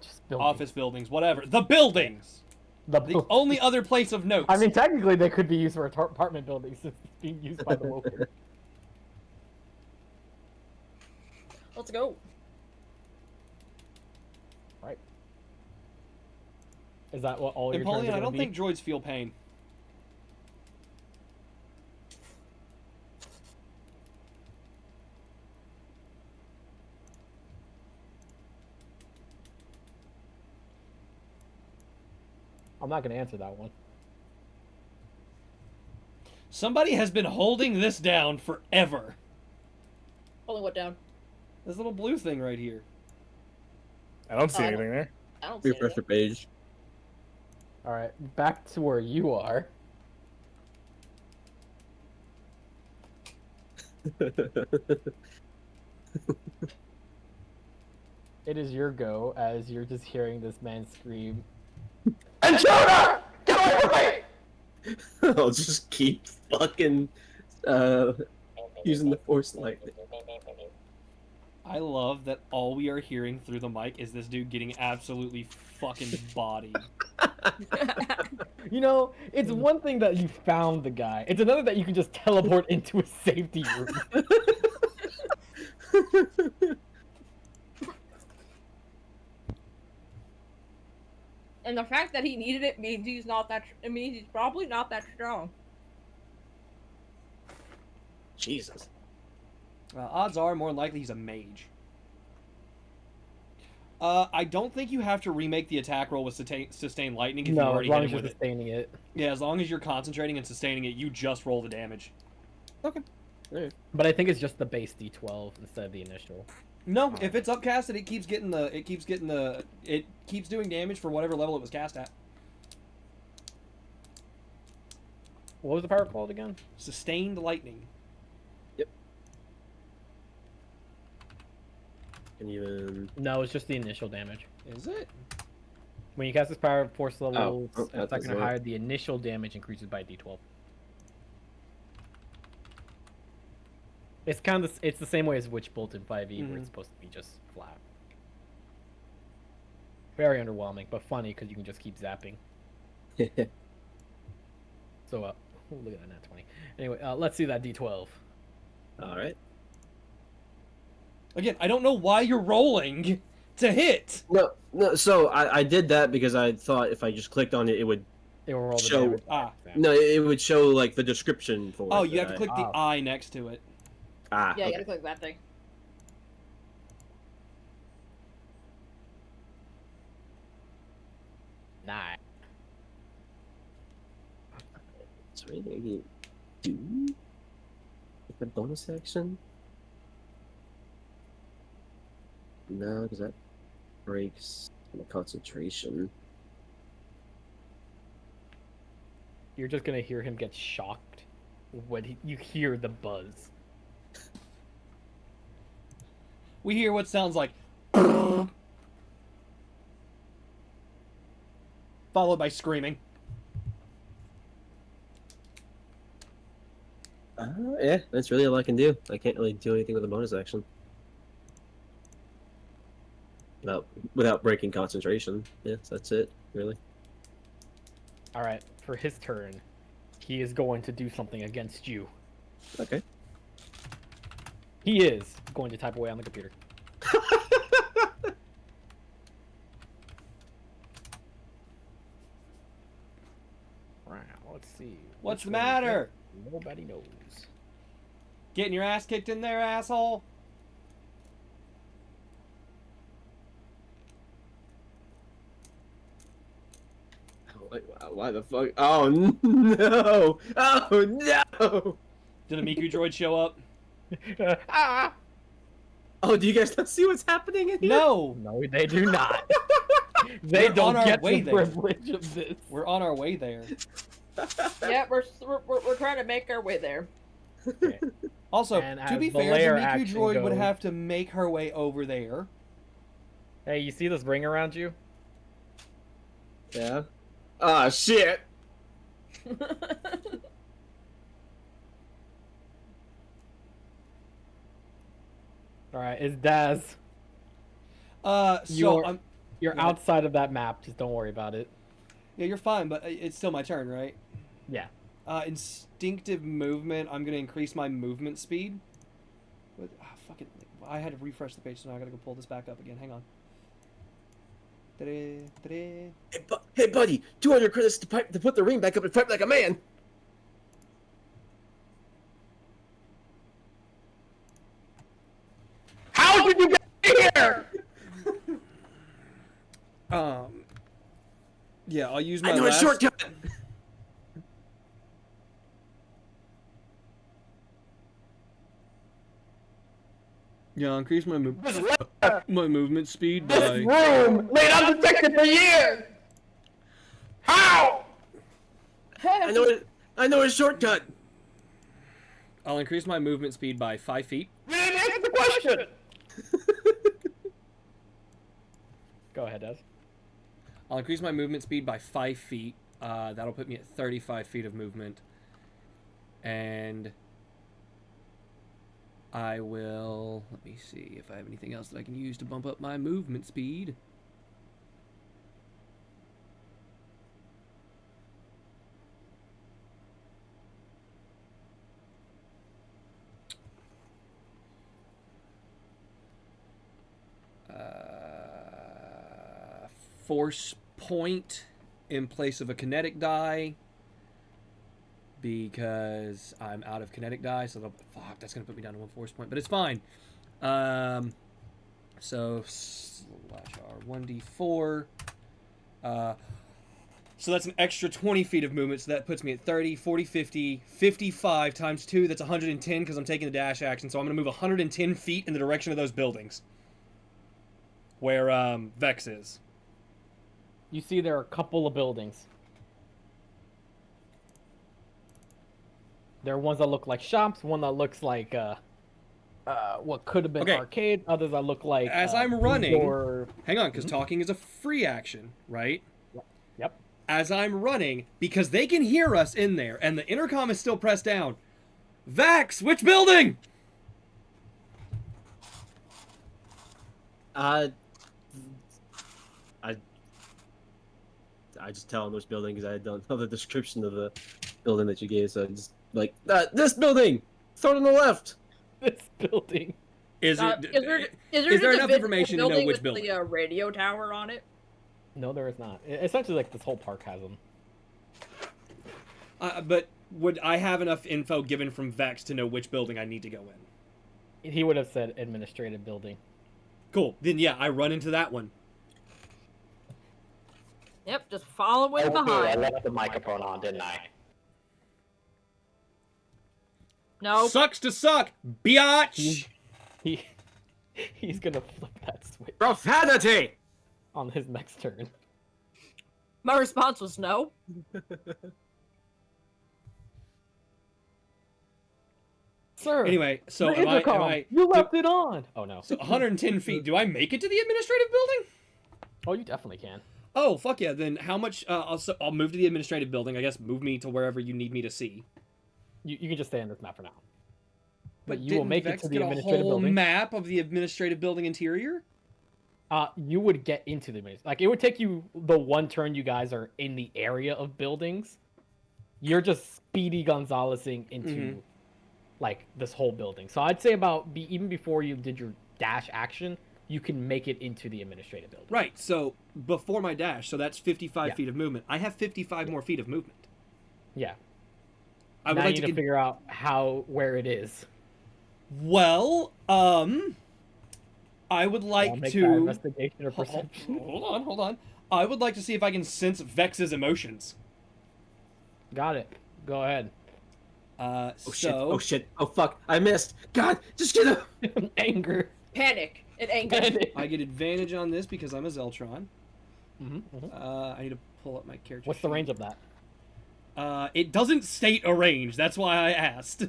Just building. office buildings, whatever. The buildings. The only other place of note. I mean, technically, they could be used for apartment buildings since it's being used by the local. Let's go. Right. Is that what all your turns are Napoleon, I gonna don't be? think droids feel pain. I'm not going to answer that one. Somebody has been holding this down forever. Holding what down? This little blue thing right here. I don't see Oh. anything there. I don't see Refresh anything. your page. All right, back to where you are. It is your go as you're just hearing this man scream. Intruder! Get away from me! I'll just keep fucking using the force lightning. I love that all we are hearing through the mic is this dude getting absolutely fucking bodied. You know, it's one thing that you found the guy. It's another that you can just teleport into a safety room. And the fact that he needed it means he's not that. It means he's probably not that strong. Jesus. Odds are, more than likely, he's a mage. I don't think you have to remake the attack roll with sustain lightning if you No, as already long hit as him you're with it. sustaining it. Yeah, as long as you're concentrating and sustaining it, you just roll the damage. But I think it's just the base D12 instead of the initial. No, if it's upcasted, it keeps doing damage for whatever level it was cast at. What was the power called again? Sustained lightning. Can you even... No, it's just the initial damage. Is it? When you cast this power force level Oh, second that's or it. higher, the initial damage increases by D12. It's kind of it's the same way as Witch Bolt in 5e, where it's supposed to be just flat. Very underwhelming, but funny because you can just keep zapping. So, look at that nat 20. Anyway, let's see that D12. Alright. Again, I don't know why you're rolling to hit. No, so I did that because I thought if I just clicked on it, it would... It will roll the Show- damage. Ah. No, it would show, like, the description for Oh, it. you have to that click the Oh. eye next to it. Ah, Yeah, you okay. gotta click that thing. Nah. So maybe do the bonus action? No, because that breaks the concentration. You're just gonna hear him get shocked when you hear the buzz. We hear what sounds like followed by screaming. Yeah, that's really all I can do. I can't really do anything with a bonus action. Without breaking concentration. Yes, that's it, really. Alright, for his turn, he is going to do something against you. Okay. He is going to type away on the computer. Wow, let's see. What's the Which one is matter? it? Nobody knows. Getting your ass kicked in there, asshole? Why the fuck? Oh no! Oh no! Did a Miku droid show up? Ah! Oh, do you guys not see what's happening in here? No! No, they do not. They We're don't on our get way the there. privilege of this. We're on our way there. Yeah, we're trying to make our way there. Also, And to as be the fair, layer the Miku action droid would goes- have to make her way over there. Hey, you see this ring around you? Yeah. Ah, shit. All right, it's Daz. So You're you're Go ahead. outside of that map. Just don't worry about it. yeah, you're fine, but it's still my turn, right? Yeah. Instinctive movement. I'm gonna increase my movement speed. But fuck it. I had to refresh the page, so now I gotta go pull this back up again. Hang on. Ta-da, ta-da. Hey, buddy, 200 credits to put the ring back up and fight like a man. How did you get here? Yeah, I'll use my I know last... a shortcut. Yeah, I'll increase my This letter, my movement speed this by... room, laid undetected for years. How? I know a shortcut. I'll increase my movement speed by 5 feet. You didn't answer the question. Go ahead, Daz. I'll increase my movement speed by 5 feet. That'll put me at 35 feet of movement. And I will... Let me see if I have anything else that I can use to bump up my movement speed. Force point in place of a kinetic die because I'm out of kinetic die, so fuck, that's gonna put me down to 1 force point, but it's fine. So slash R 1d4. So that's an extra 20 feet of movement, so that puts me at 30, 40, 50, 55 times 2, that's 110 because I'm taking the dash action, so I'm going to move 110 feet in the direction of those buildings. Where Vex is. You see there are a couple of buildings. There are ones that look like shops, one that looks like what could have been Okay. arcade, others that look like As I'm running- indoor- Hang on, because talking is a free action, right? Yep. As I'm running, because they can hear us in there, and the intercom is still pressed down. Vax, which building? I just tell him which building because I don't know the description of the building that you gave, so I just like this building. Throw it on the left. This building. Is Is there is just there a enough visible information to know building which with building? the radio tower on it? No, there is not. Essentially, like this whole park has them. But would I have enough info given from Vex to know which building I need to go in? He would have said administrative building. Cool. Then yeah, I run into that one. Yep, just following Okay, I behind. left the microphone on, didn't I? No, Sucks to suck, biatch. He's gonna flip that switch Profanity. on his next turn. my response was no. Sir. Anyway, so the am intercom, I you left it on. Oh no. so 110 feet? Do I make it to the administrative building? Oh, you definitely can. Oh fuck yeah! Then how much? I'll move to the administrative building. I guess move me to wherever you need me to see. You can just stay on this map for now. But you didn't will make Vex it to the get administrative a whole building. map of the administrative building interior. You would get into the administrative. Like it would take you the one turn you guys are in the area of buildings. You're just Speedy Gonzalezing into like this whole building. So I'd say even before you did your dash action, you can make it into the administrative building. Right. So before my dash, so that's 55 Yeah. feet of movement. I have 55 more feet of movement. Yeah. I would Now like you to need to figure out where it is. Well, I would I'll like make that to investigation or perception. Hold on. I would like to see if I can sense Vex's emotions. Got it. Go ahead. Oh So shit! Oh shit! Oh fuck! I missed. God, just get him. Anger. Panic and anger. I get advantage on this because I'm a Zeltron. Mm-hmm. I need to pull up my character. What's the sheet. range of that? It doesn't state a range. That's why I asked.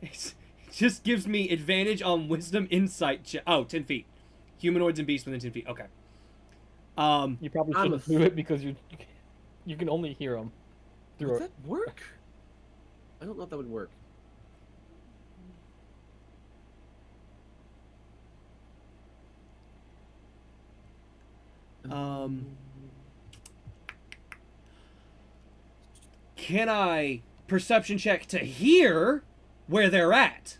It just gives me advantage on wisdom insight. 10 feet. Humanoids and beasts within 10 feet. Okay. You probably I'm shouldn't do it because you can only hear them through Would it. that work? I don't know if that would work. Can I perception check to hear where they're at?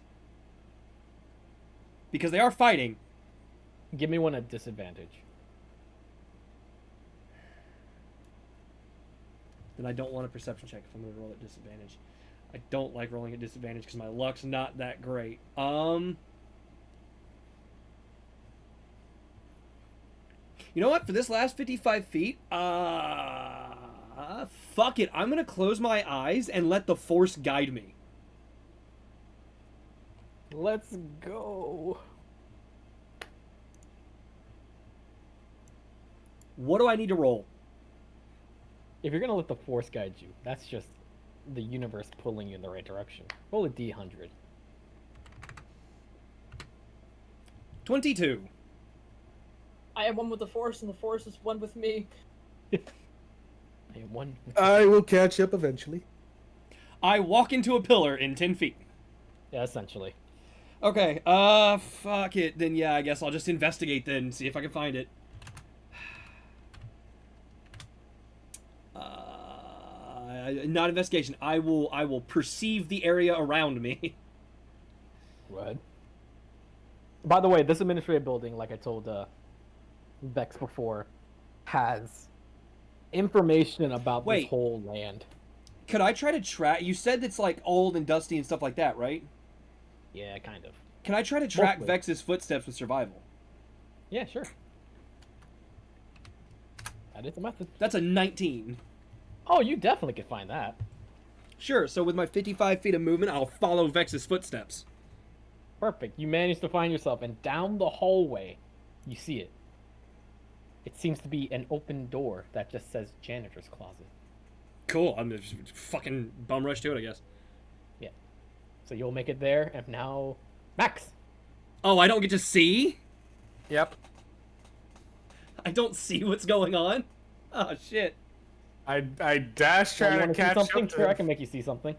Because they are fighting. Give me one at disadvantage. Then I don't want a perception check if I'm going to roll at disadvantage. I don't like rolling at disadvantage because my luck's not that great. You know what? For this last 55 feet, fuck it. I'm going to close my eyes and let the force guide me. Let's go. What do I need to roll? If you're gonna let the force guide you, that's just the universe pulling you in the right direction. Roll a D100. 22. I am one with the Force, and the Force is one with me. I am one. I will catch up eventually. I walk into a pillar in 10 feet. Yeah, essentially. Okay, fuck it. Then yeah, I guess I'll just investigate then, see if I can find it. Not investigation. I will perceive the area around me. What? By the way, this administrative building, like I told Vex before, has information about Wait. this whole land. Could I try to track? You said it's like old and dusty and stuff like that, right? Yeah, kind of. Can I try to track Mostly. Vex's footsteps with survival? Yeah, sure. That is a method. That's a 19. Oh, you definitely could find that. Sure, so with my 55 feet of movement, I'll follow Vex's footsteps. Perfect. You managed to find yourself, and down the hallway, you see it. It seems to be an open door that just says janitor's closet. Cool, I'm just fucking bum rush to it, I guess. Yeah. So you'll make it there, and now, Max. Oh, I don't get to see? Yep. I don't see what's going on? Oh, shit. I dash You trying want to to see catch something? up to Sure, I him. can make you see something.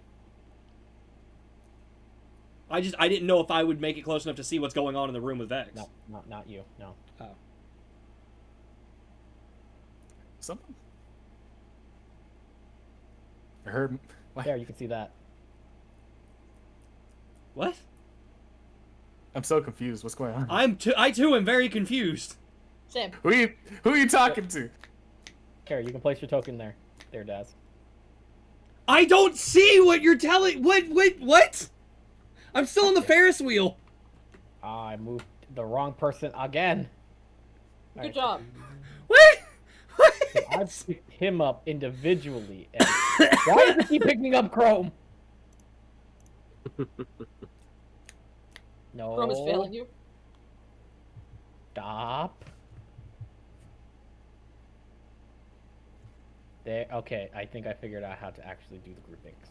I didn't know if I would make it close enough to see what's going on in the room with Vex. No, not you. No. Oh. Something. I heard. What? There, you can see that. What? I'm so confused. What's going on? I too am very confused. Sam, Who are you talking to? Here, you can place your token there. There, Daz. I don't see what you're telling. What? I'm still on the Ferris wheel. I moved the wrong person again. good job. What? So I picked him up individually. And why does he keep picking up Chrome? No. Chrome is failing you. Stop. There. Okay, I think I figured out how to actually do the groupings.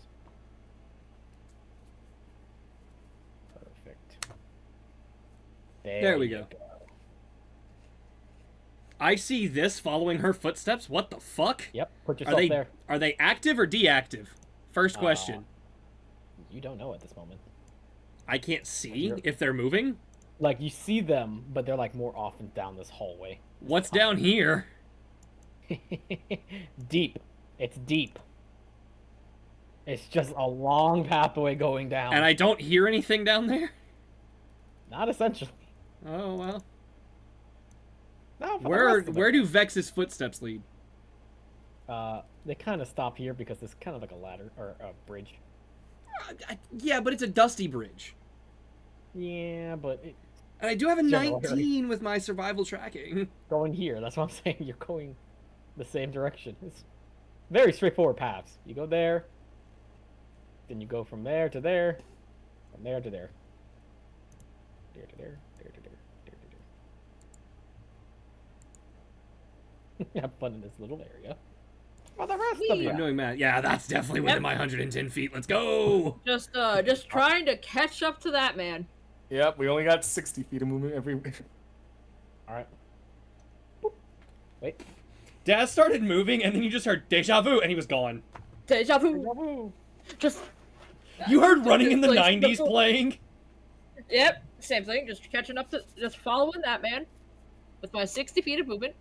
Perfect. There we you go. I see this following her footsteps. What the fuck? Yep. Put Are yourself they there. are they active or deactive? First question. You don't know at this moment. I can't see You're- if they're moving. Like you see them, but they're like more often down this hallway. What's down here? Deep. It's deep. It's just a long pathway going down. And I don't hear anything down there? Not essentially. Oh well. No, for the Where rest of it. where do Vex's footsteps lead? They kind of stop here because it's kind of like a ladder or a bridge. Yeah, but it's a dusty bridge. Yeah, but And I do have a General 19 with my survival tracking. going here. That's what I'm saying. You're going the same direction. It's very straightforward paths. You go there, then you go from there to there, from there to there, there to there, there to there, there to there. Have fun in this little area. For the rest of Whee! you. I'm doing math. Yeah, that's definitely within Yep. my 110 feet. Let's go. Just trying to catch up to that man. Yep, we only got 60 feet of movement every. All right. Boop. Wait. Daz started moving, and then you just heard deja vu, and he was gone. Deja vu. Just. You heard Running in the Place 90s the- playing? Yep, same thing. Just catching up to, just following that man, with my 60 feet of movement.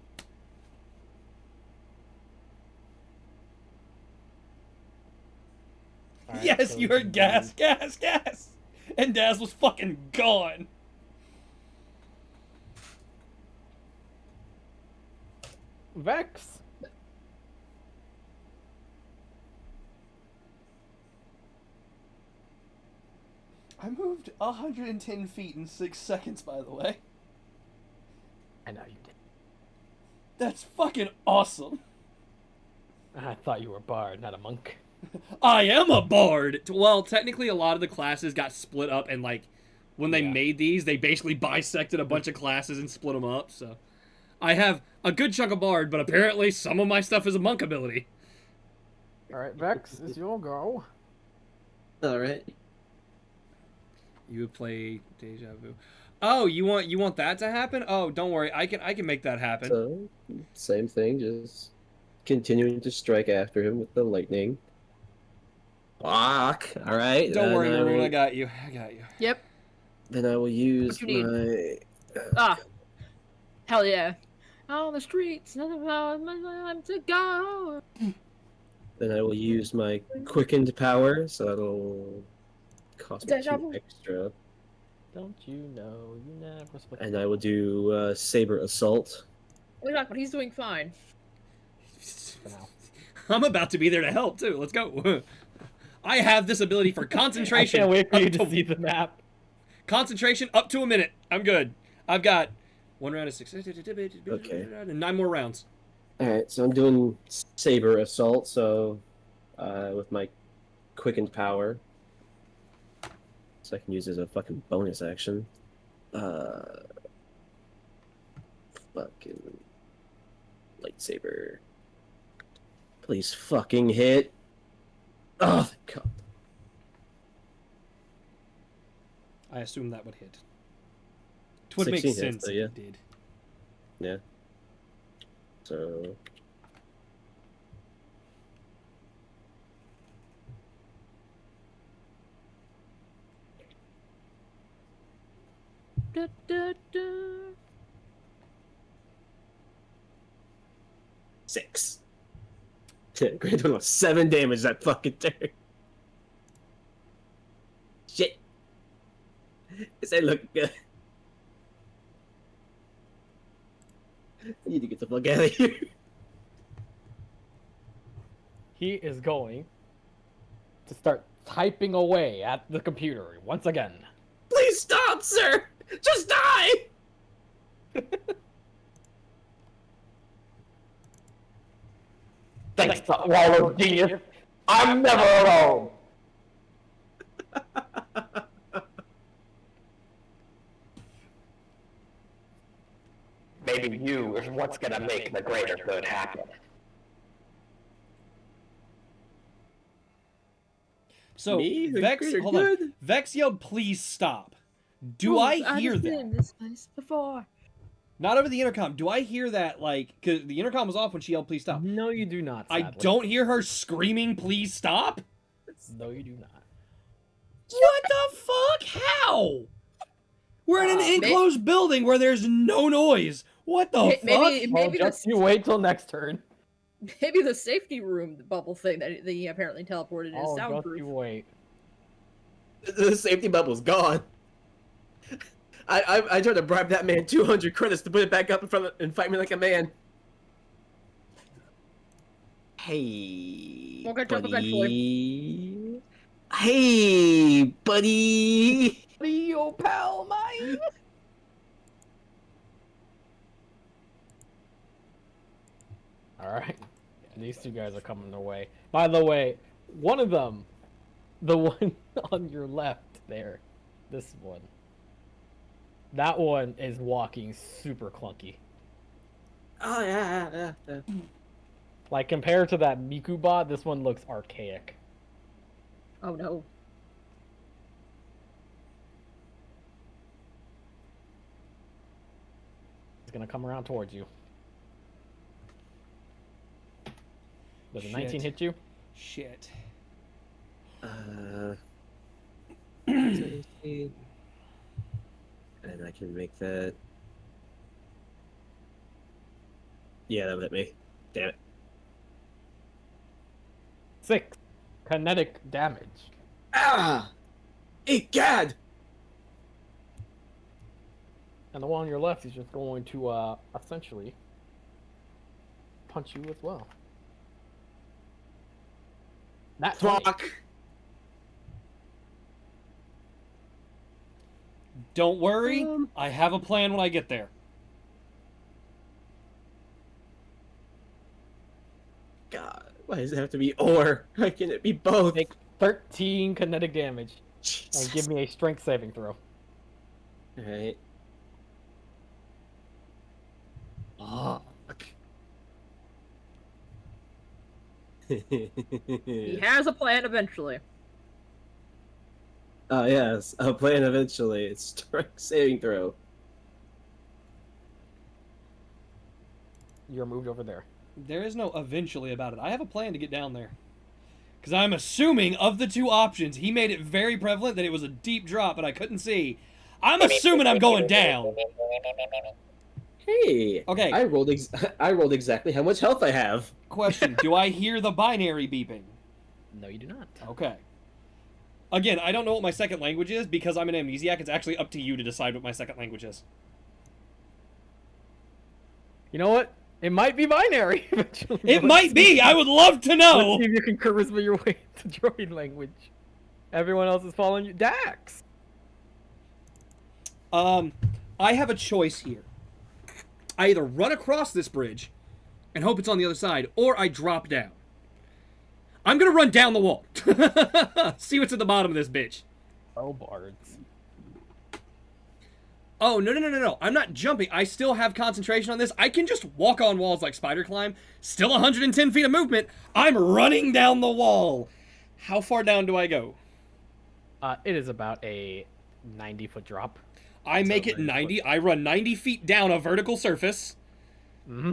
All right, Yes, so you heard then- gas. And Daz was fucking gone. Vex. I moved 110 feet in 6 seconds, by the way. I know you did. That's fucking awesome. I thought you were a bard, not a monk. I am a bard. Well, technically, a lot of the classes got split up, and like when they Yeah. made these, they basically bisected a bunch of classes and split them up. So I have a good chunk of bard, but apparently some of my stuff is a monk ability. All right, Vex, it's your go. All right. You would play deja vu. Oh, you want that to happen? Oh, don't worry, I can make that happen. So, same thing, just continuing to strike after him with the lightning. Fuck. All right. Don't then worry, I Maroon, will- I got you. Yep. Then I will use What you my. Ah. Hell yeah. On the streets, nothing but my time to go. Then I will use my quickened power, so that'll cost me Deja 2 vu. extra. Don't you know you never split. And I will do saber assault. But he's doing fine. For now. I'm about to be there to help too. Let's go. I have this ability for I concentration. can't wait for you up to see the map. Concentration up to a minute. I'm good. I've got 1 round of 6. Okay. And 9 more rounds. All right, so I'm doing saber assault. So, with my quickened power, so I can use it as a fucking bonus action. Fucking lightsaber. Please fucking hit. Oh, thank God. I assume that would hit. It would make 16 hits, sense though, if yeah. it did. Yeah. So. Da, da, da. 6. Grand total of 7 damage that fucking turn. Shit. Does that look good? I need to get the fuck out of here. He is going to start typing away at the computer once again. Please stop, sir! Just die! Thanks to Wall of Genius, I'm never alone. Maybe you is what's gonna make the greater good happen. So Me? The Vex, greater hold on. good? Vex yelled, "Please stop." Do I hear I've that? been in this place before. Not over the intercom. Do I hear that? Like, because the intercom was off when she yelled, "Please stop." No, you do not. I Sadly. don't hear her screaming, "Please stop." No, you do not. What the fuck? How? We're in an May- enclosed building where there's no noise. What the fuck? Maybe Well, the just you wait till next turn. maybe the safety room bubble thing that he apparently teleported is Oh, just soundproof. you wait. The safety bubble's gone. I tried to bribe that man 200 credits to put it back up in front of, and fight me like a man. Hey, We'll get you up eventually. buddy. Hey, buddy. Yo, pal, mine. All right, these two guys are coming their way. By the way, one of them, the one on your left there, this one. That one is walking super clunky. Oh yeah. Like compared to that Miku bot, this one looks archaic. Oh no. gonna come around towards you. Does a 19 Shit. hit you? Shit. 17. And I can make that. Yeah, that would hit me. Damn it. 6 kinetic damage. Ah! Egad! And the one on your left is just going to essentially punch you as well. That Fuck! Don't worry, I have a plan when I get there. God, why does it have to be or? Why can't it be both? Make 13 kinetic damage. And Jesus. give me a strength saving throw. Alright. Fuck. He has a plan eventually. Oh yes, a plan eventually. It's strength saving throw. You're moved over there. There is no eventually about it. I have a plan to get down there. Because I'm assuming of the two options, he made it very prevalent that it was a deep drop, but I couldn't see. I'm assuming I'm going down. Hey. Okay. I rolled. I rolled exactly how much health I have. Question, do I hear the binary beeping? No, you do not. Okay. Again, I don't know what my second language is because I'm an amnesiac. It's actually up to you to decide what my second language is. You know what? It might be binary eventually. It might be. I would love to know. Let's see if you can charisma your way to droid language. Everyone else is following you. Dax! I have a choice here. I either run across this bridge and hope it's on the other side, or I drop down. I'm gonna run down the wall. See what's at the bottom of this bitch. Oh, bards. Oh, no. I'm not jumping. I still have concentration on this. I can just walk on walls like spider climb. Still 110 feet of movement. I'm running down the wall. How far down do I go? It is about a 90-foot drop. I So make it very 90. I run 90 feet down a vertical surface. Mm-hmm.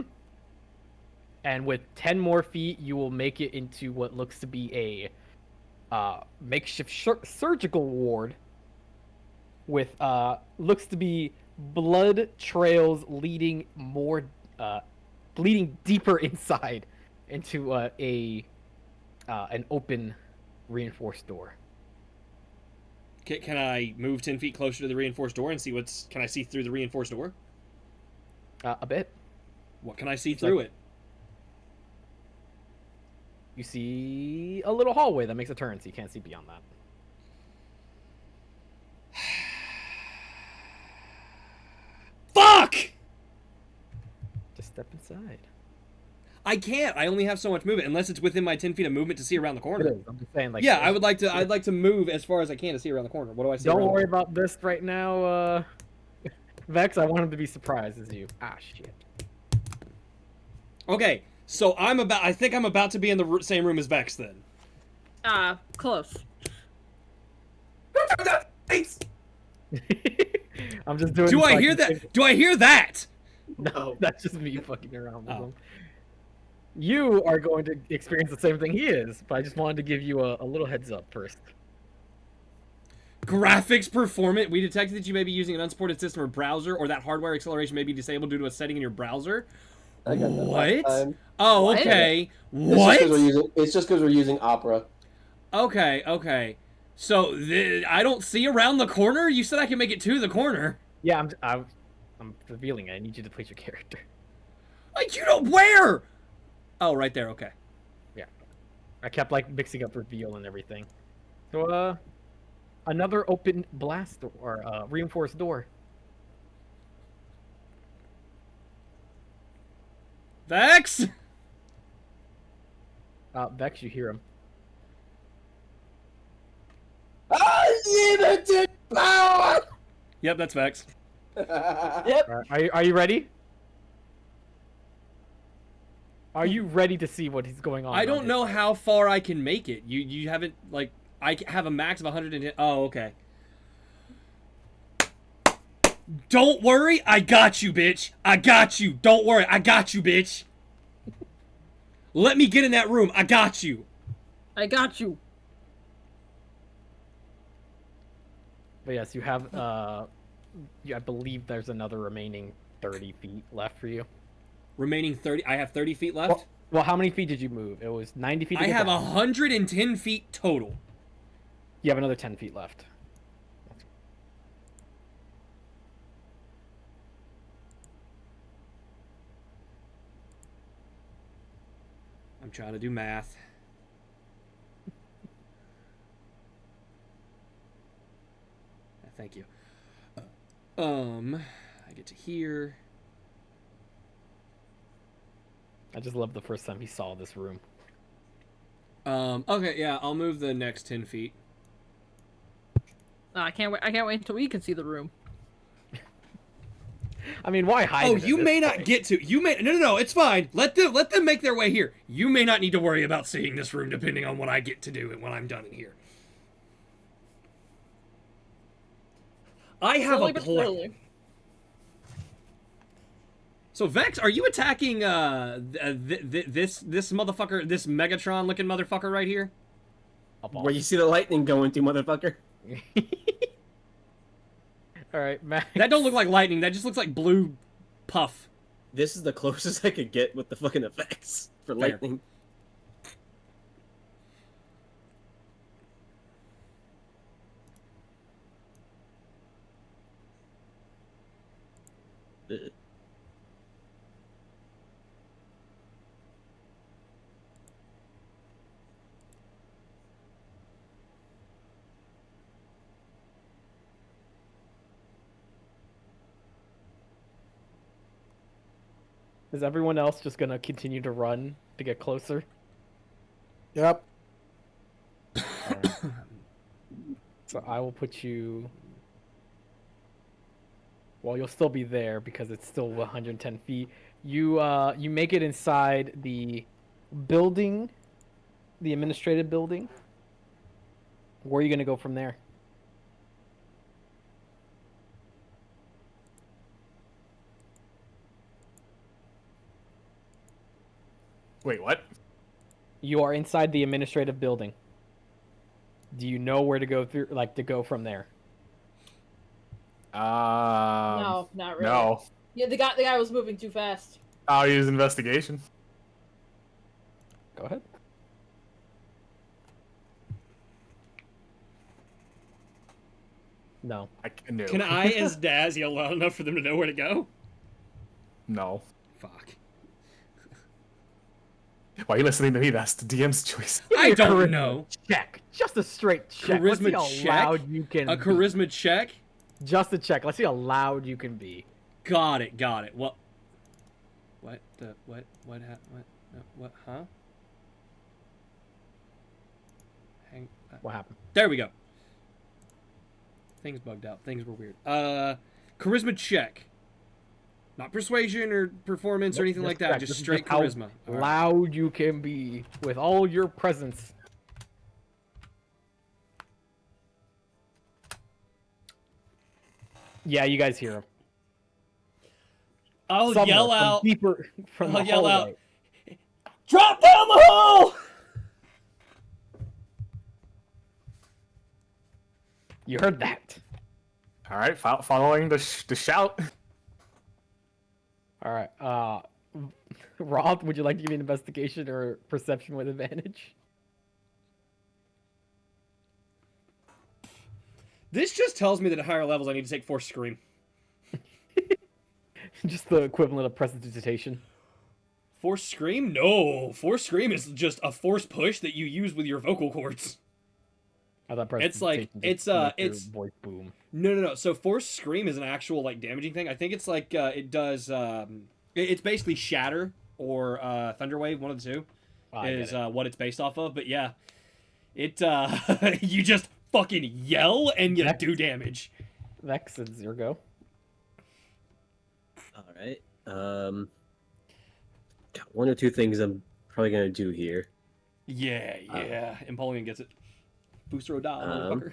And with 10 more feet, you will make it into what looks to be a makeshift surgical ward with looks to be blood trails leading leading deeper inside into an open reinforced door. Can I move 10 feet closer to the reinforced door and see what's... Can I see through the reinforced door? A bit. What can I see It's through like- it? You see a little hallway that makes a turn, so you can't see beyond that. Fuck! Just step inside. I can't. I only have so much movement unless it's within my 10 feet of movement to see around the It corner. is. I'm just saying, like, Yeah, I would like to. I'd like to move as far as I can to see around the corner. What do I see? Don't around the worry about this right now, Vex. I want him to be surprised as you. Ah, shit. Okay, so I think I'm about to be in the same room as Vex then. Close. I'm just doing. Do this I so hear can that? think- Do I hear that? No, that's just me fucking around with Oh. him. You are going to experience the same thing he is, but I just wanted to give you a little heads up first. Graphics performant. We detected that you may be using an unsupported system or browser, or that hardware acceleration may be disabled due to a setting in your browser. I got that. What? last time. Oh, What? okay. It's What? just because we're using Opera. Okay. So I don't see around the corner. You said I can make it to the corner. Yeah, I'm revealing it. I need you to place your character. Like you don't where? Oh, right there. Okay. I kept like mixing up reveal and everything. So another open blast door, or reinforced door. Vex. Vex, you hear him. Unlimited power! Yep, that's Vex. Are you ready? Are you ready to see what is going on? I on don't his know side? how far I can make it. You haven't like I have a max of 110. Oh, okay. Don't worry, I got you, bitch. I got you. Don't worry, I got you, bitch. Let me get in that room. I got you. I got you. But yes, you have. I believe there's another remaining 30 feet left for you. Remaining 30. I have 30 feet left. Well, how many feet did you move? It was 90 feet. I have 110 feet total. You have another 10 feet left. I'm trying to do math. Thank you. I get to here. I just love the first time he saw this room. Okay, yeah, I'll move the next 10 feet. I can't wait. I can't wait until we can see the room. I mean, why hide? Oh, it at you this may not point? get to. You may no. It's fine. Let them make their way here. You may not need to worry about seeing this room, depending on what I get to do and when I'm done in here. I have Slowly a but plan. slowly. So Vex, are you attacking this motherfucker, this Megatron looking motherfucker right here? Where you see the lightning going through, motherfucker. All right, Max. That don't look like lightning. That just looks like blue puff. This is the closest I could get with the fucking effects for Fair. lightning. Is everyone else just gonna continue to run to get closer? Yep. So I will put you. Well, you'll still be there because it's still 110 feet. You make it inside the building, the administrative building. Where are you gonna go from there? Wait, what? You are inside the administrative building. Do you know where to go through, like to go from there? No, not really. No. Yeah, the guy was moving too fast. I'll use investigation. Go ahead. No. No. Can I, as Daz, yell loud enough for them to know where to go? No. Fuck. Why are you listening to me? That's the DM's choice. I don't Charisma know. Check. Just a straight check. Let's see Charisma how check? loud you can A be. charisma check? Just a check. Let's see how loud you can be. Got it. What? What? Huh? What happened? There we go. Things bugged out. Things were weird. Charisma check. Not persuasion or performance or anything like that. check. Just This is straight how charisma. All right. Loud you can be with all your presence. Yeah, you guys hear him. I'll Somewhere yell from out. deeper from I'll the yell out. hallway. Drop down the hole! You heard that. All right, following the shout. All right. Rob, would you like to give me an investigation or perception with advantage? This just tells me that at higher levels I need to take Force Scream. Just the equivalent of prestidigitation. Force Scream? No. Force Scream is just a force push that you use with your vocal cords. I thought It's like- prestidigitation just it's, make your it's- voice boom. No. So Force Scream is an actual like damaging thing. I think it's like it does. It's basically Shatter or Thunderwave. One of the two I get is it. what it's based off of. But yeah, it you just fucking yell and you do damage. Vex, it's your go. All right. Got one or two things I'm probably gonna do here. Yeah. Empoleon gets it. Booster O'Donnell, motherfucker.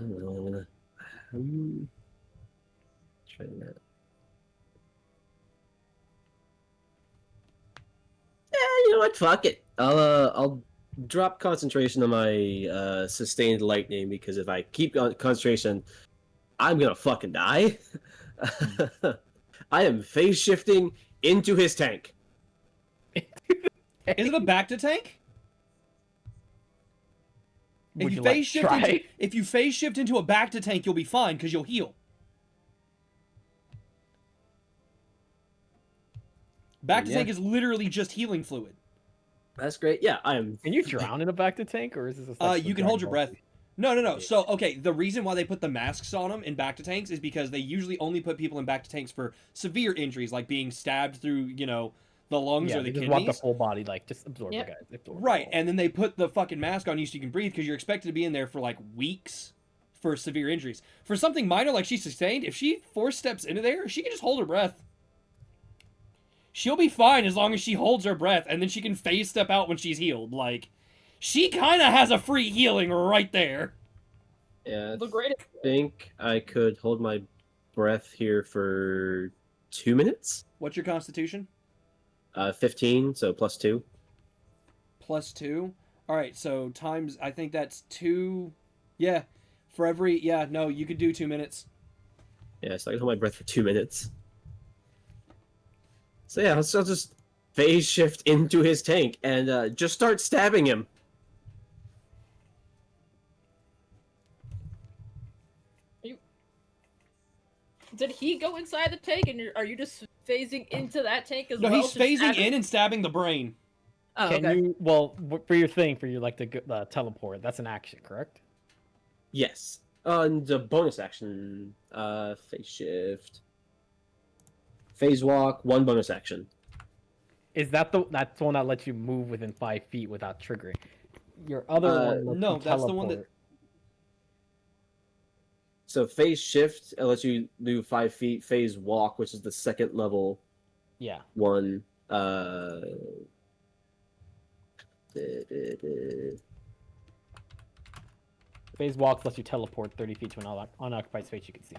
Try that. Yeah, you know what? Fuck it. I'll drop concentration on my sustained lightning because if I keep concentration, I'm gonna fucking die. I am phase shifting into his tank. Is it a back to tank? Would you like to try? If you phase shift into a back to tank, you'll be fine because you'll heal. Back to Yeah. tank is literally just healing fluid. That's great. Yeah, I am. Can you drown in a back to tank, or is this? A You can hold your breath. No. Yeah. So, okay, the reason why they put the masks on them in back to tanks is because they usually only put people in back to tanks for severe injuries, like being stabbed through, the lungs Yeah, or the they just kidneys. want the full body, like just absorb Yep. it, guys. Absorb it Right, all. and then they put the fucking mask on you so you can breathe because you're expected to be in there for like weeks for severe injuries. For something minor like she sustained, if she 4 steps into there, she can just hold her breath. She'll be fine as long as she holds her breath, and then she can phase step out when she's healed. Like, she kind of has a free healing right there. Yeah, The greatest. I think I could hold my breath here for 2 minutes. What's your constitution? 15, so +2. +2. All right, so times, I think that's 2. Yeah, for every, yeah, no, you could do 2 minutes. Yeah, so I can hold my breath for 2 minutes. So yeah, I'll just phase shift into his tank and just start stabbing him. Did he go inside the tank, and are you just phasing into that tank as No, well? he's to phasing stab him? in and stabbing the brain. Oh, Can okay. you? Well, for your thing, for your like the teleport, that's an action, correct? Yes. And the bonus action, phase shift. Phase walk, 1 bonus action. Is that's the one that lets you move within 5 feet without triggering? Your other one lets no, you that's the one that- teleport. So phase shift lets you do 5 feet. Phase walk, which is the second level Yeah. one. Phase walk lets you teleport 30 feet to an unoccupied space you can see.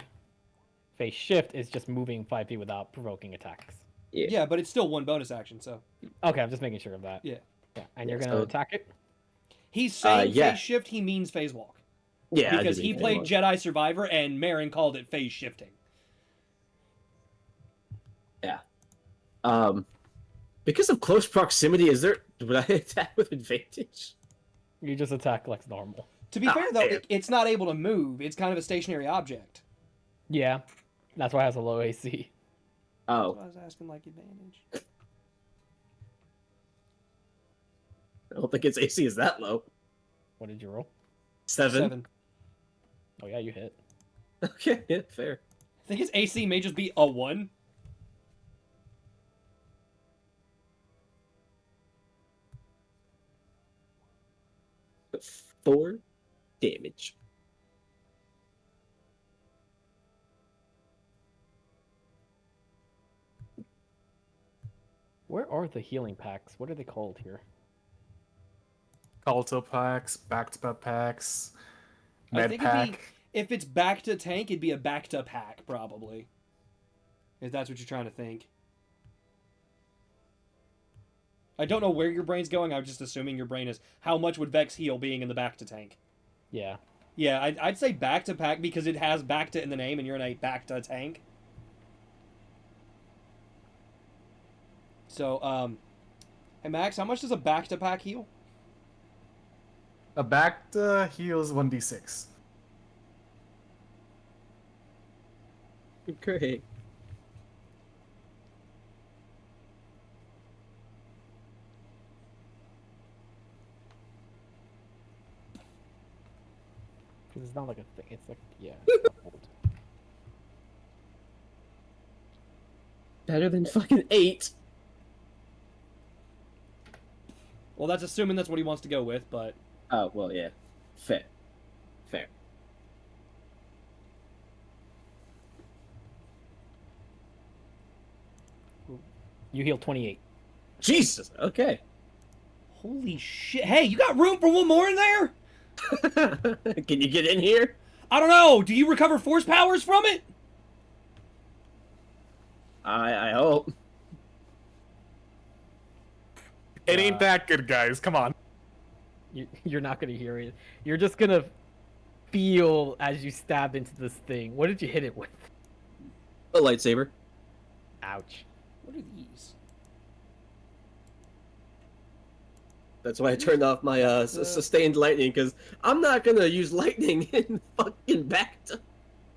Phase shift is just moving 5 feet without provoking attacks. Yeah. Yeah, but it's still 1 bonus action, so. Okay, I'm just making sure of that. Yeah. Yeah, and you're Yeah, gonna so- attack it. He's saying yeah. phase shift, he means phase walk. Yeah, I Because do he mean played phase walk. Jedi Survivor and Marin called it phase shifting. Because of close proximity, would I attack with advantage? You just attack like normal. To be Ah, fair, though, damn. it's not able to move. It's kind of a stationary object. Yeah, that's why it has a low AC. Oh, So I was asking, like, advantage. I don't think its AC is that low. What did you roll? 7. Oh yeah, you hit. Okay, yeah, fair. I think his AC may just be a 1. But 4 damage. Where are the healing packs? What are they called here? Alto packs, back-to-back packs, I med think it'd be, pack. if it's back to tank, it'd be a back to pack, probably. If that's what you're trying to think. I don't know where your brain's going. I'm just assuming your brain is how much would Vex heal being in the back to tank. Yeah. Yeah, I'd say back to pack because it has back to in the name, and you're in a back to tank. So, hey Max, how much does a back to pack heal? A back to heals 1d6. Great. Because it's not like a thing. It's like, yeah. Better than fucking 8. Well, that's assuming that's what he wants to go with, but Oh, well, yeah. Fair. Fair. You heal 28. Jesus, okay. holy shit! Hey, you got room for one more in there? Can you get in here? I don't know. Do you recover force powers from it? I hope. It ain't that good, guys. Come on. You're not gonna hear it. You're just gonna feel as you stab into this thing. What did you hit it with? A lightsaber. Ouch. What are these? That's why I turned off my sustained lightning, because I'm not gonna use lightning in fucking Bacta.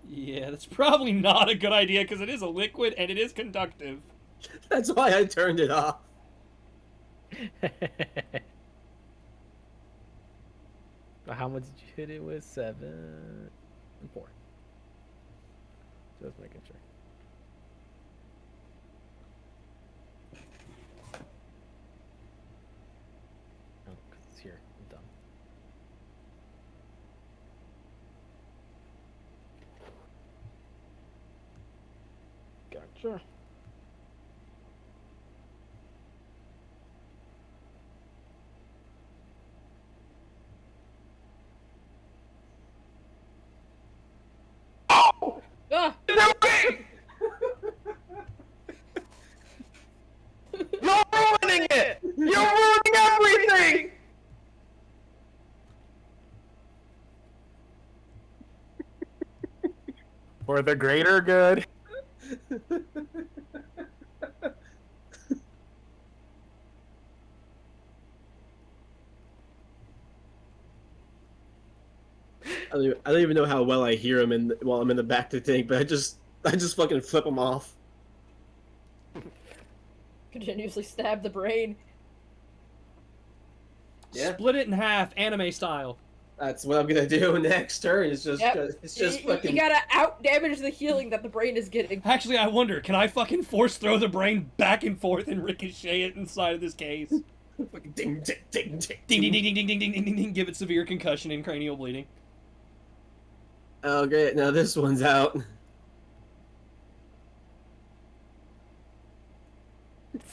Yeah, that's probably not a good idea because it is a liquid and it is conductive. That's why I turned it off. How much did you hit it with? 7 and 4. Just making sure. Oh, 'cause it's here. I'm done. Gotcha. Ah! You're ruining it! You're ruining everything! For the greater good. I don't even know how well I hear him while I'm in the Bacta tank, but I just fucking flip him off. Continuously stab the brain. Yeah. Split it in half, anime style. That's what I'm gonna do next turn. It's just, Yep. it's just you fucking. gotta out damage the healing that the brain is getting. Actually, I wonder, can I fucking force throw the brain back and forth and ricochet it inside of this case? Fucking ding, ding, ding, ding, Ding ding ding ding ding ding ding ding ding. Give it severe concussion and cranial bleeding. Oh great, now this one's out.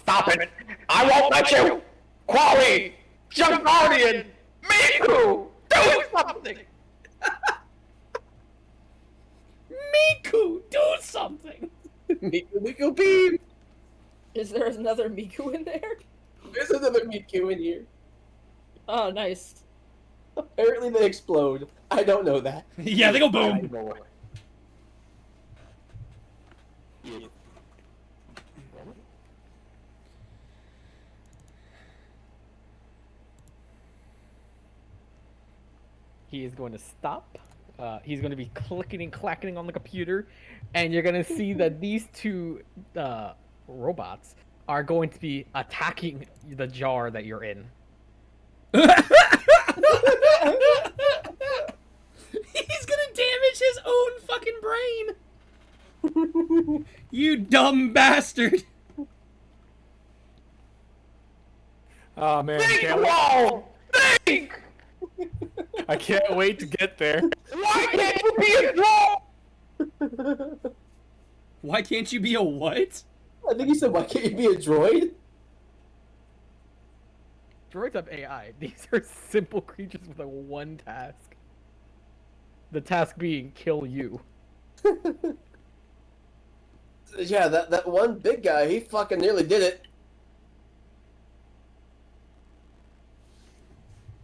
Stop it! I won't let you! Quali! Jump Guardian! Miku! Do something! Miku, do something! Miku beam. Is there another Miku in there? There's another Miku in here. Oh, nice. Apparently they explode. I don't know that. Yeah, they go boom. He is going to stop. He's going to be clicking and clacking on the computer, and you're going to see that these two robots are going to be attacking the jar that you're in. He's gonna damage his own fucking brain! You dumb bastard! Oh man, Think, can't wait. Wall! Think! I can't wait to get there. Why can't you be a draw? Why can't you be a what? I think he said, "Why can't you be a droid?" Droids have AI. These are simple creatures with a one task. The task being kill you. Yeah, that one big guy, he fucking nearly did it.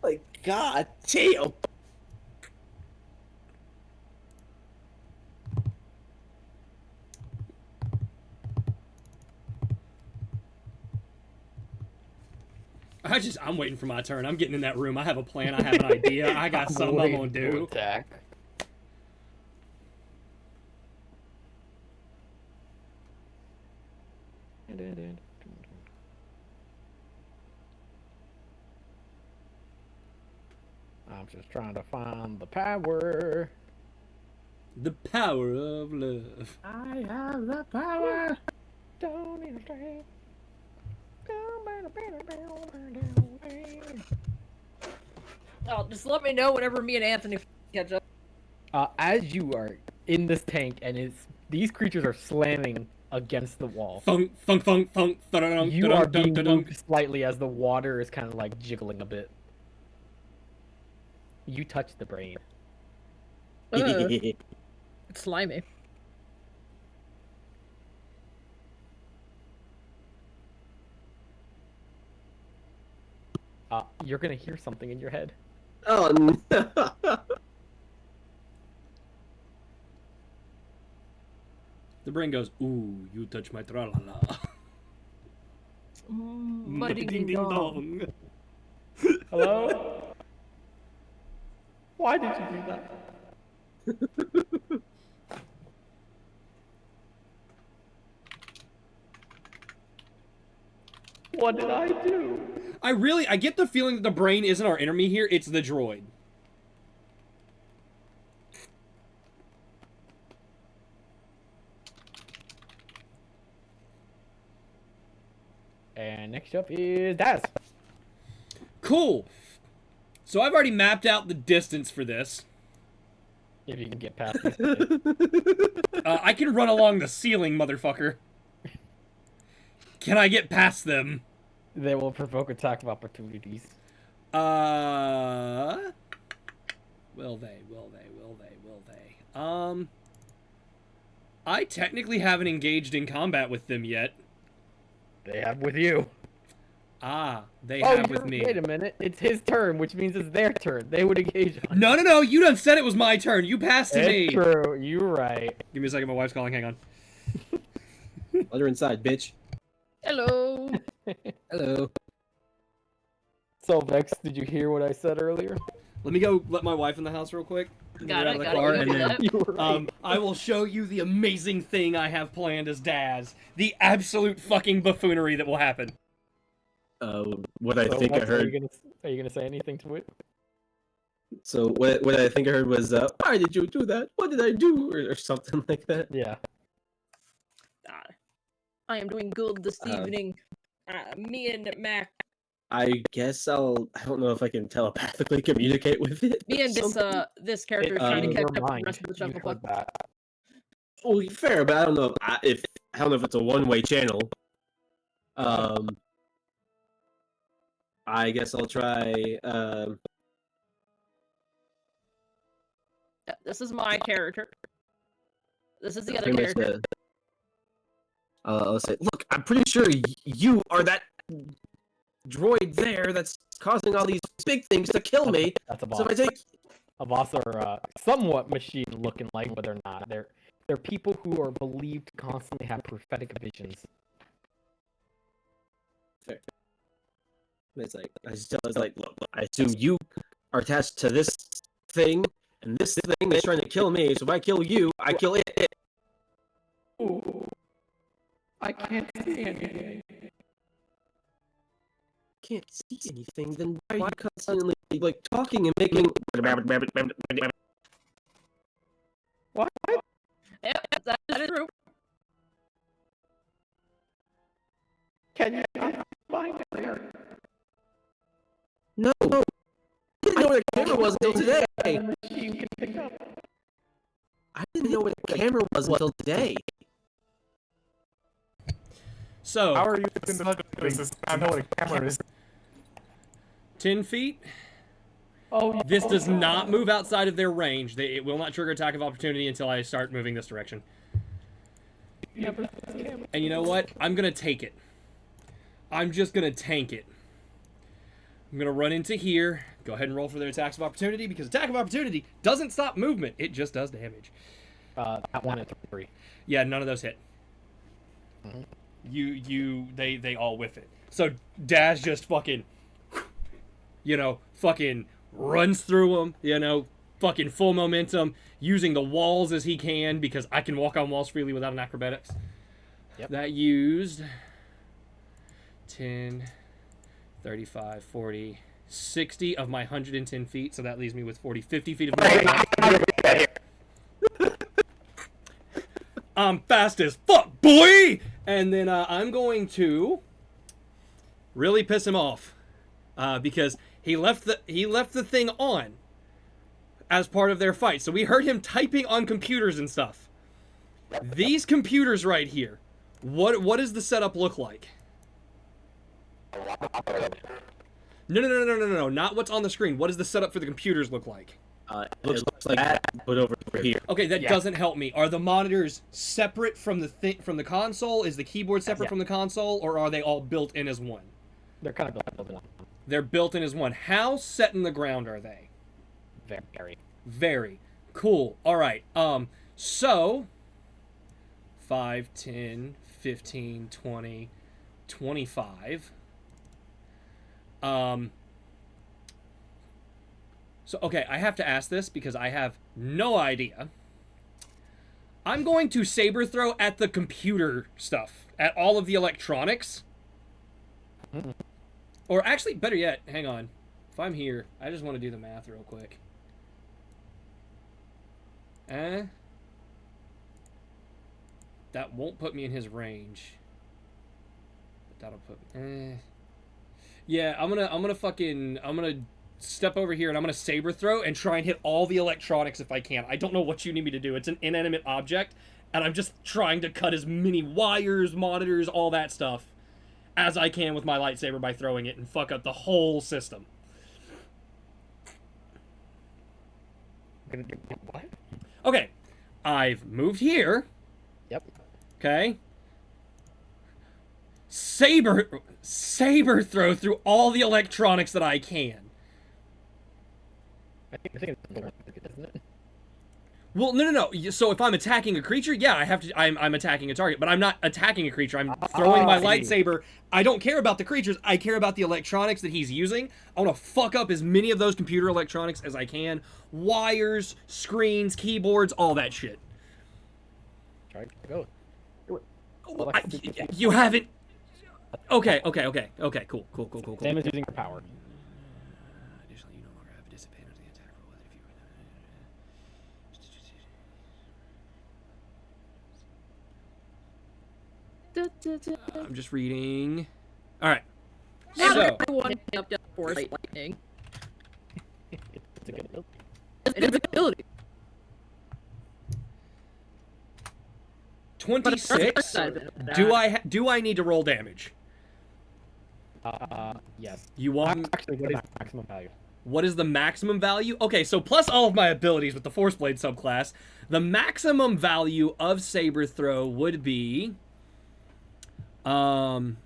Like, god damn. I'm waiting for my turn. I'm getting in that room. I have a plan. I have an idea. I got something I'm gonna do. Attack. I'm just trying to find the power. The power of love. I have the power. Don't need a strength. Oh, just let me know whenever me and Anthony catch up. As you are in this tank and these creatures are slamming against the wall, Thunk, thunk, thunk, thunk, thunk, you are being moved slightly as the water is kind of like jiggling a bit. You touch the brain. It's slimy. You're gonna hear something in your head. Oh no. The brain goes, ooh, you touch my tra-la-la. Ding dong. Hello? Why did you do that? What did I do? I get the feeling that the brain isn't our enemy here, it's the droid. And next up is Daz. Cool. So I've already mapped out the distance for this. If you can get past this. I can run along the ceiling, motherfucker. Can I get past them? They will provoke attack of opportunities. Will they? I technically haven't engaged in combat with them yet. They have with you. They have with you're- me. Wait a minute. It's his turn, which means it's their turn. They would engage on No, you done said it was my turn. You passed to me. It's true. You're right. Give me a second, my wife's calling, hang on. Let her inside, bitch. Hello. Hello. So, Vex, did you hear what I said earlier? Let me go let my wife in the house real quick. Get Got her it, out of the got it, car, you and do then that. You were right. I will show you the amazing thing I have planned as Daz. The absolute fucking buffoonery that will happen. What I So, think I Vex, heard. Are you gonna say anything to it? So what I think I heard was, why did you do that? What did I do? Or something like that. Yeah. I am doing good this Uh, evening. Me and Mac, I guess I don't know if I can telepathically communicate with it. me and this Something. this character It's are trying in to catch your up with the mind. rest of the You Shuffle heard Club. that. Well, fair, but I don't know if I don't know if it's a one-way channel. I guess I'll try. Yeah, this is my character. This is the other pretty much character. I'll say, look, I'm pretty sure you are that droid there that's causing all these big things to kill me. That's a boss. So if I take, A boss are somewhat machine-looking like, but they're not. They're people who are believed to constantly have prophetic visions. it's like I just tell it's like, look, I assume you are attached to this thing, and this thing is trying to kill me. So if I kill you, I kill it. Ooh. I can't see anything. Can't see anything. Then why are you constantly like talking and making? What? Yep, that is true. Can you not find it there? No, I didn't know where the camera was until today. The machine can pick up. I didn't know where the camera was until today. So, How are you in the places? I know what a camera is. 10 feet. Oh, This does not move outside of their range. It will not trigger attack of opportunity until I start moving this direction. yeah, but the camera. And you know what? I'm gonna take it. I'm just gonna tank it. I'm gonna run into here. Go ahead and roll for their attacks of opportunity, because attack of opportunity doesn't stop movement. It just does damage. That 1 and 3. Yeah, none of those hit. Mhm. They all whiff it. So Daz just fucking, fucking runs through them, fucking full momentum, using the walls as he can, because I can walk on walls freely without an acrobatics. Yep. That used 10, 35, 40, 60 of my 110 feet, so that leaves me with 40, 50 feet of movement. I'm fast as fuck, boy! And then I'm going to really piss him off, because he left the thing on as part of their fight. So we heard him typing on computers and stuff. These computers right here, what does the setup look like? No, not what's on the screen. What does the setup for the computers look like? It looks like that, but over here. Okay, that Yeah. doesn't help me. Are the monitors separate from the console? Is the keyboard separate Yeah. from the console, or are they all built in as one? They're kind of built in on. They're built in as one. How set in the ground are they? Very. Very cool. All right. So 5, 10, 15, 20, 25. So, okay, I have to ask this because I have no idea. I'm going to saber throw at the computer stuff, at all of the electronics. Or actually, better yet, hang on. If I'm here, I just want to do the math real quick. That won't put me in his range. But that'll put yeah, I'm gonna step over here and I'm gonna saber throw and try and hit all the electronics if I can. I don't know what you need me to do. It's an inanimate object, and I'm just trying to cut as many wires, monitors, all that stuff as I can with my lightsaber by throwing it and fuck up the whole system. What? Okay, I've moved here. Yep. Okay. Saber throw through all the electronics that I can. I think it's the one, isn't it? Well, no. So if I'm attacking a creature, yeah, I'm attacking a target, but I'm not attacking a creature. I'm throwing my I see. lightsaber. I don't care about the creatures. I care about the electronics that he's using. I want to fuck up as many of those computer electronics as I can. Wires, screens, keyboards, all that shit. Try to go. Oh, you haven't. Okay. Cool. Sam is using her power. Additionally, you no longer have a disadvantage on the attack roll if you. I'm just reading. All right. So Everyone up Force Lightning. It's a good ability. Invisibility. 26. Do I need to roll damage? Yes. You want? Actually, what is maximum value? What is the maximum value? Okay, so plus all of my abilities with the Force Blade subclass, the maximum value of Saber Throw would be, let's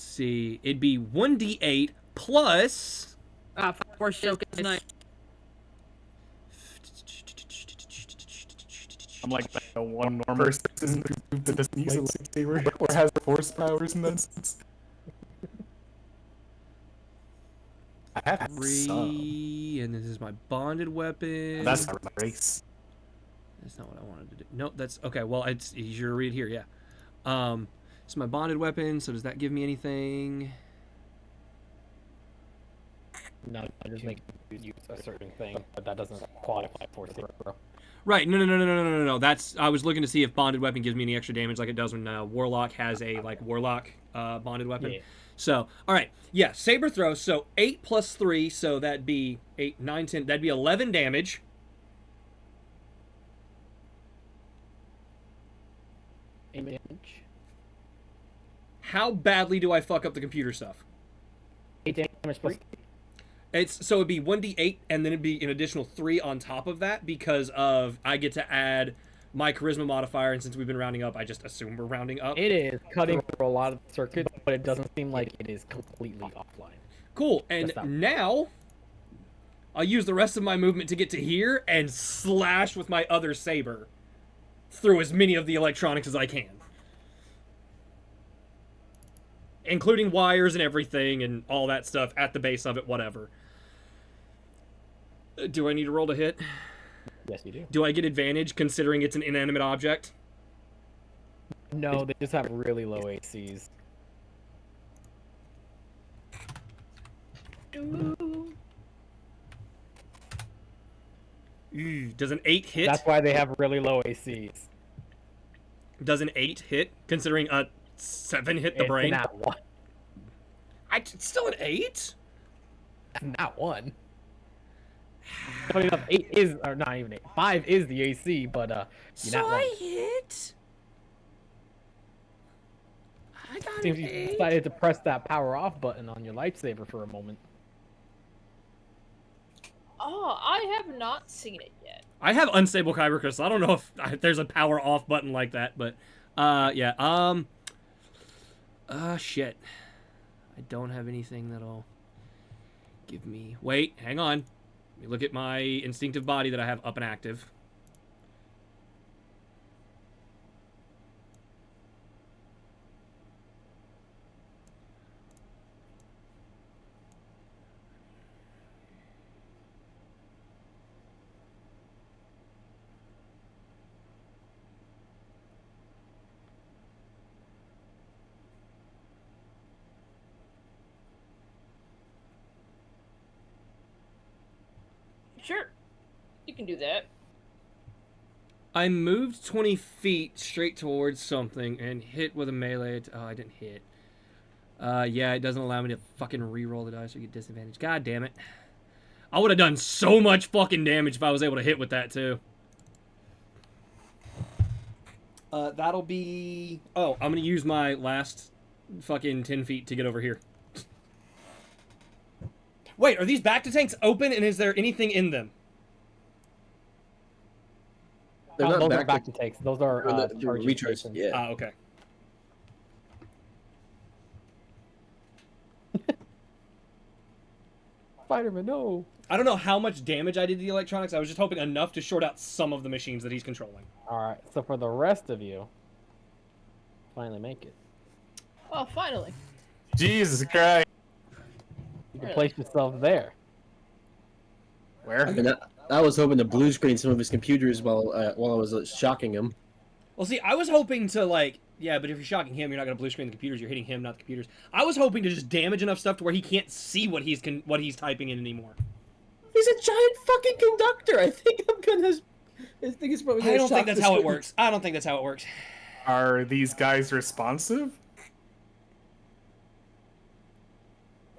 see, it'd be 1d8 plus. Force Choke is nice. I'm like the one normal person that doesn't use a lightsaber or has force powers in that sense. I have some. 3, and this is my bonded weapon. That's not race. That's not what I wanted to do. No, that's okay. Well, it's easier to read here. Yeah. It's my bonded weapon. So does that give me anything? No, I just make you use a certain thing, but that doesn't qualify for Saber Throw. Right. No. That's. I was looking to see if bonded weapon gives me any extra damage like it does when Warlock has a Warlock bonded weapon. Yeah. So, all right. Yeah, Saber Throw. So 8 plus 3, so that'd be 8, 9, 10. That'd be 11 damage. Damage. How badly do I fuck up the computer stuff? 8 damage plus. So it'd be 1d8 and then it'd be an additional 3 on top of that because of I get to add my charisma modifier, and since we've been rounding up, I just assume we're rounding up. It is cutting through a lot of circuits, but it doesn't seem like it is completely offline. Cool. And Just that. now I'll use the rest of my movement to get to here and slash with my other saber through as many of the electronics as I can. Including wires and everything and all that stuff at the base of it, whatever. Do I need to roll to hit? Yes, you do. Do I get advantage considering it's an inanimate object? No, they just have really low ACs. Does an 8 hit? That's why they have really low ACs. Does an 8 hit considering a 7 hit the It's brain? Not one. It's still an 8? Not one. Funny enough, 8 is, or not even 8. 5 is the AC, but you're So not one. I hit. I got Seems an you 8. decided to press that power off button on your lightsaber for a moment. Oh, I have not seen it yet. I have unstable kyber crystal. I don't know if there's a power off button like that, but yeah. Shit. I don't have anything that'll give me. Wait, hang on. Let me look at my instinctive body that I have up and active. Sure, you can do that. I moved 20 feet straight towards something and hit with a melee. Oh, I didn't hit. Yeah, it doesn't allow me to fucking re-roll the dice or get disadvantage. God damn it. I would have done so much fucking damage if I was able to hit with that, too. That'll be... Oh, I'm gonna use my last fucking 10 feet to get over here. Wait, are these Bacta-tanks open, and is there anything in them? They're not those are back back to takes. Those are the charging recharge. stations. Yeah. Ah, okay. Spider-Man, no. I don't know how much damage I did to the electronics. I was just hoping enough to short out some of the machines that he's controlling. All right. So for the rest of you, finally make it. Oh, finally. Jesus Christ. You can Really? place yourself there. Where? And I was hoping to blue screen some of his computers while I was shocking him. Well, see, I was hoping to, like... Yeah, but if you're shocking him, you're not going to blue screen the computers. You're hitting him, not the computers. I was hoping to just damage enough stuff to where he can't see what he's typing in anymore. He's a giant fucking conductor. I think it's probably. I don't think that's how it works. I don't think that's how it works. Are these guys responsive?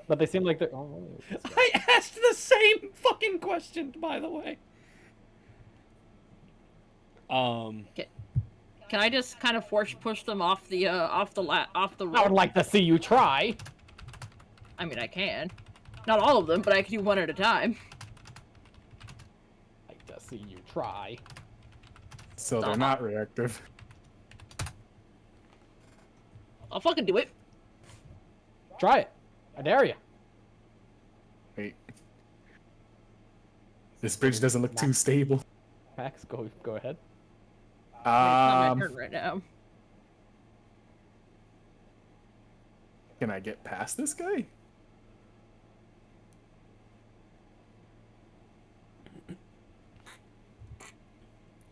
But they seem like they're. Oh, I asked the same fucking question, by the way. Can I just kind of force push them off the I would road? like to see you try. I mean, I can. Not all of them, but I can do one at a time. Like to see you try. So they're not reactive. I'll fucking do it. Try it. I dare you. Wait. This bridge doesn't look too stable. Max, go ahead. It's not my turn right now. Can I get past this guy?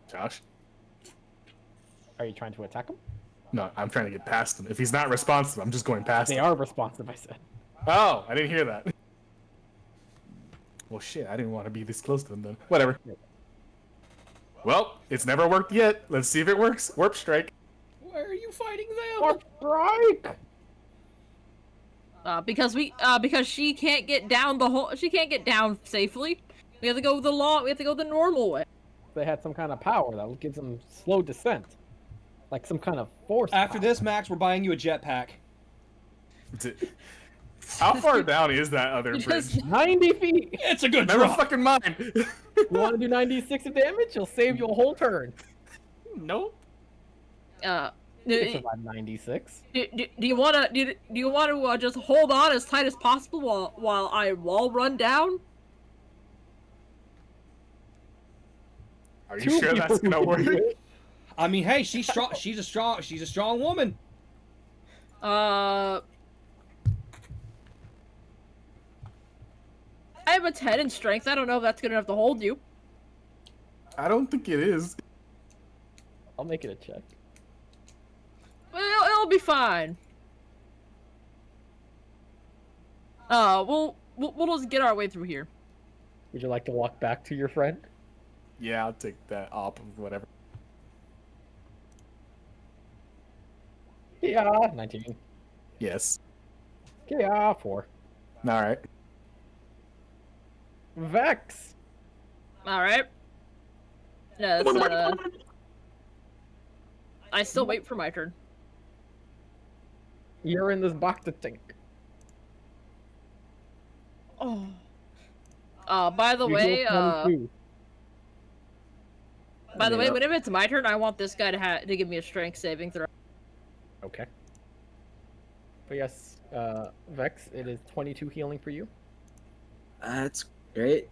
Josh? Are you trying to attack him? No, I'm trying to get past him. If he's not responsive, I'm just going past They him. are responsive, I said. Oh, I didn't hear that. Well, shit, I didn't want to be this close to them then. Whatever. Well, it's never worked yet. Let's see if it works. Warp strike. Why are you fighting them? Warp strike! Because she can't get down she can't get down safely. We have to go the normal way. They had some kind of power that gives them slow descent. Like some kind of force. After power. this, Max, we're buying you a jetpack. How far down is that other bridge? Just 90 feet! It's a good Never drop. fucking mind. You want to do 96 of damage? You'll save you a whole turn. Nope. You can survive 96. Do you want to just hold on as tight as possible while I wall run down? Are you sure that's gonna work? I mean, hey, she's strong. She's a strong woman. I have a 10 in strength. I don't know if that's good enough to hold you. I don't think it is. I'll make it a check. Well, it'll be fine. We'll just get our way through here. Would you like to walk back to your friend? Yeah, I'll take that op of whatever. Yeah, 19. Yes. Yeah, 4. All right. Vex! Alright. No, that's, I still wait for my turn. You're in this box to think. Oh. By the You way, rolled 22. whenever it's my turn, I want this guy to give me a strength saving throw. Okay. But yes, Vex, it is 22 healing for you. That's great.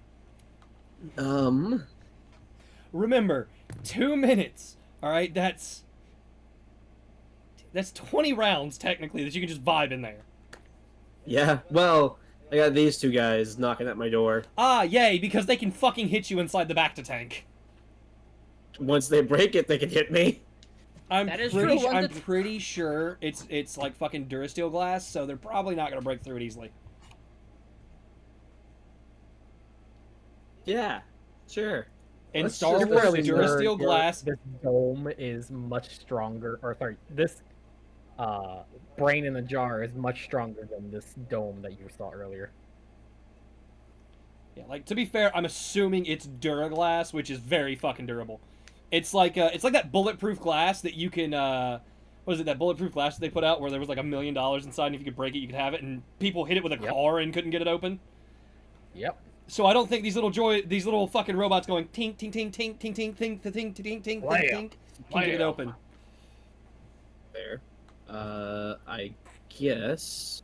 Remember, 2 minutes. All right, that's 20 rounds technically that you can just vibe in there. Yeah. Well, I got these two guys knocking at my door. Ah, yay! Because they can fucking hit you inside the Bacta tank. Once they break it, they can hit me. That is true, once I'm it's- pretty sure it's like fucking Durasteel glass, so they're probably not gonna break through it easily. Yeah. Sure. In Let's Star just Wars, really Durasteel glass. This dome is much stronger, or sorry, this brain in the jar is much stronger than this dome that you saw earlier. Yeah, like to be fair, I'm assuming it's Duraglass, which is very fucking durable. It's like that bulletproof glass that you can what is it, that bulletproof glass that they put out where there was like $1 million inside, and if you could break it, you could have it, and people hit it with a car and couldn't get it open. Yep. So I don't think these little fucking robots going tink tink tink tink tink tink tink tink tink tink tink tink can get it open. There. I guess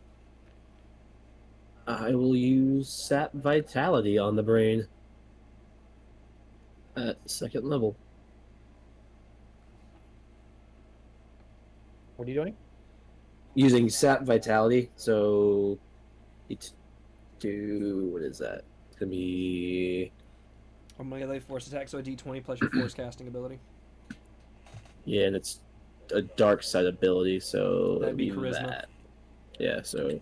I will use Sap Vitality on the brain at second level. What are you doing? Using Sap Vitality, so it's what is that? It's gonna be I'm gonna lay force attack, so a D20 plus your force casting ability. yeah, and it's a dark side ability, so That'd be it'll charisma. that. Yeah, so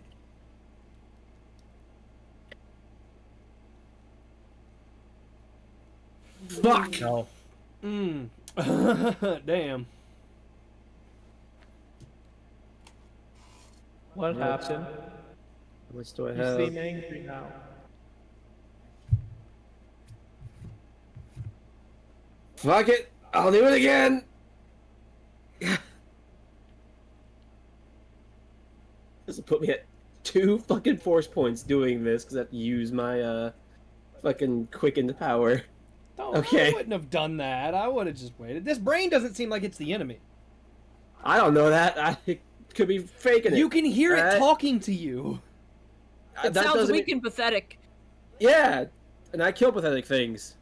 fuck. No. Damn. What happened? How much do I You have? seem angry now. Fuck it! I'll do it again! This will put me at 2 fucking force points doing this, because I have to use my, fucking quickened power. Don't, Okay. I wouldn't have done that. I would have just waited. This brain doesn't seem like it's the enemy. I don't know that. I could be faking it. You can hear it Alright. talking to you. It That sounds doesn't weak mean- and pathetic. Yeah! And I kill pathetic things.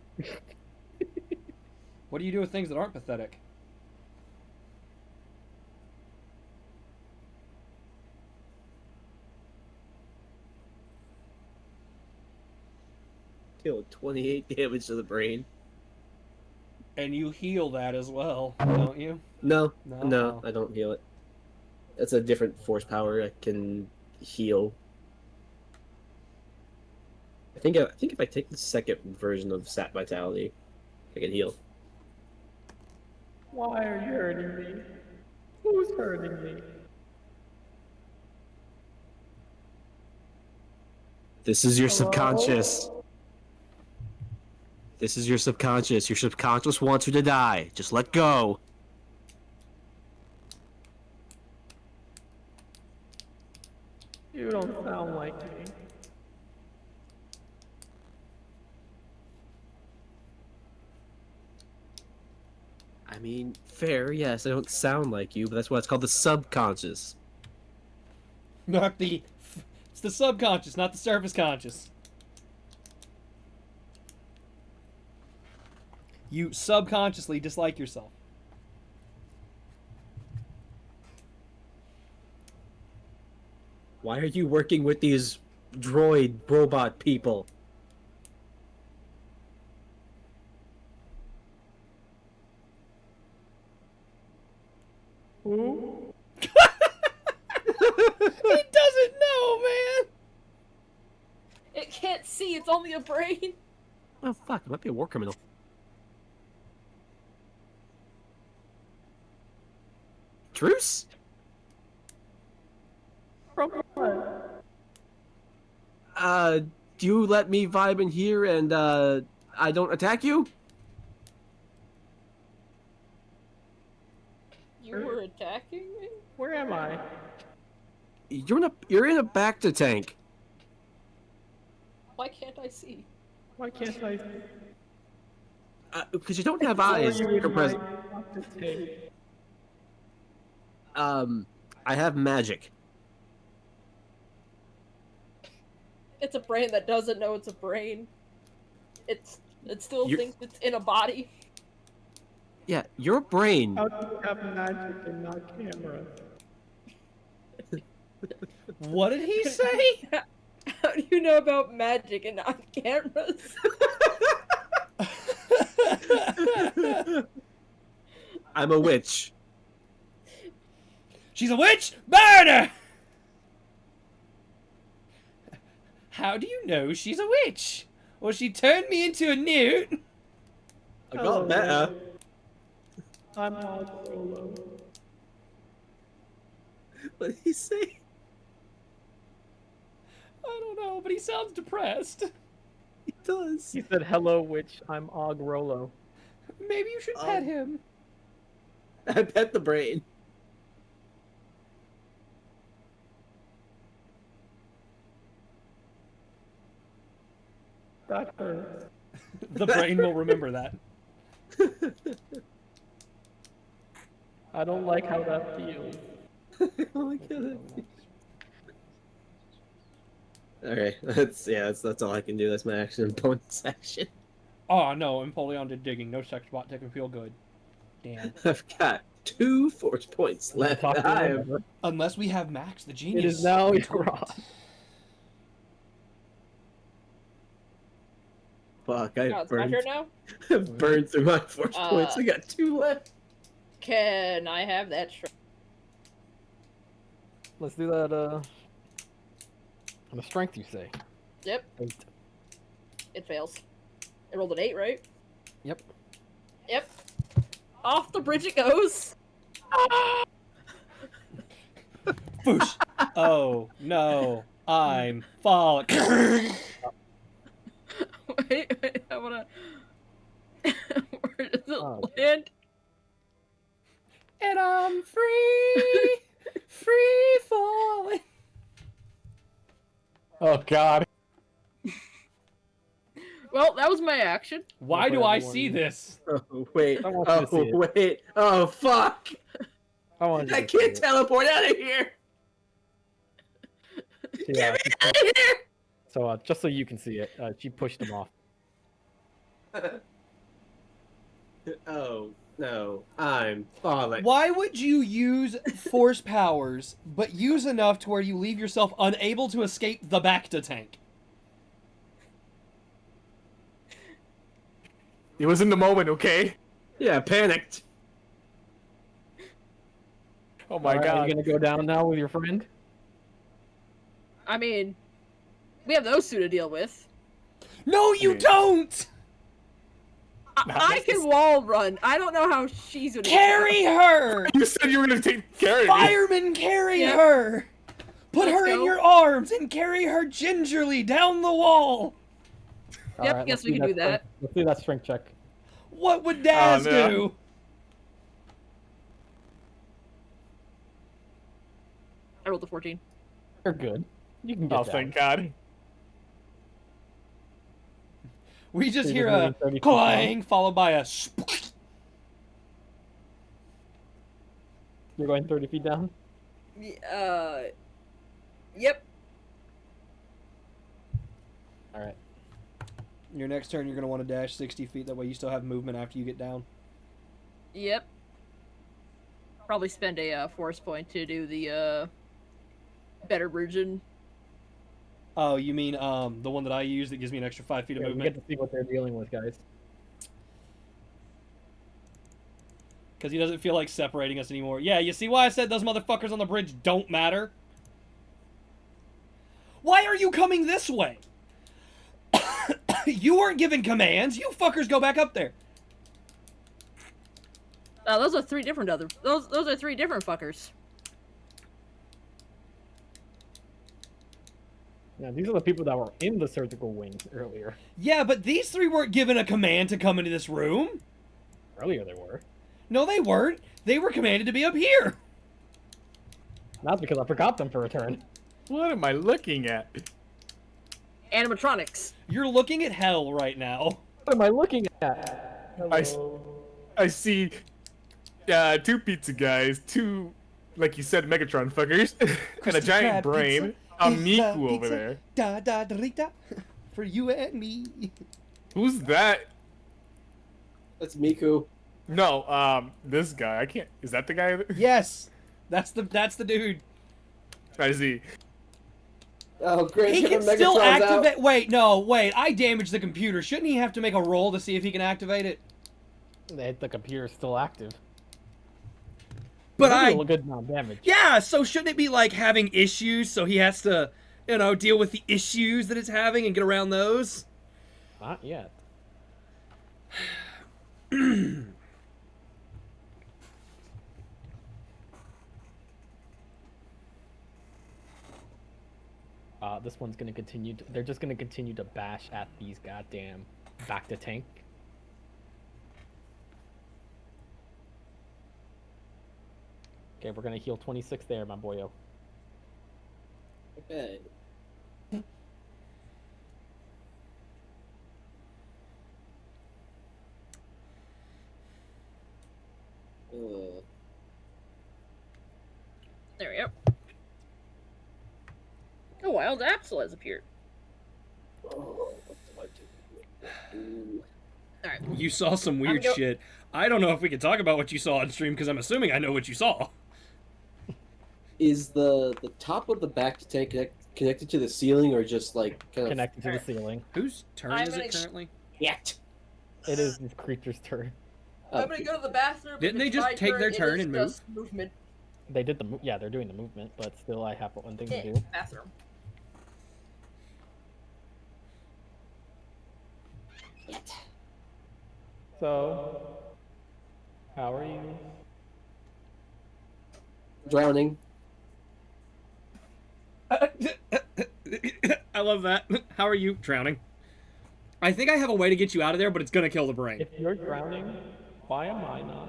What do you do with things that aren't pathetic? Deal 28 damage to the brain. And you heal that as well, don't you? No, No. no, I don't heal it. That's a different force power. I can heal. I think if I take the second version of Sap Vitality, I can heal. Why are you hurting me? Who's hurting me? This is your subconscious. This is your subconscious. Your subconscious wants you to die. Just let go. You don't sound like me. I mean, fair, yes, I don't sound like you, but that's why it's called the subconscious. Not the... It's the subconscious, not the surface conscious. You subconsciously dislike yourself. Why are you working with these droid robot people? Who? He doesn't know, man! It can't see, it's only a brain. Oh fuck, it might be a war criminal. Truce? From what? Do you let me vibe in here and, I don't attack you? You were attacking me? Where am I? You're in a Bacta tank. Why can't I see? Why can't I? Because you don't have eyes. You're present. I have magic. It's a brain that doesn't know it's a brain. It still thinks it's in a body. Yeah, your brain. How do you have magic and not cameras? What did he say? How do you know about magic and not cameras? I'm a witch. She's a witch! Burn her! How do you know she's a witch? Well, she turned me into a newt. I got better. I'm all solo. What did he say? I don't know, but he sounds depressed. He does. He said, "Hello, witch. I'm Og Rolo." Maybe you should pet him. I pet the brain. That hurts. The brain will remember that. I don't like how that feels. Oh my god. Okay, that's all I can do. That's my action and bonus action. Oh no, Empoleon did digging. No sex bot. Take him feel good. Damn. I've got 2 force points left. Unless we have Max the genius. It is now your on. Fuck, No, it's my turn now? burned through my force points. I got 2 left. Can I have that strength? Let's do that. On the strength, you say? Yep, 8. it fails. It rolled an 8, right? Yep. Yep. Off the bridge it goes. Boosh. Oh no, I'm falling. Wait, I wanna. Where does it Oh. land? And I'm free, free falling. Oh God. Well, that was my action. Why do I see this? Oh, wait. I want you to see it. Wait. Oh, fuck. I can't teleport out of here. Yeah. Out of here. So, just so you can see it, she pushed him off. Oh, no. I'm falling. Why would you use force powers, but use enough to where you leave yourself unable to escape the Bacta tank? It was in the moment, okay? Yeah, panicked. Oh my Alright, God. Are you gonna go down now with your friend? I mean, we have those two to deal with. No, you Okay. don't! I can wall run. I don't know how she's gonna Carry her! You said you were gonna take care of me. Fireman, carry Yep. her! Put Let's her in go. your arms and carry her gingerly down the wall! Yep, Alright, guess let's we can do that. strength- Let's do that strength check. What would Daz no. do? I rolled a 14. You're good. You can get Oh, down. thank God. We just So hear you're a moving 30 feet clang followed by a spook. You're going 30 feet down? Yep. Alright. Your next turn, you're going to want to dash 60 feet. That way you still have movement after you get down. Yep. Probably spend a force point to do the better version. Oh, you mean the one that I use that gives me an extra 5 feet of Yeah, we movement? get to see what they're dealing with, guys. Because he doesn't feel like separating us anymore. Yeah, you see why I said those motherfuckers on the bridge don't matter? Why are you coming this way? You weren't given commands. You fuckers go back up there. Those are three different those are three different fuckers. Now, these are the people that were in the surgical wing earlier. Yeah, but these three weren't given a command to come into this room. Earlier they were. No, they weren't. They were commanded to be up here. That's because I forgot them for a turn. What am I looking at? animatronics. You're looking at hell right now. What am I looking at? I see 2 pizza guys, 2, like you said, Megatron fuckers, and a Krusty giant Krab brain, pizza a is Miku over pizza. there. Da da da da. For you and me. Who's that? That's Miku. No, this guy. I can't. Is that the guy? Yes, that's the dude. I see. Oh, great. He can Megatron's still out. activate. Wait. I damaged the computer. Shouldn't he have to make a roll to see if he can activate it? The computer's still active. But Maybe I. a good amount of damage. Yeah. So shouldn't it be like having issues? So he has to, deal with the issues that it's having and get around those. Not yet. This one's gonna continue. They're just gonna continue to bash at these goddamn back to tank. Okay, we're gonna heal 26 there, my boyo. Okay. There we go. A wild Absol has appeared. Oh, what do I do? Alright. You saw some weird go- shit. I don't know if we can talk about what you saw on stream because I'm assuming I know what you saw. Is the top of the back to tank connected to the ceiling or just like kind of Connected to the ceiling. Whose turn I'm is gonna it currently? yet? It is this creature's turn. I'm gonna go to the bathroom. Didn't If they it's just my take their it turn is and just movement. They did yeah, they're doing the movement, but still I have one thing to Yeah, do. bathroom. So, how are you? Drowning. I love that. How are you? Drowning. I think I have a way to get you out of there, but it's gonna kill the brain. If you're drowning, why am I not?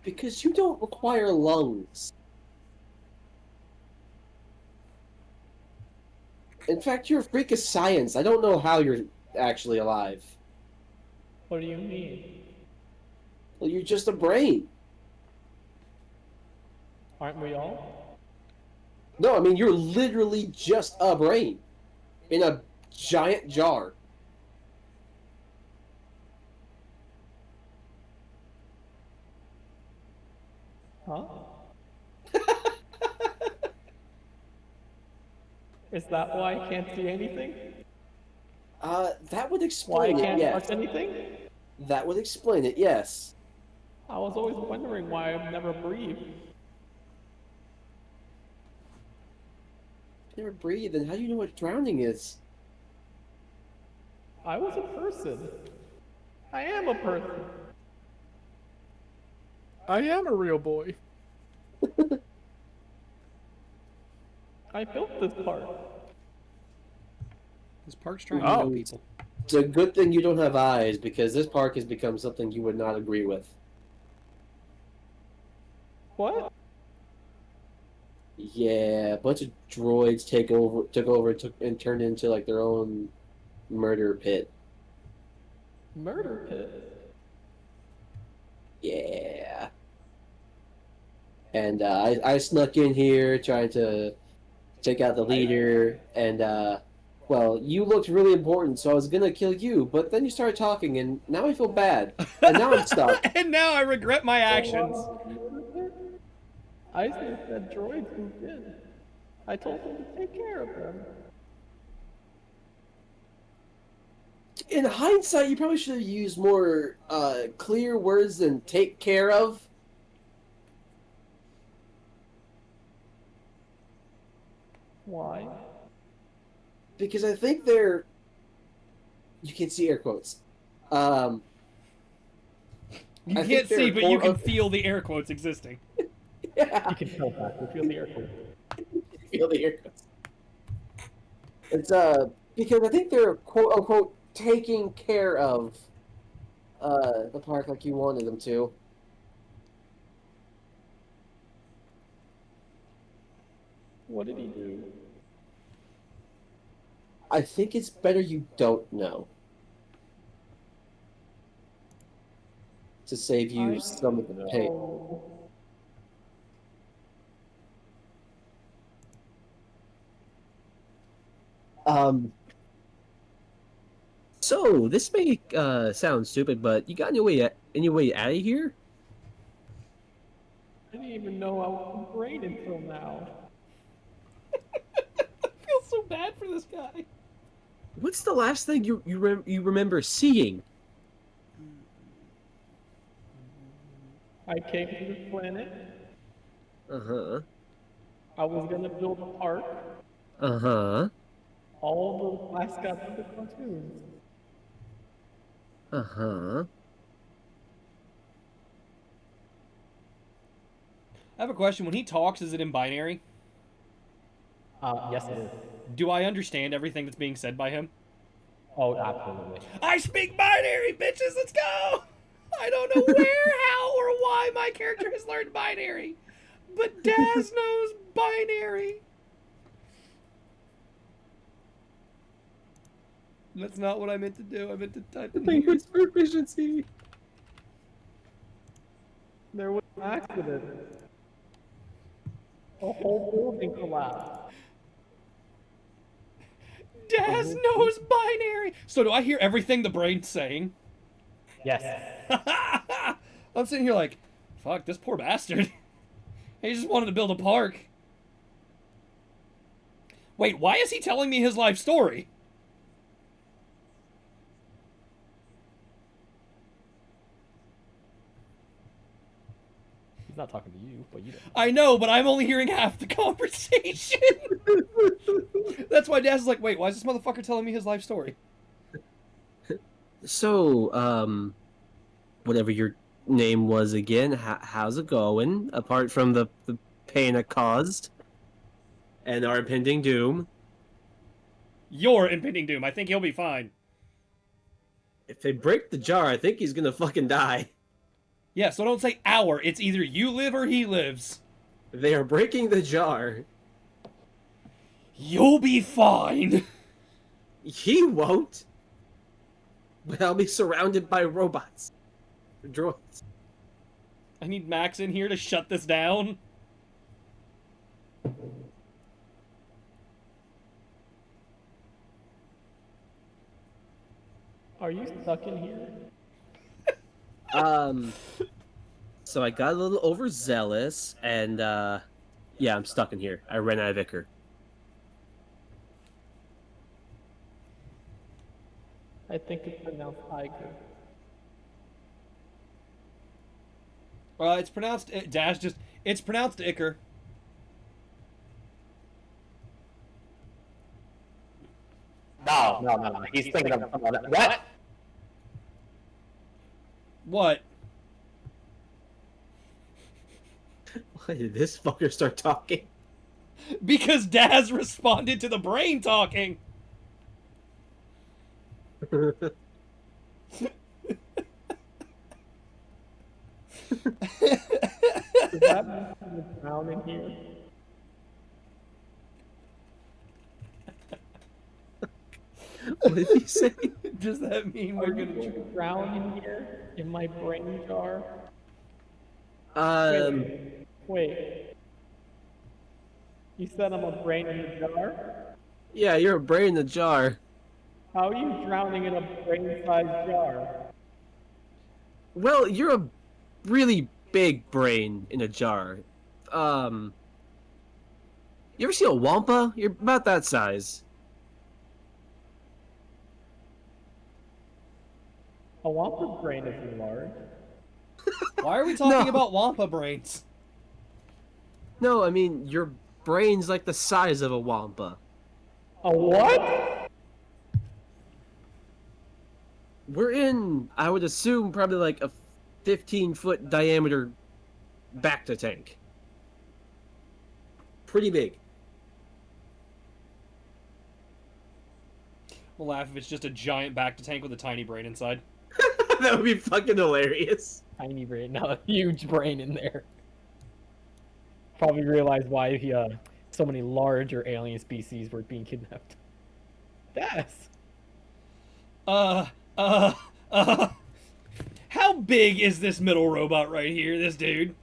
Because you don't require lungs. In fact, you're a freak of science. I don't know how you're actually alive. What do you mean? Well, you're just a brain. Aren't we all? No, I mean, you're literally just a brain in a giant jar. Huh? Is that why I can't see anything? That would Why I explain it, can't yes. touch anything? That would explain it, yes. I was always wondering why I've never breathed. Never breathe, and how do you know what drowning is? I was a person. I am a person. I am a real boy. I built this part. This park's trying Oh. to kill people. It's a good thing you don't have eyes, because this park has become something you would not agree with. What? Yeah, a bunch of droids took over and turned into like their own murder pit. Murder pit? Yeah. And I snuck in here trying to take out the leader, and well, you looked really important, so I was gonna kill you, but then you started talking, and now I feel bad, and now I'm stuck. And now I regret my actions. I said droids moved in. I told them to take care of them. In hindsight, you probably should have used more clear words than "take care of." Why? Because I think they're. You can see air quotes. You I can't think see, they're but you more can of- feel the air quotes existing. Yeah, You can tell that. You feel the air quote. feel the air quotes. It's because I think they're quote unquote taking care of the park like you wanted them to. What did he do? I think it's better you don't know. To save you some of the pain. So this may sound stupid, but you got any way out of here? I didn't even know I was brain until now. I feel so bad for this guy. What's the last thing you remember seeing? I came to this planet. Uh-huh. I was gonna build a park. Uh-huh. All the mascots of the cartoons. Uh-huh. I have a question. When he talks, is it in binary? Yes, it is. Do I understand everything that's being said by him? Oh, absolutely. I speak binary, bitches. Let's go. I don't know where, how, or why my character has learned binary, but Daz knows binary. That's not what I meant to do. I meant to type in here. Language proficiency. There was an accident. A whole building collapsed. Daz knows binary. So do I hear everything the brain's saying? Yes. I'm sitting here like, fuck, this poor bastard. He just wanted to build a park. Wait, why is he telling me his life story? He's not talking to you, but you don't. I know, but I'm only hearing half the conversation. That's why Daz is like, wait, why is this motherfucker telling me his life story? So, whatever your name was again, how's it going? Apart from the pain it caused and our impending doom. Your impending doom. I think he'll be fine. If they break the jar, I think he's gonna fucking die. Yeah, so don't say our. It's either you live or he lives. They are breaking the jar. You'll be fine. He won't. But I'll be surrounded by robots. Droids. I need Max in here to shut this down. Are you stuck in here? So I got a little overzealous, and, yeah, I'm stuck in here. I ran out of Icar. I think it's pronounced Iger. It's pronounced Dash. It's pronounced Icar. No. He's thinking of what? What? Why did this fucker start talking? Because Daz responded to the brain talking. Does that mean there's a drown in here? What did he say? Does that mean Are we're you gonna? going to drown in here? In my brain jar? Wait. You said I'm a brain in a jar? Yeah, you're a brain in the jar. How are you drowning in a brain-sized jar? Well, you're a really big brain in a jar. You ever see a wampa? You're about that size. A wampa's brain isn't large. Why are we talking No. about Wampa brains? No, I mean, your brain's like the size of a wampa. A what? We're in, I would assume, probably like a 15-foot diameter Bacta tank. Pretty big. We'll laugh if it's just a giant Bacta tank with a tiny brain inside. That would be fucking hilarious. Tiny brain, no, a huge brain in there. Probably realized why so many larger alien species were being kidnapped. Yes. Uh, how big is this middle robot right here? This dude.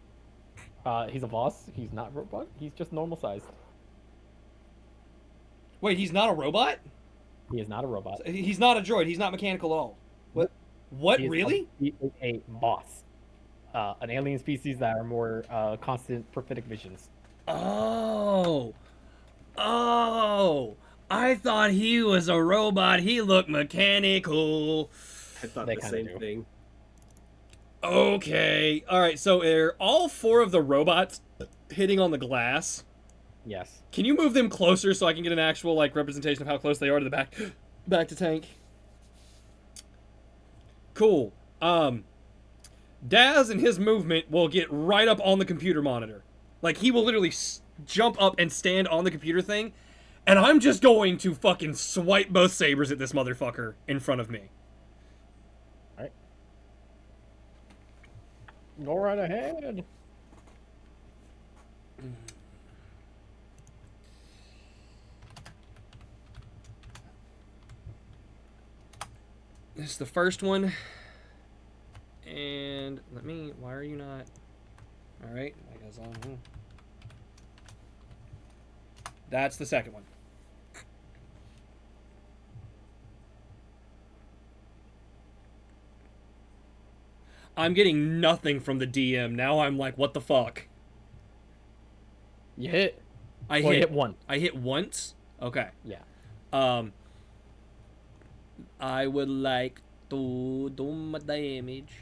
He's a boss. He's not robot. He's just normal sized. Wait, he's not a robot? He is not a robot. He's not a droid. He's not mechanical at all. What? What? He is Really? a boss. An alien species that are more constant prophetic visions. Oh. Oh. I thought he was a robot. He looked mechanical. I thought They the kinda same do. thing. Okay. All right. So are all 4 of the robots hitting on the glass? Yes. Can you move them closer so I can get an actual like representation of how close they are to the back to tank? Cool. Daz and his movement will get right up on the computer monitor. Like he will literally jump up and stand on the computer thing, and I'm just going to fucking swipe both sabers at this motherfucker in front of me. Alright. Go right ahead. This is the first one. And why are you not? All right, I guess I'll. That's the second one. I'm getting nothing from the DM. Now I'm like, what the fuck? You hit. I Well, you hit hit one. I hit once? Okay. Yeah. I would like to do my damage.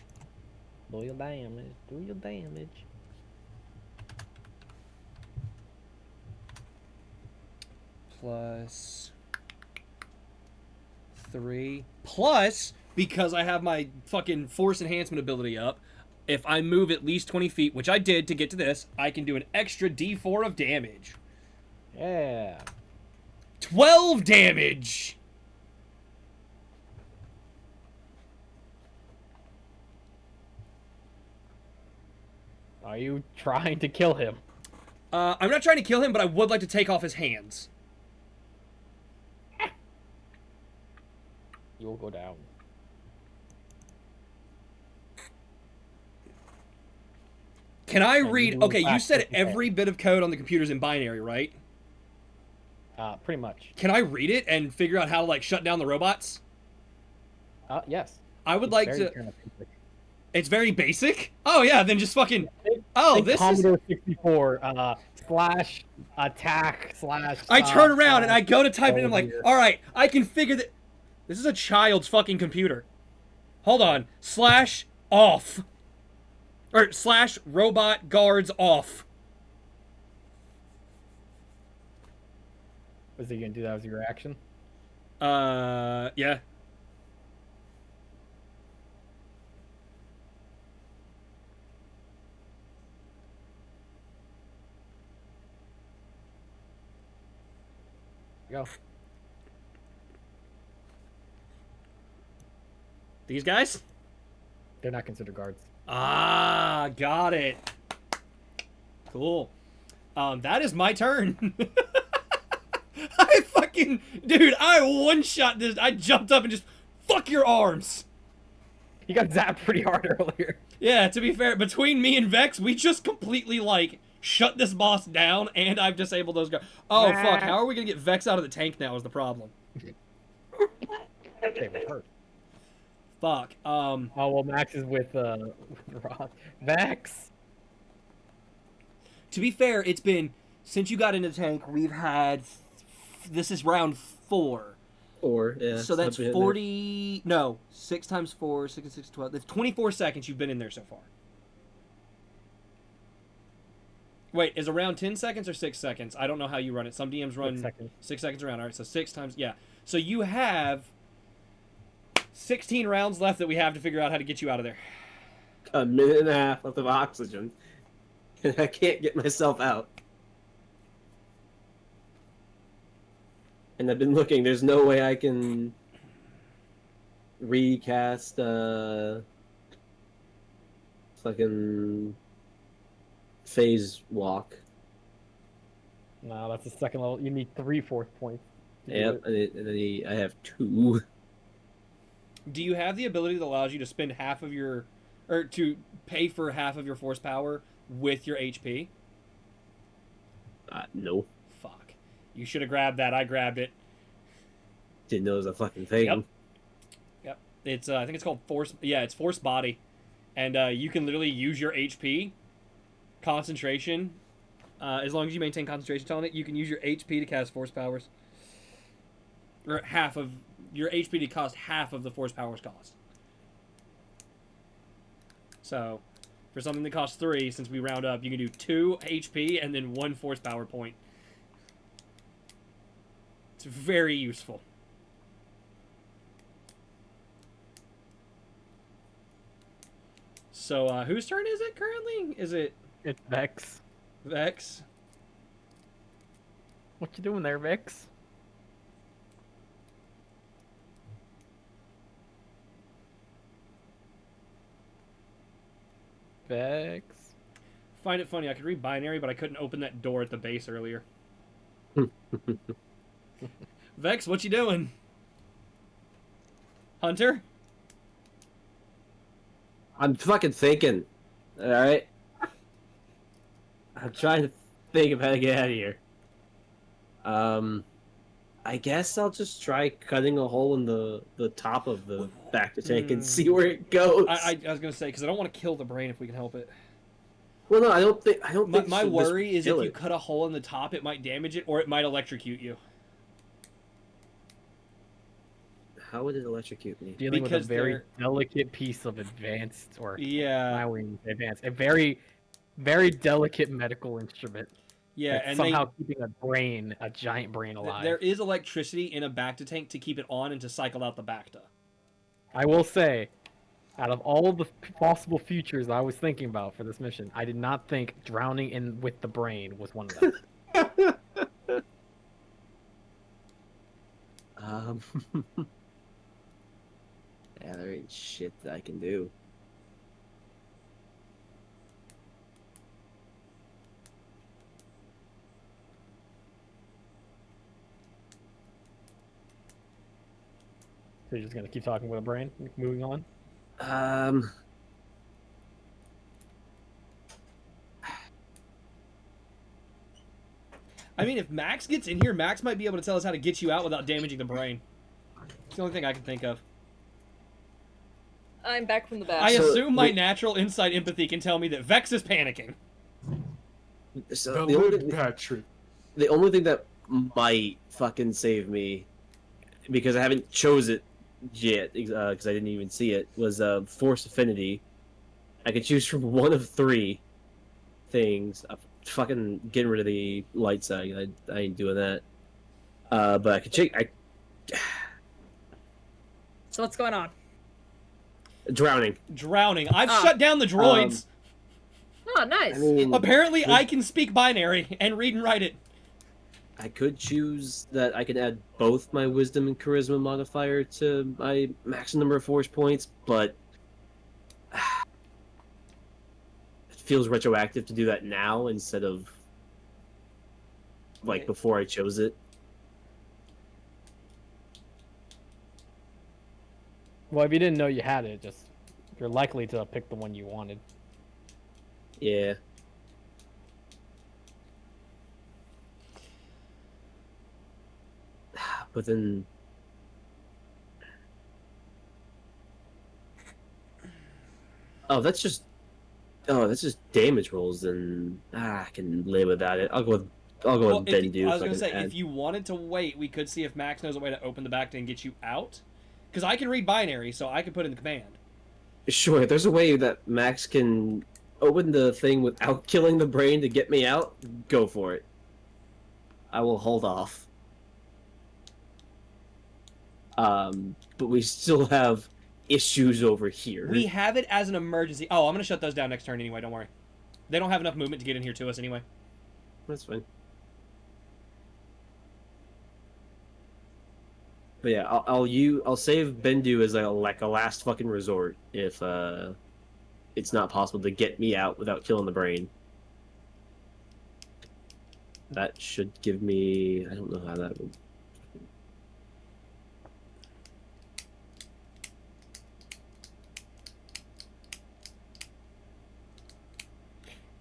Do your damage. Do your damage. Plus 3. Plus, because I have my fucking force enhancement ability up, if I move at least 20 feet, which I did to get to this, I can do an extra d4 of damage. Yeah. 12 damage! Are you trying to kill him? I'm not trying to kill him, but I would like to take off his hands. You will go down. Can I And read... you Okay, you back said with the every bit of code on the computer's in binary, right? Pretty much. Can I read it and figure out how to, like, shut down the robots? Yes. I would It's like very to... kind of basic. It's very basic? Oh, yeah, then just fucking... Think- Oh, think this is... Commodore 64, slash attack slash. I turn around and I slash go to type it in. I'm like, soldier. all right, I can figure that. This is a child's fucking computer. Hold on. Slash off. Or slash robot guards off. Was he gonna do that as your action? Yeah. Go. These guys? They're not considered guards. Ah, got it. Cool. That is my turn. I fucking... Dude, I one-shot this. I jumped up and just... Fuck your arms. He got zapped pretty hard earlier. Yeah, to be fair, between me and Vex, we just completely, like, shut this boss down, and I've disabled those guys. Oh, fuck, how are we gonna get Vex out of the tank now is the problem. They were hurt. Fuck, Oh, well, Max is with Rob. Vex! To be fair, it's been... Since you got into the tank, we've had... This is round 4. Or yeah. So that's something in there. 40... No, 6 times 4, 6 and 6, 12. That's 24 seconds you've been in there so far. Wait, is a round 10 seconds or 6 seconds? I don't know how you run it. Some DMs run 6 seconds. 6 seconds around. All right, so 6 times... Yeah. So you have 16 rounds left that we have to figure out how to get you out of there. A minute and a half left of oxygen. And I can't get myself out. And I've been looking, there's no way I can recast fucking phase walk. No, that's the second level. You need 3 fourth points. Yep, I have 2. Do you have the ability that allows you to spend or to pay for half of your force power with your HP? No. Fuck. You should have grabbed that. I grabbed it. Didn't know it was a fucking thing. Yep. It's I think it's called force. Yeah, it's force body, and you can literally use your HP, concentration. As long as you maintain concentration on it, you can use your HP to cast force powers. Or half of your HP to cost half of the force powers cost. So, for something that costs 3, since we round up, you can do 2 HP and then 1 force power point. It's very useful. So, whose turn is it currently? Is it It's Vex. Vex? What you doing there, Vex? Vex. Find it funny, I could read binary, but I couldn't open that door at the base earlier. Vex, what you doing? Hunter? I'm fucking thinking. Alright? I'm trying to think of how to get out of here. I guess I'll just try cutting a hole in the top of the back to tank and see where it goes. I was gonna say, because I don't want to kill the brain if we can help it. Well, no, I don't think. My this worry is if kill you it. cut a hole in the top, it might damage it, or it might electrocute you. How would it electrocute me? Dealing with a Because very they're- delicate piece of advanced, or Yeah, I wouldn't say advanced, a very, very delicate medical instrument. yeah, that's and somehow keeping a giant brain alive. there is electricity in a Bacta tank to keep it on and to cycle out the Bacta. I will say, out of all of the possible futures I was thinking about for this mission, I did not think drowning in with the brain was one of them. Yeah, there ain't shit that I can do. So you're just gonna keep talking with a brain, moving on. I mean, if Max gets in here, Max might be able to tell us how to get you out without damaging the brain. It's the only thing I can think of. I'm back from the bath. I So, assume my wait- natural insight empathy can tell me that Vex is panicking. So Patrick. the only thing that might fucking save me, because I haven't chose it yet, because I didn't even see it, was Force Affinity. I could choose from one of 3 things. I'm fucking getting rid of the light side. I ain't doing that. But I could check. So what's going on? Drowning. Drowning. I've Ah. shut down the droids. Oh, nice. I mean, Apparently, I can speak binary and read and write it. I could choose that I could add both my wisdom and charisma modifier to my maximum number of force points, but it feels retroactive to do that now instead of like before I chose it. Well, if you didn't know you had it, just you're likely to pick the one you wanted. Yeah. But then that's just damage rolls, and I can live without it. I'll go with Well, Bendu. I was if gonna can say, add. if you wanted to wait, we could see if Max knows a way to open the back and get you out. Because I can read binary, so I can put in the command. Sure, if there's a way that Max can open the thing without killing the brain to get me out, go for it. I will hold off. But we still have issues over here. We have it as an emergency. Oh, I'm gonna shut those down next turn anyway. Don't worry. They don't have enough movement to get in here to us anyway. That's fine. But yeah, I'll save Bendu as like a last fucking resort if it's not possible to get me out without killing the brain. That should give me, I don't know how that would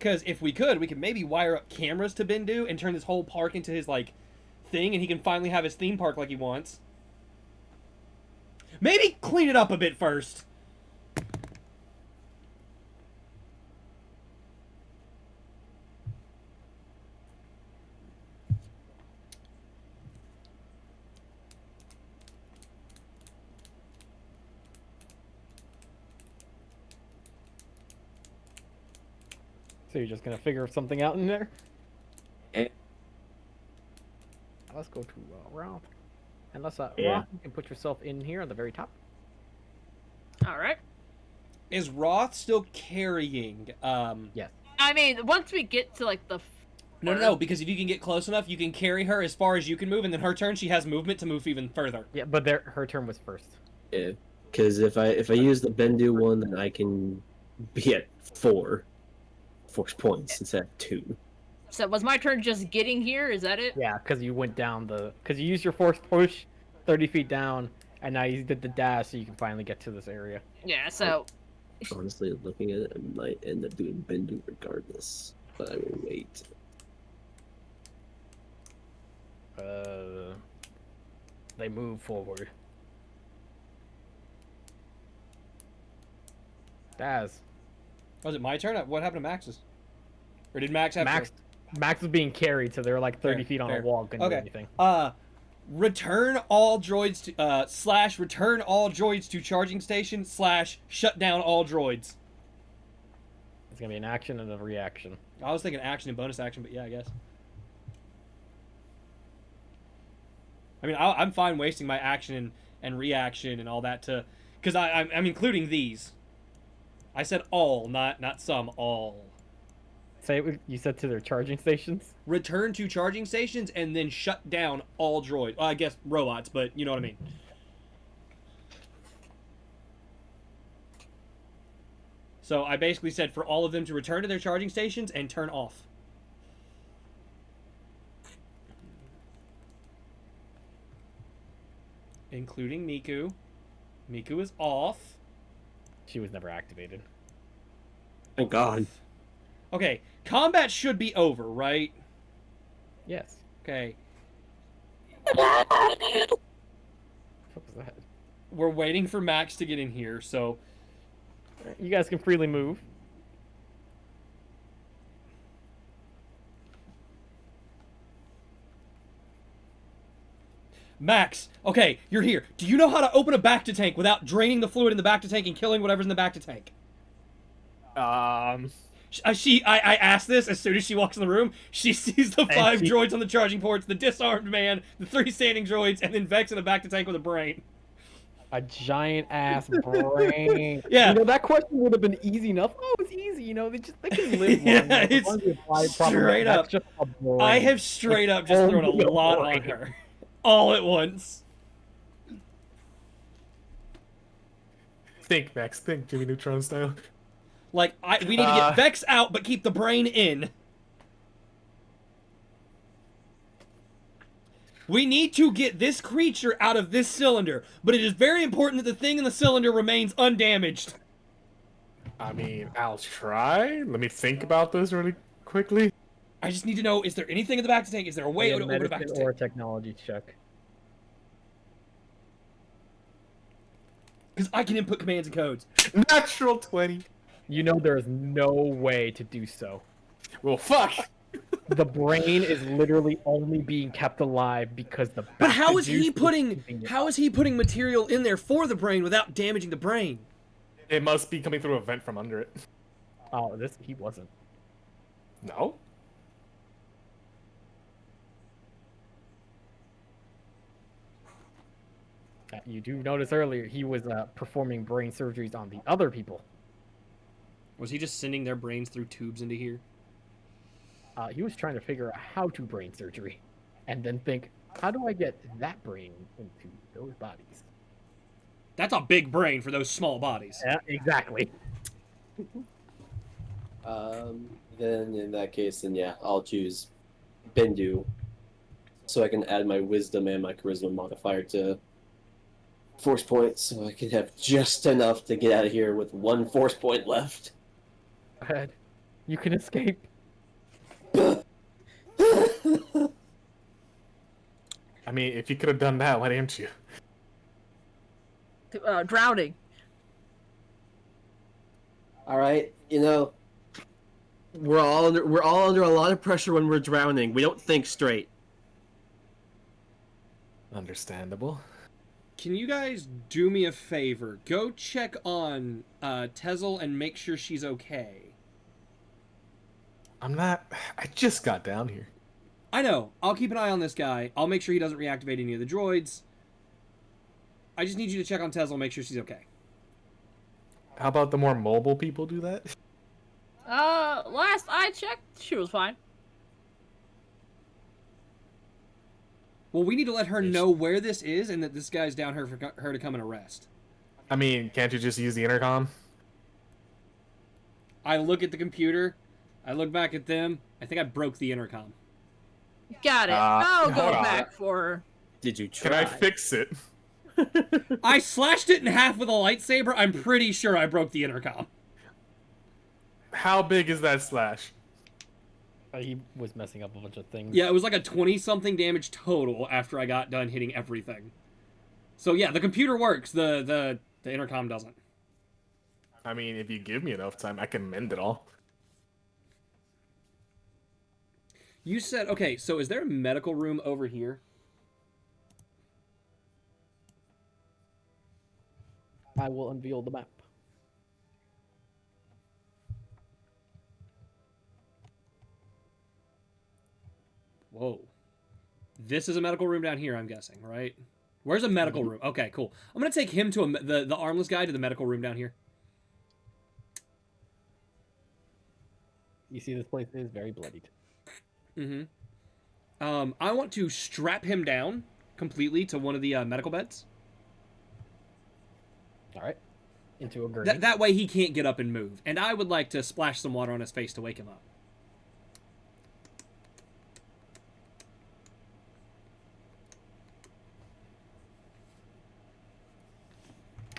Because if we could maybe wire up cameras to Bendu and turn this whole park into his, like, thing, and he can finally have his theme park like he wants. Maybe clean it up a bit first. So you're just gonna figure something out in there? Eh. Let's go to Ralph. And let's Yeah. Ralph, you can put yourself in here on the very top. All right. Is Roth still carrying? Yes. I mean, once we get to like the. No, because if you can get close enough, you can carry her as far as you can move, and then her turn, she has movement to move even further. Yeah, but her turn was first. Yeah, because if I use the Bendu one, then I can be at 4 force points instead of 2. So was my turn just getting here? Is that it? Yeah, because you went down because you used your force push 30 feet down, and now you did the dash so you can finally get to this area. Yeah. So. Honestly, looking at it, I might end up doing Bendu regardless, but I will wait. They move forward. Daz. Was it my turn? What happened to Max's? Or did Max have Max was being carried, so they're like 30 Fair, feet on fair. a wall, couldn't do Okay. anything. Return all droids to return all droids to charging station / shut down all droids. It's gonna be an action and a reaction. I was thinking action and bonus action, but yeah, I guess. I mean, I'm fine wasting my action and reaction and all that to, because I'm including these. I said all, not some, all. Say you said to their charging stations. Return to charging stations and then shut down all droids. Well, I guess robots, but you know what I mean. So I basically said for all of them to return to their charging stations and turn off. Including Miku. Miku is off. She was never activated. Thank God. Okay, combat should be over, right? Yes. Okay, What was that? we're waiting for Max to get in here, so... You guys can freely move. Max, okay, you're here. Do you know how to open a Bacta tank without draining the fluid in the Bacta tank and killing whatever's in the Bacta tank? Um, I asked this as soon as she walks in the room. She sees the 5 droids on the charging ports, the disarmed man, the 3 standing droids, and then Vex in the Bacta tank with a brain. A giant ass brain. Yeah. You know, that question would have been easy enough. Oh, it's easy. You know, they can live long Yeah, enough. As it's long as you apply it properly. straight That's up. just a brain. I have straight up just thrown a lot on her. All at once. think, Max. Think, Jimmy Neutron style. Like, we need to get Vex out, but keep the brain in. We need to get this creature out of this cylinder, but it is very important that the thing in the cylinder remains undamaged. I mean, I'll try. Let me think about this really quickly. I just need to know, is there anything in the back to tank? Is there a way to open the back to medicine or tank? technology check. Because I can input commands and codes. Natural 20. You know there is no way to do so. Well, fuck. The brain is literally only being kept alive because the. But how Bacta is juice he is putting keeping it how up. is he putting material in there for the brain without damaging the brain? It must be coming through a vent from under it. Oh, he wasn't. No? You do notice earlier he was performing brain surgeries on the other people. Was he just sending their brains through tubes into here? He was trying to figure out how to brain surgery, and then think, how do I get that brain into those bodies? That's a big brain for those small bodies. Yeah, exactly. Then in that case, then yeah, I'll choose Bendu, so I can add my wisdom and my charisma modifier to force points, so I can have just enough to get out of here with 1 force point left. Go ahead. You can escape. I mean, if you could have done that, why didn't you? Drowning. All right, you know, we're all under a lot of pressure when we're drowning. We don't think straight. Understandable. Can you guys do me a favor? Go check on Tezel and make sure she's okay. I just got down here. I know. I'll keep an eye on this guy. I'll make sure he doesn't reactivate any of the droids. I just need you to check on Tezel, make sure she's okay. How about the more mobile people do that? Last I checked, she was fine. Well, we need to let her know where this is and that this guy's down here for her to come and arrest. I mean, can't you just use the intercom? I look at the computer. I look back at them. I think I broke the intercom. Got it. I'll go hold on. back for her. Did you try? Can I fix it? I slashed it in half with a lightsaber. I'm pretty sure I broke the intercom. How big is that slash? He was messing up a bunch of things. Yeah, it was like a 20-something damage total after I got done hitting everything. So yeah, the computer works. The intercom doesn't. I mean, if you give me enough time, I can mend it all. You said, okay, so is there a medical room over here? I will unveil the map. Whoa. This is a medical room down here, I'm guessing, right? Where's a medical room? Okay, cool. I'm going to take him to the armless guy to the medical room down here. You see, this place is very bloodied. Mm-hmm. I want to strap him down completely to one of the medical beds. All right. Into a gurney. That way he can't get up and move. And I would like to splash some water on his face to wake him up.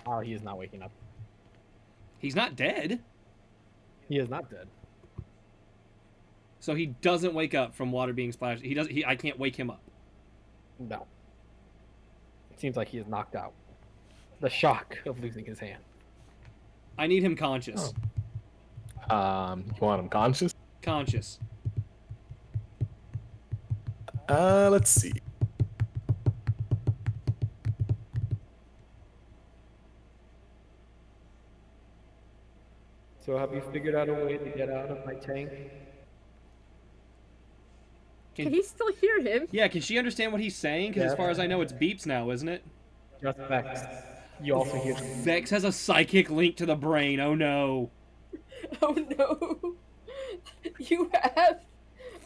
Oh, he is not waking up. He's not dead. He is not dead. So he doesn't wake up from water being splashed. I can't wake him up. No. It seems like he is knocked out. The shock of losing his hand. I need him conscious. You want him conscious? Conscious. Let's see. So have you figured out a way to get out of my tank? Can he still hear him? Yeah, can she understand what he's saying? Because as far as I know, it's beeps now, isn't it? Just Vex. You also hear Vex has a psychic link to the brain. Oh no. Oh no. You have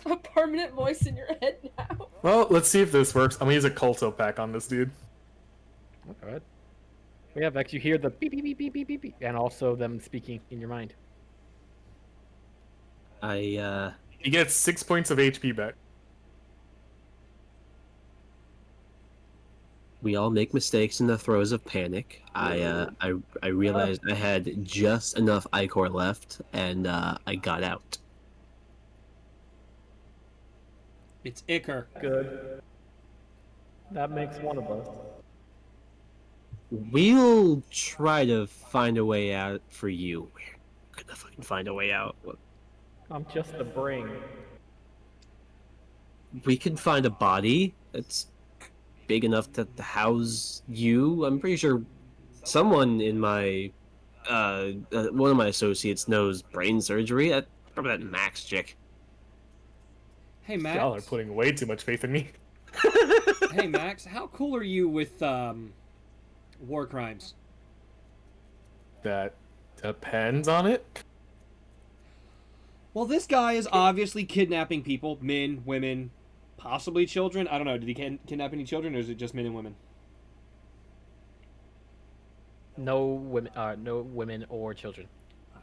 a permanent voice in your head now. Well, let's see if this works. I'm gonna use a Culto pack on this dude. Okay. Yeah, Vex, you hear the beep beep beep beep beep beep beep, and also them speaking in your mind. He gets 6 points of HP back. We all make mistakes in the throes of panic. I realized I had just enough Ichor left, and I got out. It's Iker. Good. That makes one of us. We'll try to find a way out for you. We're gonna fucking find a way out. I'm just the brain. We can find a body that's big enough to house you. I'm pretty sure someone in my one of my associates knows brain surgery. Probably that Max chick. Hey Max. Y'all are putting way too much faith in me. Hey Max, how cool are you with war crimes? That depends on it. Well, this guy is obviously kidnapping people, men, women, possibly children. I don't know. Did he kidnap any children, or is it just men and women? No women or children.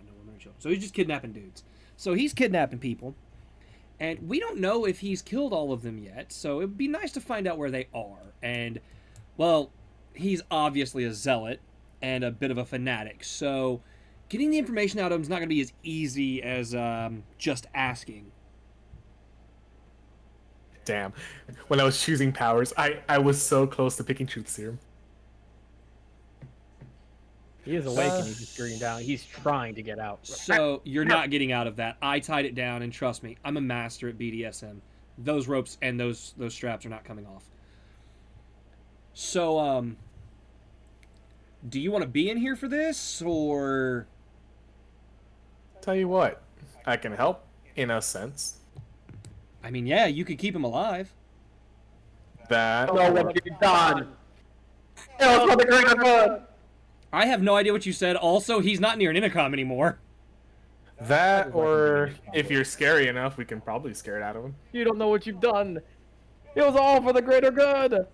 No women or children. So he's just kidnapping dudes. So he's kidnapping people, and we don't know if he's killed all of them yet. So it'd be nice to find out where they are. And, well, he's obviously a zealot and a bit of a fanatic. So Getting the information out of him is not going to be as easy as just asking. Damn. When I was choosing powers, I was so close to picking Truth Serum. He is awake and he's just screaming down. He's trying to get out. So you're not getting out of that. I tied it down, and trust me, I'm a master at BDSM. Those ropes and those straps are not coming off. So, do you want to be in here for this, or? Tell you what, I can help in a sense. I mean, yeah, you could keep him alive. That Know what you've done. It was for the greater good. I have no idea what you said. Also, he's not near an intercom anymore. that or if you're scary enough, we can probably scare it out of him. You don't know what you've done. It was all for the greater good.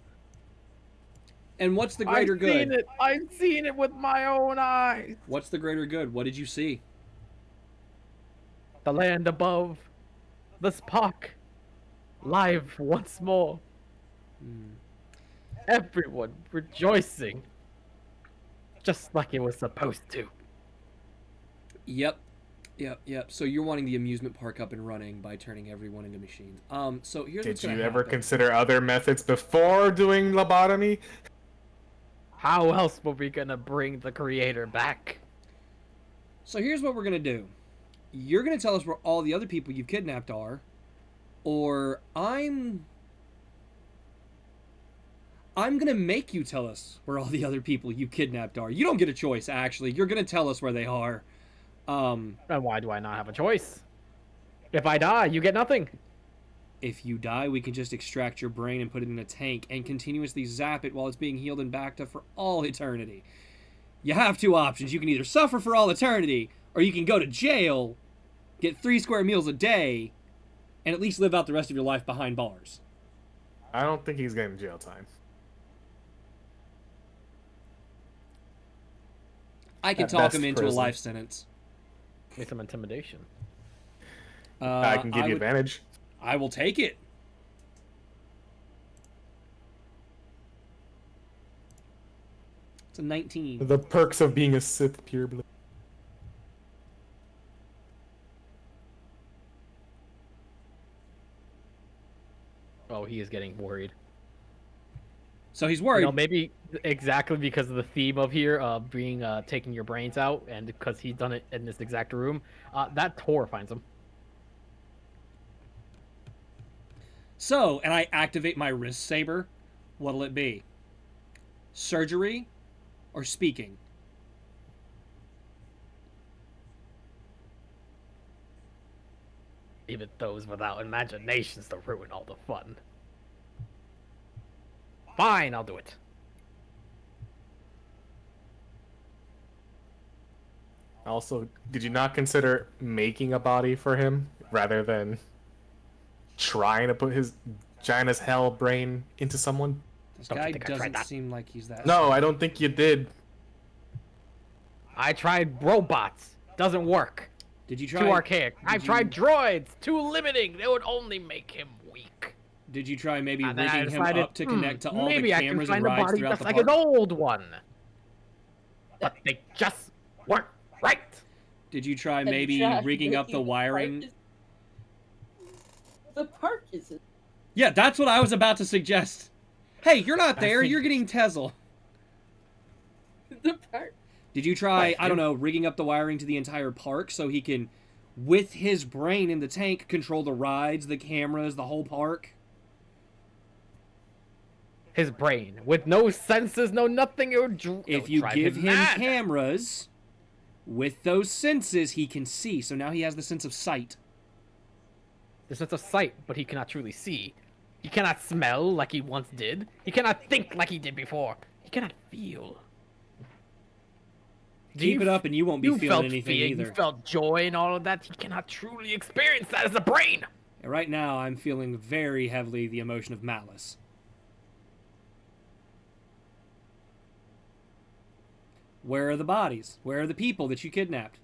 And what's the greater I've good? Seen it. I've seen it with my own eyes. What's the greater good? What did you see? The land above. The Spock. Live once more. Everyone rejoicing. Just like it was supposed to. Yep. So you're wanting the amusement park up and running by turning everyone into machines. So here's what's Did gonna you ever happen. consider other methods before doing lobotomy? How else were we gonna bring the creator back? So here's what we're gonna do. You're gonna tell us where all the other people you've kidnapped are, or I'm gonna make you tell us where all the other people you kidnapped are. You don't get a choice, actually. You're gonna tell us where they are. And why do I not have a choice? If I die, you get nothing. If you die, we can just extract your brain and put it in a tank and continuously zap it while it's being healed and backed up for all eternity. You have two options. You can either suffer for all eternity, or you can go to jail, get 3 square meals a day, and at least live out the rest of your life behind bars. I don't think he's getting jail time. I can At talk best, him into prison. a life sentence. Need some intimidation. I can give you would- advantage. I will take it. It's a 19. The perks of being a Sith pureblood. Oh, he is getting worried. So he's worried. You know, maybe exactly because of the theme of here, being taking your brains out, and because he's done it in this exact room, that horrifies him. So, and I activate my wrist saber. What'll it be? Surgery or speaking? Even those without imaginations to ruin all the fun. Fine, I'll do it. Also, did you not consider making a body for him rather than trying to put his giant as hell brain into someone? This Don't guy think I tried doesn't that. seem like he's that. No, I don't think you did. I tried robots. Doesn't work. Did you try? Too archaic. did I've you- tried droids. Too limiting. They would only make him weak. Did you try maybe And then I rigging him decided, up to connect to all the maybe cameras I and can find a rides body throughout just the like park? an old one. But they just weren't right. Did you try And maybe try rigging up the making wiring? The park isn't. Yeah, that's what I was about to suggest. Hey, you're not I there. think- You're getting Tezel. The park. Did you try, Right, I don't know, rigging up the wiring to the entire park so he can, with his brain in the tank, control the rides, the cameras, the whole park? His brain, with no senses, no nothing, it would If you drive give him mad. cameras, with those senses, he can see. So now he has the sense of sight. The sense of sight, but he cannot truly see. He cannot smell like he once did. He cannot think like he did before. He cannot feel. Keep it up and you won't be You feeling felt anything fear, either. you felt joy and all of that. He cannot truly experience that as a brain. And right now, I'm feeling very heavily the emotion of malice. Where are the bodies? Where are the people that you kidnapped?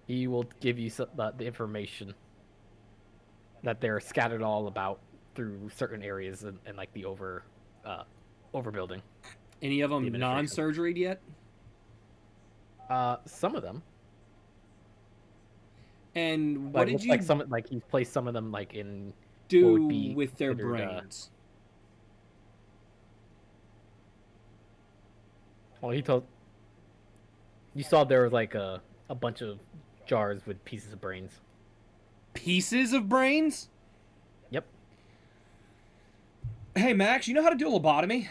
He will give you the information that they're scattered all about through certain areas and like the overbuilding. Any of them The administration. non-surgeried yet? Some of them. And what Like, did looks you like some like he's placed some of them like in what do would be with their considered, brains? Well, he told. You saw there was like a bunch of jars with pieces of brains. Pieces of brains? Yep. Hey, Max, you know how to do a lobotomy?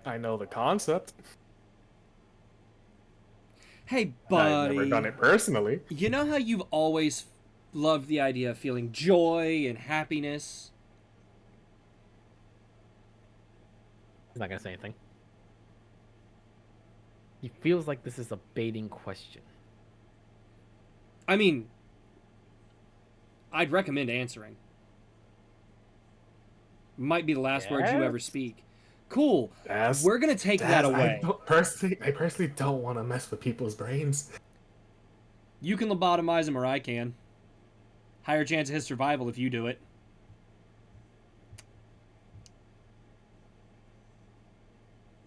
I know the concept. Hey, I've buddy. never done it personally. You know how you've always loved the idea of feeling joy and happiness? He's not gonna say anything. He feels like this is a baiting question. I mean, I'd recommend answering. Might be the last words you ever Yes? speak. Cool. Daz, We're gonna take that Daz, away. I personally don't want to mess with people's brains. You can lobotomize him or I can. Higher chance of his survival if you do it.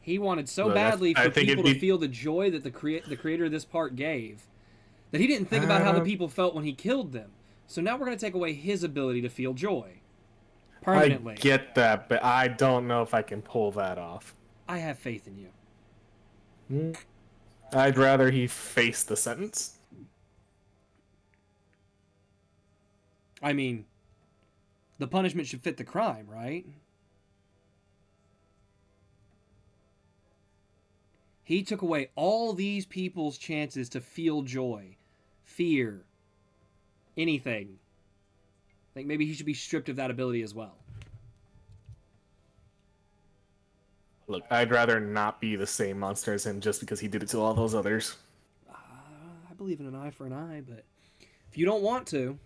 He wanted so Look, badly I for think it'd people to be- feel the joy that the creator of this part gave, that he didn't think about how the people felt when he killed them. So now we're going to take away his ability to feel joy. Permanently. I get that, but I don't know if I can pull that off. I have faith in you. I'd rather he face the sentence. I mean, the punishment should fit the crime, right? He took away all these people's chances to feel joy, fear, anything. I think maybe he should be stripped of that ability as well. Look, I'd rather not be the same monster as him just because he did it to all those others. I believe in an eye for an eye, but if you don't want to,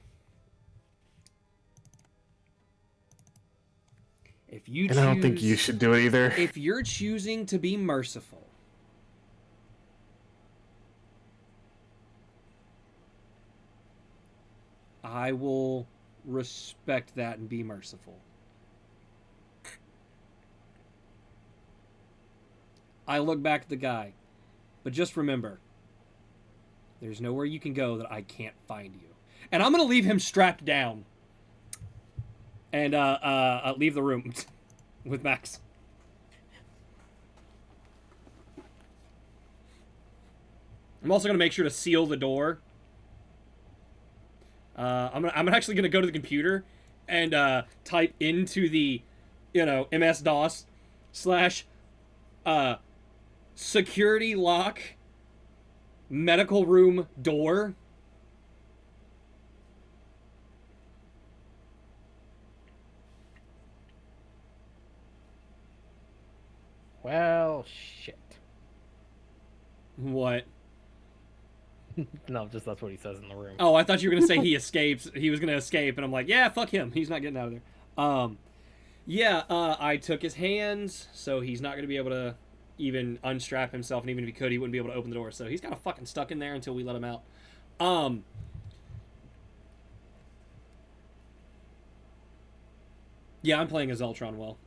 if you And I don't think you should do it either. If you're choosing to be merciful, I will respect that and be merciful. I look back at the guy, but just remember, there's nowhere you can go that I can't find you. And I'm going to leave him strapped down and leave the room with Max. I'm also going to make sure to seal the door. I'm actually going to go to the computer and type into the, MS-DOS / security lock medical room door. Well, shit. What? No, just that's what he says in the room. Oh, I thought you were gonna say he escapes. He was gonna escape, and I'm like, yeah, fuck him. He's not getting out of there. I took his hands, so he's not gonna be able to even unstrap himself, and even if he could, he wouldn't be able to open the door. So he's kind of fucking stuck in there until we let him out. Yeah, I'm playing as Ultron well.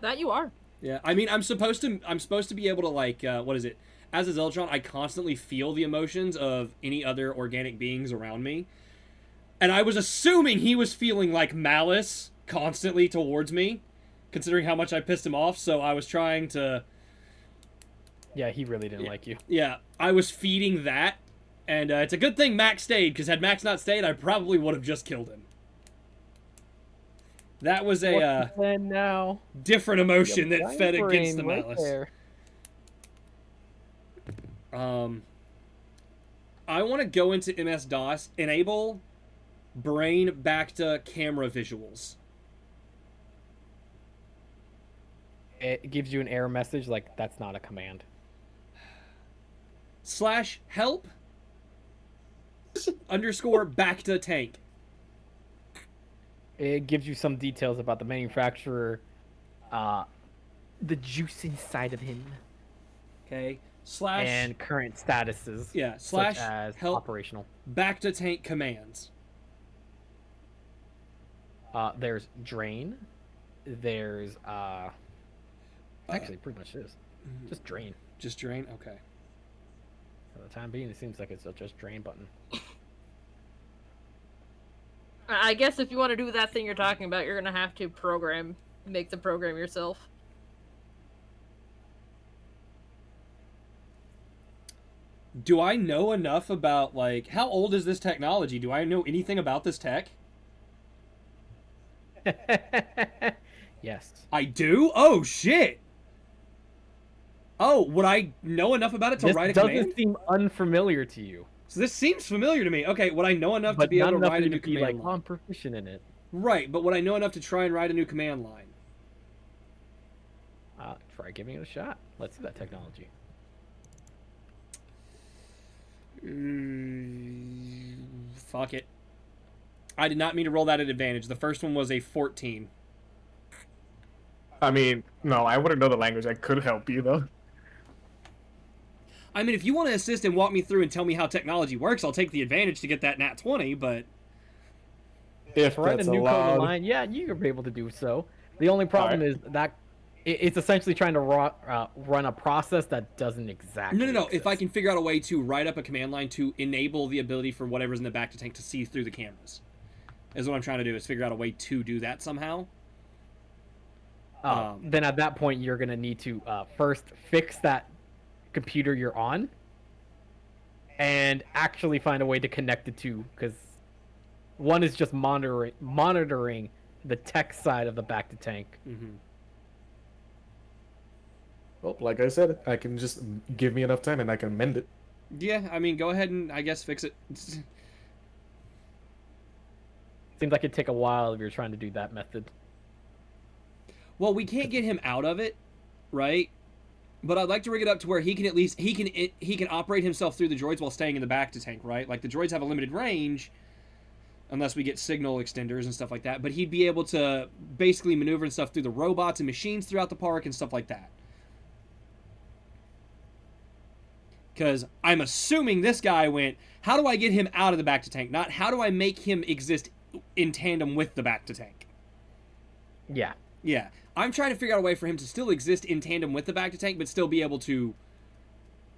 That you are. Yeah, I mean, I'm supposed to be able to, like, what is it? As a Zeltron, I constantly feel the emotions of any other organic beings around me. And I was assuming he was feeling, like, malice constantly towards me, considering how much I pissed him off, so I was trying to... Yeah, he really didn't like you. Yeah, I was feeding that, and it's a good thing Max stayed, because had Max not stayed, I probably would have just killed him. That was a Then now different emotion Your that fed brain against the right malice. there. I want to go into MS-DOS, enable brain back to camera visuals. It gives you an error message like that's not a command. / help _ back to tank. It gives you some details about the manufacturer, the juice inside of him, Okay. / and current statuses. yeah, such as help operational. back to tank commands. There's drain. There's Actually, pretty much is. Just drain. Just drain? Okay. For the time being, it seems like it's a just drain button. I guess if you want to do that thing you're talking about, you're gonna have to make the program yourself. Do I know enough about, like, how old is this technology? Do I know anything about this tech? Yes. I do? Oh, shit! Oh, would I know enough about it to This write a doesn't command? seem unfamiliar to you. So this seems familiar to me. Okay, would I know enough to But be able not to enough write a for you new to be command like, line? I'm proficient in it. Right, but would I know enough to try and write a new command line? Try giving it a shot. Let's see that technology. Fuck it. I did not mean to roll that at advantage. The first one was a 14. I mean, no, I wouldn't know the language. I could help you though. I mean, if you want to assist and walk me through and tell me how technology works, I'll take the advantage to get that nat 20, but... If To write a that's new code allowed. line, yeah, you're able to do so. The only problem is that it's essentially trying to run a process that doesn't exactly No. If I exist. can figure out a way to write up a command line to enable the ability for whatever's in the back to tank to see through the cameras. Is what I'm trying to do, is figure out a way to do that somehow. Then at that point, you're going to need to first fix that computer you're on and actually find a way to connect the two, because one is just monitoring the tech side of the back to tank. Mm-hmm. Well, like I said, I can just give me enough time and I can mend it. Yeah, I mean, go ahead and, I guess, fix it. Seems like it'd take a while if you're trying to do that method. Well, we can't get him out of it, right? But I'd like to rig it up to where he can at least he can operate himself through the droids while staying in the back to tank, right? Like the droids have a limited range, unless we get signal extenders and stuff like that. But he'd be able to basically maneuver and stuff through the robots and machines throughout the park and stuff like that. Because I'm assuming this guy went, how do I get him out of the back to tank? Not how do I make him exist in tandem with the back to tank. Yeah. Yeah. I'm trying to figure out a way for him to still exist in tandem with the back to tank, but still be able to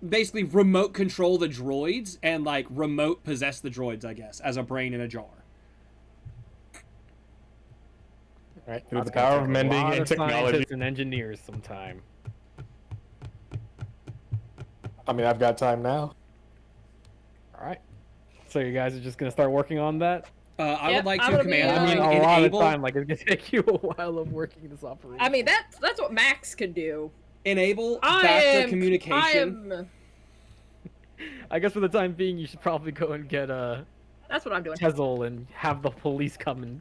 basically remote control the droids and, like, remote possess the droids, I guess, as a brain in a jar. Right? Through the power of mending and technology. Scientists and engineers sometime. I mean, I've got time now. All right. So you guys are just gonna start working on that? I Yep, would like I'm to gonna be, command I mean, line a lot of enable, time. Like it's gonna take you a while of working this operation. I mean, that's what Max can do. enable I Bacta am communication. I guess for the time being, you should probably go and get That's what I'm doing. Tezel and have the police come and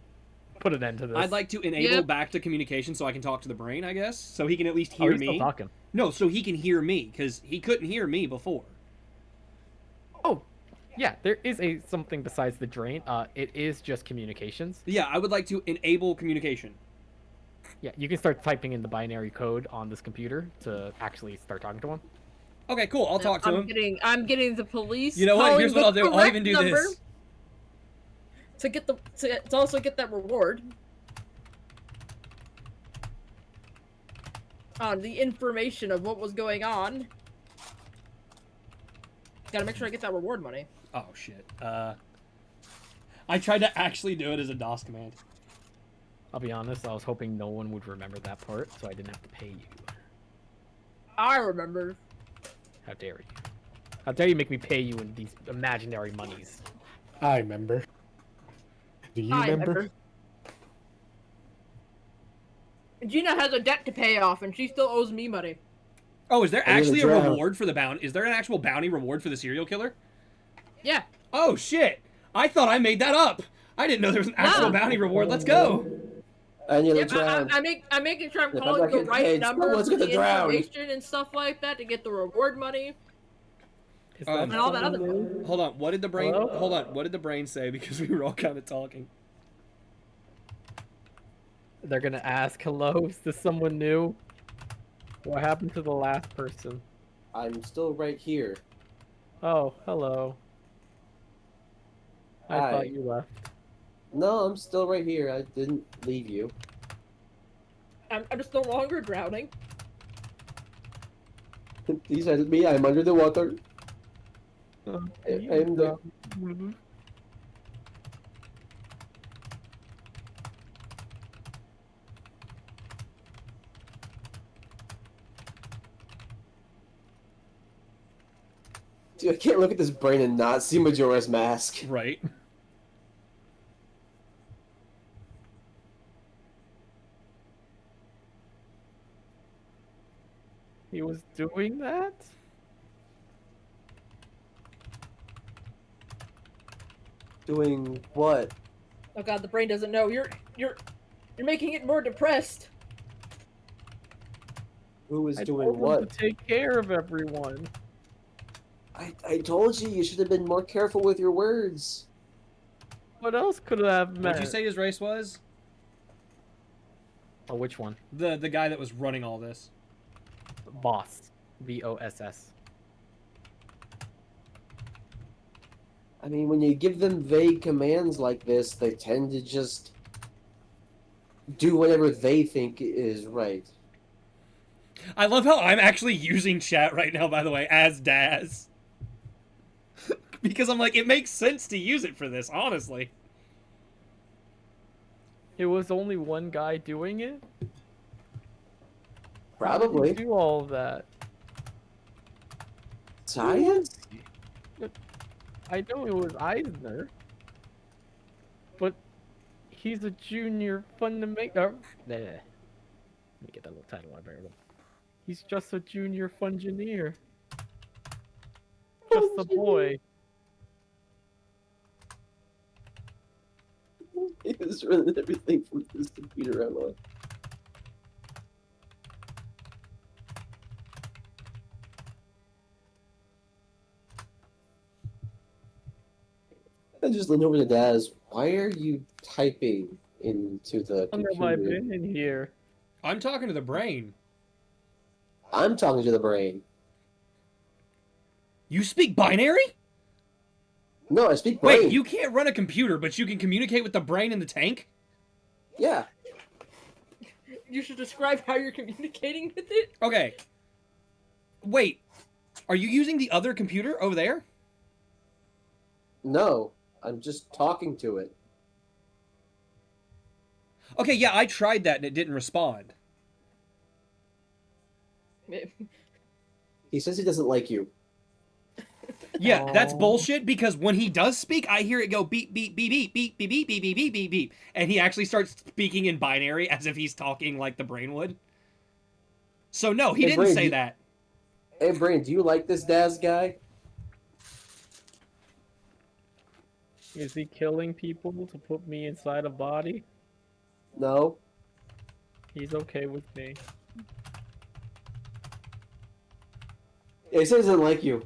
put an end to this. I'd like to enable Yep. Bacta communication so I can talk to the brain, I guess, so he can at least Oh, hear he's still me. talking. No, so he can hear me, because he couldn't hear me before. Oh, yeah. There is something besides the drain. It is just communications. Yeah, I would like to enable communication. Yeah, you can start typing in the binary code on this computer to actually start talking to him. Okay, cool. I'll talk to him. I'm getting the police. You know what? calling Here's what the I'll do. I'll correct even do number this. To also get that reward. On the information of what was going on. Gotta make sure I get that reward money. Oh, shit. I tried to actually do it as a DOS command. I'll be honest, I was hoping no one would remember that part, so I didn't have to pay you. I remember. How dare you? How dare you make me pay you in these imaginary monies? I remember. Do you remember? Gina has a debt to pay off, and she still owes me money. Oh, is there I'm gonna actually a drown. reward for the bounty? Is there an actual bounty reward for the serial killer? Yeah. Oh, shit. I thought I made that up. I didn't know there was an actual No. bounty reward. Let's go. I nearly Yep, drowned. I'm making sure I'm If I'm calling not the getting right paid, number someone's for the gonna drown. information and stuff like that to get the reward money. Is And all that other someone new? Hold on. What did the brain? Hello? Hold on. What did the brain say? Because we were all kind of talking. They're gonna ask, hello, is this someone new? What happened to the last person? I'm still right here. Oh, hello. I Hi. thought you left. No, I'm still right here. I didn't leave you. I'm just no longer drowning. He said me, I'm under the water. I'm the... Dude, I can't look at this brain and not see Majora's Mask. Right. He was doing that? Doing what? Oh god, the brain doesn't know. You're making it more depressed. Who is I doing told him what? to take care of everyone. I told you, you should have been more careful with your words. What else could I have meant? What'd you say his race was? Oh, which one? The guy that was running all this. Boss. Boss. I mean, when you give them vague commands like this, they tend to just do whatever they think is right. I love how I'm actually using chat right now, by the way, as Daz. Because I'm like, it makes sense to use it for this, honestly. It was only one guy doing it? Probably. How did he do all of that? Science? I know it was Eisner. But he's a junior fundamental. Let me get that little title on there. He's just a junior fungineer. Just a boy. He was running everything from this computer online. I just leaned over to Daz. Why are you typing into the How long have I computer? been in here? I'm talking to the brain. I'm talking to the brain. You speak binary? No, I speak brain. Wait, you can't run a computer, but you can communicate with the brain in the tank? Yeah. You should describe how you're communicating with it. Okay. Wait, are you using the other computer over there? No, I'm just talking to it. Okay, yeah, I tried that and it didn't respond. He says he doesn't like you. Yeah, that's Aw. bullshit because when he does speak, I hear it go beep beep beep beep beep beep beep beep beep beep beep beep, and he actually starts speaking in binary as if he's talking like the brain would. So no, he Hey, didn't Brain, say you- that. Hey, Brain, do you like this Daz guy? Is he killing people to put me inside a body? No. He's okay with me. Yeah, he says he doesn't like you.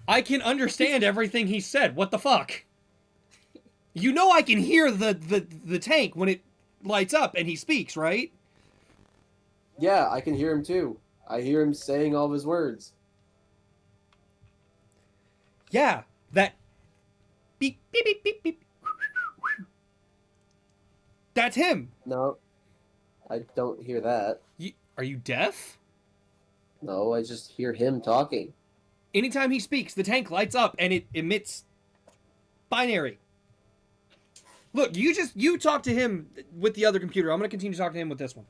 I can understand everything he said. What the fuck? You know I can hear the tank when it lights up and he speaks, right? Yeah, I can hear him too. I hear him saying all of his words. Yeah, that beep beep beep beep beep. That's him. No, I don't hear that. Are you deaf? No, I just hear him talking. Anytime he speaks, the tank lights up and it emits binary. Look, you talk to him with the other computer. I'm gonna continue to talk to him with this one.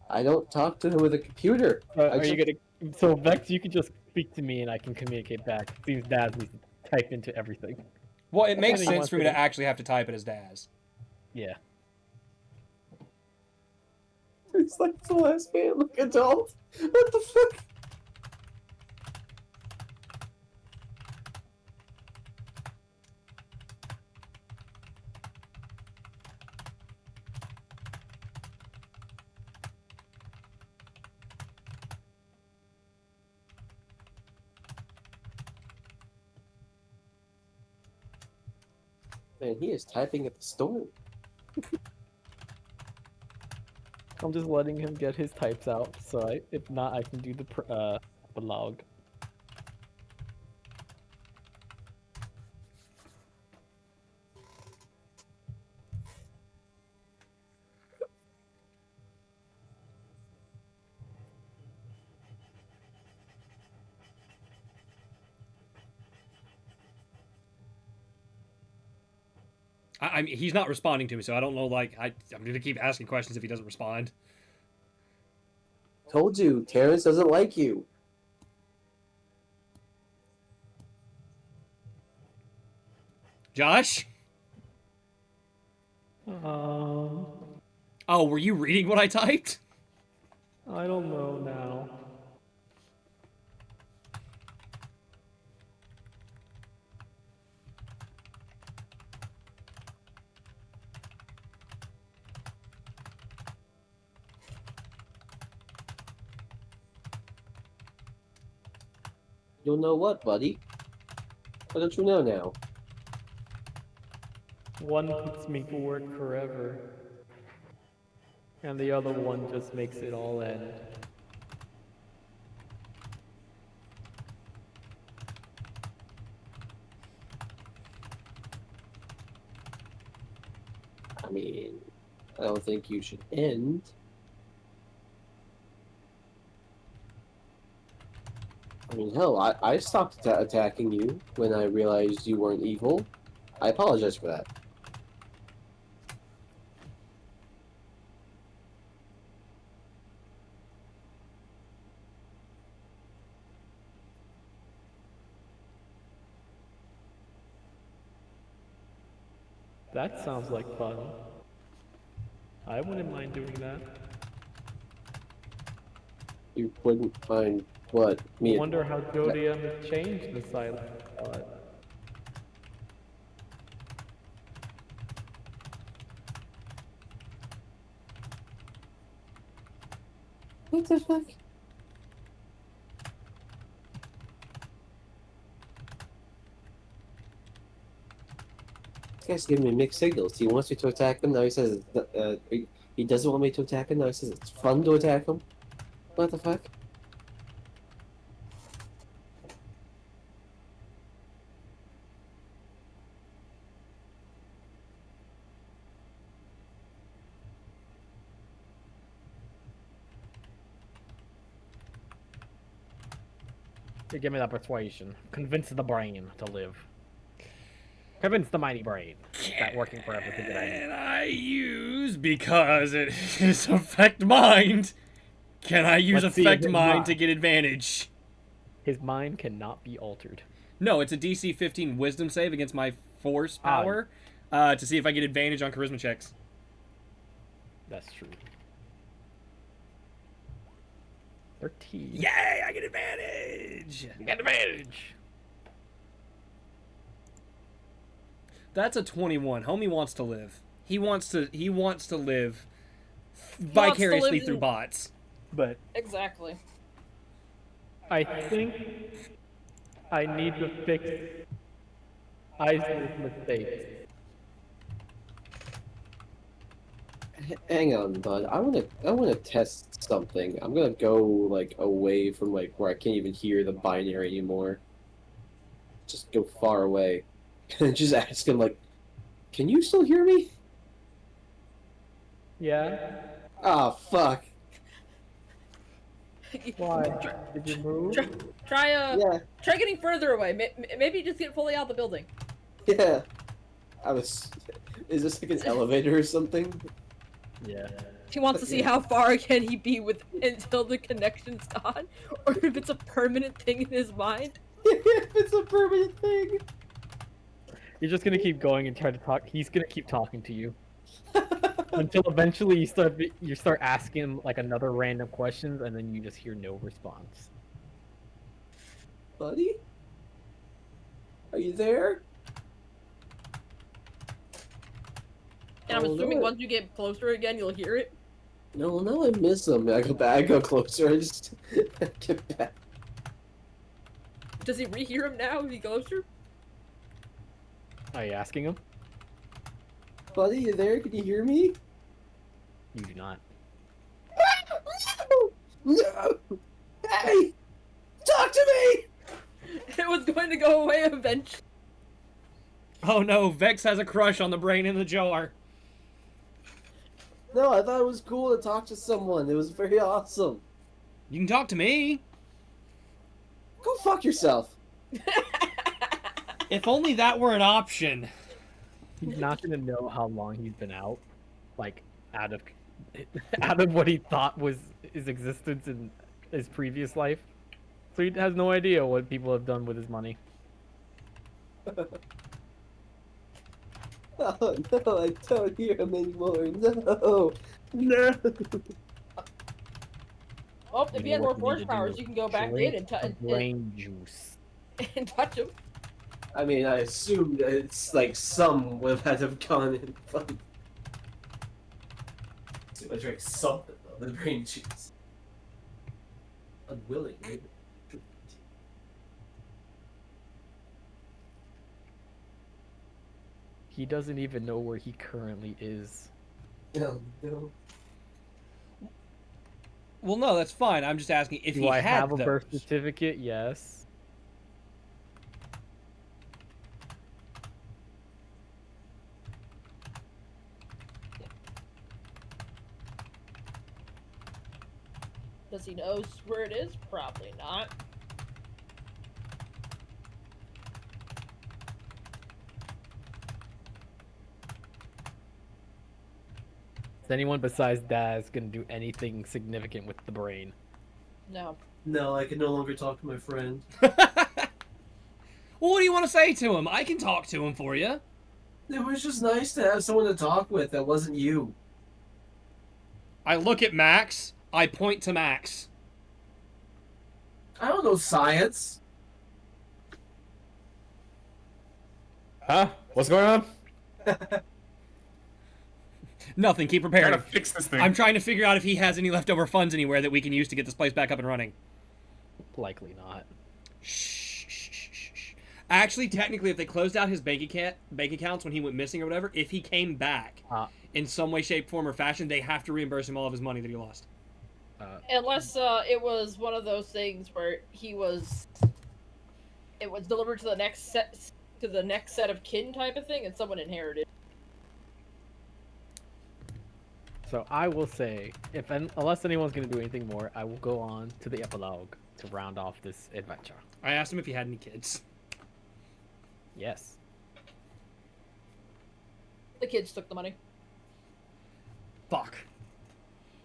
I don't talk to him with a computer. Are you gonna? So Vex, you can just speak to me and I can communicate back. Seems Daz needs to type into everything. Well, it makes Funny sense once for me to again. actually have to type it as Daz. Yeah. It's like the last man look adult. What the fuck? Man, he is typing at the store. I'm just letting him get his types out. So if not, I can do the log. I mean, he's not responding to me, so I don't know. Like, I'm gonna keep asking questions if he doesn't respond. Told you, Terrence doesn't like you. Josh? Um, Oh, were you reading what I typed? I don't know now. You'll know what, buddy? What don't you know now? One puts me to work forever, and the other one just makes it all end. I mean, I don't think you should end. I mean, hell, I stopped attacking you when I realized you weren't evil. I apologize for that. That sounds like fun. I wouldn't mind doing that. You wouldn't mind what? I Me? wonder how Jodium has changed the silent God. What the fuck? This guy's giving me mixed signals. He wants me to attack him. Now he says he doesn't want me to attack him. Now he says it's fun to attack him. What the fuck? You give me that persuasion. Convince the brain to live. Convince the mighty brain that working forever is a good idea. Can I use, because it is affect mind, can I use Let's see if affect his mind mind- to get advantage? His mind cannot be altered. No, it's a DC 15 wisdom save against my force Ah. power to see if I get advantage on charisma checks. That's true. 13. Yay, I get advantage! You got advantage. That's a 21. Homie wants to live. He wants to live vicariously live through in- bots. But Exactly. I think I need to fix Isaac's mistakes. Hang on, bud. I wanna test something. I'm gonna go like away from like where I can't even hear the binary anymore. Just go far away, and just ask him like, "Can you still hear me?" Yeah? Ah, fuck. Why? Did you move? Try Yeah, try getting further away. Maybe just get fully out the building. yeah. I was. Is this like an elevator or something? Yeah. He wants to see how far can he be with until the connection's gone, or if it's a permanent thing in his mind. If it's a permanent thing. You're just gonna keep going and try to talk. He's gonna keep talking to you until eventually you start asking him like another random questions, and then you just hear no response. Buddy? Are you there? And I'm Oh, assuming no. once you get closer again, you'll hear it. No, I miss him. I go back, I go closer, I just get back. Does he rehear him now? Is he closer? Are you asking him? Buddy, you there? Can you hear me? You do not. No! Hey! Talk to me! It was going to go away eventually. Oh no, Vex has a crush on the brain in the jar. No, I thought it was cool to talk to someone. It was very awesome. You can talk to me. Go fuck yourself. If only that were an option. He's not gonna know how long he's been out, like out of out of what he thought was his existence in his previous life. So he has no idea what people have done with his money. Oh no, I don't hear him anymore. No, no. Well, if You you had know more what you force need to do? powers, you can go back in Drink and, the brain juice. and touch him. I mean, I assume that it's like some would have had to have gone in. But... So I drank something though, the brain juice. Unwilling, maybe. He doesn't even know where he currently is. No, no. Well, no, that's fine. I'm just asking if Do he I had have a those. birth certificate? Yes. Does he know where it is? Probably not. Is anyone besides Daz gonna do anything significant with the brain? No. No, I can no longer talk to my friend. Well, what do you want to say to him? I can talk to him for you. It was just nice to have someone to talk with that wasn't you. I look at Max. I point to Max. I don't know science. Huh? What's going on? Nothing. Keep I'm trying prepared. to fix this thing. I'm trying to figure out if he has any leftover funds anywhere that we can use to get this place back up and running. Likely not. Shh, shh, shh, shh, shh. Actually, technically, if they closed out his bank accounts when he went missing or whatever, if he came back in some way, shape, form, or fashion, they have to reimburse him all of his money that he lost. Unless it was one of those things where it was delivered to the next set of kin type of thing, and someone inherited. So I will say, unless anyone's gonna do anything more, I will go on to the epilogue to round off this adventure. I asked him if he had any kids. Yes. The kids took the money. Fuck.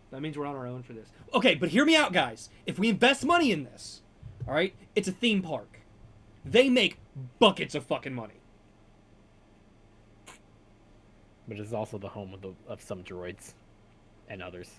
That means we're on our own for this. Okay, but hear me out, guys. If we invest money in this, all right, it's a theme park. They make buckets of fucking money. But it's also the home of some droids and others.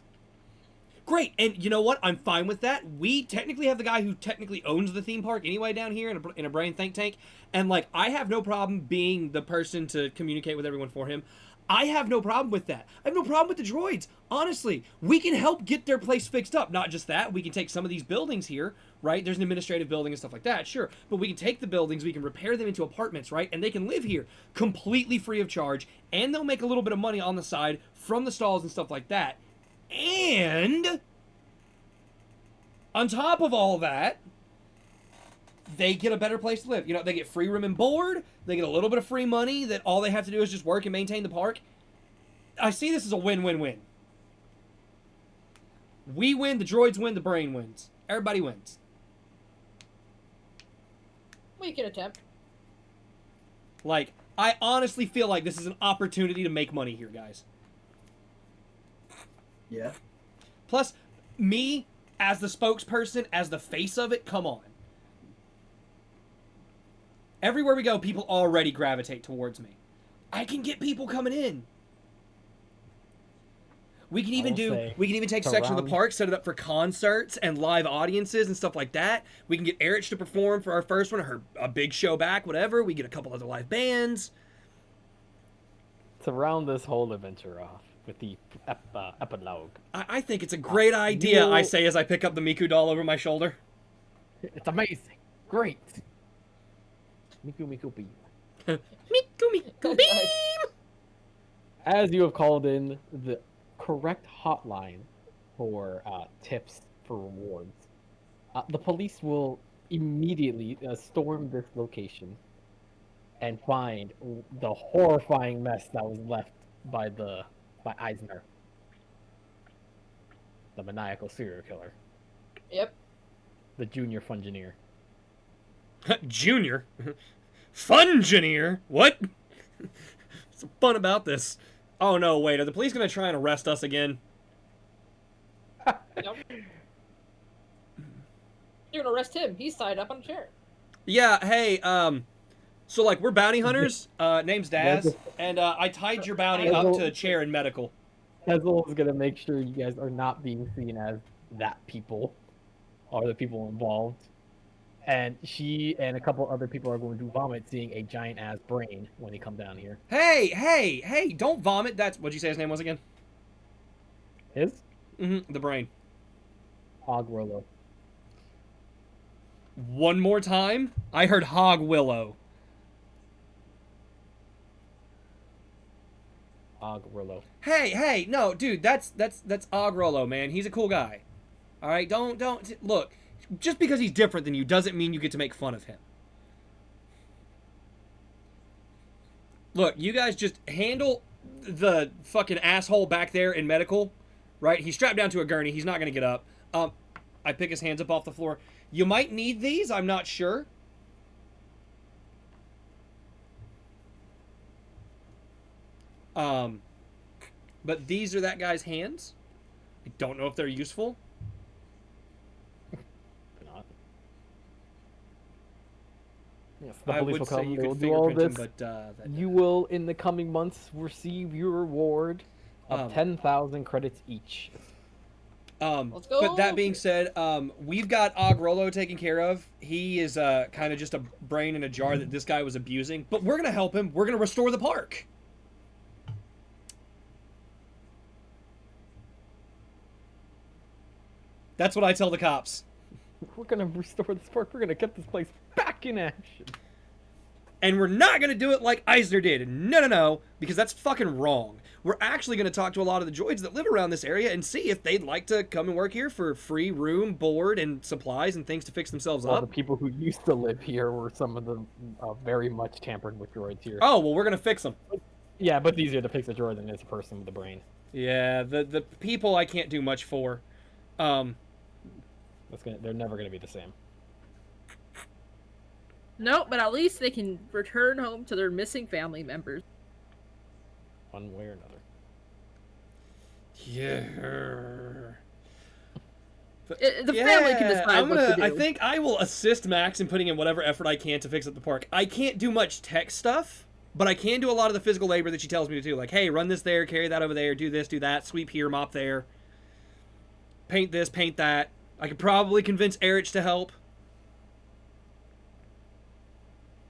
Great, and you know what? I'm fine with that. We technically have the guy who technically owns the theme park anyway down here in a brain think tank, and like I have no problem being the person to communicate with everyone for him. I have no problem with that. I have no problem with the droids. Honestly, we can help get their place fixed up. Not just that, we can take some of these buildings here, right? There's an administrative building and stuff like that, sure. But we can take the buildings, we can repair them into apartments, right? And they can live here completely free of charge, and they'll make a little bit of money on the side from the stalls and stuff like that. And on top of all that, they get a better place to live. You know, they get free room and board. They get a little bit of free money that all they have to do is just work and maintain the park. I see this as a win-win-win. We win, the droids win, the brain wins. Everybody wins. We can attempt. Like, I honestly feel like this is an opportunity to make money here, guys. Yeah. Plus, me, as the spokesperson, as the face of it, come on. Everywhere we go, people already gravitate towards me. I can get people coming in. We can even take a section of the park, set it up for concerts and live audiences and stuff like that. We can get Erich to perform for our first one, a big show back, whatever. We get a couple other live bands. To round this whole adventure off with the epilogue. I think it's a great idea, I say as I pick up the Miku doll over my shoulder. It's amazing. Great. Miku Miku Beam. Miku Beam! As you have called in the correct hotline for tips for rewards, the police will immediately storm this location and find the horrifying mess that was left by Eisner, the maniacal serial killer. Yep. The junior fungineer. Junior? Fungineer? What? What's so fun about this? Oh no, wait, are the police gonna try and arrest us again? Yep. You're gonna arrest him. He's tied up on a chair. Yeah, hey, so like we're bounty hunters, name's Daz, and I tied your bounty up to a chair in medical. Hazel is gonna make sure you guys are not being seen as that people, or the people involved. And she and a couple other people are going to vomit seeing a giant ass brain when they come down here. Hey, don't vomit. That's, what'd you say his name was again? His? The brain. Hog Willow. One more time? I heard Hog Willow. Hog Willow. Hey, no, dude, that's Og Rollo, man. He's a cool guy. All right, don't look. Just because he's different than you doesn't mean you get to make fun of him. Look, you guys just handle the fucking asshole back there in medical, right? He's strapped down to a gurney. He's not gonna get up. I pick his hands up off the floor. You might need these. I'm not sure. But these are that guy's hands. I don't know if they're useful. Not. Yes, the I police would will say come. you They will could do all fingerprint him, this. but You will, in the coming months, receive your reward of 10,000 credits each. Let's go. But that being said, we've got Og Rollo taken care of. He is kind of just a brain in a jar that this guy was abusing. But we're gonna help him. We're gonna restore the park. That's what I tell the cops. We're gonna restore this park. We're gonna get this place back in action. And we're not going to do it like Eisner did. No, because that's fucking wrong. We're actually going to talk to a lot of the droids that live around this area and see if they'd like to come and work here for free room, board, and supplies and things to fix themselves All the up. people who used to live here were some of the very much tampered with droids here. Oh, well, we're going to fix them. Yeah, but it's easier to fix a droid than it is a person with a brain. Yeah, the people I can't do much for. They're never gonna be the same. No, but at least they can return home to their missing family members. One way or another. Yeah. The family can decide what to do. I think I will assist Max in putting in whatever effort I can to fix up the park. I can't do much tech stuff, but I can do a lot of the physical labor that she tells me to do. Like, hey, run this there, carry that over there, do this, do that, sweep here, mop there, paint this, paint that. I could probably convince Erich to help.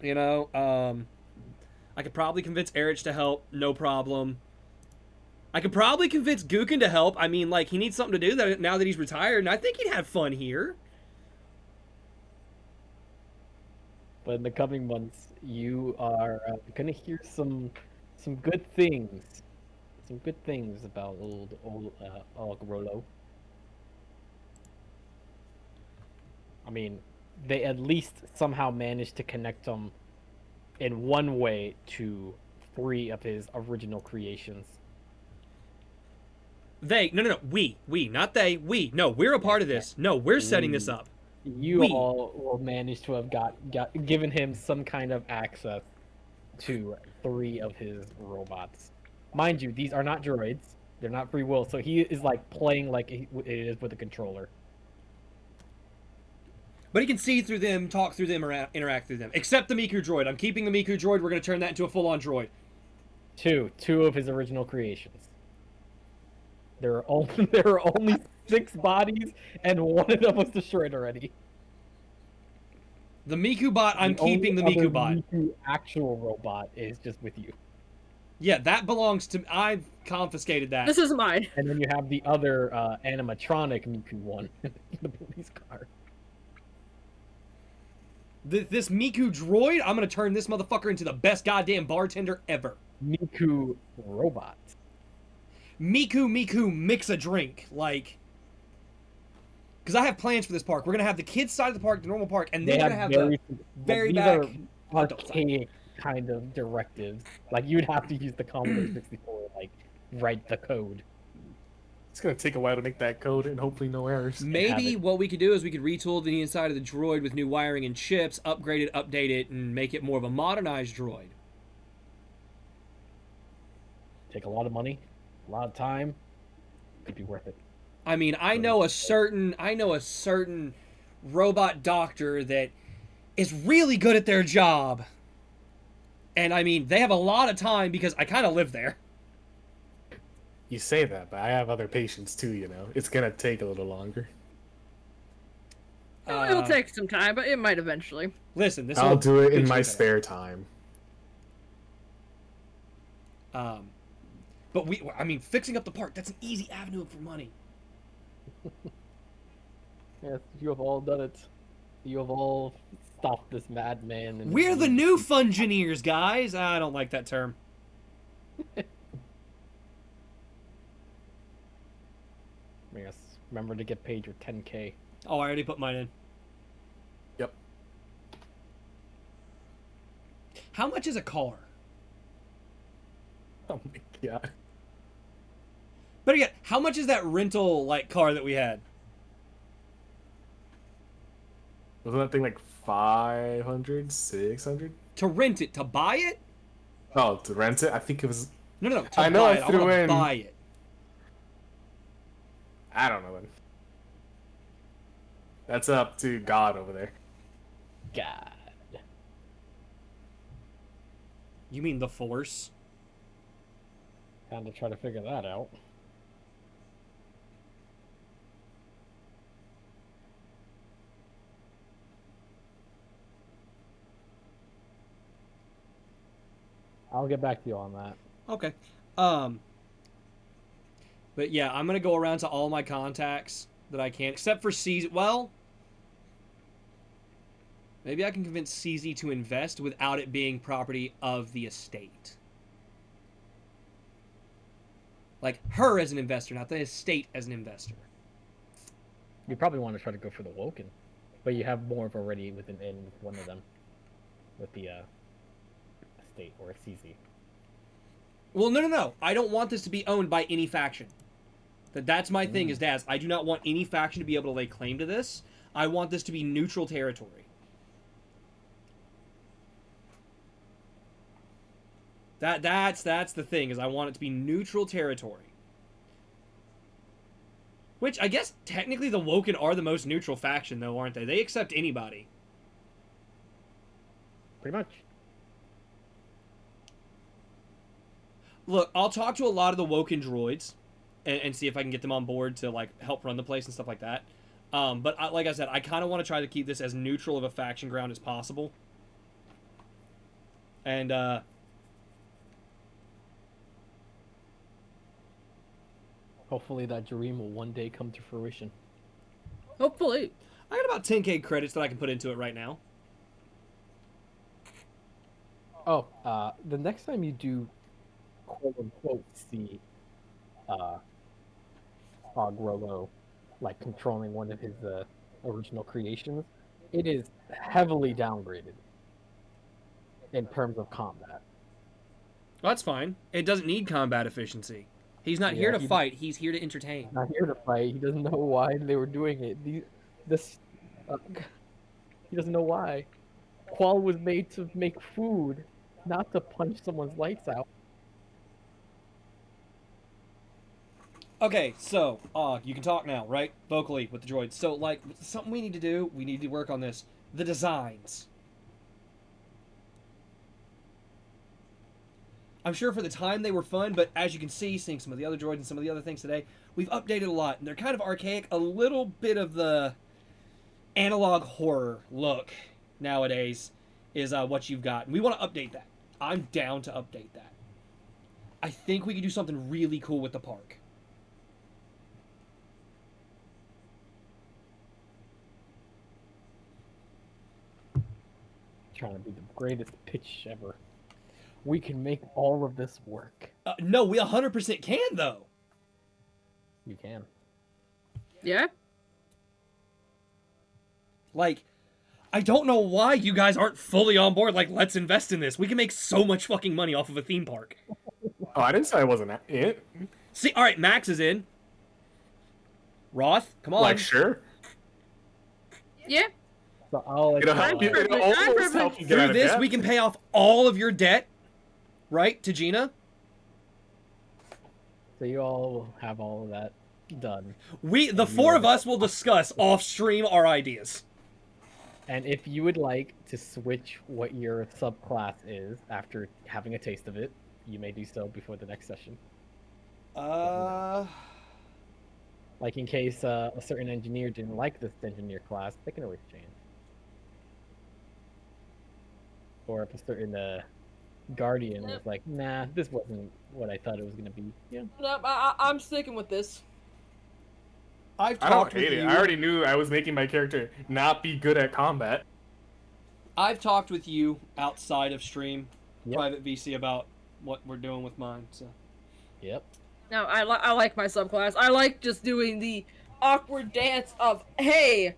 You know, I could probably convince Erich to help, no problem. I could probably convince Gukin to help. I mean, like, he needs something to do now that he's retired, and I think he'd have fun here. But in the coming months, you are gonna hear some good things. Some good things about old Og Rollo. I mean, they at least somehow managed to connect him in one way to 3 of his original creations. We, not they, we. No, we're a part of this. No, we're setting this up. You We. all will manage to have given him some kind of access to 3 of his robots. Mind you, these are not droids. They're not free will, so he is like playing like it is with a controller. But he can see through them, talk through them, or interact through them. Except the Miku droid. I'm keeping the Miku droid. We're going to turn that into a full-on droid. 2 of his original creations. There are only 6 bodies, and 1 of them was destroyed already. The Miku bot, I'm keeping the only Miku other bot. Miku actual robot is just with you. Yeah, that belongs to... I've confiscated that. This is mine. And then you have the other animatronic Miku one in the police car. This Miku droid, I'm going to turn this motherfucker into the best goddamn bartender ever. Miku robot. Miku, mix a drink. Like... Because I have plans for this park. We're going to have the kids' side of the park, the normal park, and then we're going to have the very these back... are adult side. archaic kind of directives. Like, you'd have to use the Commodore 64 like, write the code. It's gonna take a while to make that code and hopefully no errors. Maybe what we could do is we could retool the inside of the droid with new wiring and chips, upgrade it, update it, and make it more of a modernized droid. Take a lot of money, a lot of time. Could be worth it. I mean, I know a certain robot doctor that is really good at their job. And I mean, they have a lot of time because I kind of live there. You say that, but I have other patients too, you know. It's gonna take a little longer. It'll take some time, but it might eventually. Listen, this I'll will do it in my eventually spare time. better. But I mean, fixing up the park, that's an easy avenue for money. Yes, you have all done it. You have all stopped this madman. And We're the new Fungineers, guys. I don't like that term. Yes, remember to get paid your 10K. Oh, I already put mine in. Yep. How much is a car? Oh my god. Better yet, how much is that rental like car that we had? Wasn't that thing like 500, 600? To rent it, to buy it? Oh, to rent it? I think it was. No. To I know buy I it. threw wanna in- buy it. I don't know then. That's up to God over there. God. You mean the Force? Time to try to figure that out. I'll get back to you on that. Okay. But yeah, I'm gonna go around to all my contacts that I can, except for CZ. Well, maybe I can convince CZ to invest without it being property of the estate. Like her as an investor, not the estate as an investor. You probably want to try to go for the Woken, but you have more of already within in with one of them, with the estate or CZ. Well, no. I don't want this to be owned by any faction. That's my thing, is Daz. I do not want any faction to be able to lay claim to this. I want this to be neutral territory. That's the thing, is I want it to be neutral territory. Which, I guess, technically the Woken are the most neutral faction, though, aren't they? They accept anybody. Pretty much. Look, I'll talk to a lot of the Woken droids and see if I can get them on board to, like, help run the place and stuff like that. But like I said, I kind of want to try to keep this as neutral of a faction ground as possible. And, Hopefully that dream will one day come to fruition. Hopefully. I got about 10k credits that I can put into it right now. Oh, the next time you do quote unquote see Fog Rolo like controlling one of his original creations, it is heavily downgraded in terms of combat. Well, that's fine. It doesn't need combat efficiency. He's not here to fight. He's here to entertain. Not here to fight. He doesn't know why they were doing it. He doesn't know why. Qual was made to make food, not to punch someone's lights out. Okay, so, you can talk now, right? Vocally with the droids. So, like, something we need to do, we need to work on this. The designs. I'm sure for the time they were fun, but as you can see, seeing some of the other droids and some of the other things today, we've updated a lot, and they're kind of archaic. A little bit of the analog horror look nowadays is what you've got. And we want to update that. I'm down to update that. I think we could do something really cool with the park. Trying to be the greatest pitch ever. We can make all of this work. No, we 100% can, though. You can. Yeah? Like, I don't know why you guys aren't fully on board. Like, let's invest in this. We can make so much fucking money off of a theme park. Oh, I didn't say I wasn't it. See, all right, Max is in. Roth, come on. Like, sure. Yeah? So I'll It'll help you. It'll almost help you get out Through of this, debt. we can pay off all of your debt, right, to Gina? So you all will have all of that done. The four of us will discuss off stream our ideas. And if you would like to switch what your subclass is after having a taste of it, you may do so before the next session. Like in case a certain engineer didn't like this engineer class, they can always change. Or if a certain guardian was like, nah, this wasn't what I thought it was gonna be. Yeah. Nope, I'm sticking with this. I don't hate it. I already knew I was making my character not be good at combat. I've talked with you outside of stream, Yep. private VC, about what we're doing with mine. So. Yep. No, I like my subclass. I like just doing the awkward dance of, hey,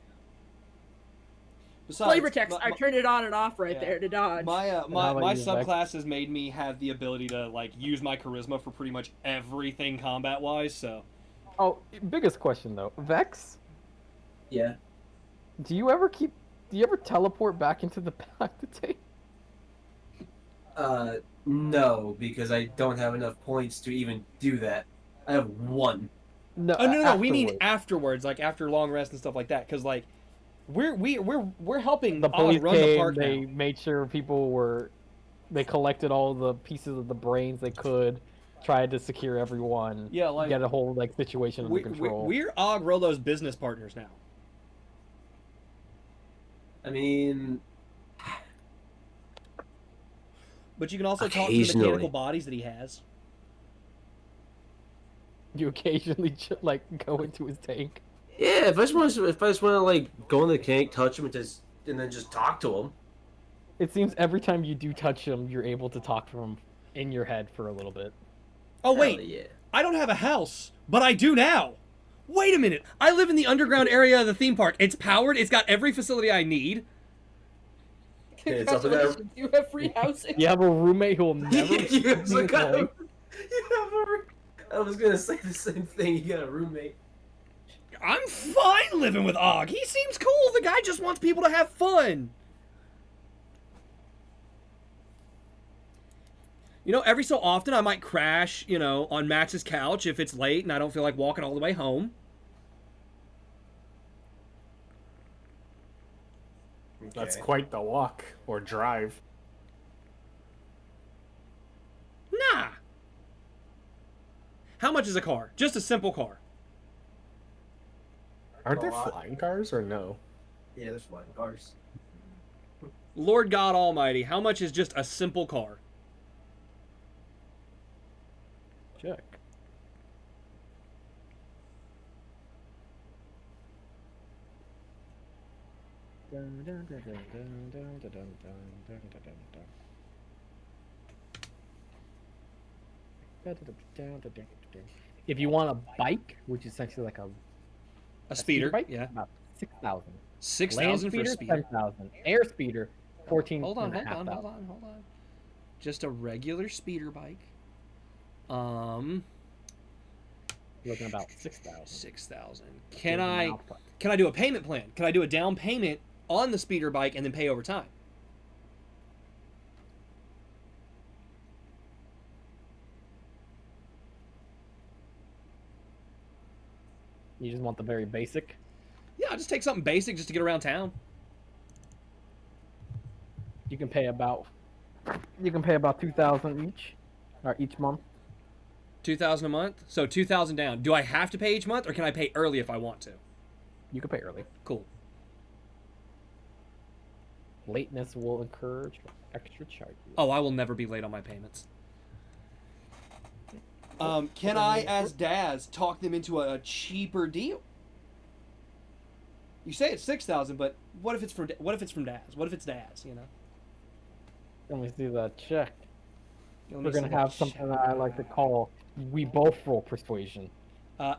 Besides, flavor text. I turned it on and off right Yeah. there to dodge. My how about my you, Vex? subclass has made me have the ability to like use my charisma for pretty much everything combat wise. So Oh, biggest question though, Vex, Yeah. do you ever teleport back into the back to take? No, because I don't have enough points to even do that. I have 1. No, oh no, we mean afterwards. afterwards, like after long rest and stuff like that. Because like we're helping The Og police run the came, park they now. made sure they collected all the pieces of the brains they could, tried to secure everyone, Yeah, like get a whole like situation under we, control. we're Og Rolo's business partners now. I mean, But you can also talk to the Occasionally. mechanical bodies that he has. You occasionally like go into his tank. Yeah, if I just want to like go in the tank, touch him, and then just talk to him. It seems every time you do touch him, you're able to talk to him in your head for a little bit. Oh wait, Hell yeah. I don't have a house, but I do now. Wait a minute. I live in the underground area of the theme park. It's powered. It's got every facility I need. it's also got- Congratulations, you have free housing. You have a roommate who will never. You also leave got home. I was gonna say the same thing. You got a roommate. I'm fine living with Og. He seems cool. The guy just wants people to have fun. You know, every so often I might crash, on Max's couch if it's late and I don't feel like walking all the way home. That's quite the walk or drive. Nah. How much is a car? Just a simple car. Aren't there A lot. flying cars or no? Yeah, there's flying cars. Lord God Almighty, how much is just a simple car? Check. If you want a bike, which is essentially like A speeder. bike, Yeah. about 6,000. 6,000 for a speeder. 10,000. Air speeder, 14. Hold on. Just a regular speeder bike. You're looking about 6,000. 6,000. Can I do a payment plan? Can I do a down payment on the speeder bike and then pay over time? You just want the very basic. Yeah, I'll just take something basic just to get around town. You can pay about 2,000 each, or each month. 2,000 a month? So 2,000 down. Do I have to pay each month or can I pay early if I want to? You can pay early. Cool. Lateness will incur extra charges. Oh, I will never be late on my payments. Can I, as Daz, talk them into a cheaper deal? You say it's 6,000, but what if it's from Daz? What if it's Daz? Let me see the check. Let me We're gonna see have that something that I like to call we both roll persuasion.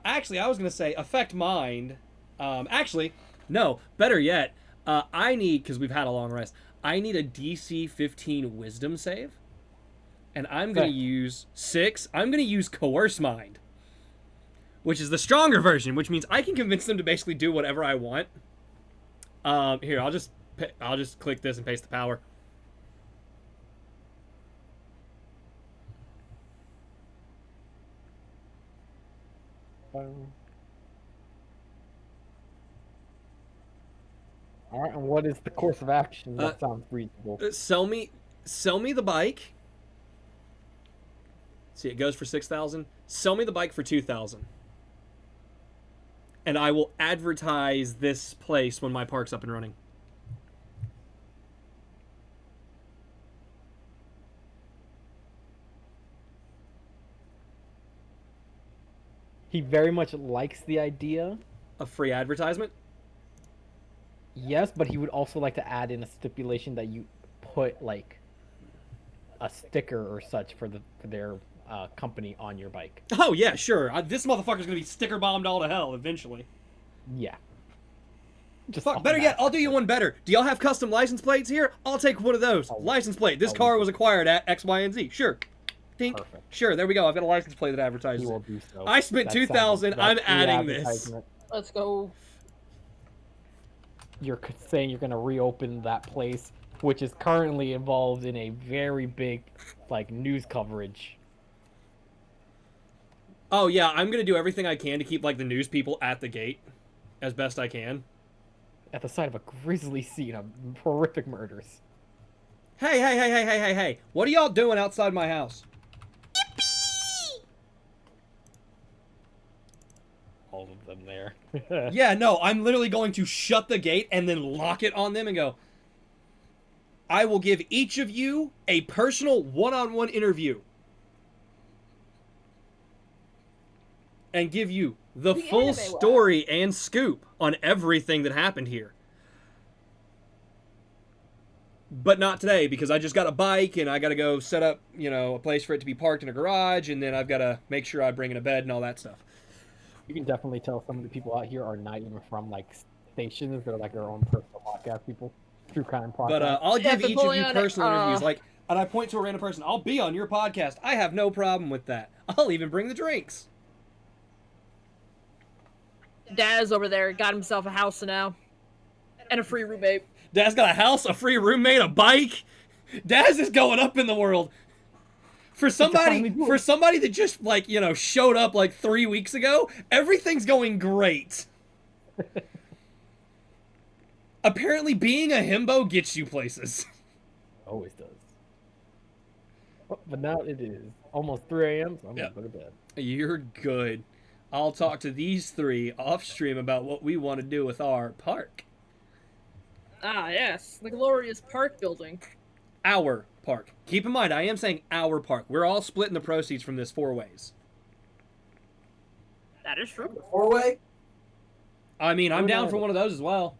Actually, I was gonna say affect mind. Actually, no. Better yet, I need, because we've had a long rest. I need a DC 15 Wisdom save, and I'm gonna Okay. use 6. I'm gonna use Coerce Mind, which is the stronger version, which means I can convince them to basically do whatever I want. Here, I'll just click this and paste the power. All right, and what is the course of action? That sounds reasonable. Sell me the bike. See, it goes for 6,000. Sell me the bike for 2,000. And I will advertise this place when my park's up and running. He very much likes the idea. A free advertisement? Yes, but he would also like to add in a stipulation that you put like a sticker or such for their company on your bike. Oh, yeah, sure. This motherfucker's gonna be sticker bombed all to hell eventually. Yeah. Just Fuck, better yet, I'll do you one better. Do y'all have custom license plates here? I'll take one of those. License plate. This car was acquired at X, Y, and Z. Sure. Tink. Perfect. Sure, there we go. I've got a license plate that advertises He it. will do so. I spent 2,000. I'm That's the adding this. advertisement. Let's go. You're saying you're going to reopen that place, which is currently involved in a very big, like, news coverage. Oh, yeah, I'm gonna do everything I can to keep, like, the news people at the gate as best I can. At the site of a grisly scene of horrific murders. Hey. What are y'all doing outside my house? All of them there. Yeah, no, I'm literally going to shut the gate and then lock it on them and go, I will give each of you a personal one-on-one interview. And give you the full story and scoop on everything that happened here. But not today, because I just got a bike and I got to go set up, a place for it to be parked in a garage, and then I've got to make sure I bring in a bed and all that stuff. You can definitely tell some of the people out here are not even from, like, stations. They're, like, their own personal podcast people. True crime podcast. But I'll give each of you Napoleonic, personal interviews. Like, and I point to a random person. I'll be on your podcast. I have no problem with that. I'll even bring the drinks. Daz over there got himself a house now. And a free roommate. Dad's got a house, a free roommate, a bike. Daz is going up in the world. For somebody that just, like, showed up like 3 weeks ago, everything's going great. Apparently being a himbo gets you places. Always does. But now it is almost 3 a.m., so I'm going to go to bed. You're good. I'll talk to these three off stream about what we want to do with our park. Ah, yes. The glorious park building. Our park. Keep in mind, I am saying our park. We're all splitting the proceeds from this 4 ways. That is true. 4-way? I mean, I'm down for one of those as well.